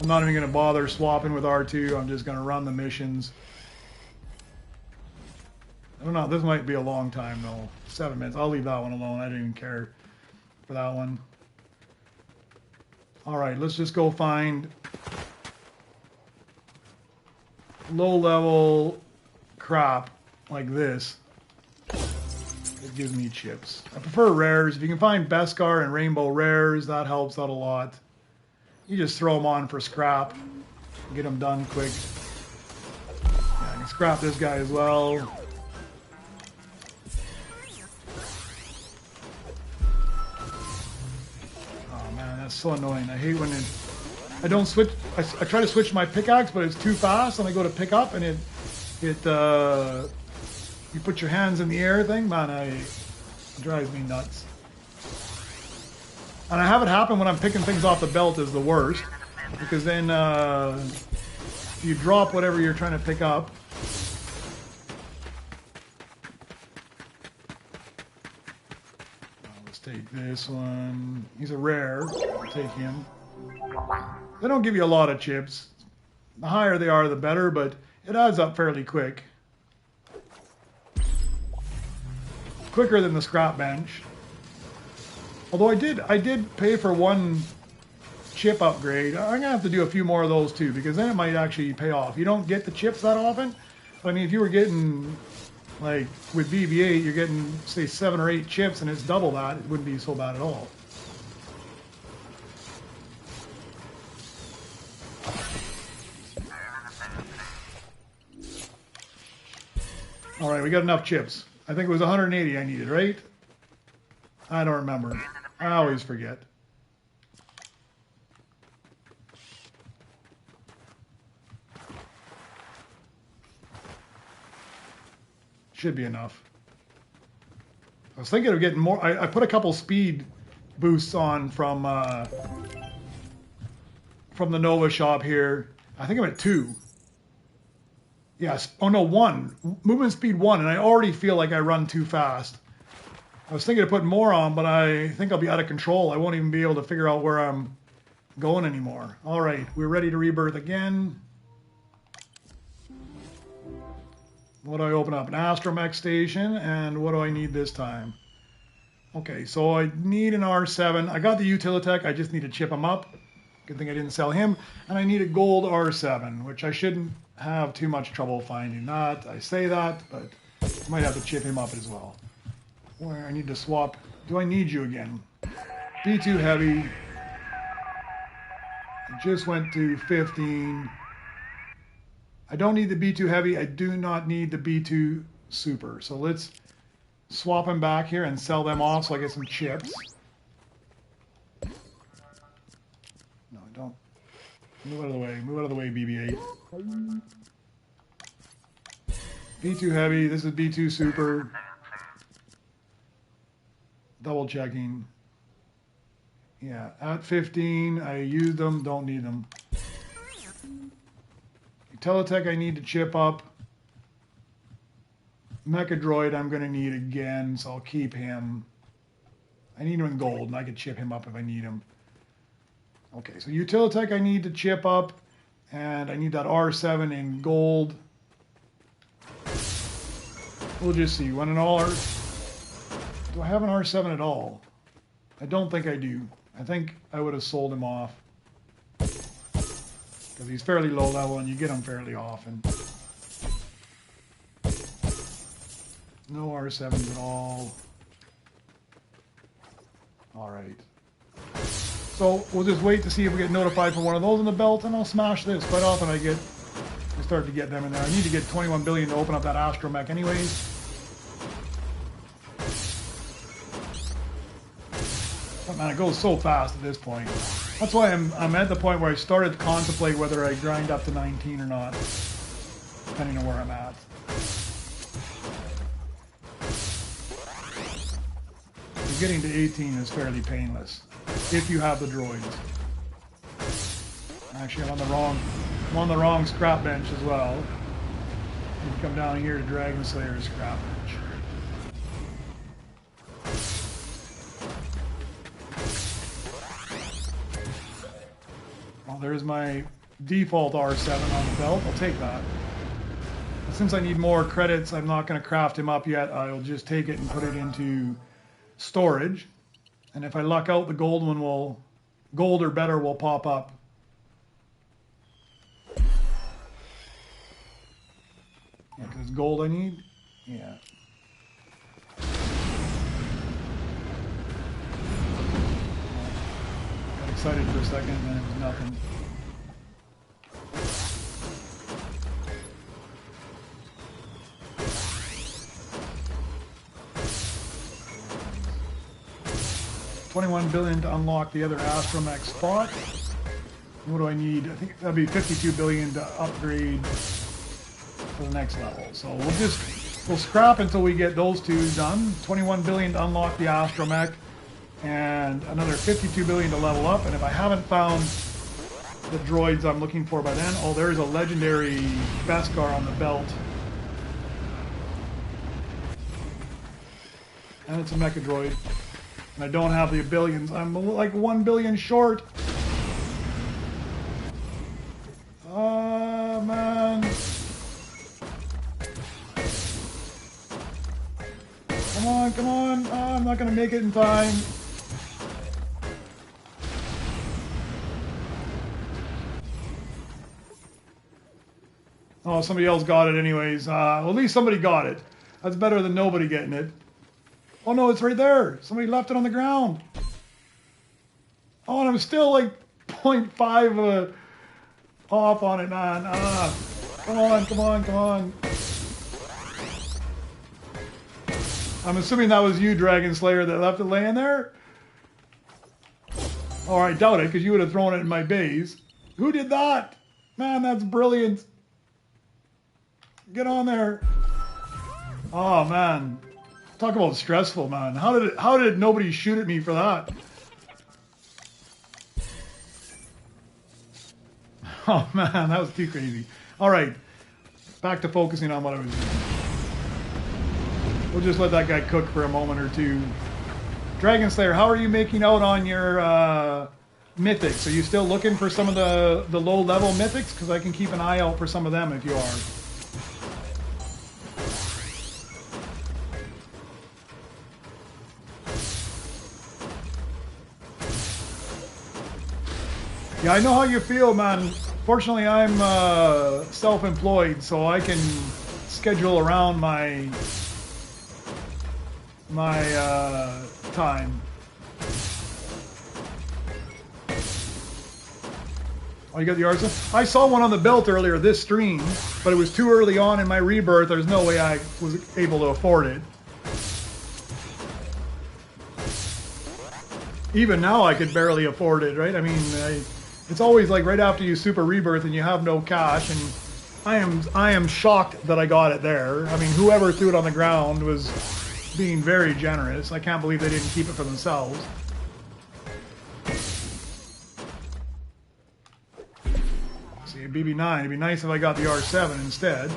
[SPEAKER 1] not even gonna bother swapping with R2. I'm just gonna run the missions. I don't know, this might be a long time though. 7 minutes. I'll leave that one alone. I didn't even care for that one. Alright, let's just go find low level crap like this. It gives me chips. I prefer rares. If you can find Beskar and Rainbow rares, that helps out a lot. You just throw them on for scrap. Get them done quick. Yeah, I can scrap this guy as well. Oh man, that's so annoying. I hate when I don't switch. I try to switch my pickaxe, but it's too fast, and I go to pick up, and it you put your hands in the air thing, man, it drives me nuts. And I have it happen when I'm picking things off the belt is the worst, because then if you drop whatever you're trying to pick up, let's take this one. He's a rare. I'll take him. They don't give you a lot of chips. The higher they are, the better, but it adds up fairly quick. Quicker than the scrap bench. Although I did pay for one chip upgrade. I'm gonna have to do a few more of those too, because then it might actually pay off. You don't get the chips that often. But I mean, if you were getting, like with BB-8, you're getting say 7 or 8 chips, and it's double that, it wouldn't be so bad at all. All right, we got enough chips. I think it was 180 I needed, right? I don't remember. I always forget. Should be enough. I was thinking of getting more. I put a couple speed boosts on from the Nova shop here. I think I'm at 2. Yes. Oh no, 1. Movement speed 1, and I already feel like I run too fast. I was thinking of putting more on, but I think I'll be out of control. I won't even be able to figure out where I'm going anymore. All right, we're ready to rebirth again. What do I open up? An astromech station, and what do I need this time? Okay, so I need an R7. I got the Utilitech. I just need to chip him up. Good thing I didn't sell him. And I need a gold R7, which I shouldn't have too much trouble finding that. I say that, but I might have to chip him up as well. Where I need to swap. Do I need you again? B2 heavy. I just went to 15. I don't need the B2 heavy. I do not need the B2 super. So let's swap them back here and sell them off so I get some chips. No, don't. Move out of the way. Move out of the way, BB-8. B2 heavy. This is B2 super. Double checking. Yeah, at 15. I used them. Don't need them. Utilitech I need to chip up. Mecha Droid I'm going to need again, so I'll keep him. I need him in gold, and I can chip him up if I need him. Okay, so Utilitech I need to chip up, and I need that R7 in gold. We'll just see. When an R... Do I have an R7 at all? I don't think I do. I think I would have sold him off. Because he's fairly low level, and you get him fairly often. No R7s at all. Alright. So we'll just wait to see if we get notified for one of those in the belt, and I'll smash this. Quite often I start to get them in there. I need to get 21 billion to open up that astromech anyways. But man, it goes so fast at this point. That's why I'm at the point where I started to contemplate whether I grind up to 19 or not, depending on where I'm at. So getting to 18 is fairly painless if you have the droids. Actually, I'm on the wrong scrap bench as well. You come down here to Dragon Slayer's scrap bench. Well, there's my default R7 on the belt. I'll take that. Since I need more credits, I'm not going to craft him up yet. I'll just take it and put it into storage. And if I luck out, the gold one will, gold or better will pop up. Yeah, because it's gold I need? Yeah. Got excited for a second and then it was nothing. $21 billion to unlock the other astromech spot. What do I need? I think that'd be $52 billion to upgrade to the next level. So we'll scrap until we get those two done. $21 billion to unlock the astromech, and another $52 billion to level up. And if I haven't found the droids I'm looking for by then, oh, there's a legendary Beskar on the belt, and it's a mecha droid. And I don't have the billions. I'm like 1 billion short. Man. Come on, come on. I'm not going to make it in time. Oh, somebody else got it anyways. Well, at least somebody got it. That's better than nobody getting it. Oh no, it's right there. Somebody left it on the ground. Oh, and I'm still like 0.5 off on it, man. Come on, come on, come on. I'm assuming that was you, Dragon Slayer, that left it laying there. Oh, I doubt it, because you would have thrown it in my base. Who did that? Man, that's brilliant. Get on there. Oh, man. Talk about stressful, man. How did nobody shoot at me for that? Oh man, that was too crazy. All right, back to focusing on what I was doing. We'll just let that guy cook for a moment or two. Dragon Slayer, how are you making out on your mythics? Are you still looking for some of the low level mythics? Because I can keep an eye out for some of them if you are. Yeah, I know how you feel, man. Fortunately, I'm self-employed, so I can schedule around my time. Oh, you got the arsenal? I saw one on the belt earlier this stream, but it was too early on in my rebirth. There's no way I was able to afford it. Even now, I could barely afford it, right? I mean, it's always like right after you super rebirth and you have no cash, and I am shocked that I got it there. I mean, whoever threw it on the ground was being very generous. I can't believe they didn't keep it for themselves. See, a BB9. It'd be nice if I got the R7 instead.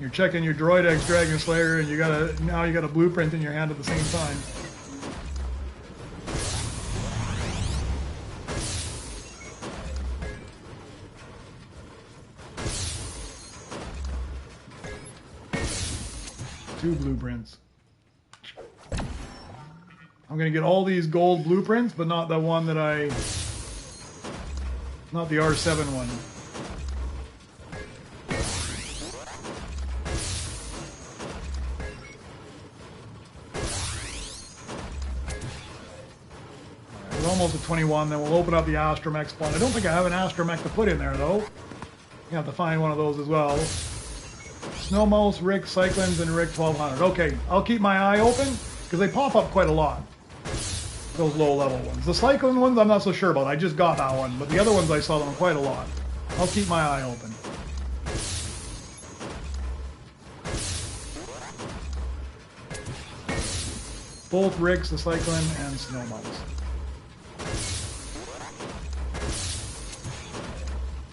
[SPEAKER 1] You're checking your Droid X Dragon Slayer, and now you got a blueprint in your hand at the same time. Two blueprints. I'm gonna get all these gold blueprints, but not the one that not the R7 one. Almost at 21, then we'll open up the astromech spawn. I don't think I have an astromech to put in there though. You have to find one of those as well. Snow Mouse, Rick, Cyclones, and Rick 1200. Okay, I'll keep my eye open because they pop up quite a lot. Those low level ones. The Cyclone ones I'm not so sure about. I just got that one, but the other ones I saw them quite a lot. I'll keep my eye open. Both Ricks, the Cyclone, and Snow Mouse.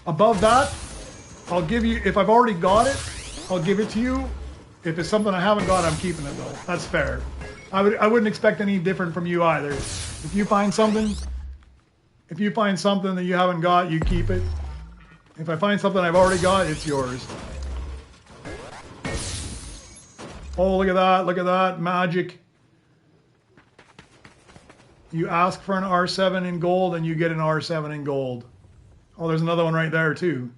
[SPEAKER 1] Above that, I'll give you, if I've already got it, I'll give it to you. If it's something I haven't got, I'm keeping it though. That's fair. I wouldn't expect any different from you either. If you find something that you haven't got, you keep it. If I find something I've already got, it's yours. Oh, look at that, magic. You ask for an R7 in gold and you get an R7 in gold. Oh, there's another one right there too.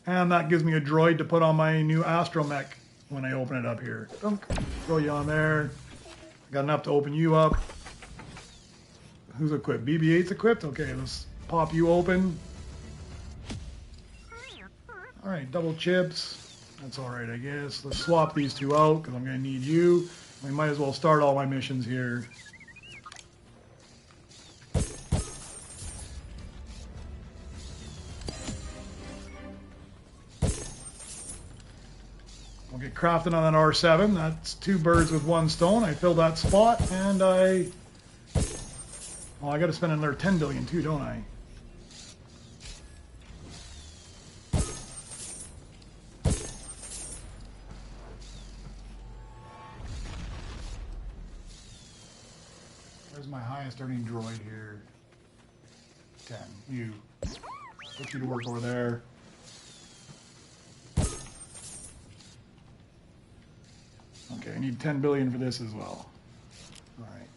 [SPEAKER 1] And that gives me a droid to put on my new astromech when I open it up here. Dunk. Throw you on there. Got enough to open you up. Who's equipped? BB-8's equipped? Okay, let's pop you open. Alright, double chips. That's alright, I guess. Let's swap these two out because I'm going to need you. We might as well start all my missions here. I'll get crafting on that R7. That's 2 birds with 1 stone. I filled that spot, and well, I got to spend another 10 billion too, don't I? Where's my highest earning droid here? 10. You. Put you to work over there. Okay, I need 10 billion for this as well. All right.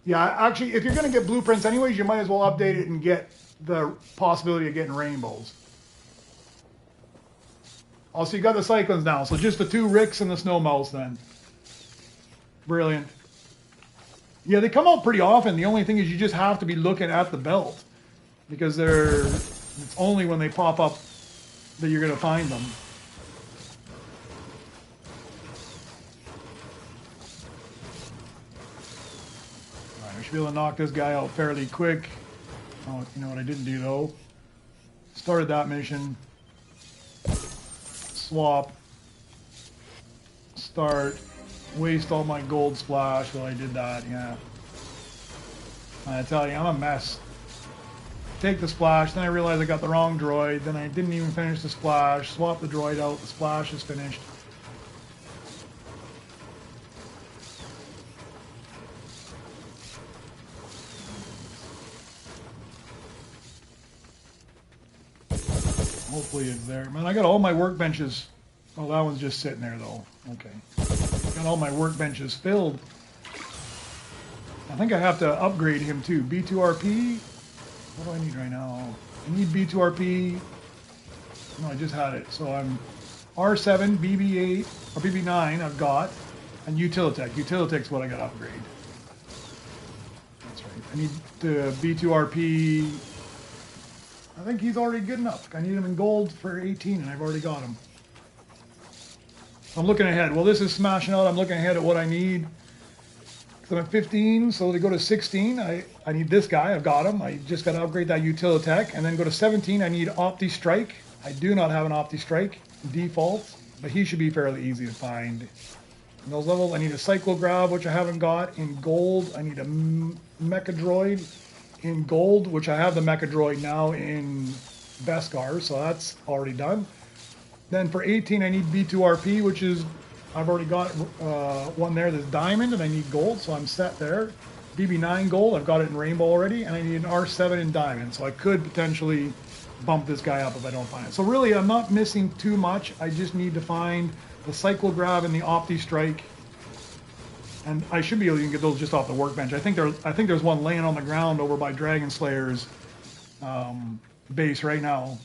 [SPEAKER 1] Yeah, actually, if you're going to get blueprints anyways, you might as well update it and get the possibility of getting rainbows. Oh, so you got the Cyclones now. So just the 2 Ricks and the Snow Mouse then. Brilliant. Yeah, they come out pretty often. The only thing is you just have to be looking at the belt. Because it's only when they pop up that you're going to find them. I should be able to knock this guy out fairly quick. Oh, you know what I didn't do though? Started that mission. Swap. Start. Waste all my gold splash while I did that, yeah. I tell you, I'm a mess. Take the splash, then I realize I got the wrong droid, then I didn't even finish the splash. Swap the droid out, the splash is finished. Hopefully it's there. Man, I got all my workbenches. Oh, that one's just sitting there though. Okay. Got all my workbenches filled. I think I have to upgrade him too. B2RP. What do I need right now? I need B2RP. No, I just had it. So I'm R7, BB8, or BB9 I've got. And Utilitech. Utilitech's what I got to upgrade. That's right. I need the B2RP. I think he's already good enough. I need him in gold for 18 and I've already got him. I'm looking ahead. Well, this is smashing out. I'm looking ahead at what I need. So I'm at 15, so to go to 16, I need this guy. I've got him. I just got to upgrade that Utilitech. And then go to 17, I need Opti Strike. I do not have an Opti Strike default, but he should be fairly easy to find. In those levels, I need a Cyclograb, which I haven't got, in gold. I need a Mecha Droid in gold, which I have the Mecha Droid now in Beskar, so that's already done. Then for 18, I need B2RP, which is, I've already got one there that's diamond, and I need gold, so I'm set there. BB9 gold, I've got it in rainbow already, and I need an R7 in diamond, so I could potentially bump this guy up if I don't find it. So really, I'm not missing too much. I just need to find the Cyclograb and the Opti Strike, and I should be able to get those just off the workbench. I think there's one laying on the ground over by Dragon Slayer's base right now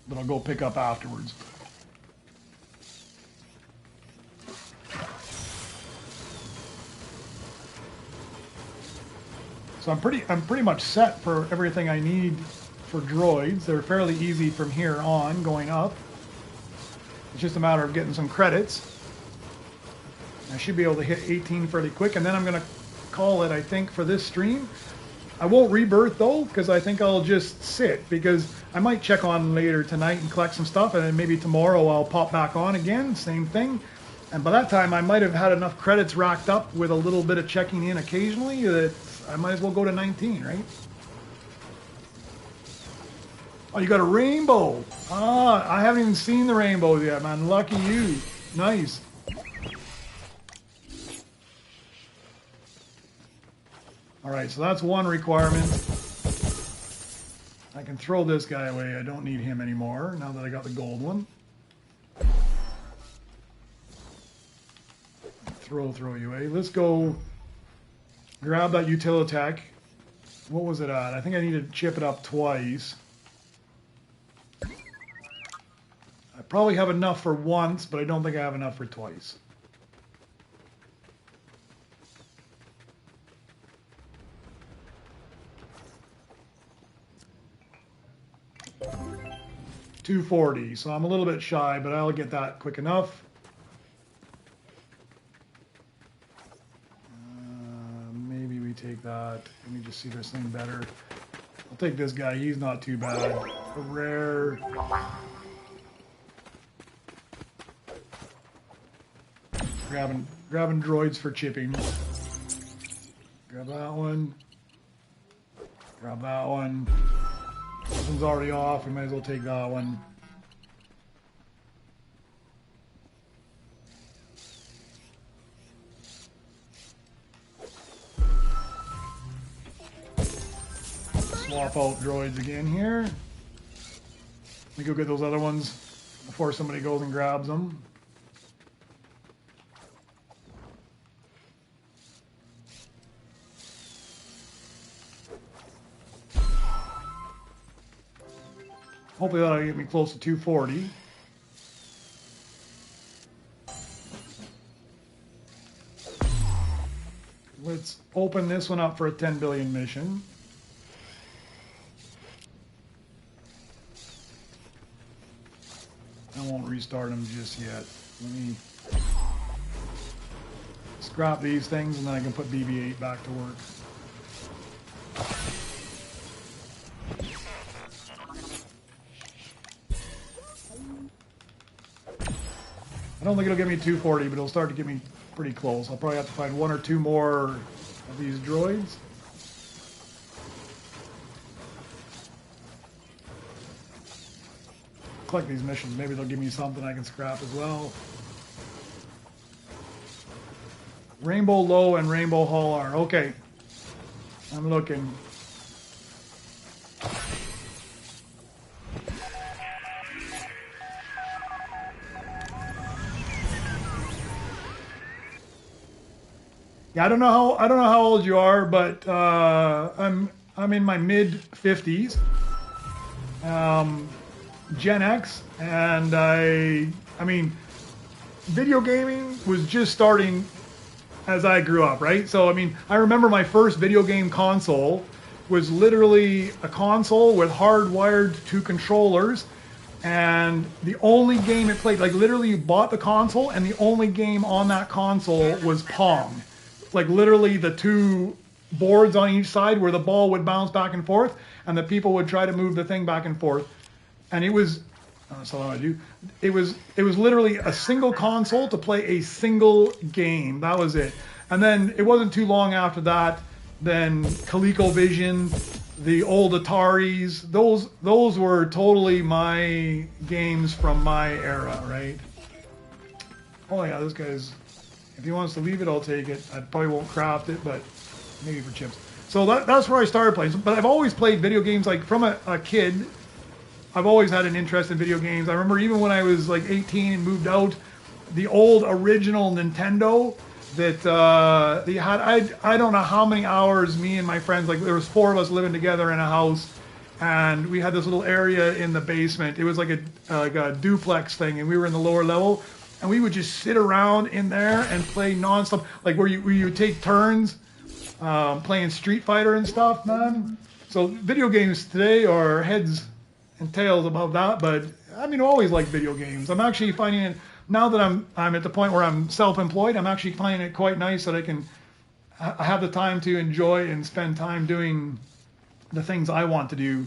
[SPEAKER 1] that I'll go pick up afterwards. So So I'm pretty much set for everything I need for droids. They're fairly easy from here on going up. It's just a matter of getting some credits. I should be able to hit 18 fairly quick, and then I'm going to call it, I think, for this stream. I won't rebirth though, because I think I'll just sit, because I might check on later tonight and collect some stuff, and then maybe tomorrow I'll pop back on again, same thing. And by that time I might have had enough credits racked up with a little bit of checking in occasionally that I might as well go to 19, right? Oh, you got a rainbow. Ah, I haven't even seen the rainbows yet, man. Lucky you. Nice. All right, so that's one requirement. I can throw this guy away. I don't need him anymore now that I got the gold one. Throw you away. Let's go grab that Utilitech. What was it at? I think I need to chip it up twice. I probably have enough for once, but I don't think I have enough for twice. $240, so I'm a little bit shy, but I'll get that quick enough. Maybe we take that. Let me just see this thing better. I'll take this guy. He's not too bad. A rare. Grabbing droids for chipping. Grab that one. Grab that one. This one's already off. We might as well take that one. Swap out droids again here. Let me go get those other ones before somebody goes and grabs them. Hopefully that'll get me close to 240. Let's open this one up for a 10 billion mission. I won't restart them just yet. Let me scrap these things and then I can put BB-8 back to work. I don't think it'll give me 240, but it'll start to get me pretty close. I'll probably have to find one or two more of these droids. Collect these missions. Maybe they'll give me something I can scrap as well. Rainbow Low and Rainbow Hall R. Okay. I'm looking. Yeah, I don't know how old you are, but I'm in my mid 50s, Gen X, and I mean, video gaming was just starting as I grew up, right? So I mean, I remember my first video game console was literally a console with hardwired two controllers, and the only game it played, like literally you bought the console and the only game on that console was Pong. Like literally the two boards on each side where the ball would bounce back and forth and the people would try to move the thing back and forth. And it was, that's all I do. It was literally a single console to play a single game. That was it. And then it wasn't too long after that, then ColecoVision, the old Ataris, those were totally my games from my era, right? Oh yeah, this guy's, if he wants to leave it, I'll take it. I probably won't craft it, but maybe for chips. So that's where I started playing. But I've always played video games, like from a kid. I've always had an interest in video games. I remember even when I was like 18 and moved out, the old original Nintendo that they had, I don't know how many hours me and my friends, like there was 4 of us living together in a house, and we had this little area in the basement. It was like a duplex thing, and we were in the lower level. And we would just sit around in there and play nonstop, like where you take turns playing Street Fighter and stuff, man. So video games today are heads and tails above that, but I mean, I always like video games. I'm actually finding it, now that I'm at the point where I'm self-employed, I'm actually finding it quite nice that I have the time to enjoy and spend time doing the things I want to do.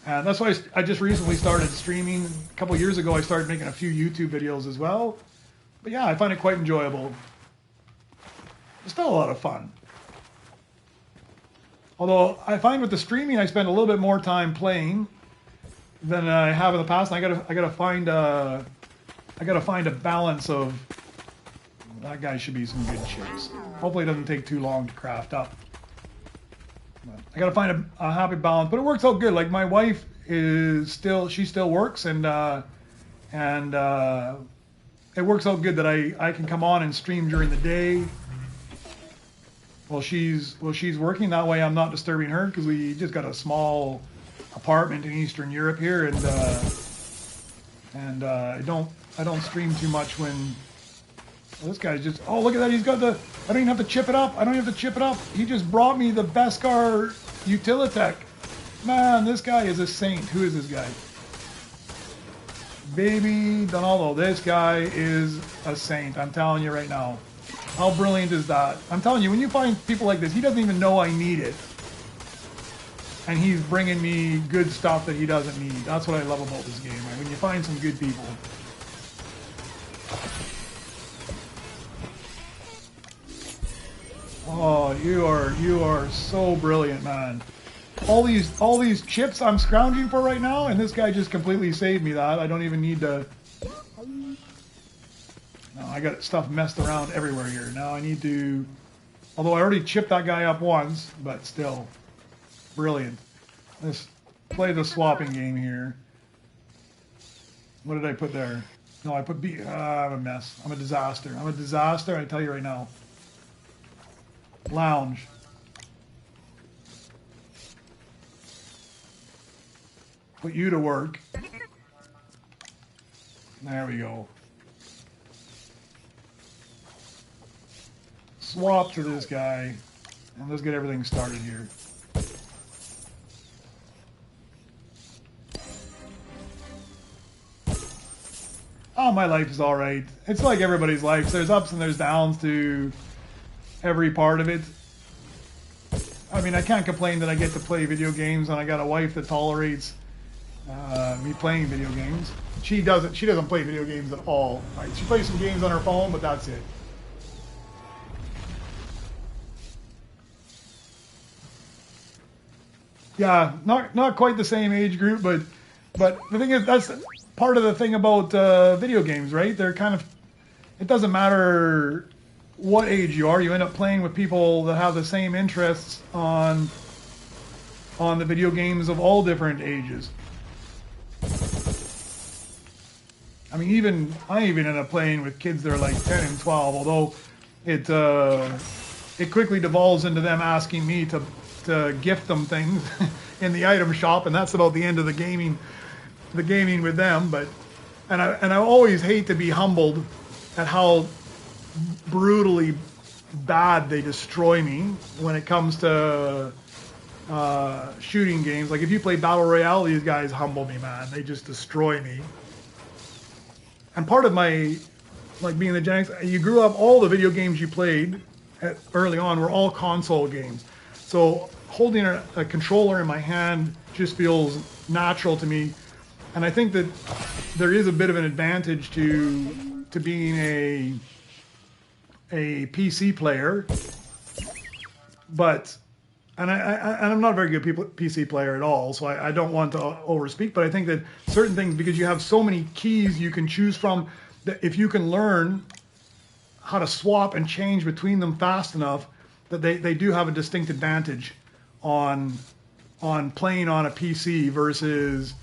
[SPEAKER 1] And that's why I just recently started streaming. A couple of years ago, I started making a few YouTube videos as well. But yeah, I find it quite enjoyable. It's still a lot of fun. Although I find with the streaming, I spend a little bit more time playing than I have in the past. And I gotta find a balance of, that guy should be some good chips. Hopefully it doesn't take too long to craft up. But I gotta find a happy balance, but it works out good. Like my wife she still works, and it works out good that I can come on and stream during the day while she's working. That way I'm not disturbing her, because we just got a small apartment in Eastern Europe here, and I don't stream too much when. Well, this guy's just, oh, look at that, he's got the, I don't even have to chip it up, he just brought me the Beskar Utilitech. Man, this guy is a saint. Who is this guy? Baby Donaldo, this guy is a saint, I'm telling you right now. How brilliant is that? I'm telling you, when you find people like this, he doesn't even know I need it, and he's bringing me good stuff that he doesn't need. That's what I love about this game, right? When you find some good people. Oh, you are so brilliant, man. All these chips I'm scrounging for right now, and this guy just completely saved me that. I don't even need to. No, I got stuff messed around everywhere here. Now I need to. Although I already chipped that guy up once, but still, brilliant. Let's play the swapping game here. What did I put there? No, I put B. I'm a mess. I'm a disaster. I'm a disaster. I tell you right now. Lounge. Put you to work. There we go. Swap to this guy, and let's get everything started here. Oh, my life is all right. It's like everybody's life. There's ups and there's downs to every part of it. I mean, I can't complain that I get to play video games, and I got a wife that tolerates me playing video games. She doesn't play video games at all. Right? She plays some games on her phone, but that's it. Yeah, not quite the same age group, but the thing is, that's part of the thing about video games, right? They're kind of, it doesn't matter what age you are, you end up playing with people that have the same interests on the video games of all different ages. I mean, I even end up playing with kids that are like 10 and 12, although it quickly devolves into them asking me to gift them things in the item shop, and that's about the end of the gaming with them. But and I always hate to be humbled at how brutally bad they destroy me when it comes to shooting games. Like if you play Battle Royale, these guys humble me, man. They just destroy me. And part of my, like being the Gen X, you grew up, all the video games you played early on were all console games. So holding a controller in my hand just feels natural to me. And I think that there is a bit of an advantage to being a PC player, but I'm not a very good PC player at all, so I don't want to overspeak, but I think that certain things, because you have so many keys you can choose from, that if you can learn how to swap and change between them fast enough, that they do have a distinct advantage on playing on a PC versus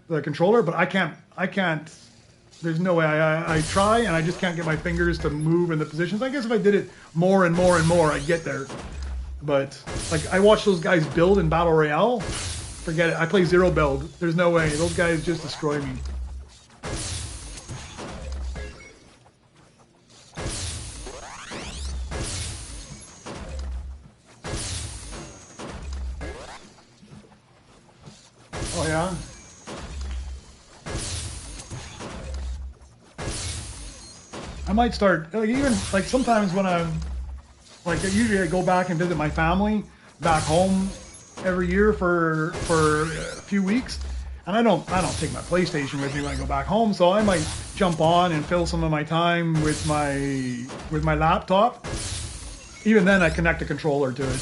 [SPEAKER 1] the controller. But I can't. There's no way. I try, and I just can't get my fingers to move in the positions. I guess if I did it more and more and more, I'd get there. But like I watch those guys build in Battle Royale, forget it. I play zero build. There's no way. Those guys just destroy me. Oh yeah? I might start, like, even, like, sometimes when I'm, like, usually I go back and visit my family back home every year for a few weeks. And I don't take my PlayStation with me when I go back home, so I might jump on and fill some of my time with my laptop. Even then, I connect a controller to it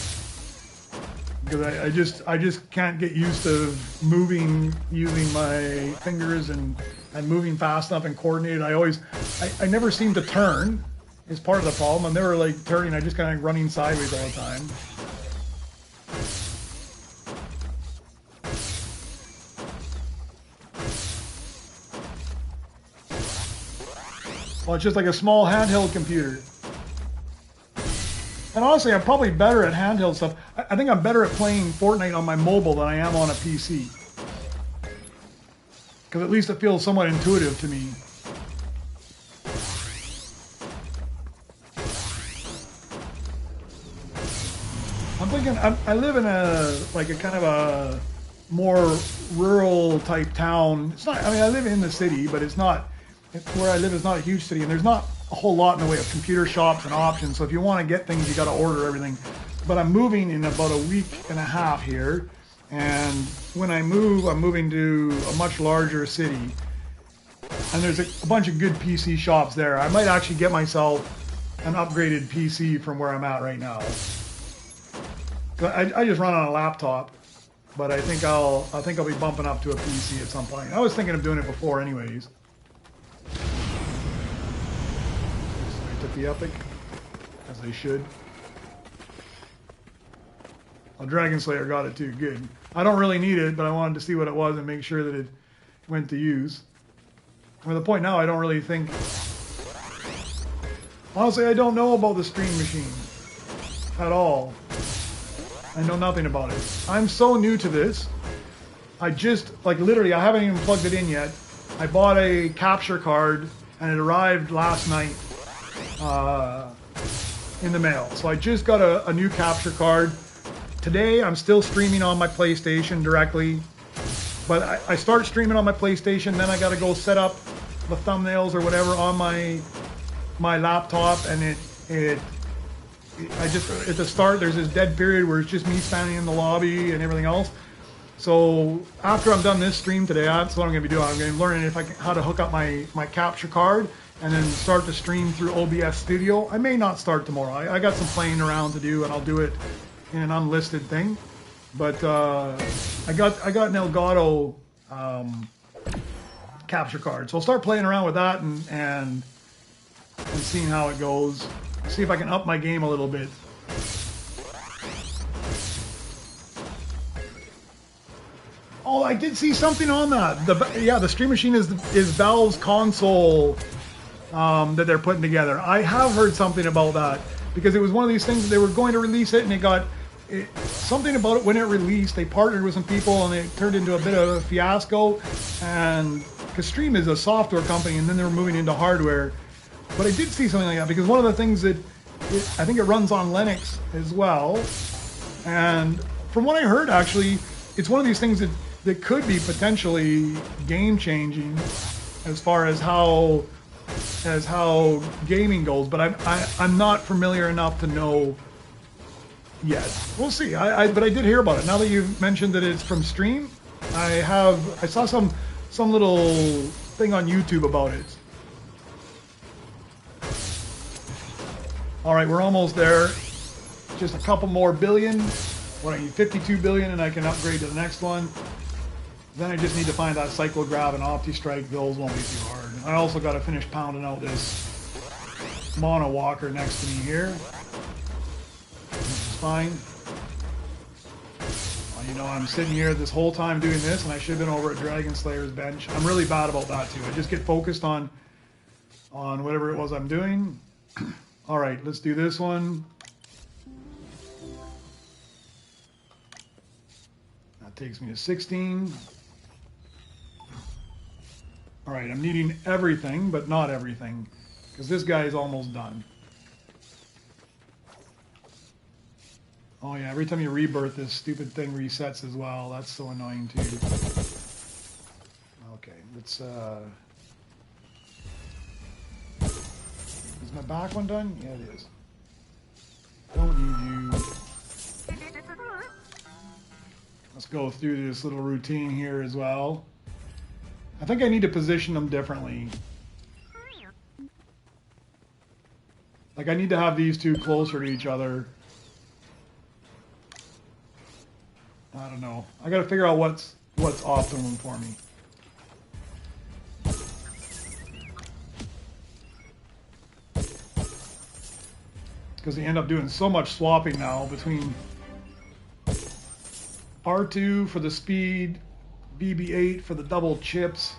[SPEAKER 1] because I just can't get used to moving using my fingers and moving fast enough and coordinated. I never seem to turn. Is part of the problem. I'm never like turning. I just kind of running sideways all the time. Well, it's just like a small handheld computer. And honestly, I'm probably better at handheld stuff. I think I'm better at playing Fortnite on my mobile than I am on a PC. Because at least it feels somewhat intuitive to me. I'm thinking, I live in a kind of a more rural type town. It's not, I mean, I live in the city, but it's not, where I live is not a huge city, and there's not a whole lot in the way of computer shops and options. So if you want to get things, you got to order everything. But I'm moving in about a week and a half here, and when I move, I'm moving to a much larger city, and there's a bunch of good PC shops there. I might actually get myself an upgraded PC from where I'm at right now. I just run on a laptop, but I think I'll be bumping up to a PC at some point. I was thinking of doing it before, anyways. I took the Epic, as they should. Well, Dragon Slayer got it too. Good. I don't really need it, but I wanted to see what it was and make sure that it went to use. I mean, the point now, I don't really think. Honestly, I don't know about the Stream Machine at all. I know nothing about it. I'm so new to this. I just, like, literally, I haven't even plugged it in yet. I bought a capture card, and it arrived last night in the mail. So I just got a new capture card. Today, I'm still streaming on my PlayStation directly. But I start streaming on my PlayStation, then I got to go set up the thumbnails or whatever on my laptop, and I just, at the start, there's this dead period where it's just me standing in the lobby and everything else. So after I'm done this stream today, that's what I'm going to be doing. I'm going to be learning how to hook up my capture card and then start to stream through OBS Studio. I may not start tomorrow. I got some playing around to do, and I'll do it in an unlisted thing. But I got an Elgato capture card, so I'll start playing around with that and seeing how it goes. See if I can up my game a little bit. Oh, I did see something on that. The Stream Machine is Valve's console that they're putting together. I have heard something about that because it was one of these things that they were going to release it, and it got something about it when it released. They partnered with some people, and it turned into a bit of a fiasco. And because Stream is a software company, and then they were moving into hardware. But I did see something like that because one of the things that I think it runs on Linux as well, and from what I heard, actually, it's one of these things that could be potentially game changing as far as how gaming goes. But I'm not familiar enough to know yet. We'll see. But I did hear about it. Now that you've mentioned that it's from Stream, I saw some little thing on YouTube about it. All right, we're almost there. Just a couple more billion. What I need, 52 billion, and I can upgrade to the next one. Then I just need to find that Cyclograph and OptiStrike. Those won't be too hard. I also got to finish pounding out this Mono Walker next to me here. Which is fine. Well, you know, I'm sitting here this whole time doing this, and I should have been over at Dragon Slayer's bench. I'm really bad about that too. I just get focused on whatever it was I'm doing. All right, let's do this one. That takes me to 16. All right, I'm needing everything, but not everything, because this guy is almost done. Oh yeah, every time you rebirth, this stupid thing resets as well. That's so annoying too. let's, is my back one done? Yeah, it is. Don't need you. Let's go through this little routine here as well. I think I need to position them differently. Like I need to have these two closer to each other. I don't know. I got to figure out what's optimum for me. Because they end up doing so much swapping now between R2 for the speed, BB-8 for the double chips.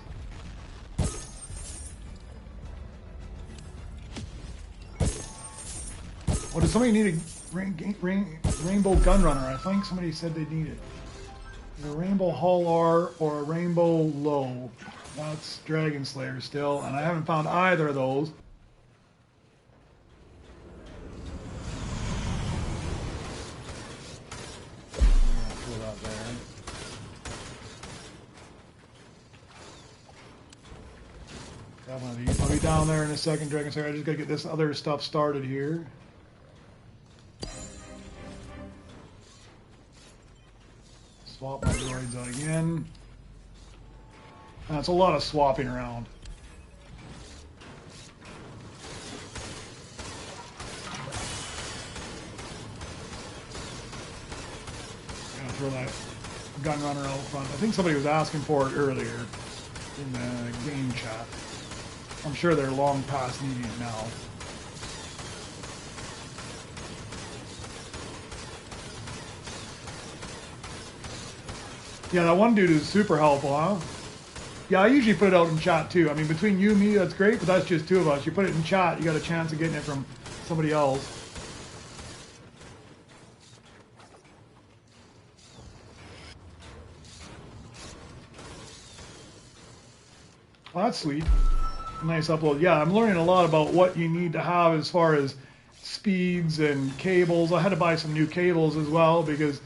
[SPEAKER 1] Oh, does somebody need a rainbow gun runner? I think somebody said they need it. A rainbow Hull R or a rainbow low. That's Dragon Slayer still, and I haven't found either of those. Throw that there. Got one of these. I'll be down there in a second, Dragon Slayer. I just gotta get this other stuff started here. Swap my droids out again. That's a lot of swapping around. I'm gonna throw that gun runner out front. I think somebody was asking for it earlier in the game chat. I'm sure they're long past needing it now. Yeah, that one dude is super helpful, huh? Yeah, I usually put it out in chat too. I mean, between you and me, that's great, but that's just two of us. You put it in chat, you got a chance of getting it from somebody else. Well, that's sweet. Nice upload. Yeah, I'm learning a lot about what you need to have as far as speeds and cables. I had to buy some new cables as well because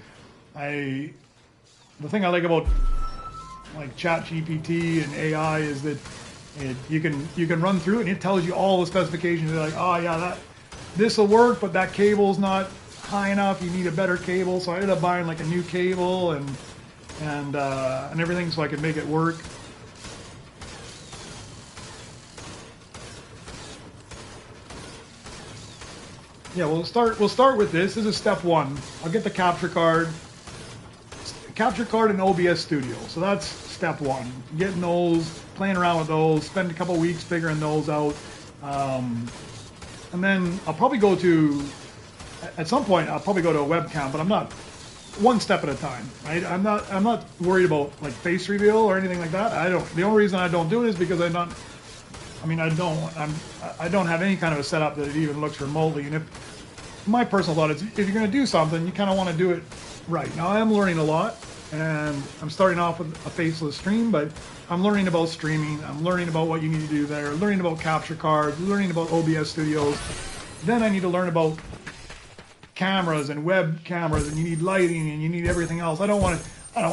[SPEAKER 1] the thing I like about like ChatGPT and AI is that you can run through it and it tells you all the specifications. You're like, oh yeah, this will work, but that cable's not high enough. You need a better cable. So I ended up buying like a new cable and everything so I could make it work. Yeah, we'll start with this. This is step one. I'll get the capture card. Capture card in OBS Studio. So that's step one. Getting those, playing around with those, spend a couple weeks figuring those out. And then I'll probably go to, at some point, I'll probably go to a webcam, but I'm not, one step at a time, right? I'm not worried about like face reveal or anything like that. The only reason I don't do it is because I don't have any kind of a setup that it even looks remotely. And my personal thought is if you're going to do something, you kind of want to do it right. Now I am learning a lot, and I'm starting off with a faceless stream, but I'm learning about streaming. I'm learning about what you need to do there, learning about capture cards, learning about OBS studios. Then I need to learn about cameras and web cameras, and you need lighting and you need everything else. I don't want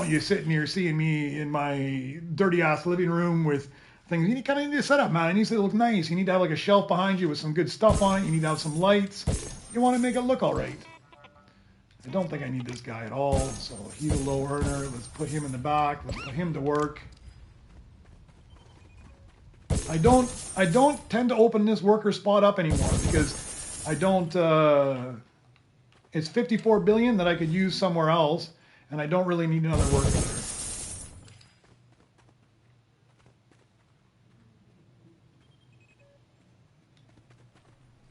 [SPEAKER 1] you sitting here seeing me in my dirty ass living room with things. You kind of need to set up, man. It needs to look nice. You need to have like a shelf behind you with some good stuff on it. You need to have some lights. You want to make it look all right. I don't think I need this guy at all. So he's a low earner. Let's put him in the back. Let's put him to work. I don't tend to open this worker spot up anymore because I don't. It's 54 billion that I could use somewhere else, and I don't really need another worker there.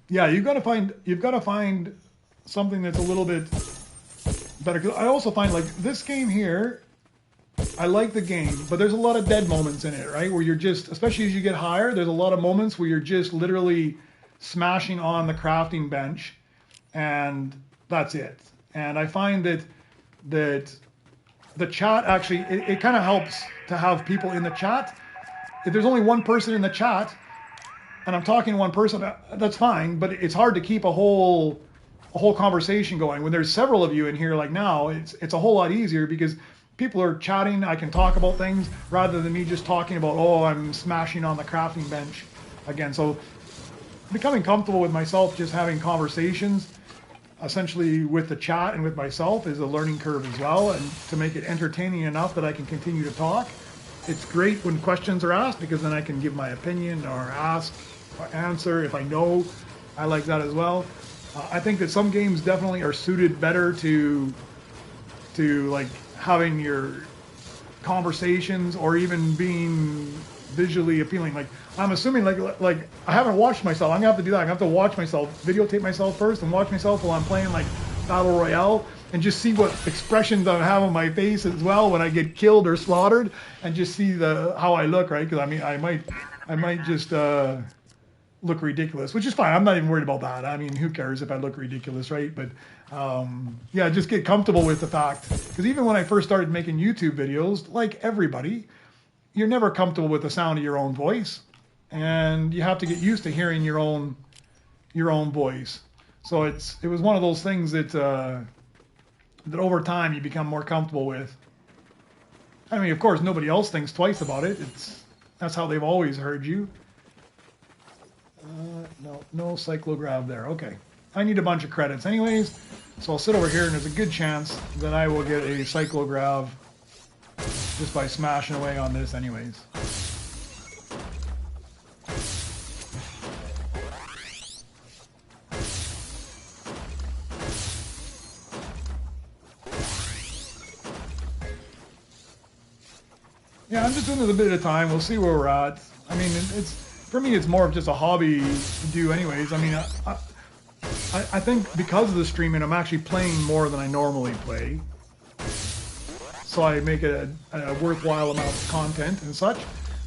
[SPEAKER 1] Yeah, you've got to find something that's a little bit better. I also find like this game here, I like the game, but there's a lot of dead moments in it, right? Where you're just, especially as you get higher, there's a lot of moments where you're just literally smashing on the crafting bench, and that's it. And I find that the chat actually, it kind of helps to have people in the chat. If there's only one person in the chat, and I'm talking to one person, that's fine, but it's hard to keep a whole conversation going. When there's several of you in here like now, it's a whole lot easier because people are chatting, I can talk about things rather than me just talking about, oh, I'm smashing on the crafting bench again. So becoming comfortable with myself, just having conversations essentially with the chat and with myself is a learning curve as well, and to make it entertaining enough that I can continue to talk. It's great when questions are asked because then I can give my opinion or ask or answer if I know. I like that as well. I think that some games definitely are suited better to like having your conversations or even being visually appealing. Like I'm assuming like I haven't watched myself. I'm gonna have to do that. I'm gonna have to watch myself, videotape myself first, and watch myself while I'm playing like Battle Royale, and just see what expressions I have on my face as well when I get killed or slaughtered, and just see how I look, right? Because I mean, I might just look ridiculous, which is fine. I'm not even worried about that. I mean, who cares if I look ridiculous, right? But yeah, just get comfortable with the fact. Because even when I first started making YouTube videos, like everybody, you're never comfortable with the sound of your own voice, and you have to get used to hearing your own voice. So it was one of those things that that over time you become more comfortable with. I mean, of course, nobody else thinks twice about it. That's how they've always heard you. No cyclograv there. Okay. I need a bunch of credits anyways, so I'll sit over here, and there's a good chance that I will get a cyclograv just by smashing away on this anyways. Yeah, I'm just doing this a bit at a time. We'll see where we're at. I mean, for me, it's more of just a hobby to do anyways. I mean, I think because of the streaming, I'm actually playing more than I normally play. So I make it a worthwhile amount of content and such.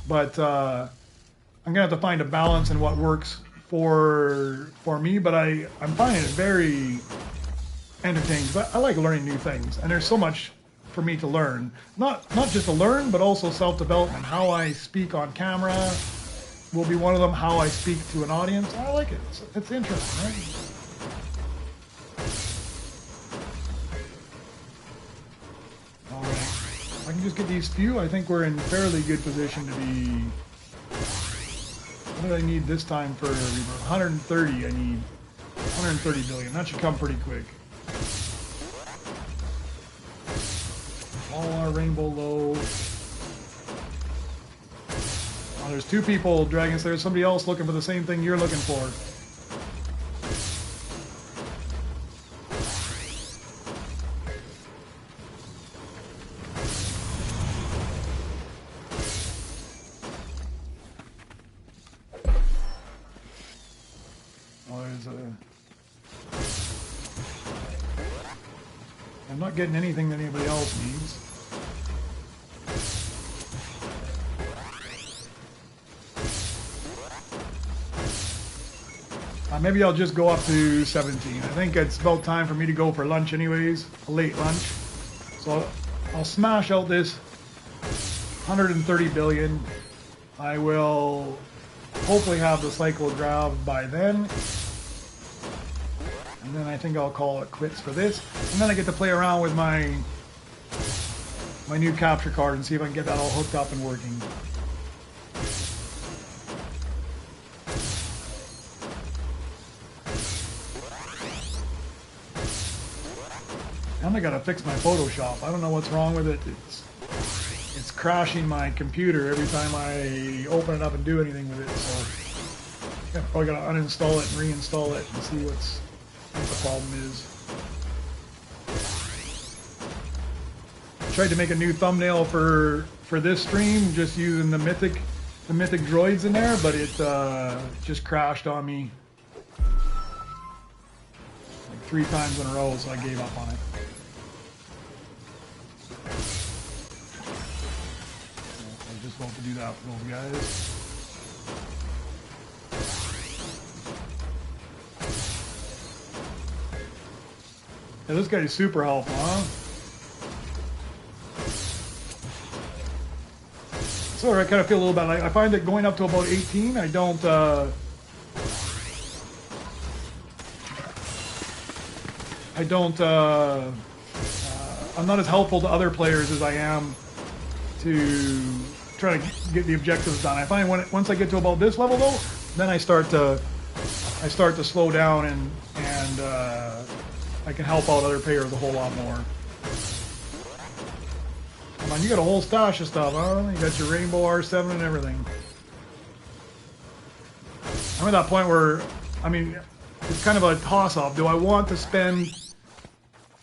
[SPEAKER 1] But I'm going to have to find a balance in what works for me. But I'm finding it very entertaining. I like learning new things. And there's so much for me to learn. Not just to learn, but also self-development. How I speak on camera will be one of them. How I speak to an audience. I like it. It's interesting, right? All right. If I can just get these few, I think we're in fairly good position to be... What did I need this time for 130? I need 130 billion. That should come pretty quick. All our rainbow low. Oh, there's two people, Dragons. There's somebody else looking for the same thing you're looking for. Oh, I'm not getting anything that anybody else needs. Maybe I'll just go up to 17. I think it's about time for me to go for lunch anyways, a late lunch. So I'll smash out this 130 billion. I will hopefully have the cyclograv by then. And then I think I'll call it quits for this. And then I get to play around with my new capture card and see if I can get that all hooked up and working. And I gotta fix my Photoshop. I don't know what's wrong with it. It's crashing my computer every time I open it up and do anything with it. So yeah, probably gotta uninstall it and reinstall it and see what the problem is. I tried to make a new thumbnail for this stream just using the Mythic Droids in there, but it just crashed on me like 3 times in a row, so I gave up on it. I just want to do that for those guys. Yeah, this guy is super helpful, huh? So I kind of feel a little bad. I find that going up to about 18, I don't I'm not as helpful to other players as I am to try to get the objectives done. I find once I get to about this level though, then I start to slow down and I can help out other players a whole lot more. Come on, you got a whole stash of stuff, huh? You got your Rainbow R7 and everything. I'm at that point where, I mean, it's kind of a toss-up. Do I want to spend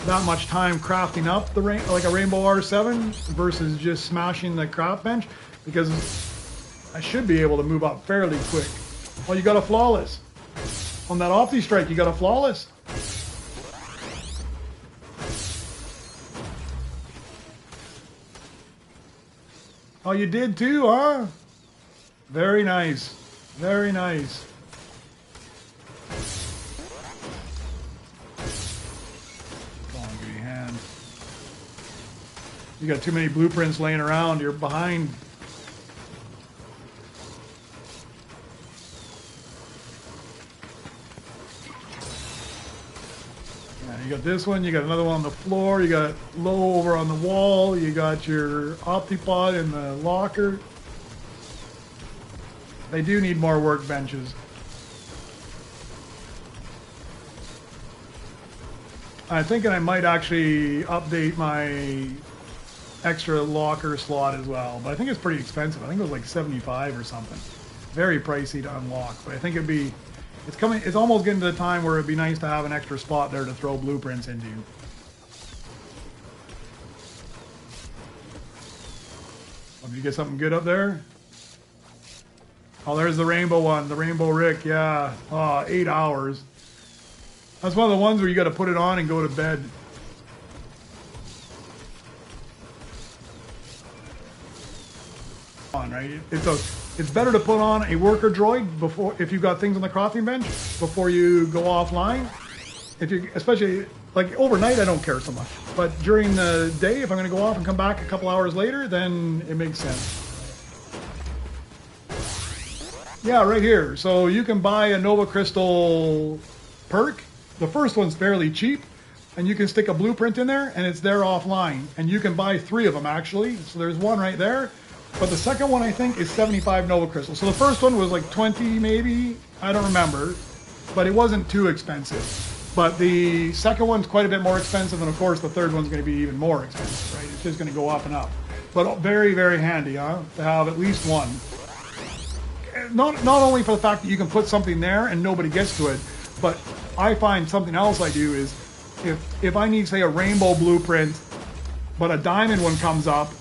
[SPEAKER 1] that much time crafting up like a Rainbow R7 versus just smashing the craft bench? Because I should be able to move up fairly quick. Well, you got a flawless. On that Opti Strike, you got a flawless. Oh, you did too, huh? Very nice. Very nice. Come on, give me a hand. You got too many blueprints laying around. You're behind. You got this one, you got another one on the floor, you got low over on the wall, you got your Optipod in the locker. They do need more workbenches. I'm thinking I might actually update my extra locker slot as well, but I think it's pretty expensive. I think it was like 75 or something. Very pricey to unlock, but I think it'd be... It's almost getting to the time where it'd be nice to have an extra spot there to throw blueprints into. Oh, did you get something good up there? Oh, there's the rainbow one, the Rainbow Rick, yeah. Oh, 8 hours. That's one of the ones where you got to put it on and go to bed. On, right? It's better to put on a worker droid before, if you've got things on the crafting bench, before you go offline. If you, especially like overnight, I don't care so much. But during the day, if I'm going to go off and come back a couple hours later, then it makes sense. Yeah, right here. So you can buy a Nova Crystal perk. The first one's fairly cheap, and you can stick a blueprint in there, and it's there offline. And you can buy 3 of them actually. So there's one right there. But the second one, I think, is 75 Nova Crystals. So the first one was like 20 maybe, I don't remember, but it wasn't too expensive. But the second one's quite a bit more expensive, and of course the third one's going to be even more expensive, right? It's just going to go up and up. But very, very handy, huh? To have at least one. Not only for the fact that you can put something there and nobody gets to it, but I find something else I do is, if I need, say, a rainbow blueprint, but a diamond one comes up,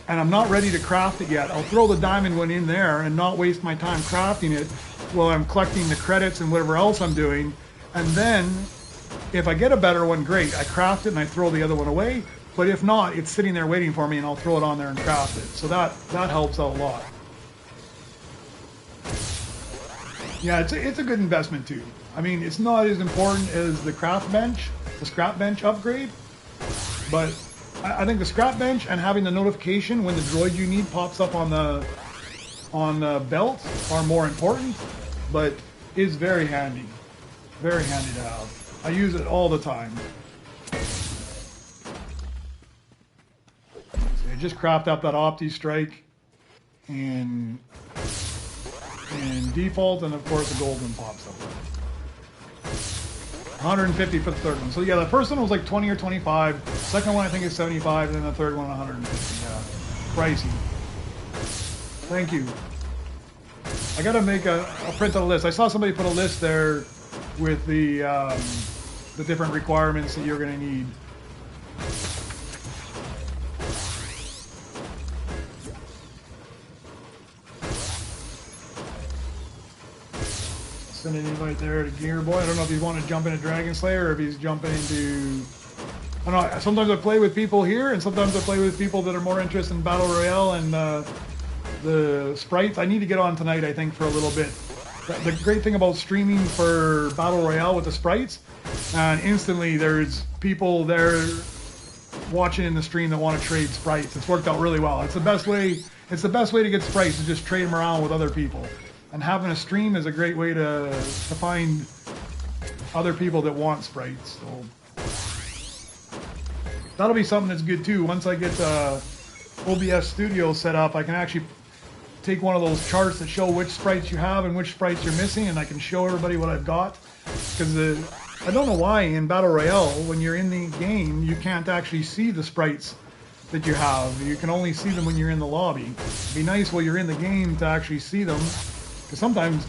[SPEAKER 1] and I'm not ready to craft it yet, I'll throw the diamond one in there and not waste my time crafting it while I'm collecting the credits and whatever else I'm doing. And then, if I get a better one, great. I craft it and I throw the other one away. But if not, it's sitting there waiting for me and I'll throw it on there and craft it. So that helps out a lot. Yeah, it's a good investment too. I mean, it's not as important as the craft bench, the scrap bench upgrade, but I think the scrap bench and having the notification when the droid you need pops up on the belt are more important, but is very handy. Very handy to have. I use it all the time. So I just craft up that Opti Strike in default, and of course the gold one pops up. 150 for the third one. So yeah, the first one was like 20 or 25. Second one I think is 75, and then the third one 150. Yeah, pricey. Thank you. I gotta make a print of a list. I saw somebody put a list there with the different requirements that you're gonna need. Send an invite there to Gearboy. I don't know if he's wanting to jump into Dragon Slayer or if he's jumping into... I don't know. Sometimes I play with people here, and sometimes I play with people that are more interested in Battle Royale and the sprites. I need to get on tonight, I think, for a little bit. The great thing about streaming for Battle Royale with the sprites, and instantly there's people there watching in the stream that want to trade sprites. It's worked out really well. It's the best way. It's the best way to get sprites, to just trade them around with other people. And having a stream is a great way to find other people that want sprites. So That'll be something that's good too. Once I get OBS Studio set up, I can actually take one of those charts that show which sprites you have and which sprites you're missing, and I can show everybody what I've got. Because I don't know why in Battle Royale, when you're in the game, you can't actually see the sprites that you have. You can only see them when you're in the lobby. It'd be nice while you're in the game to actually see them. Because sometimes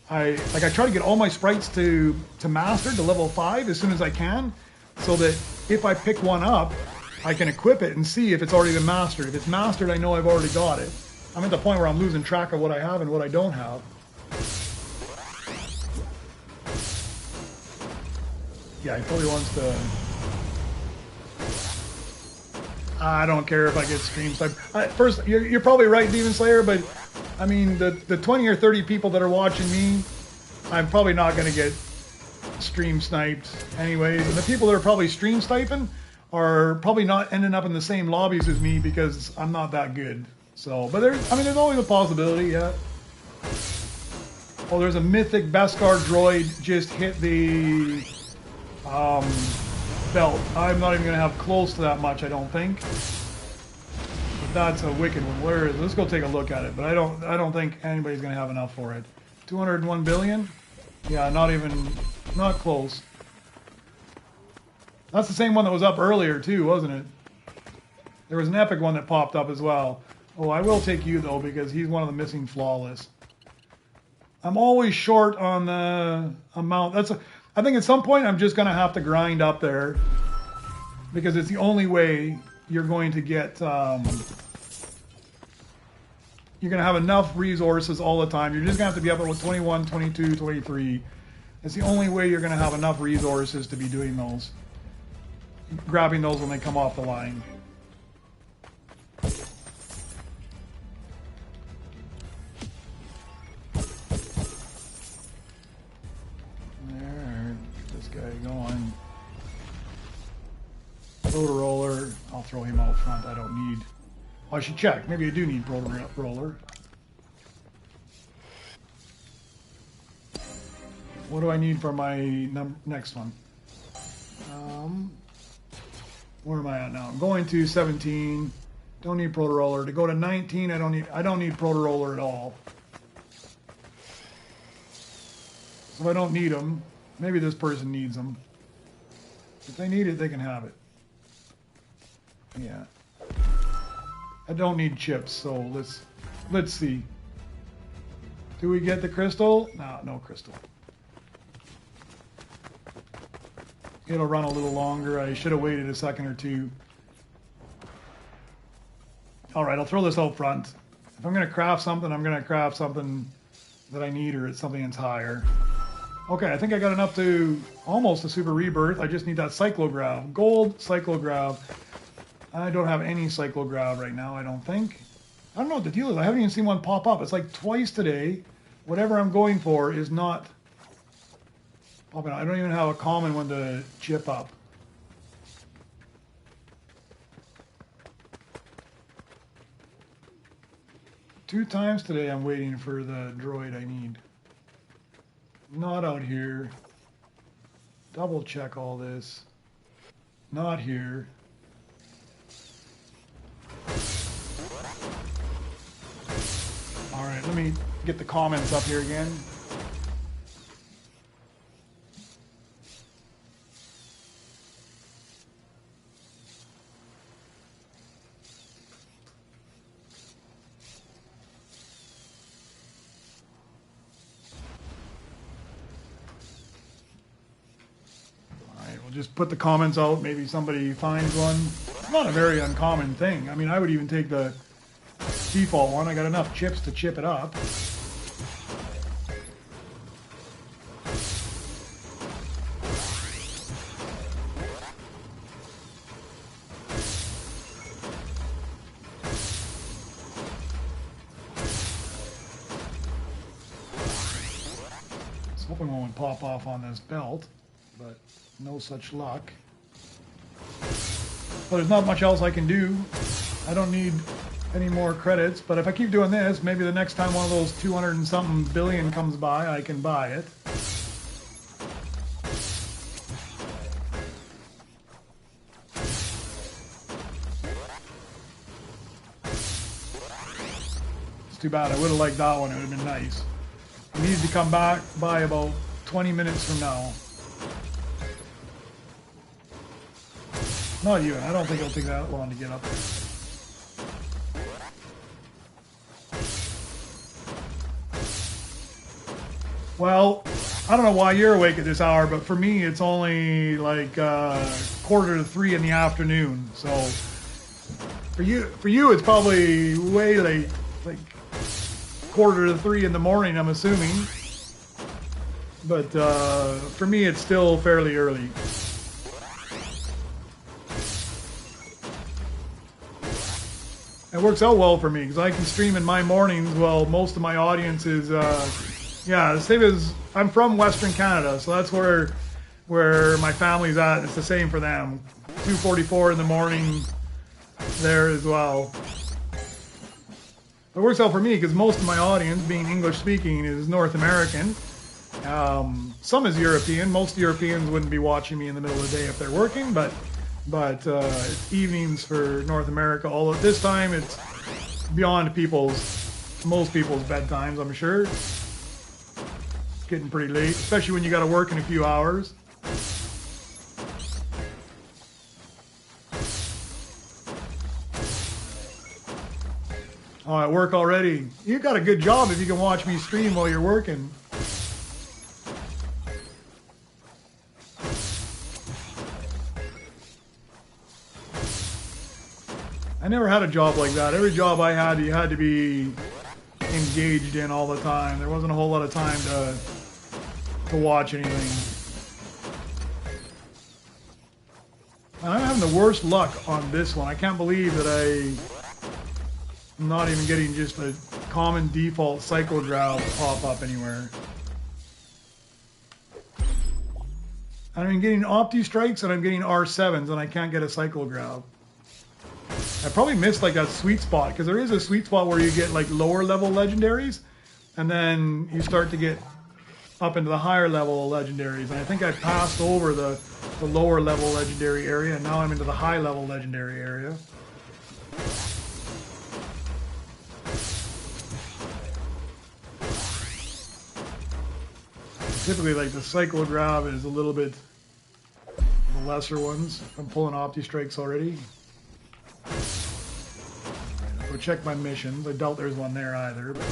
[SPEAKER 1] I try to get all my sprites to master to level 5 as soon as I can, so that if I pick one up, I can equip it and see if it's already been mastered. If it's mastered, I know I've already got it. I'm at the point where I'm losing track of what I have and what I don't have. Yeah, he probably wants to... I don't care if I get stream sniped. First, you're probably right, Demon Slayer, but I mean, the 20 or 30 people that are watching me, I'm probably not going to get stream sniped anyways. And the people that are probably stream sniping are probably not ending up in the same lobbies as me because I'm not that good. So, but there's always a possibility, yeah. Oh, there's a Mythic Droid just hit the belt. I'm not even going to have close to that much, I don't think. But that's a wicked one. Where is it? Let's go take a look at it. But I don't think anybody's going to have enough for it. 201 billion? Yeah, not close. That's the same one that was up earlier too, wasn't it? There was an epic one that popped up as well. Oh, I will take you though, because he's one of the missing flawless. I'm always short on the amount. I think at some point I'm just going to have to grind up there, because it's the only way you're going to get, you're going to have enough resources all the time. You're just going to have to be up with 21, 22, 23. It's the only way you're going to have enough resources to be doing those. Grabbing those when they come off the line. There, get this guy going. Proto roller, I'll throw him out front. I don't need. Oh, I should check. Maybe I do need proto roller. What do I need for my next one? Where am I at now? I'm going to 17. Don't need proto roller. To go to 19, I don't need proto roller at all. So if I don't need them, maybe this person needs them. If they need it, they can have it. Yeah. I don't need chips, so let's see. Do we get the crystal? No crystal. It'll run a little longer. I should have waited a second or two. All right, I'll throw this out front. If I'm going to craft something, I'm going to craft something that I need, or it's something that's higher. Okay, I think I got enough to almost a super rebirth. I just need that cyclograv. Gold cyclograv. I don't have any cyclograv right now, I don't think. I don't know what the deal is. I haven't even seen one pop up. It's like twice today. Whatever I'm going for is not... I don't even have a common one to chip up. Two times today I'm waiting for the droid I need. Not out here. Double check all this. Not here. All right, let me get the comments up here again. Just put the comments out, maybe somebody finds one. It's not a very uncommon thing. I mean, I would even take the default one. I got enough chips to chip it up. I was hoping one would pop off on this belt, but no such luck. But there's not much else I can do. I don't need any more credits, but if I keep doing this, maybe the next time one of those 200 and something billion comes by, I can buy it. too bad. I would have liked that one. It would have been nice. He needs to come back by about 20 minutes from now. Not you. I don't think it'll take that long to get up there. Well, I don't know why you're awake at this hour, but for me, it's only like 2:45 in the afternoon. So for you, it's probably way late, like 2:45 in the morning, I'm assuming. But for me, it's still fairly early. It works out well for me because I can stream in my mornings while most of my audience is, yeah, the same as I'm from Western Canada, so that's where my family's at. It's the same for them. 2:44 in the morning there as well. It works out for me because most of my audience, being English speaking, is North American. Some is European. Most Europeans wouldn't be watching me in the middle of the day if they're working, but it's evenings for North America. Although at this time it's beyond most people's bedtimes, I'm sure. It's getting pretty late, especially when you got to work in a few hours. Oh, at work already. You got a good job if you can watch me stream while you're working. I never had a job like that. Every job I had, you had to be engaged in all the time. There wasn't a whole lot of time to watch anything. And I'm having the worst luck on this one. I can't believe that I'm not even getting just a common default cyclograph pop up anywhere. I'm getting Opti Strikes and I'm getting R7s and I can't get a cyclograph. I probably missed like that sweet spot because there is a sweet spot where you get like lower level legendaries and then you start to get up into the higher level legendaries. And I think I passed over the lower level legendary area and now I'm into the high level legendary area. Typically like the cyclograph is a little bit the lesser ones. I'm pulling Opti Strikes already. Go check my missions. I doubt there's one there either. But...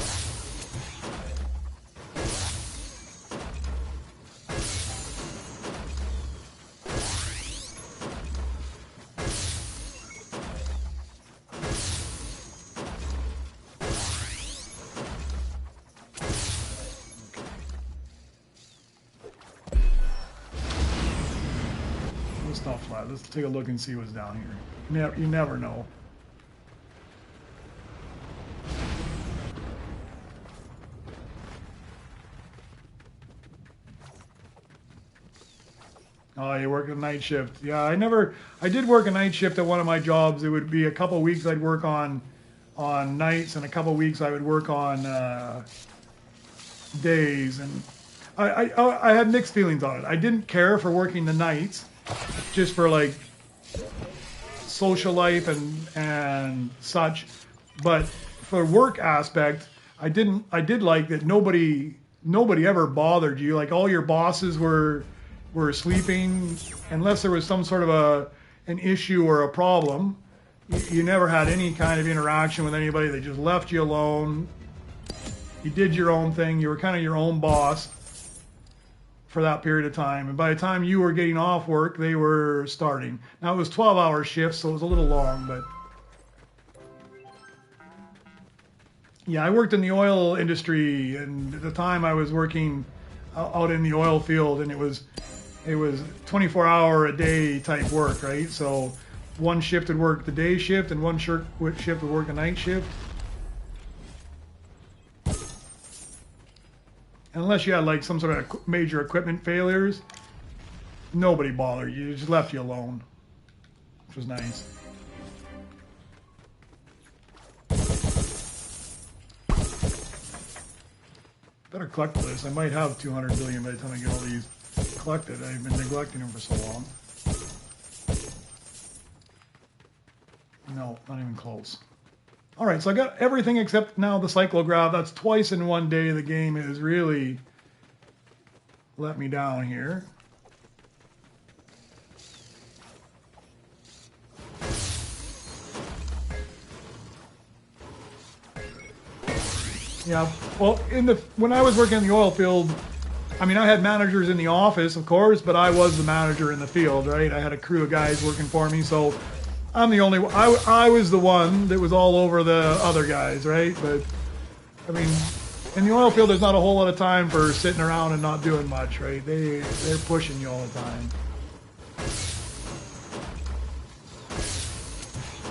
[SPEAKER 1] Let's not fly. Let's take a look and see what's down here. You never know. Oh, you work a night shift. Yeah, I did work a night shift at one of my jobs. It would be a couple of weeks I'd work on nights and a couple of weeks I would work on days. And I had mixed feelings on it. I didn't care for working the nights just for like social life and such. But for work aspect, I did like that nobody ever bothered you. Like all your bosses were sleeping unless there was some sort of an issue or a problem. You never had any kind of interaction with anybody. They just left you alone. You did your own thing. You were kind of your own boss for that period of time. And by the time you were getting off work, they were starting. Now it was 12-hour shifts, so it was a little long, but yeah, I worked in the oil industry, and at the time I was working out in the oil field, and it was 24-hour-a-day type work, right? So one shift would work the day shift, and one shift would work a night shift. Unless you had like some sort of major equipment failures, nobody bothered you. It just left you alone, which was nice. Better collect this. I might have 200 billion by the time I get all these collected. I've been neglecting them for so long. No, not even close. All right, so I got everything except now the cyclograph. That's twice in one day. The game has really let me down here. Yeah, well, when I was working in the oil field, I mean, I had managers in the office, of course, but I was the manager in the field, right? I had a crew of guys working for me, so I'm the only one. I was the one that was all over the other guys, right? But, I mean, in the oil field, there's not a whole lot of time for sitting around and not doing much, right? They're pushing you all the time.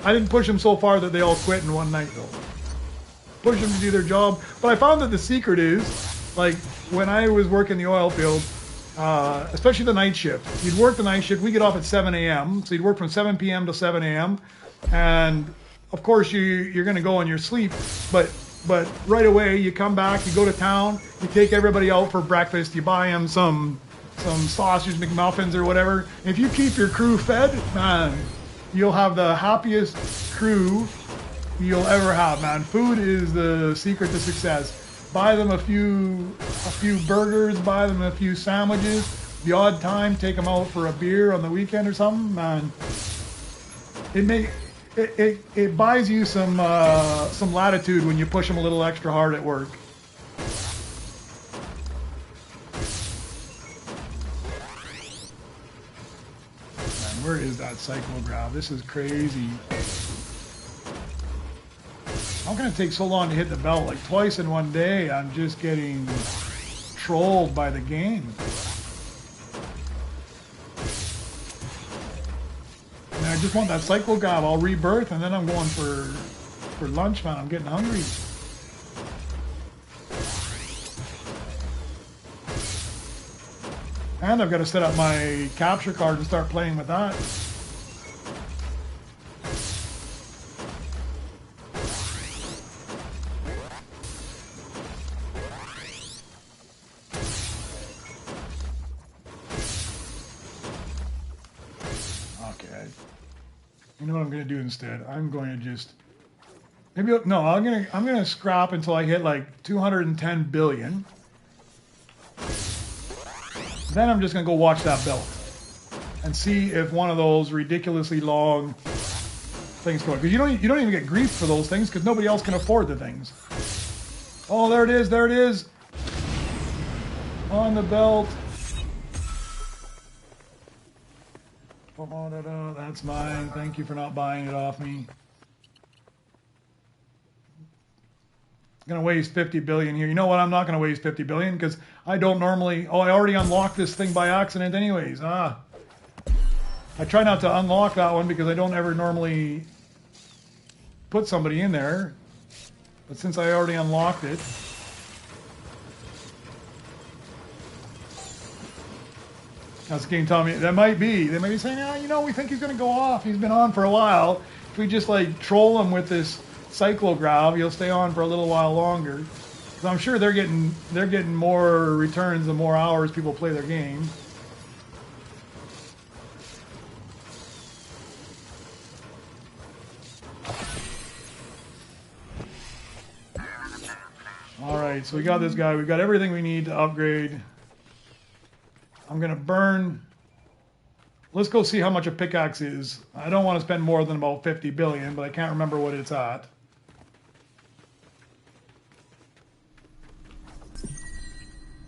[SPEAKER 1] I didn't push them so far that they all quit in one night, though. Push them to do their job. But I found that the secret is, like, when I was working the oil field, especially the night shift, you'd work the night shift. We get off at 7 a.m., so you'd work from 7 p.m. to 7 a.m. And, of course, you're going to go on your sleep, but right away you come back, you go to town, you take everybody out for breakfast, you buy them some sausage McMuffins or whatever. If you keep your crew fed, man, you'll have the happiest crew you'll ever have, man. Food is the secret to success. Buy them a few burgers, buy them a few sandwiches. The odd time, take them out for a beer on the weekend or something, man. It buys you some latitude when you push them a little extra hard at work. Man, where is that cyclograph? This is crazy. How can it take so long to hit the belt? Like twice in one day, I'm just getting trolled by the game. And I just want that cyclograph. I'll rebirth, and then I'm going for lunch, man. I'm getting hungry. And I've got to set up my capture card and start playing with that. You know what I'm going to do instead? I'm going to just I'm going to scrap until I hit like 210 billion. Then I'm just going to go watch that belt and see if one of those ridiculously long things go. Because you don't even get grief for those things because nobody else can afford the things. Oh, there it is. There it is. On the belt. That's mine. Thank you for not buying it off me. I'm going to waste 50 billion here. You know what? I'm not going to waste 50 billion because I don't normally... Oh, I already unlocked this thing by accident anyways. I try not to unlock that one because I don't ever normally put somebody in there. But since I already unlocked it... That's the game telling me that might be. They may be saying, oh, you know, we think he's going to go off. He's been on for a while. If we just like troll him with this cyclograph, he'll stay on for a little while longer. So I'm sure they're getting more returns the more hours people play their game. All right, so we got this guy. We got everything we need to upgrade. I'm going to burn... Let's go see how much a pickaxe is. I don't want to spend more than about 50 billion, but I can't remember what it's at.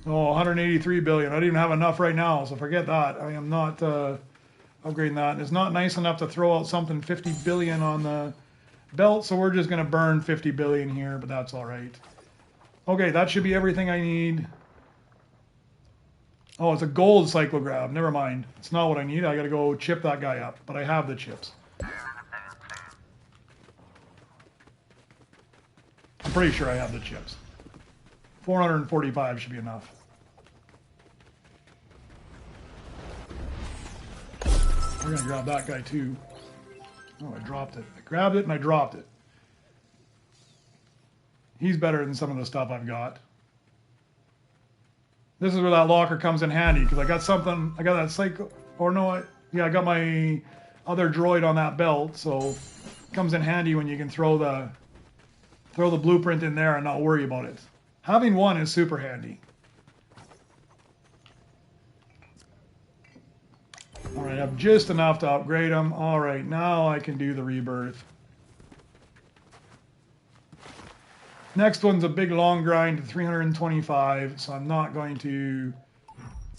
[SPEAKER 1] Oh, 183 billion. I don't even have enough right now, so forget that. I am not upgrading that. It's not nice enough to throw out something 50 billion on the belt, so we're just going to burn 50 billion here, but that's all right. Okay, that should be everything I need. Oh, it's a gold cyclograph. Never mind. It's not what I need. I got to go chip that guy up, but I have the chips. I'm pretty sure I have the chips. 445 should be enough. We're going to grab that guy too. Oh, I dropped it. I grabbed it and I dropped it. He's better than some of the stuff I've got. This is where that locker comes in handy because I got something. I got that cycle. Or no, I got my other droid on that belt, so it comes in handy when you can throw the throw the blueprint in there and not worry about it. Having one is super handy. All right, I have just enough to upgrade them. All right, now I can do the rebirth. Next one's a big long grind to 325, so I'm not going to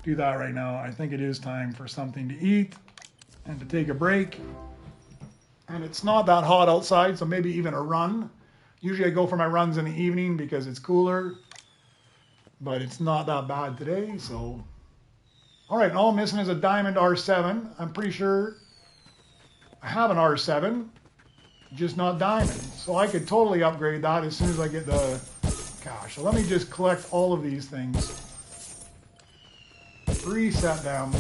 [SPEAKER 1] do that right now. I think it is time for something to eat and to take a break. And it's not that hot outside, so maybe even a run. Usually I go for my runs in the evening because it's cooler, but it's not that bad today, so. All right, all I'm missing is a diamond R7. I'm pretty sure I have an R7, just not diamond. So I could totally upgrade that as soon as I get the cash. So let me just collect all of these things. Reset them.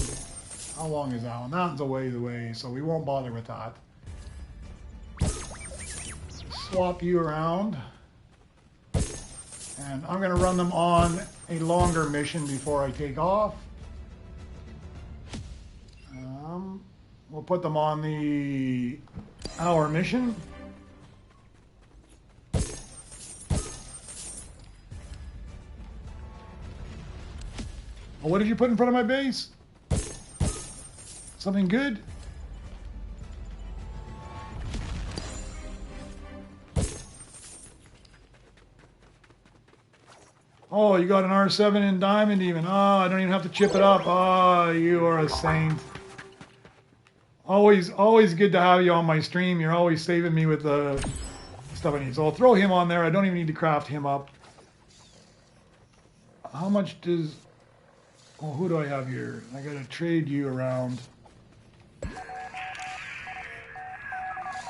[SPEAKER 1] How long is that one? That's a ways away, so we won't bother with that. Swap you around. And I'm going to run them on a longer mission before I take off. We'll put them on the hour mission. Oh, what did you put in front of my base? Something good? Oh, you got an R7 in diamond even. Oh, I don't even have to chip it up. Oh, you are a saint. Always good to have you on my stream. You're always saving me with the stuff I need. So I'll throw him on there. I don't even need to craft him up. How much does... Oh, who do I have here? I gotta trade you around.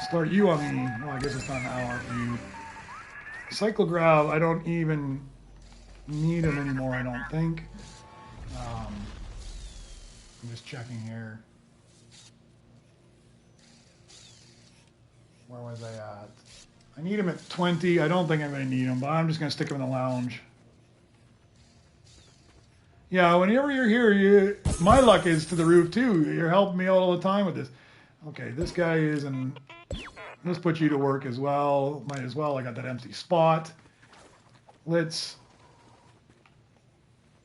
[SPEAKER 1] Start you on the... Well, I guess it's not an hour for you. Cyclograph, I don't even need him anymore, I don't think. I'm just checking here. Where was I at? I need him at 20. I don't think I'm going to need him, but I'm just going to stick him in the lounge. Yeah, whenever you're here, my luck is to the roof too. You're helping me out all the time with this. Okay, this guy is in... Let's put you to work as well. Might as well. I got that empty spot. Let's...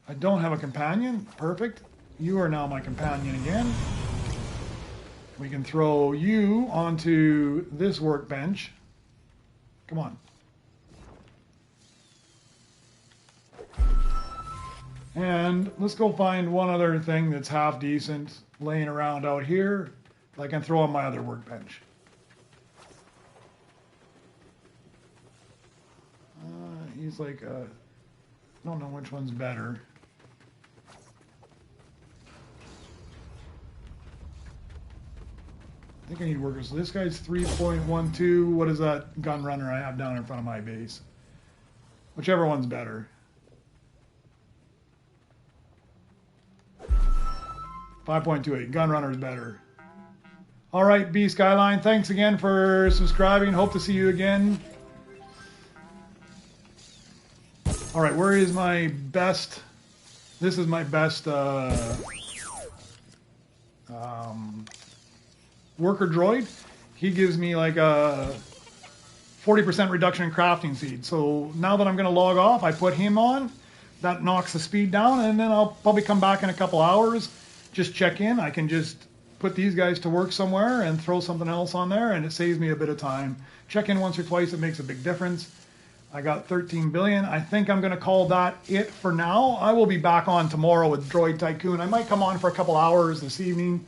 [SPEAKER 1] I don't have a companion. Perfect. You are now my companion again. We can throw you onto this workbench. Come on. And let's go find one other thing that's half decent laying around out here that I can throw on my other workbench. He's like, I don't know which one's better. I think I need workers. So this guy's 3.12. What is that gun runner I have down in front of my base? Whichever one's better. 5.28. Gun runner is better. All right, B Skyline. Thanks again for subscribing. Hope to see you again. All right, where is my best? This is my best worker droid. He gives me like a 40% reduction in crafting speed. So now that I'm going to log off, I put him on. That knocks the speed down, and then I'll probably come back in a couple hours, just check in. I can just put these guys to work somewhere and throw something else on there, and it saves me a bit of time. Check in once or twice, it makes a big difference. I got 13 billion. I think I'm going to call that it for now. I will be back on tomorrow with Droid Tycoon. I might come on for a couple hours this evening,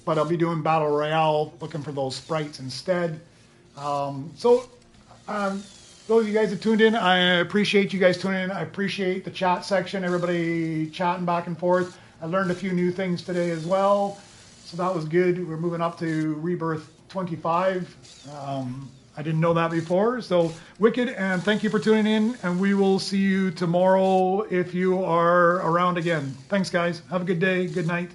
[SPEAKER 1] but I'll be doing Battle Royale, looking for those sprites instead. Those of you guys that tuned in, I appreciate you guys tuning in. I appreciate the chat section, everybody chatting back and forth. I learned a few new things today as well, so that was good. We're moving up to Rebirth 25. I didn't know that before, so wicked, and thank you for tuning in, and we will see you tomorrow if you are around again. Thanks, guys. Have a good day. Good night.